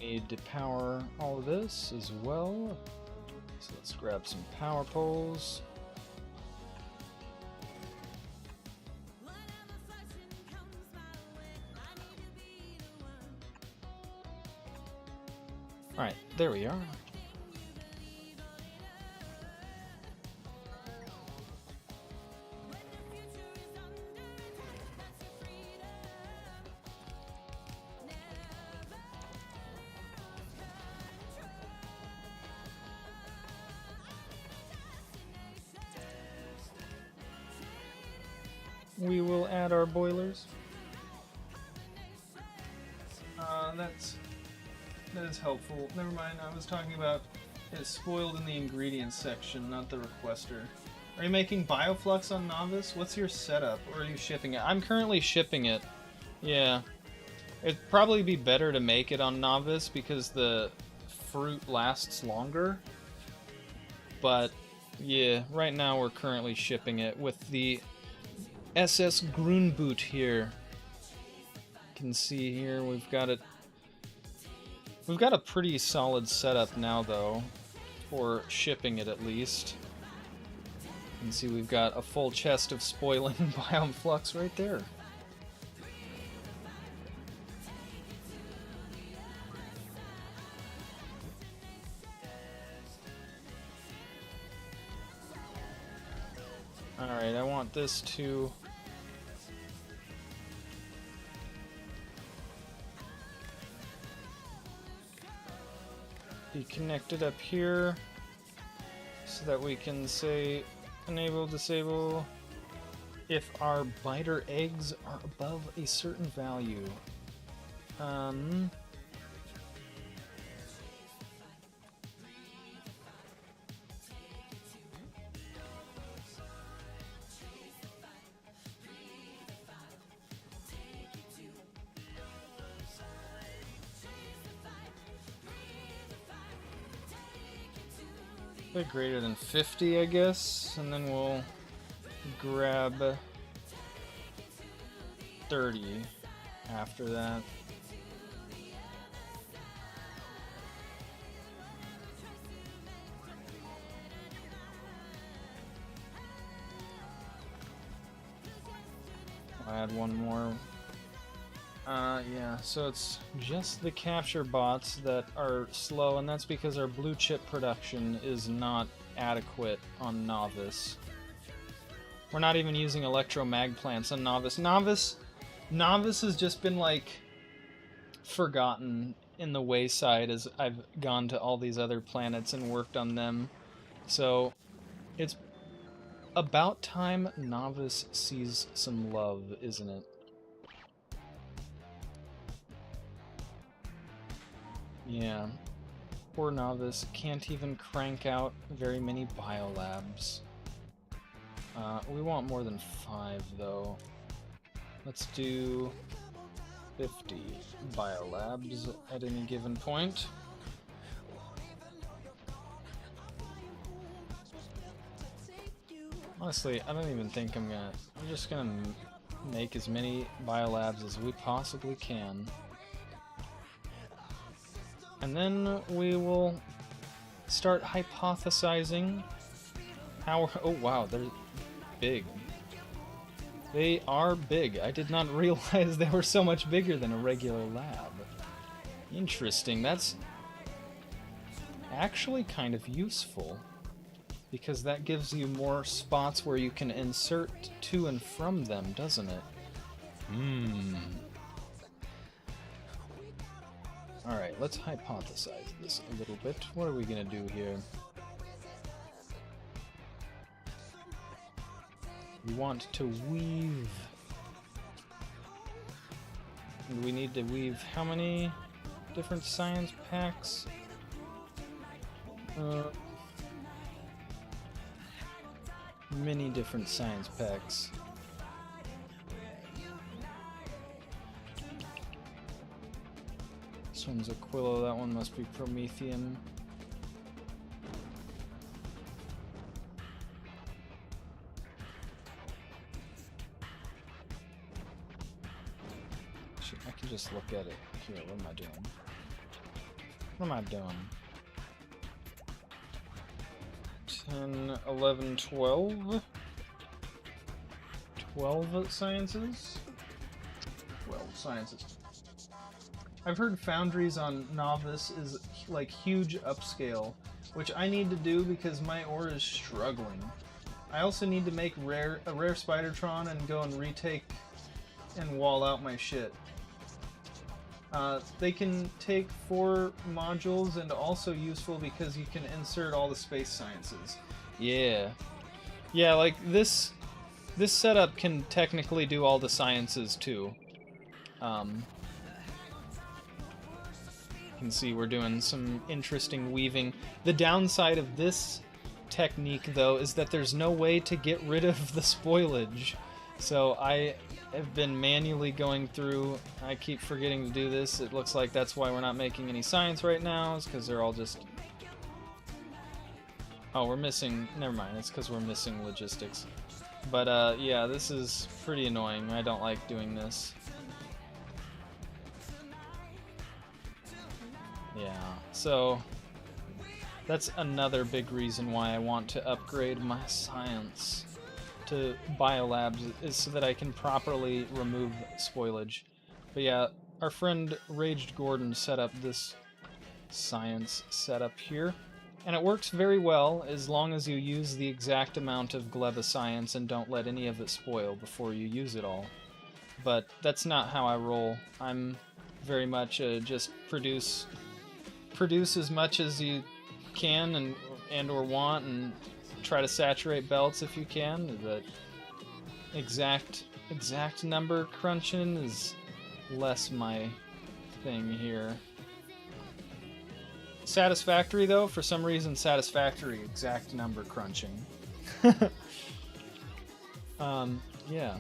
Speaker 1: Need to power all of this as well. So let's grab some power poles. Alright, there we are. We will add our boilers. That is helpful. Never mind, I was talking about it's spoiled in the ingredients section, not the requester. Are you making Bioflux on Novice? What's your setup? Or are you shipping it? I'm currently shipping it. Yeah. It'd probably be better to make it on Novice because the fruit lasts longer. But yeah, right now we're currently shipping it with the SS Grunboot here. You can see here we've got it. We've got a pretty solid setup now, though, for shipping it at least. You can see we've got a full chest of spoiling Biome Flux right there. Alright, I want this to be connected up here so that we can say enable, disable if our biter eggs are above a certain value. Greater than 50, I guess, and then we'll grab 30 after that. I'll add one more. Yeah, so it's just the capture bots that are slow, and that's because our blue chip production is not adequate on Novice. We're not even using electromag plants on Novice. Novice has just been, like, forgotten in the wayside as I've gone to all these other planets and worked on them. So, it's about time Novice sees some love, isn't it? Yeah. Poor Novice can't even crank out very many biolabs. We want more than 5, though. Let's do 50 biolabs at any given point. Honestly, I don't even think I'm just gonna make as many biolabs as we possibly can. And then we will start hypothesizing how... Oh wow, they're big. They are big. I did not realize they were so much bigger than a regular lab. Interesting. That's actually kind of useful, because that gives you more spots where you can insert to and from them, doesn't it? Alright, let's hypothesize this a little bit. What are we gonna do here? We want to weave. And we need to weave how many different science packs? Many different science packs. This one's Aquilo, that one must be Promethean. Actually, I can just look at it here. What am I doing? What am I doing? 10, 11, 12? 12 sciences? 12 sciences. I've heard foundries on Novice is like huge upscale, which I need to do because my ore is struggling. I also need to make a rare Spidertron and go and retake and wall out my shit. They can take 4 modules and also useful because you can insert all the space sciences. Yeah. Yeah, like this setup can technically do all the sciences too. You can see we're doing some interesting weaving. The downside of this technique, though, is that there's no way to get rid of the spoilage. So I have been manually going through. I keep forgetting to do this. It looks like that's why we're not making any science right now, is because they're all just... Oh, we're missing... Never mind, it's because we're missing logistics. But, yeah, this is pretty annoying. I don't like doing this. Yeah, so that's another big reason why I want to upgrade my science to biolabs, is so that I can properly remove spoilage. But yeah, our friend Raged Gordon set up this science setup here, and it works very well as long as you use the exact amount of Gleba science and don't let any of it spoil before you use it all. But that's not how I roll. I'm very much just produce as much as you can and or want, and try to saturate belts if you can. But exact number crunching is less my thing here. Satisfactory, though, for some reason Satisfactory exact number crunching. Yeah.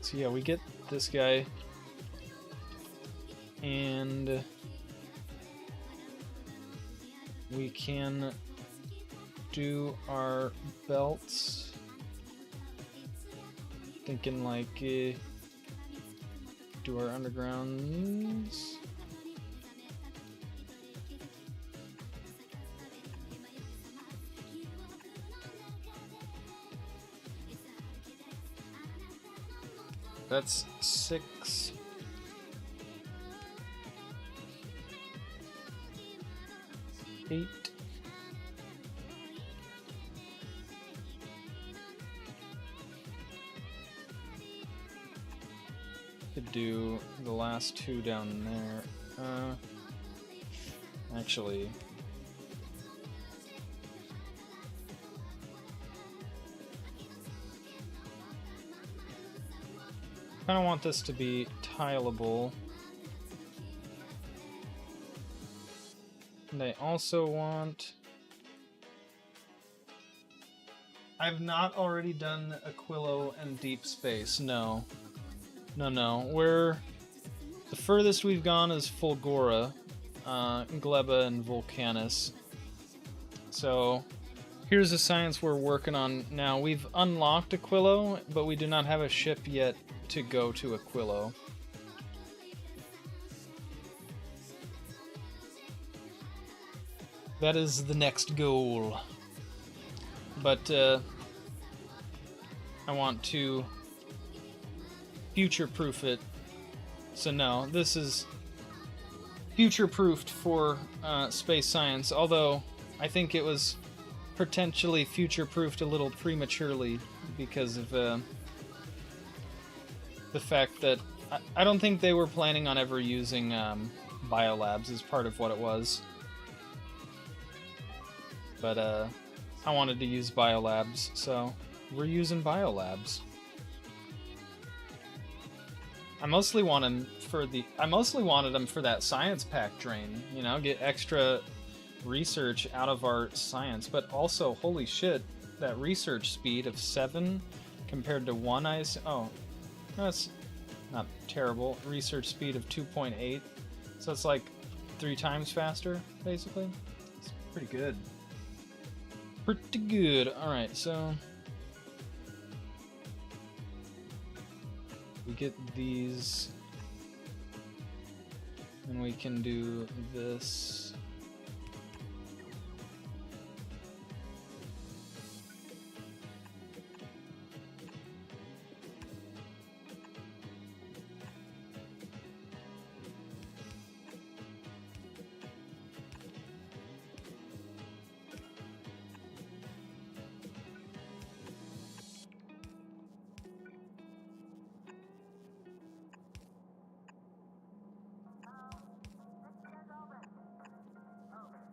Speaker 1: So yeah, we get this guy, and we can do our belts. Thinking like do our undergrounds. that's 6. Eight. Could do the last 2 down there. Actually, I kind of want this to be tileable. And I also want... I've not already done Aquilo and Deep Space, no. No. The furthest we've gone is Fulgora, Gleba, and Vulcanus. So, here's the science we're working on now. We've unlocked Aquilo, but we do not have a ship yet to go to Aquilo. That is the next goal. But, I want to future-proof it. So no, this is future-proofed for space science, although I think it was potentially future-proofed a little prematurely because of the fact that I don't think they were planning on ever using biolabs as part of what it was. But I wanted to use biolabs, so we're using biolabs. I mostly wanted them for that science pack drain, you know, get extra research out of our science, but also, holy shit, that research speed of 7 compared to 1 oh, that's not terrible. Research speed of 2.8, so it's like 3 times faster, basically. It's pretty good. Pretty good. Alright, so we get these, and we can do this.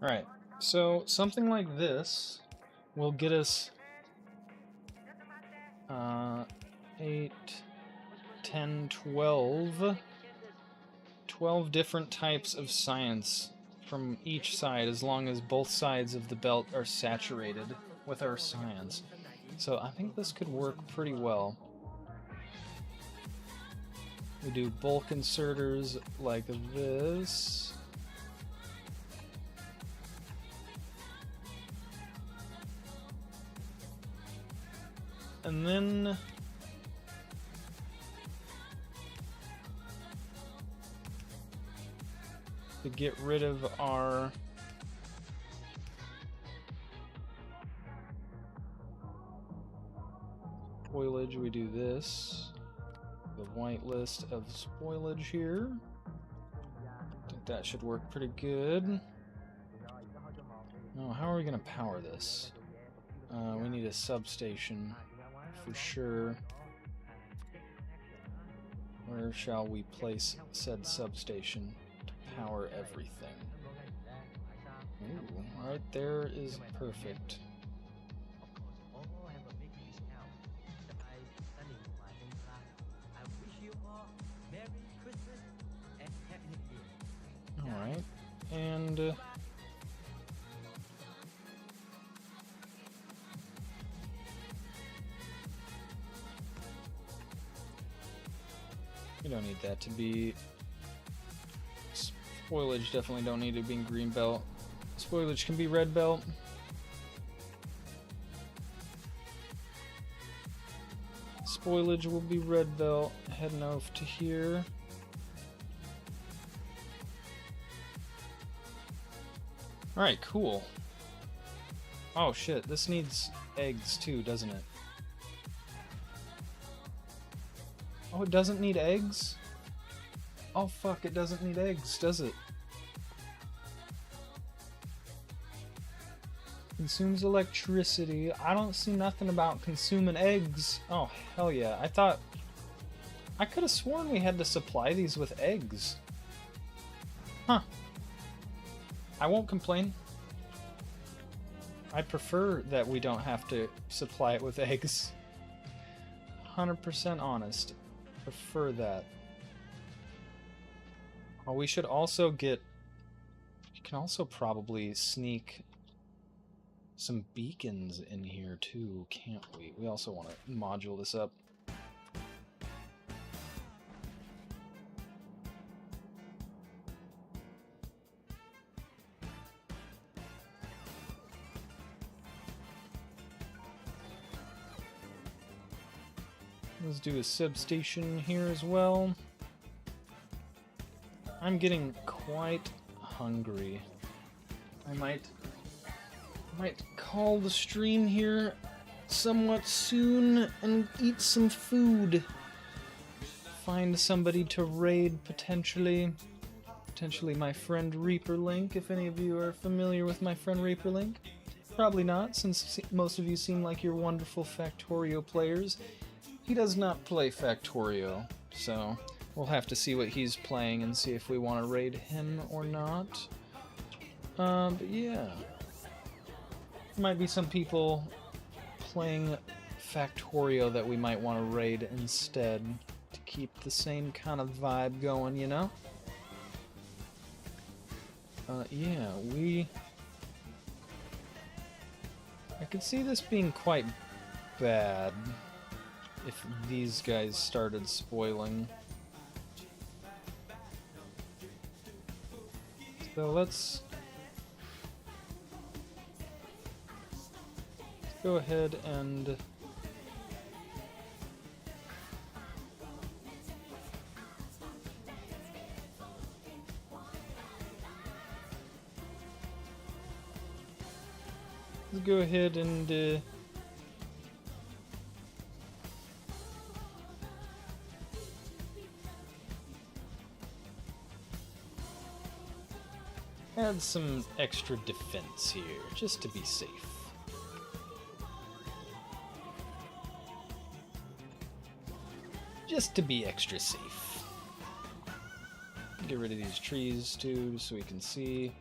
Speaker 1: Alright, so something like this will get us 8, 10, 12 different types of science from each side, as long as both sides of the belt are saturated with our science. So I think this could work pretty well. We do bulk inserters like this. And then to get rid of our spoilage, we do this. The white list of spoilage here. I think that should work pretty good. Oh, how are we going to power this? We need a substation for sure. Where shall we place said substation to power everything? Ooh, right there is perfect. Alright, and we don't need that to be spoilage. Definitely don't need it being green belt. Spoilage can be red belt. Spoilage will be red belt. Heading over to here. Alright, cool. Oh shit, this needs eggs too, doesn't it? Oh, it doesn't need eggs? Oh fuck, it doesn't need eggs, does it? Consumes electricity. I don't see nothing about consuming eggs. Oh, hell yeah. I could have sworn we had to supply these with eggs. Huh. I won't complain. I prefer that we don't have to supply it with eggs. 100% honest. Prefer that. Oh, we should also get... You can also probably sneak some beacons in here too, can't we? We also want to module this up. Let's do a substation here as well. I'm getting quite hungry. I might call the stream here somewhat soon and eat some food. Find somebody to raid potentially. Potentially my friend Reaper Link, if any of you are familiar with my friend Reaper Link. Probably not, since most of you seem like you're wonderful Factorio players. He does not play Factorio, so we'll have to see what he's playing and see if we want to raid him or not. But yeah. There might be some people playing Factorio that we might want to raid instead to keep the same kind of vibe going, you know? Yeah, I could see this being quite bad if these guys started spoiling. So let's go ahead and add some extra defense here, just to be safe. Just to be extra safe. Get rid of these trees too, so we can see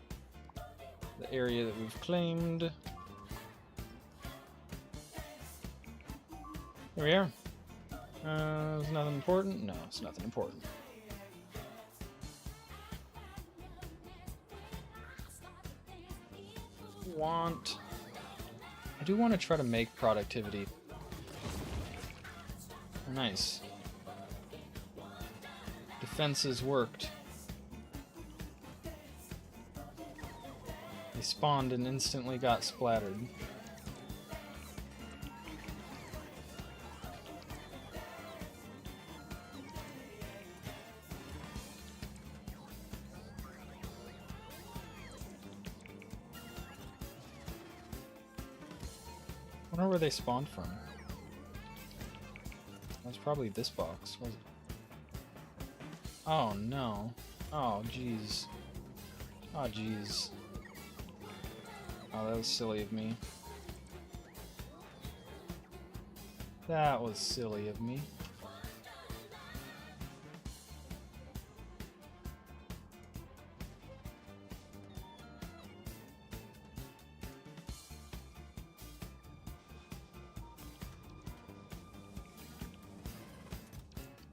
Speaker 1: the area that we've claimed. There we are. Is nothing important? No, it's nothing important. I do want to try to make productivity. Nice. Defenses worked. They spawned and instantly got splattered. I wonder where they spawned from. That's probably this box, was it? Oh no. Oh jeez. Oh jeez. Oh, that was silly of me. That was silly of me.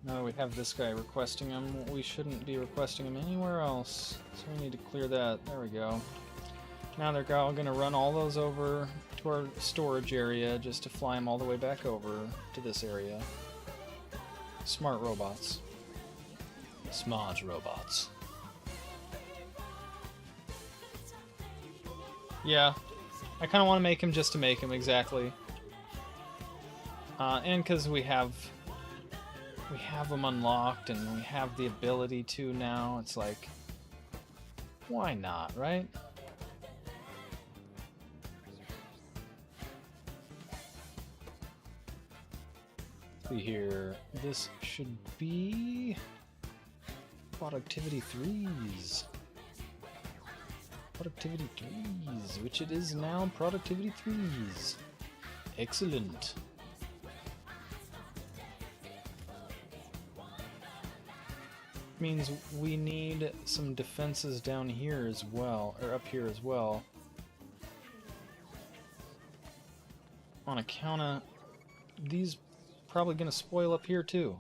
Speaker 1: Now that we have this guy requesting him, we shouldn't be requesting him anywhere else. So we need to clear that. There we go. Now they're all going to run all those over to our storage area just to fly them all the way back over to this area. Smart robots. Smart robots. Yeah. I kind of want to make him just to make him, exactly. And because we have them unlocked and we have the ability to now, it's like, why not, right? See here, this should be productivity 3s. Productivity 3s, which it is now productivity 3s. Excellent. Means we need some defenses down here as well, or up here as well. On account of these probably gonna spoil up here too.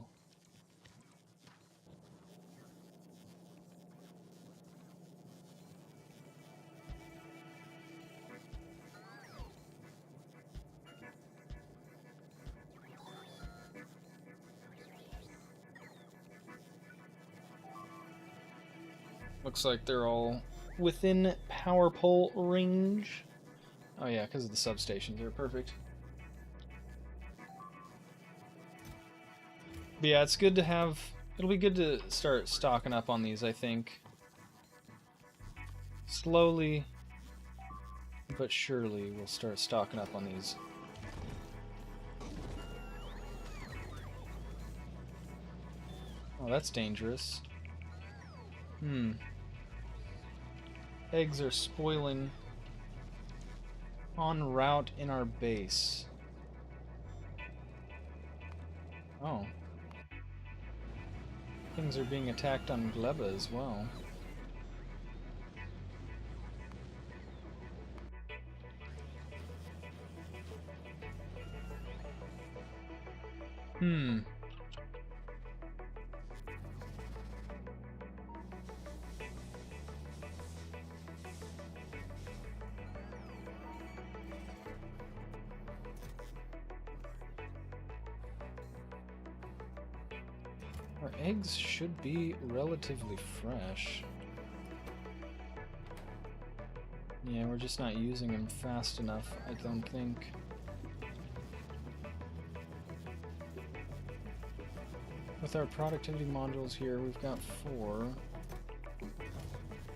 Speaker 1: Looks like they're all within power pole range. Oh yeah, because of the substations, they're perfect. But yeah, it's good to have... It'll be good to start stocking up on these, I think. Slowly, but surely, we'll start stocking up on these. Oh, that's dangerous. Eggs are spoiling en route in our base. Oh. Things are being attacked on Gleba as well. Our eggs should be relatively fresh. Yeah, we're just not using them fast enough, I don't think. With our productivity modules here, we've got 4.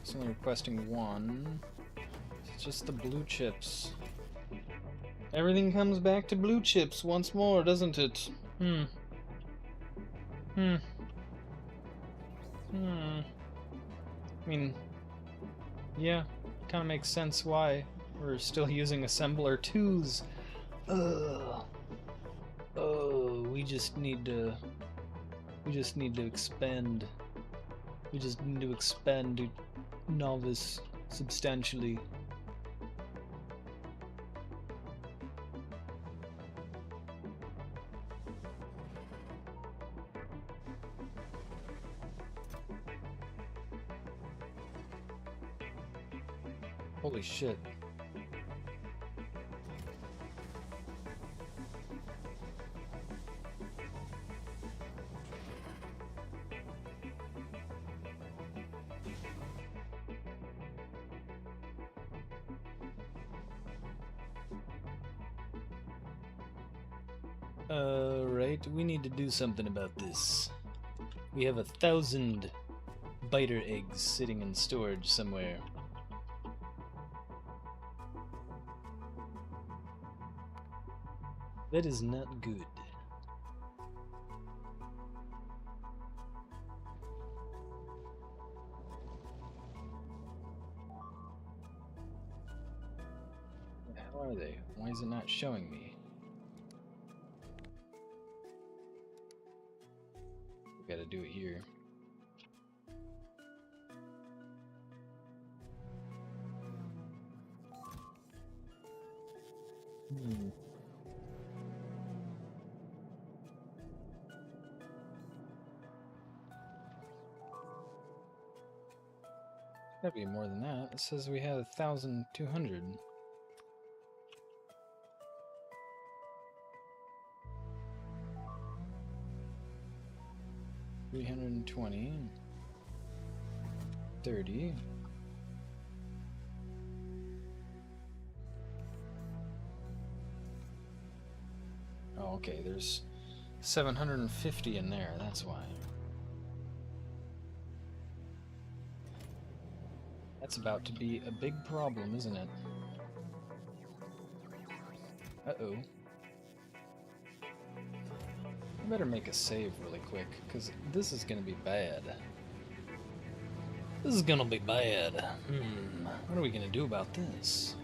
Speaker 1: It's only requesting 1. It's just the blue chips. Everything comes back to blue chips once more, doesn't it? I mean, yeah, kind of makes sense why we're still using assembler 2s. Ugh. Oh, we just need to expand. We just need to expand Novice substantially. Holy shit. Right, we need to do something about this. We have 1,000 biter eggs sitting in storage somewhere. That is not good. Where the hell are they? Why is it not showing me? We gotta do it here. Gotta be more than that. It says we had 1,200. $320, 30. Oh, okay, there's 750 in there, that's why. That's about to be a big problem, isn't it? Uh-oh. better make a save really quick, because this is gonna be bad. This is gonna be bad. What are we gonna do about this?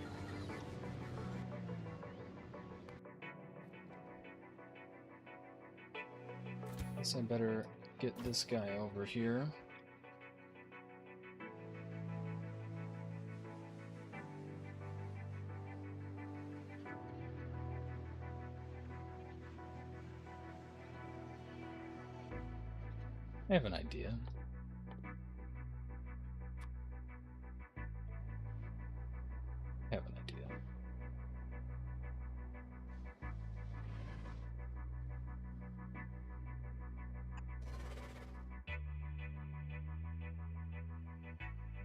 Speaker 1: Guess I better get this guy over here. I have an idea. I have an idea.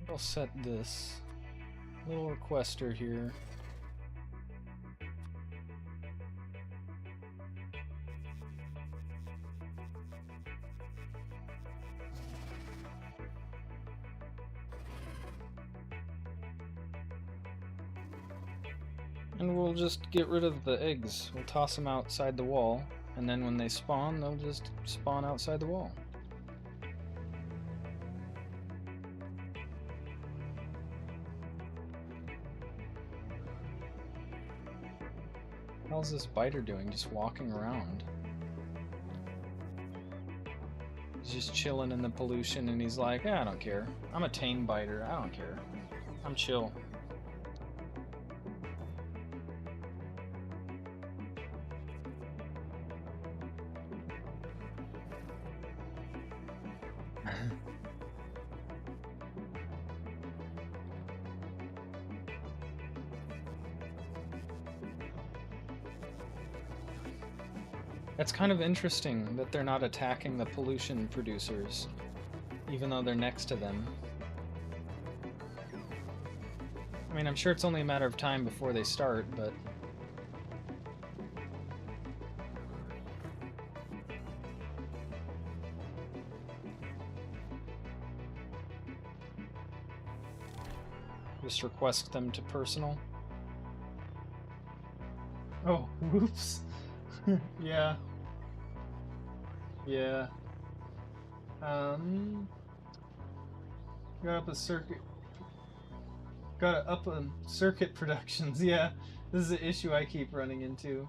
Speaker 1: I'll set this little requester here. And we'll just get rid of the eggs. We'll toss them outside the wall, and then when they spawn, they'll just spawn outside the wall. How's this biter doing? Just walking around. He's just chilling in the pollution, and he's like, I don't care. I'm a tame biter. I don't care. I'm chill. It's kind of interesting that they're not attacking the pollution producers, even though they're next to them. I mean, I'm sure it's only a matter of time before they start, but... Just request them to personal. Oh, whoops. Yeah. Yeah. Got up a circuit. Got up a circuit productions. Yeah, this is an issue I keep running into.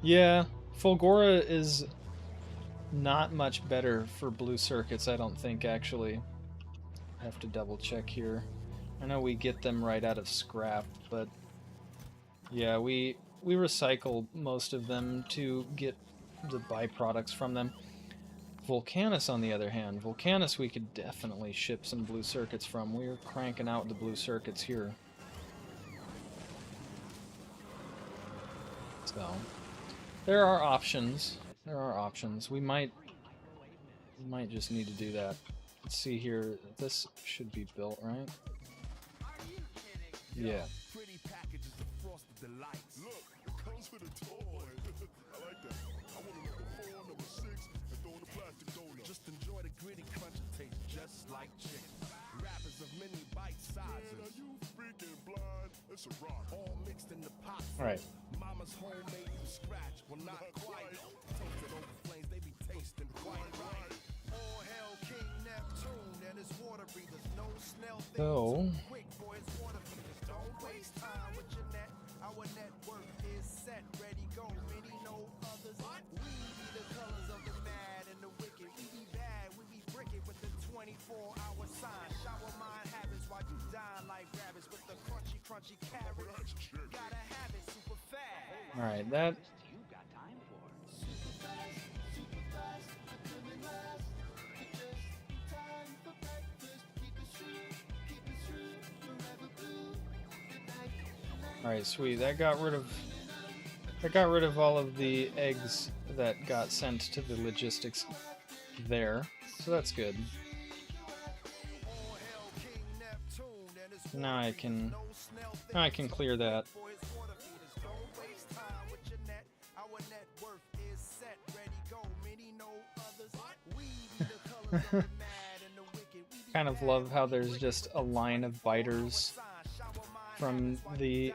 Speaker 1: Yeah, Fulgora is not much better for blue circuits, I don't think, actually. I have to double check here. I know we get them right out of scrap, but yeah, we recycle most of them to get the byproducts from them. Volcanus, on the other hand, Volcanus we could definitely ship some blue circuits from. We're cranking out the blue circuits here. So, there are options. There are options. We might just need to do that. Let's see here. This should be built, right? Yeah.
Speaker 3: Pretty packages of frosted delights. Look, it comes with a toy. I like that. I want a number 4, number 6, and throw in a plastic donut. Just enjoy the gritty crunch. It tastes just like chicken. Wrappers of many bite sizes. Man, are you freaking blind? It's a rock. All mixed in the pot.
Speaker 1: All right.
Speaker 3: Mama's homemade from scratch. Well, not quite. Toasted over flames, they be tasting quite right. All hail King Neptune and his water breathers. No snail things.
Speaker 1: So,
Speaker 3: Quick boys, water feeders. Don't waste time with your net. Our network is set, ready, go. Many know others. We be the colors of the mad and the wicked. We be bad, we be bricket with the 24-hour sign. Shower mind habits while you dine like rabbits with the crunchy, crunchy carrots. Gotta have it super fast.
Speaker 1: all right, that... Alright, sweet. That got rid of all of the eggs that got sent to the logistics there. So that's good. Now I can clear that. Kind of love how there's just a line of biters from the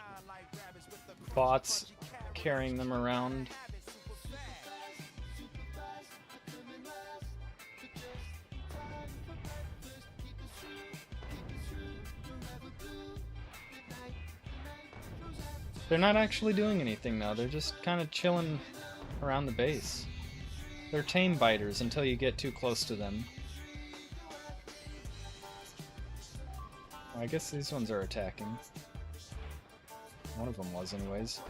Speaker 1: bots carrying them around. They're not actually doing anything now, they're just kind of chilling around the base. They're tame biters until you get too close to them. I guess these ones are attacking. One of them was anyways.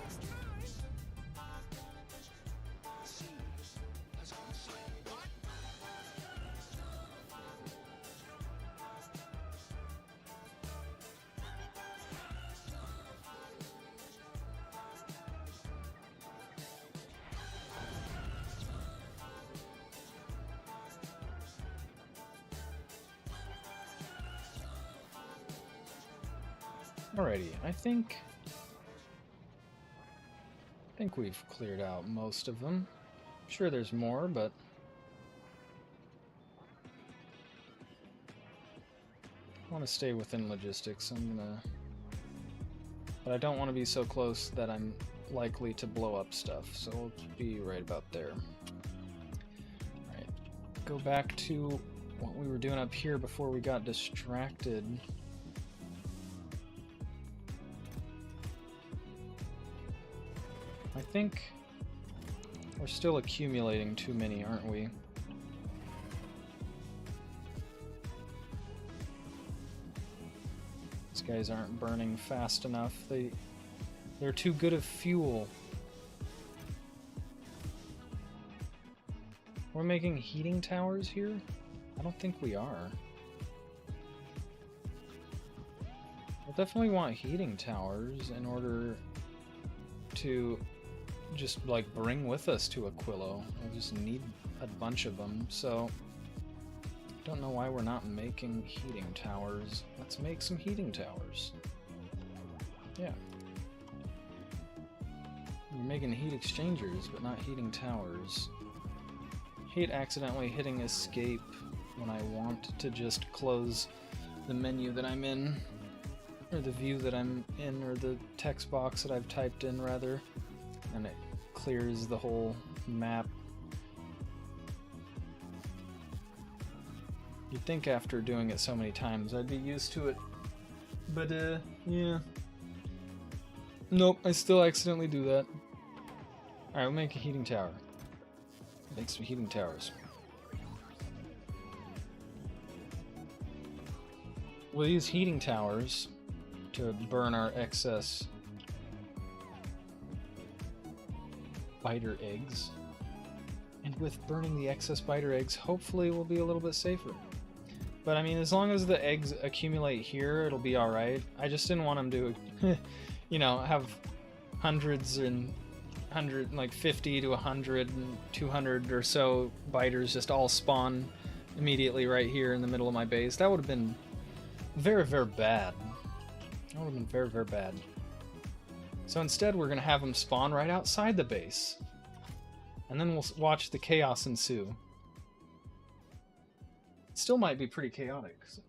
Speaker 1: Alrighty, I think we've cleared out most of them. Sure, there's more, but I want to stay within logistics. But I don't want to be so close that I'm likely to blow up stuff, so we'll be right about there. Alright, go back to what we were doing up here before we got distracted. I think we're still accumulating too many, aren't we? These guys aren't burning fast enough. They're too good of fuel. We're making heating towers here? I don't think we are. We'll definitely want heating towers in order to just like bring with us to Aquilo. We'll just need a bunch of them, so I don't know why we're not making heating towers. Let's make some heating towers. Yeah. We're making heat exchangers, but not heating towers. Hate accidentally hitting escape when I want to just close the menu that I'm in, or the view that I'm in, or the text box that I've typed in, rather, and it clears the whole map. You'd think after doing it so many times I'd be used to it, but yeah. Nope, I still accidentally do that. Alright, we'll make a heating tower. Make some heating towers. We'll use heating towers to burn our excess biter eggs. And with burning the excess biter eggs, hopefully we'll be a little bit safer. But I mean, as long as the eggs accumulate here, it'll be alright. I just didn't want them to, you know, have hundreds and like 50 to 100 and 200 or so biters just all spawn immediately right here in the middle of my base. That would have been very, very bad. That would have been very, very bad. So instead, we're going to have them spawn right outside the base. And then we'll watch the chaos ensue. It still might be pretty chaotic. So.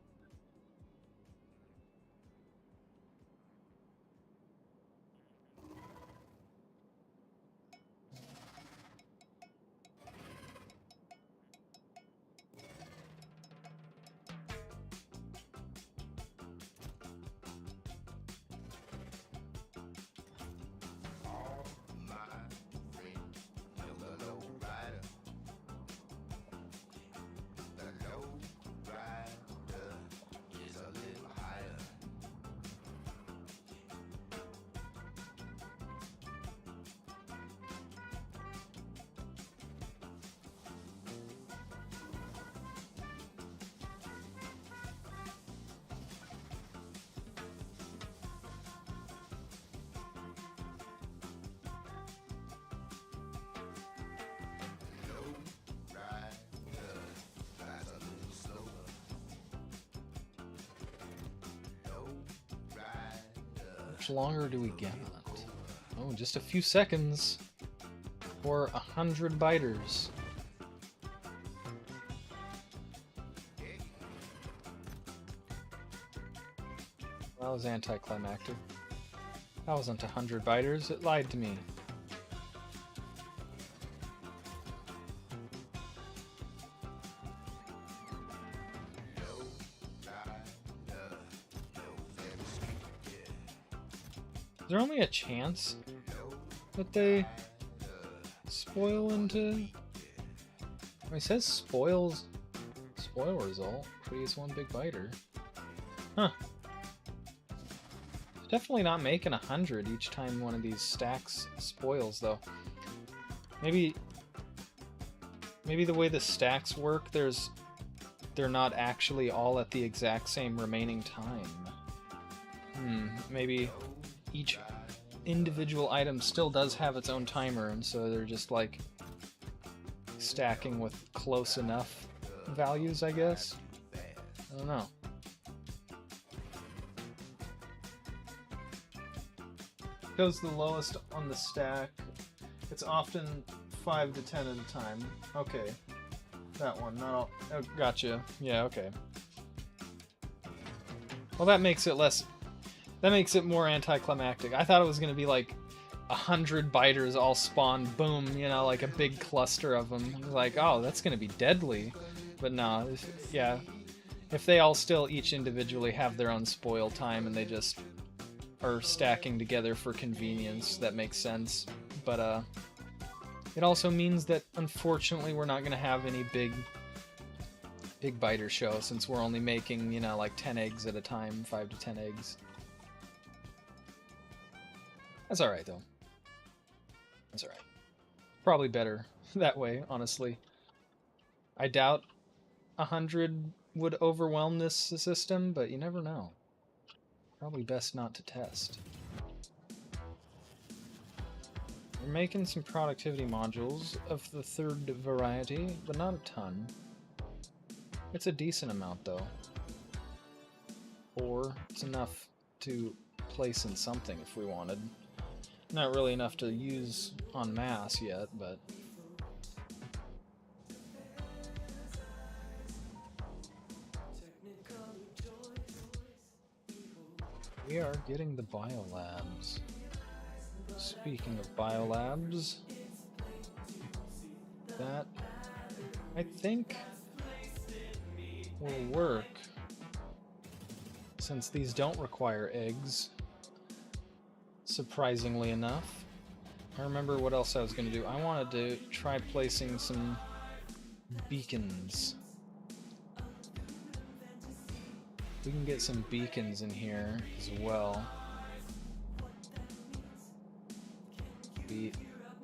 Speaker 1: How much longer do we get? Oh, just a few seconds for 100 biters. That was anticlimactic. That wasn't 100 biters, it lied to me. there only a chance that they spoil into... Well, it says spoil result. Creates one big biter. Huh. Definitely not making 100 each time one of these stacks spoils, though. Maybe the way the stacks work, they're not actually all at the exact same remaining time. Maybe each individual item still does have its own timer, and so they're just like stacking with close enough values, I guess. I don't know. Goes the lowest on the stack. It's often 5 to 10 at a time. Okay. That one, not all. Oh, gotcha. Yeah, okay. Well, that makes it less... That makes it more anticlimactic. I thought it was going to be like 100 biters all spawn, boom, you know, like a big cluster of them. Like, oh, that's going to be deadly. But no, yeah. If they all still each individually have their own spoil time and they just are stacking together for convenience, that makes sense. But it also means that unfortunately we're not going to have any big biter show, since we're only making, you know, like 10 eggs at a time, 5 to 10 eggs. That's alright though. That's alright. Probably better that way, honestly. I doubt 100 would overwhelm this system, but you never know. Probably best not to test. We're making some productivity modules of the 3rd variety, but not a ton. It's a decent amount though. Or it's enough to place in something if we wanted. Not really enough to use en masse yet, but... We are getting the biolabs. Speaking of biolabs, that I think will work, since these don't require eggs, surprisingly enough. I remember what else I was going to do. I wanted to try placing some beacons. We can get some beacons in here as well. Be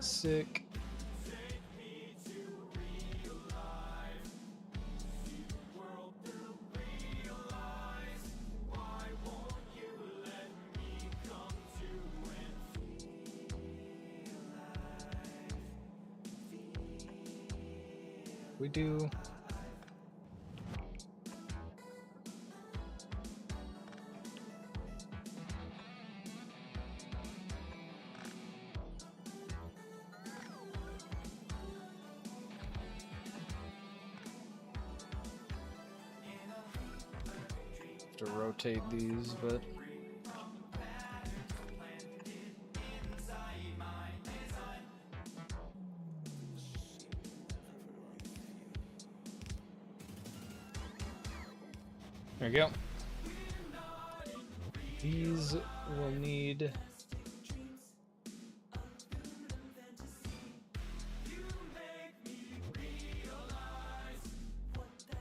Speaker 1: sick. We do. To rotate these, but there we go. These will need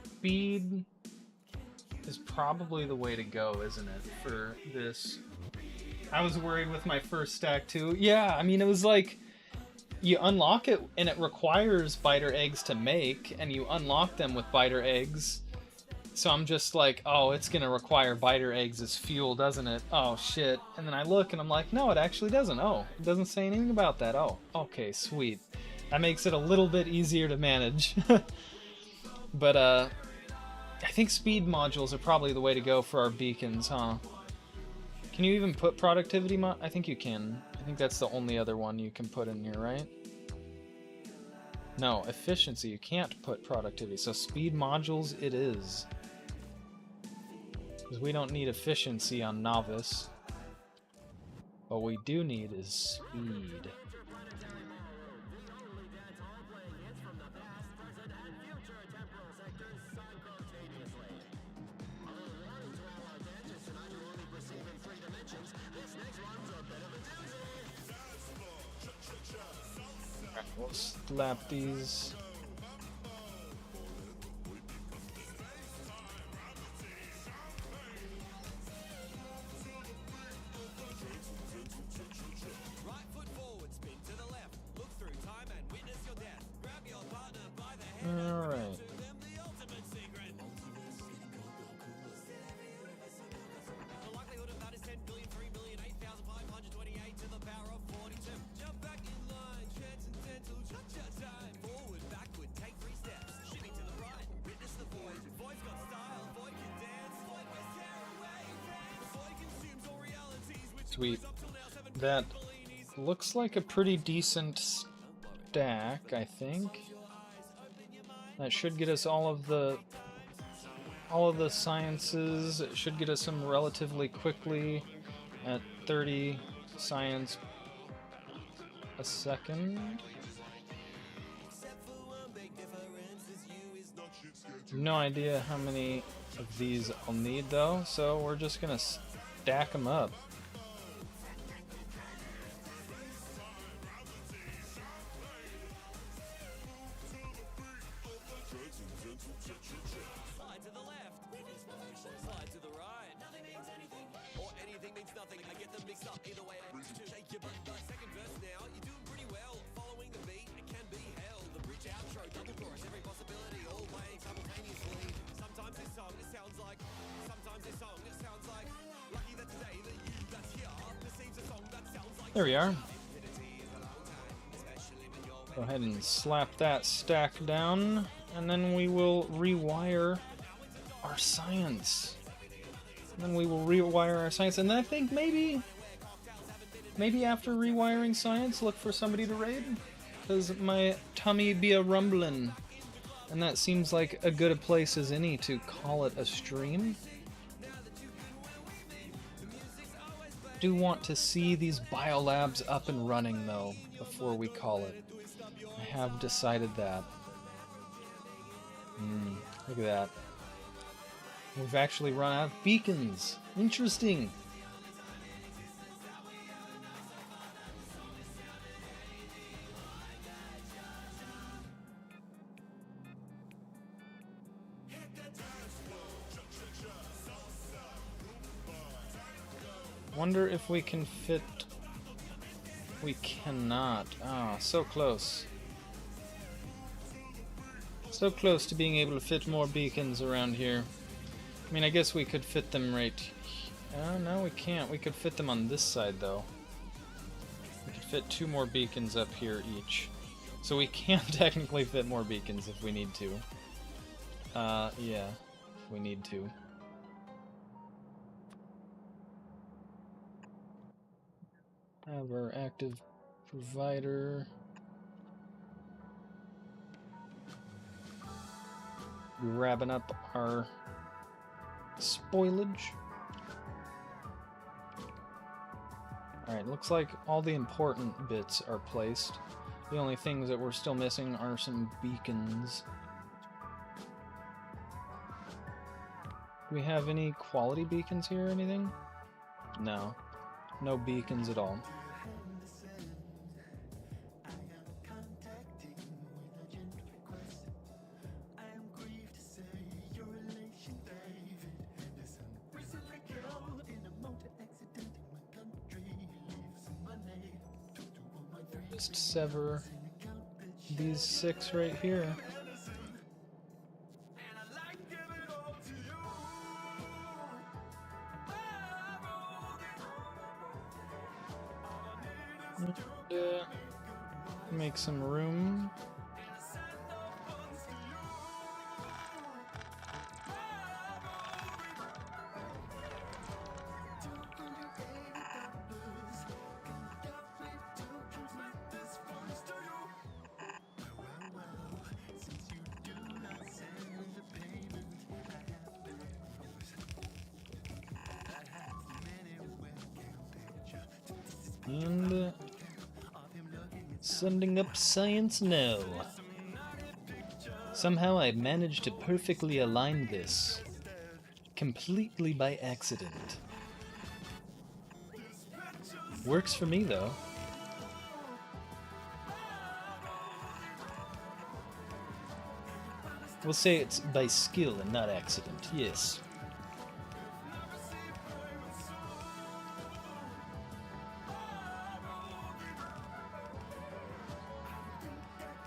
Speaker 1: speed. Is probably the way to go, isn't it, for this? I was worried with my first stack too. Yeah, I mean, it was like you unlock it and it requires biter eggs to make, and you unlock them with biter eggs. So I'm just like, oh, it's gonna require biter eggs as fuel, doesn't it? Oh shit. And then I look and I'm like, no, it actually doesn't. Oh, it doesn't say anything about that. Oh, okay, sweet. That makes it a little bit easier to manage. But I think speed modules are probably the way to go for our beacons, huh? Can you even put productivity I think you can. I think that's the only other one you can put in here, right? No, efficiency. You can't put productivity. So speed modules it is. Because we don't need efficiency on novice. What we do need is speed. We'll slap these. Alright. Sweet. That looks like a pretty decent stack, I think. That should get us all of the sciences. It should get us them relatively quickly at 30 science a second. No idea how many of these I'll need though, so we're just gonna stack them up.
Speaker 6: Slide to the left. Slide to the right. Nothing means anything. Or anything means nothing. I get them mixed up either way. Shake your butt. Second verse now. You're doing pretty well. Following the beat, it can be held. The bridge outro, double chorus, every possibility, all playing simultaneously. Sometimes this song, it sounds like. Sometimes this song, it sounds like. Lucky that today that you that's here perceives a song that sounds like.
Speaker 1: There we are. Go ahead and slap that stack down, and then we will rewire our science. And then and I think maybe after rewiring science, look for somebody to raid, because my tummy be a rumbling, and that seems like a good a place as any to call it a stream. Do want to see these biolabs up and running though before we call it. I have decided that. Look at that. We've actually run out of beacons. Interesting. Wonder if we can fit... We cannot. Ah, so close. So close to being able to fit more beacons around here. I mean, I guess we could fit them right... no, we can't. We could fit them on this side, though. We could fit 2 more beacons up here each. So we can technically fit more beacons if we need to. Yeah. If we need to. Have our active provider. Grabbing up our spoilage. Alright, looks like all the important bits are placed. The only things that we're still missing are some beacons. Do we have any quality beacons here or anything? No. No beacons at all. Just sever these 6 right here. Make some room. And sending up science now. Somehow I managed to perfectly align this. Completely by accident. Works for me though. We'll say it's by skill and not accident, yes.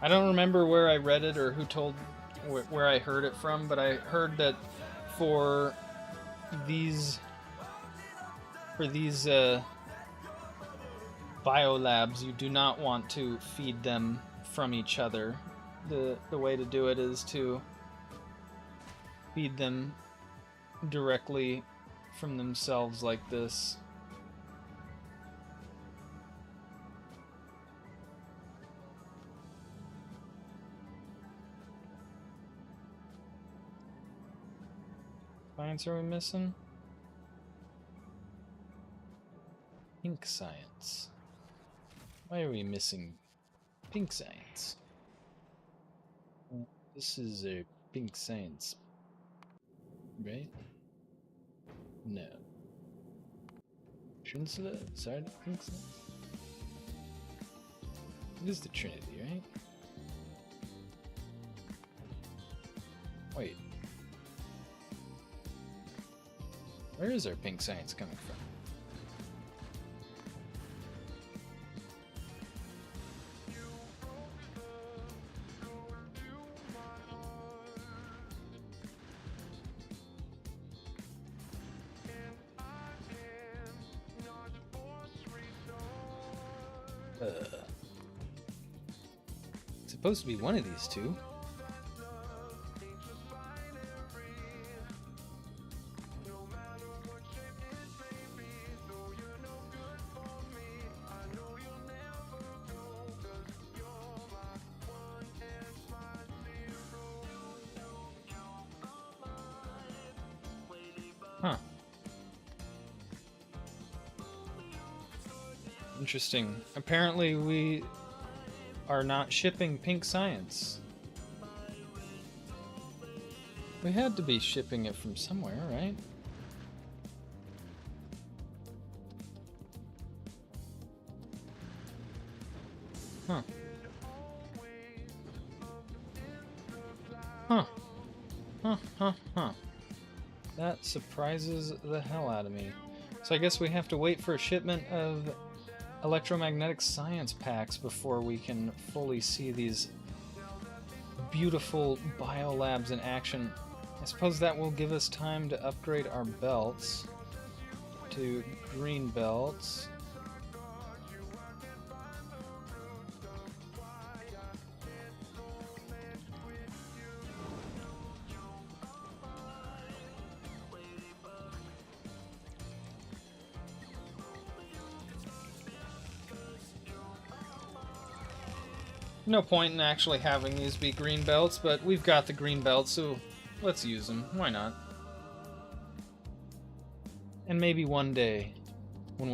Speaker 1: I don't remember where I read it or who told where I heard it from, but I heard that for these biolabs, you do not want to feed them from each other. The way to do it is to feed them directly from themselves like this. Science are we missing? Pink science. Why are we missing pink science? This is a pink science, right? No. Trinsula? Sorry, pink science? It is the Trinity, right? Wait. Where is our pink science coming from? It's supposed to be one of these two. Huh. Interesting. Apparently we are not shipping pink science. We had to be shipping it from somewhere, right? Huh. Huh. Huh, huh, huh. That surprises the hell out of me. So I guess we have to wait for a shipment of electromagnetic science packs before we can fully see these beautiful biolabs in action. I suppose that will give us time to upgrade our belts to green belts. No point in actually having these be green belts, but we've got the green belts, so let's use them. Why not? And maybe one day, when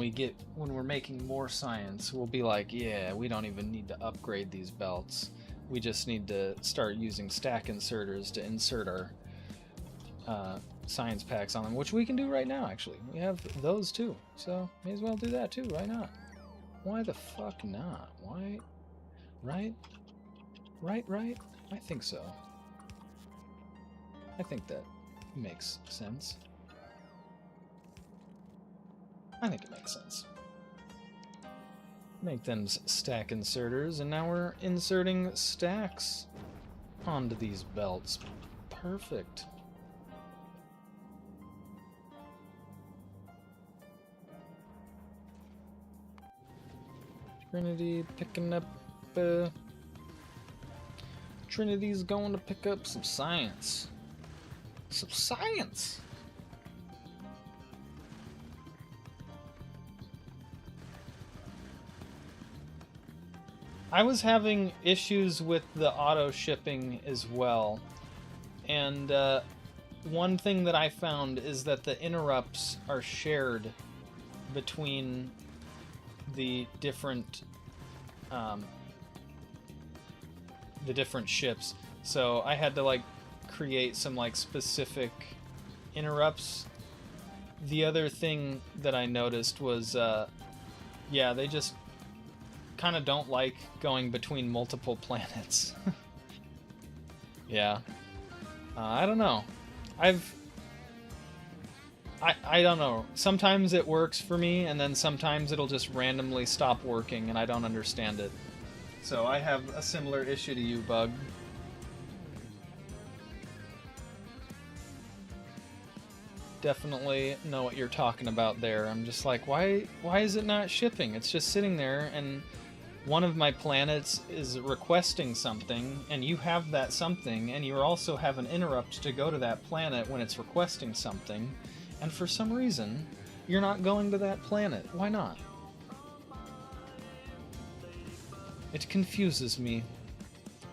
Speaker 1: we're making more science, we'll be like, yeah, we don't even need to upgrade these belts. We just need to start using stack inserters to insert our science packs on them, which we can do right now, actually. We have those too, so may as well do that too. Why not? Why the fuck not? Why? Right? Right? I think so. I think that makes sense. I think it makes sense. Make them stack inserters, and now we're inserting stacks onto these belts. Perfect. Trinity picking up Trinity's going to pick up some science. Some science! I was having issues with the auto shipping as well. And one thing that I found is that the interrupts are shared between the different ships, so I had to like create some like specific interrupts. The other thing that I noticed was yeah, they just kind of don't like going between multiple planets. Yeah, I don't know. I don't know. Sometimes it works for me, and then sometimes it'll just randomly stop working, and I don't understand it. So I have a similar issue to you, Bug. Definitely know what you're talking about there. I'm just like, why is it not shipping? It's just sitting there, and one of my planets is requesting something, and you have that something, and you also have an interrupt to go to that planet when it's requesting something, and for some reason, you're not going to that planet. Why not? It confuses me.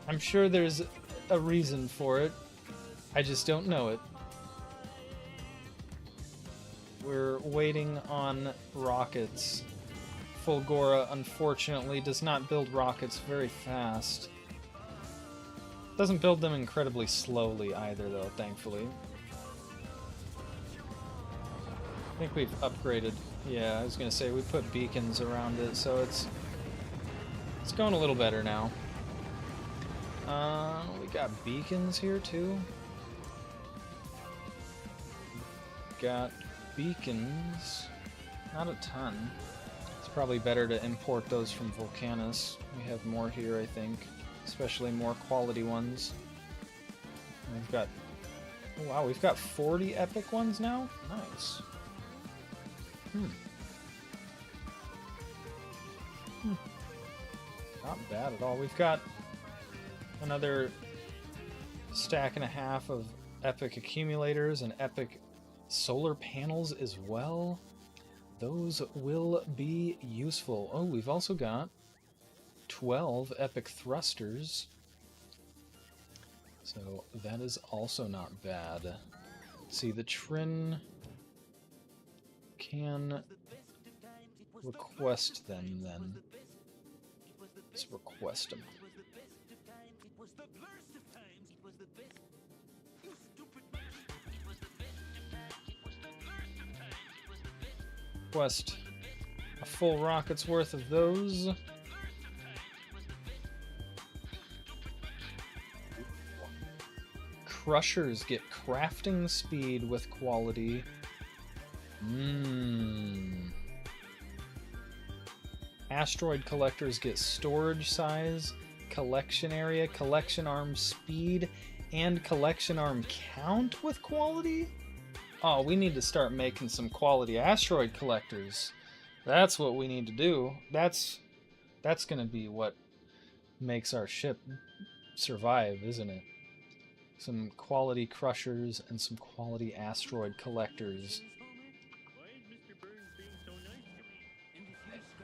Speaker 1: I'm sure there's a reason for it. I just don't know it. We're waiting on rockets. Fulgora, unfortunately, does not build rockets very fast. Doesn't build them incredibly slowly either, though, thankfully. I think we've upgraded. Yeah, I was gonna say, we put beacons around it, so it's going a little better now. We got beacons here, too. Got beacons. Not a ton. It's probably better to import those from Volcanus. We have more here, I think. Especially more quality ones. We've got... Oh, wow, we've got 40 epic ones now? Nice. Not bad at all. We've got another stack and a half of epic accumulators and epic solar panels as well. Those will be useful. Oh, we've also got 12 epic thrusters. So that is also not bad. Let's see, the Trin can request them then. Let's request them. Request a full rocket's worth of those. Crushers get crafting speed with quality. Asteroid collectors get storage size, collection area, collection arm speed, and collection arm count with quality? Oh, we need to start making some quality asteroid collectors. That's what we need to do. That's gonna be what makes our ship survive, isn't it? Some quality crushers and some quality asteroid collectors.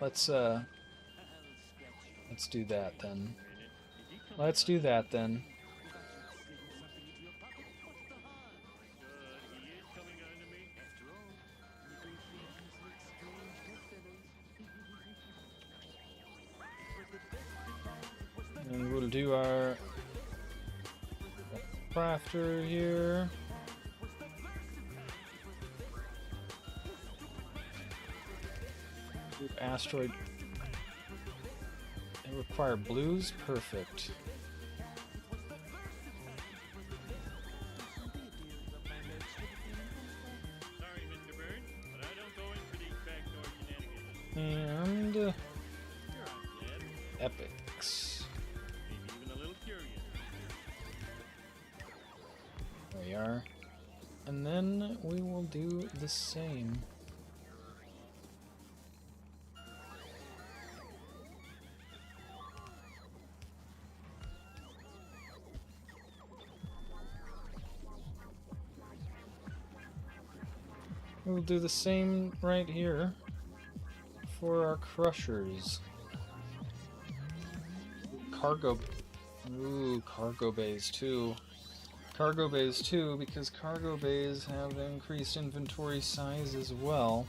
Speaker 1: Let's do that then. Let's do that then. And we'll do our crafter here. Asteroid. They require blues? Perfect. And epics. There we are. And then we will do the same. We'll do the same right here for our crushers. Cargo. Ooh, cargo bays too. Cargo bays too, because cargo bays have increased inventory size as well,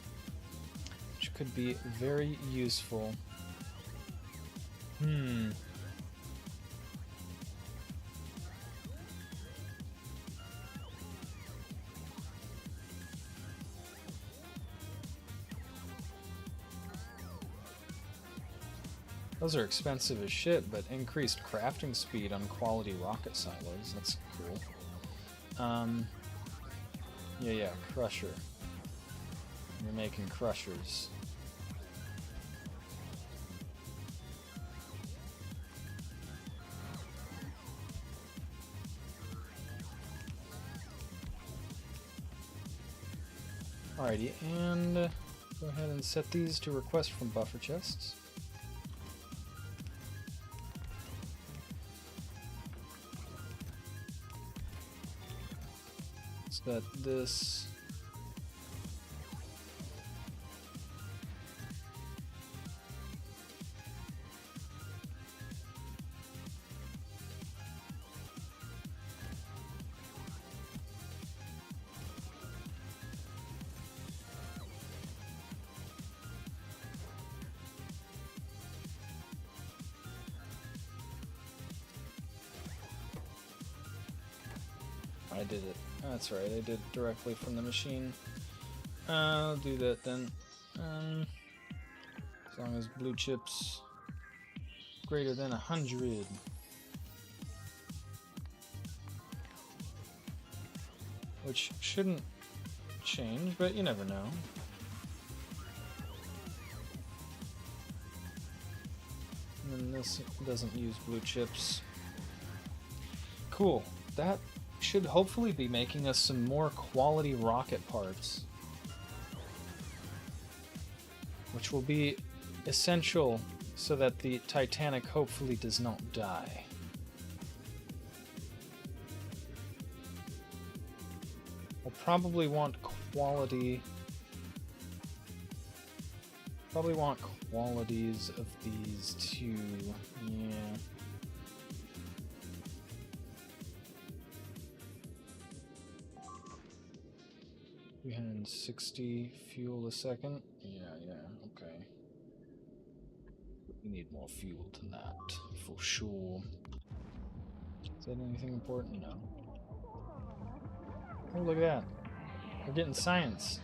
Speaker 1: which could be very useful. Those are expensive as shit, but increased crafting speed on quality rocket silos. That's cool. Yeah, crusher. You're making crushers. Alrighty, and go ahead and set these to request from buffer chests. Set this. I did it. That's right, I did it directly from the machine. I'll do that then. As long as blue chips greater than 100. Which shouldn't change, but you never know. And then this doesn't use blue chips. Cool. That should hopefully be making us some more quality rocket parts, which will be essential so that the Titanic hopefully does not die. We'll probably want quality. Probably want qualities of these two. Yeah. 360 fuel a second. Yeah, okay. We need more fuel than that, for sure. Is that anything important? No. Oh, look at that. We're getting science.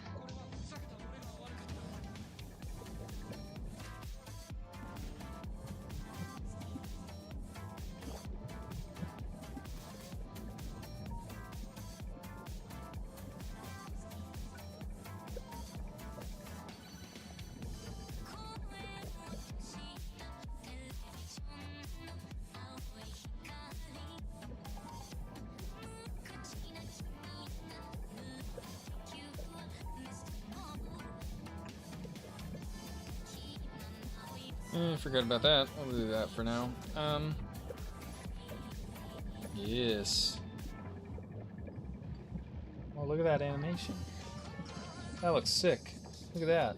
Speaker 1: Forget about that. I'll do that for now. Yes. Oh, look at that animation. That looks sick. Look at that.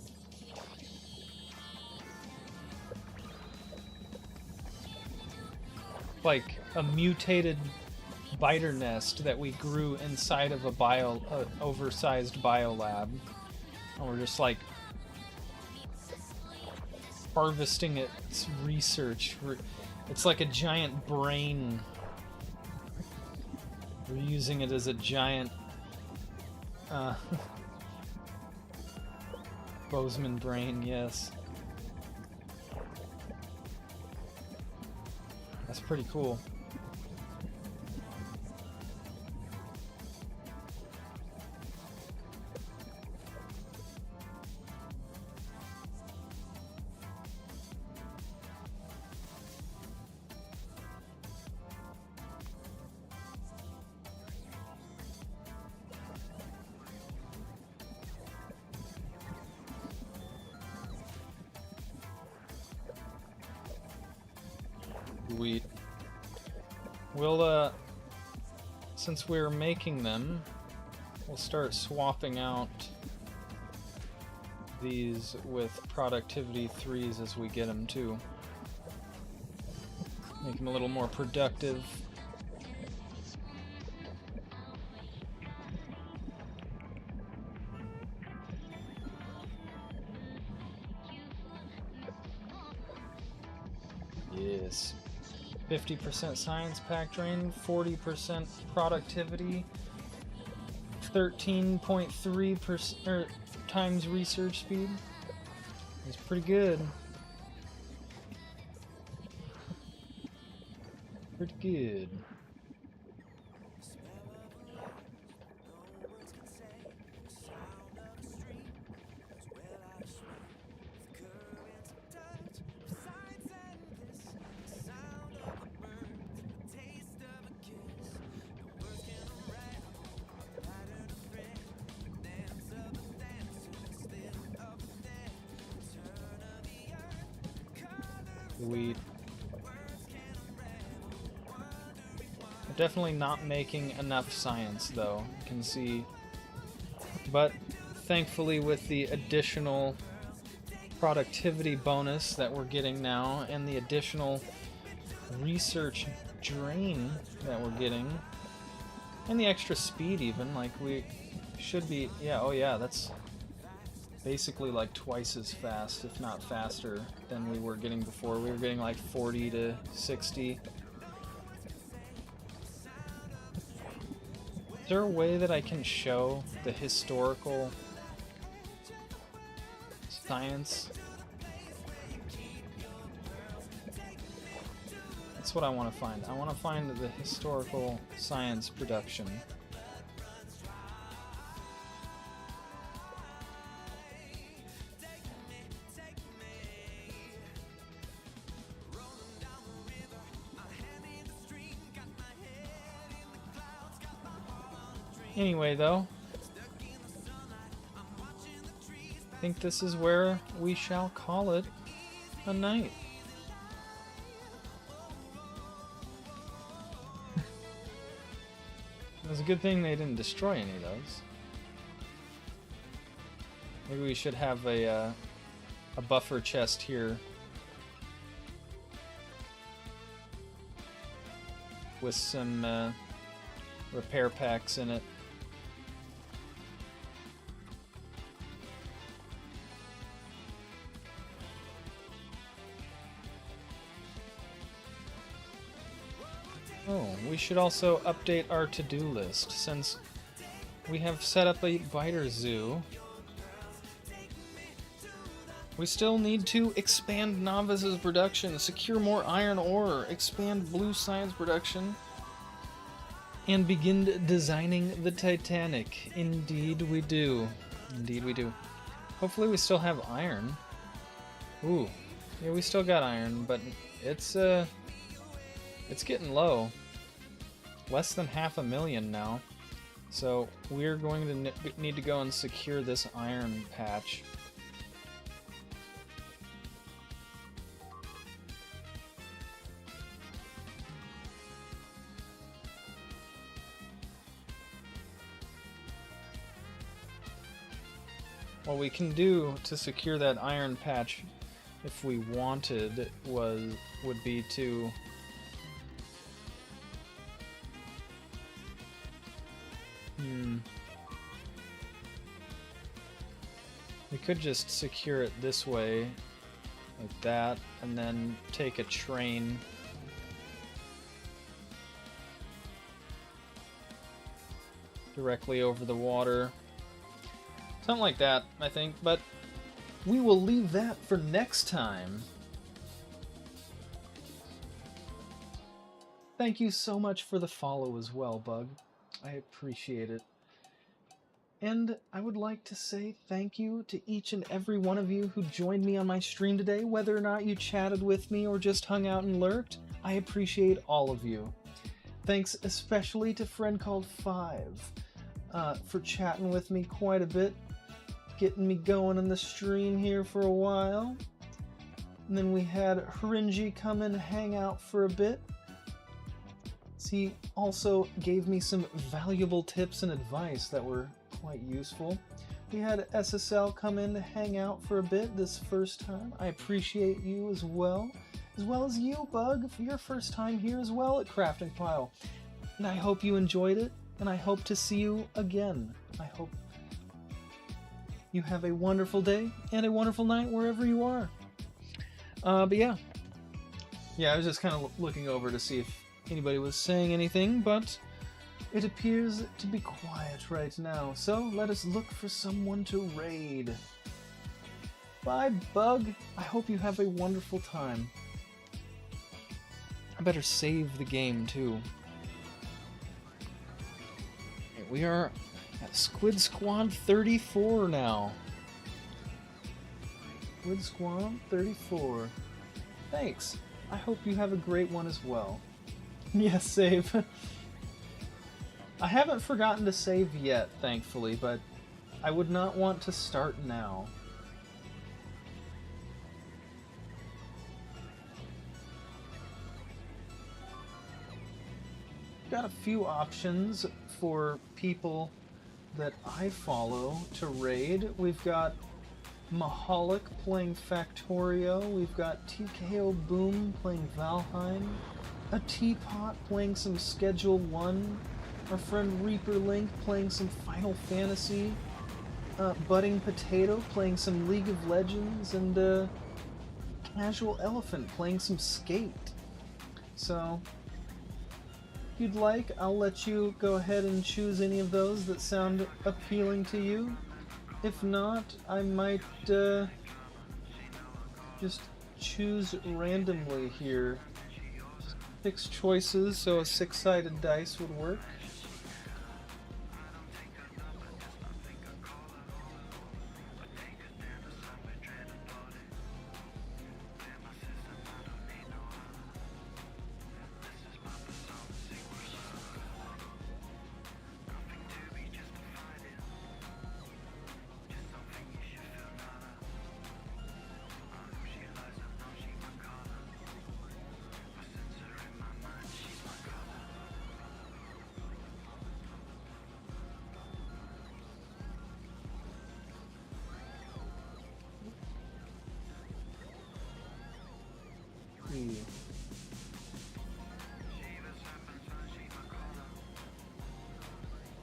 Speaker 1: Like a mutated biter nest that we grew inside of a oversized biolab. And we're just like harvesting its research. It's like a giant brain. We're using it as a giant Bozeman brain, yes. That's pretty cool. We'll, since we're making them, we'll start swapping out these with productivity 3s as we get them too. Make them a little more productive. Yes. 50% science pack drain, 40% productivity, 13.3% times research speed. It's pretty good. Pretty good. Sweet. Definitely not making enough science, though. You can see. But thankfully, with the additional productivity bonus that we're getting now, and the additional research drain that we're getting, and the extra speed even, like we should be, yeah, oh yeah, that's basically like twice as fast, if not faster, than we were getting before. We were getting like 40 to 60. Is there a way that I can show the historical science? That's what I want to find. I want to find the historical science production. Anyway, though, I think this is where we shall call it a night. It was a good thing they didn't destroy any of those. Maybe we should have a buffer chest here with some repair packs in it. Oh, we should also update our to-do list, since we have set up a biter zoo. We still need to expand Novice's production, secure more iron ore, expand blue science production, and begin designing the Titanic. Indeed we do. Indeed we do. Hopefully we still have iron. Ooh. Yeah, we still got iron, but it's getting low. Less than 500,000 now. So we're going to need to go and secure this iron patch. What we can do to secure that iron patch, if we wanted, would be to we could just secure it this way, like that, and then take a train directly over the water. Something like that, I think, but we will leave that for next time. Thank you so much for the follow as well, Bug. I appreciate it. And I would like to say thank you to each and every one of you who joined me on my stream today, whether or not you chatted with me or just hung out and lurked. I appreciate all of you. Thanks especially to friend called Five for chatting with me quite a bit, getting me going in the stream here for a while. And then we had Harinji come and hang out for a bit. He also gave me some valuable tips and advice that were quite useful. We had SSL come in to hang out for a bit this first time. I appreciate you as well as you, Bug, for your first time here as well at Crafting Pile. And I hope you enjoyed it, and I hope to see you again. I hope you have a wonderful day and a wonderful night wherever you are. But yeah, I was just kind of looking over to see if anybody was saying anything, but it appears to be quiet right now, so let us look for someone to raid. Bye, Bug. I hope you have a wonderful time. I better save the game, too. Okay, we are at Squid Squad 34 now. Squid Squad 34. Thanks. I hope you have a great one as well. Yes, save. I haven't forgotten to save yet, thankfully, but I would not want to start now. got a few options for people that I follow to raid. We've got Mahalik playing Factorio. We've got TKO Boom playing Valheim. A Teapot playing some Schedule 1. Our friend Reaper Link playing some Final Fantasy. Budding Potato playing some League of Legends. And Casual Elephant playing some Skate. So, if you'd like, I'll let you go ahead and choose any of those that sound appealing to you. If not, I might just choose randomly here. 6 choices, so a 6-sided dice would work.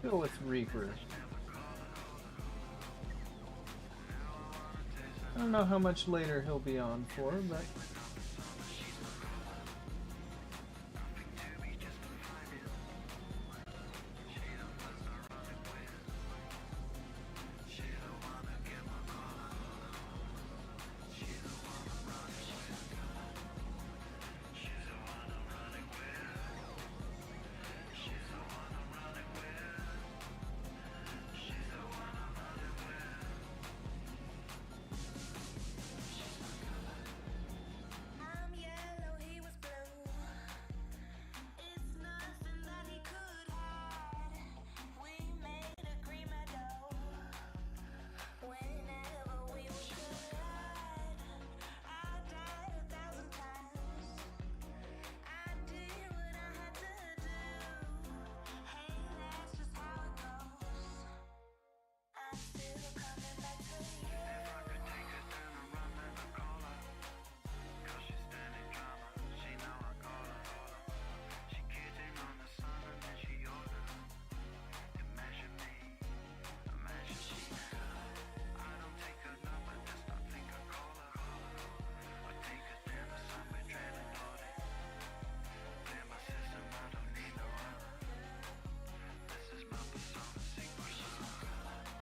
Speaker 1: Go with Reaper. I don't know how much later he'll be on for, but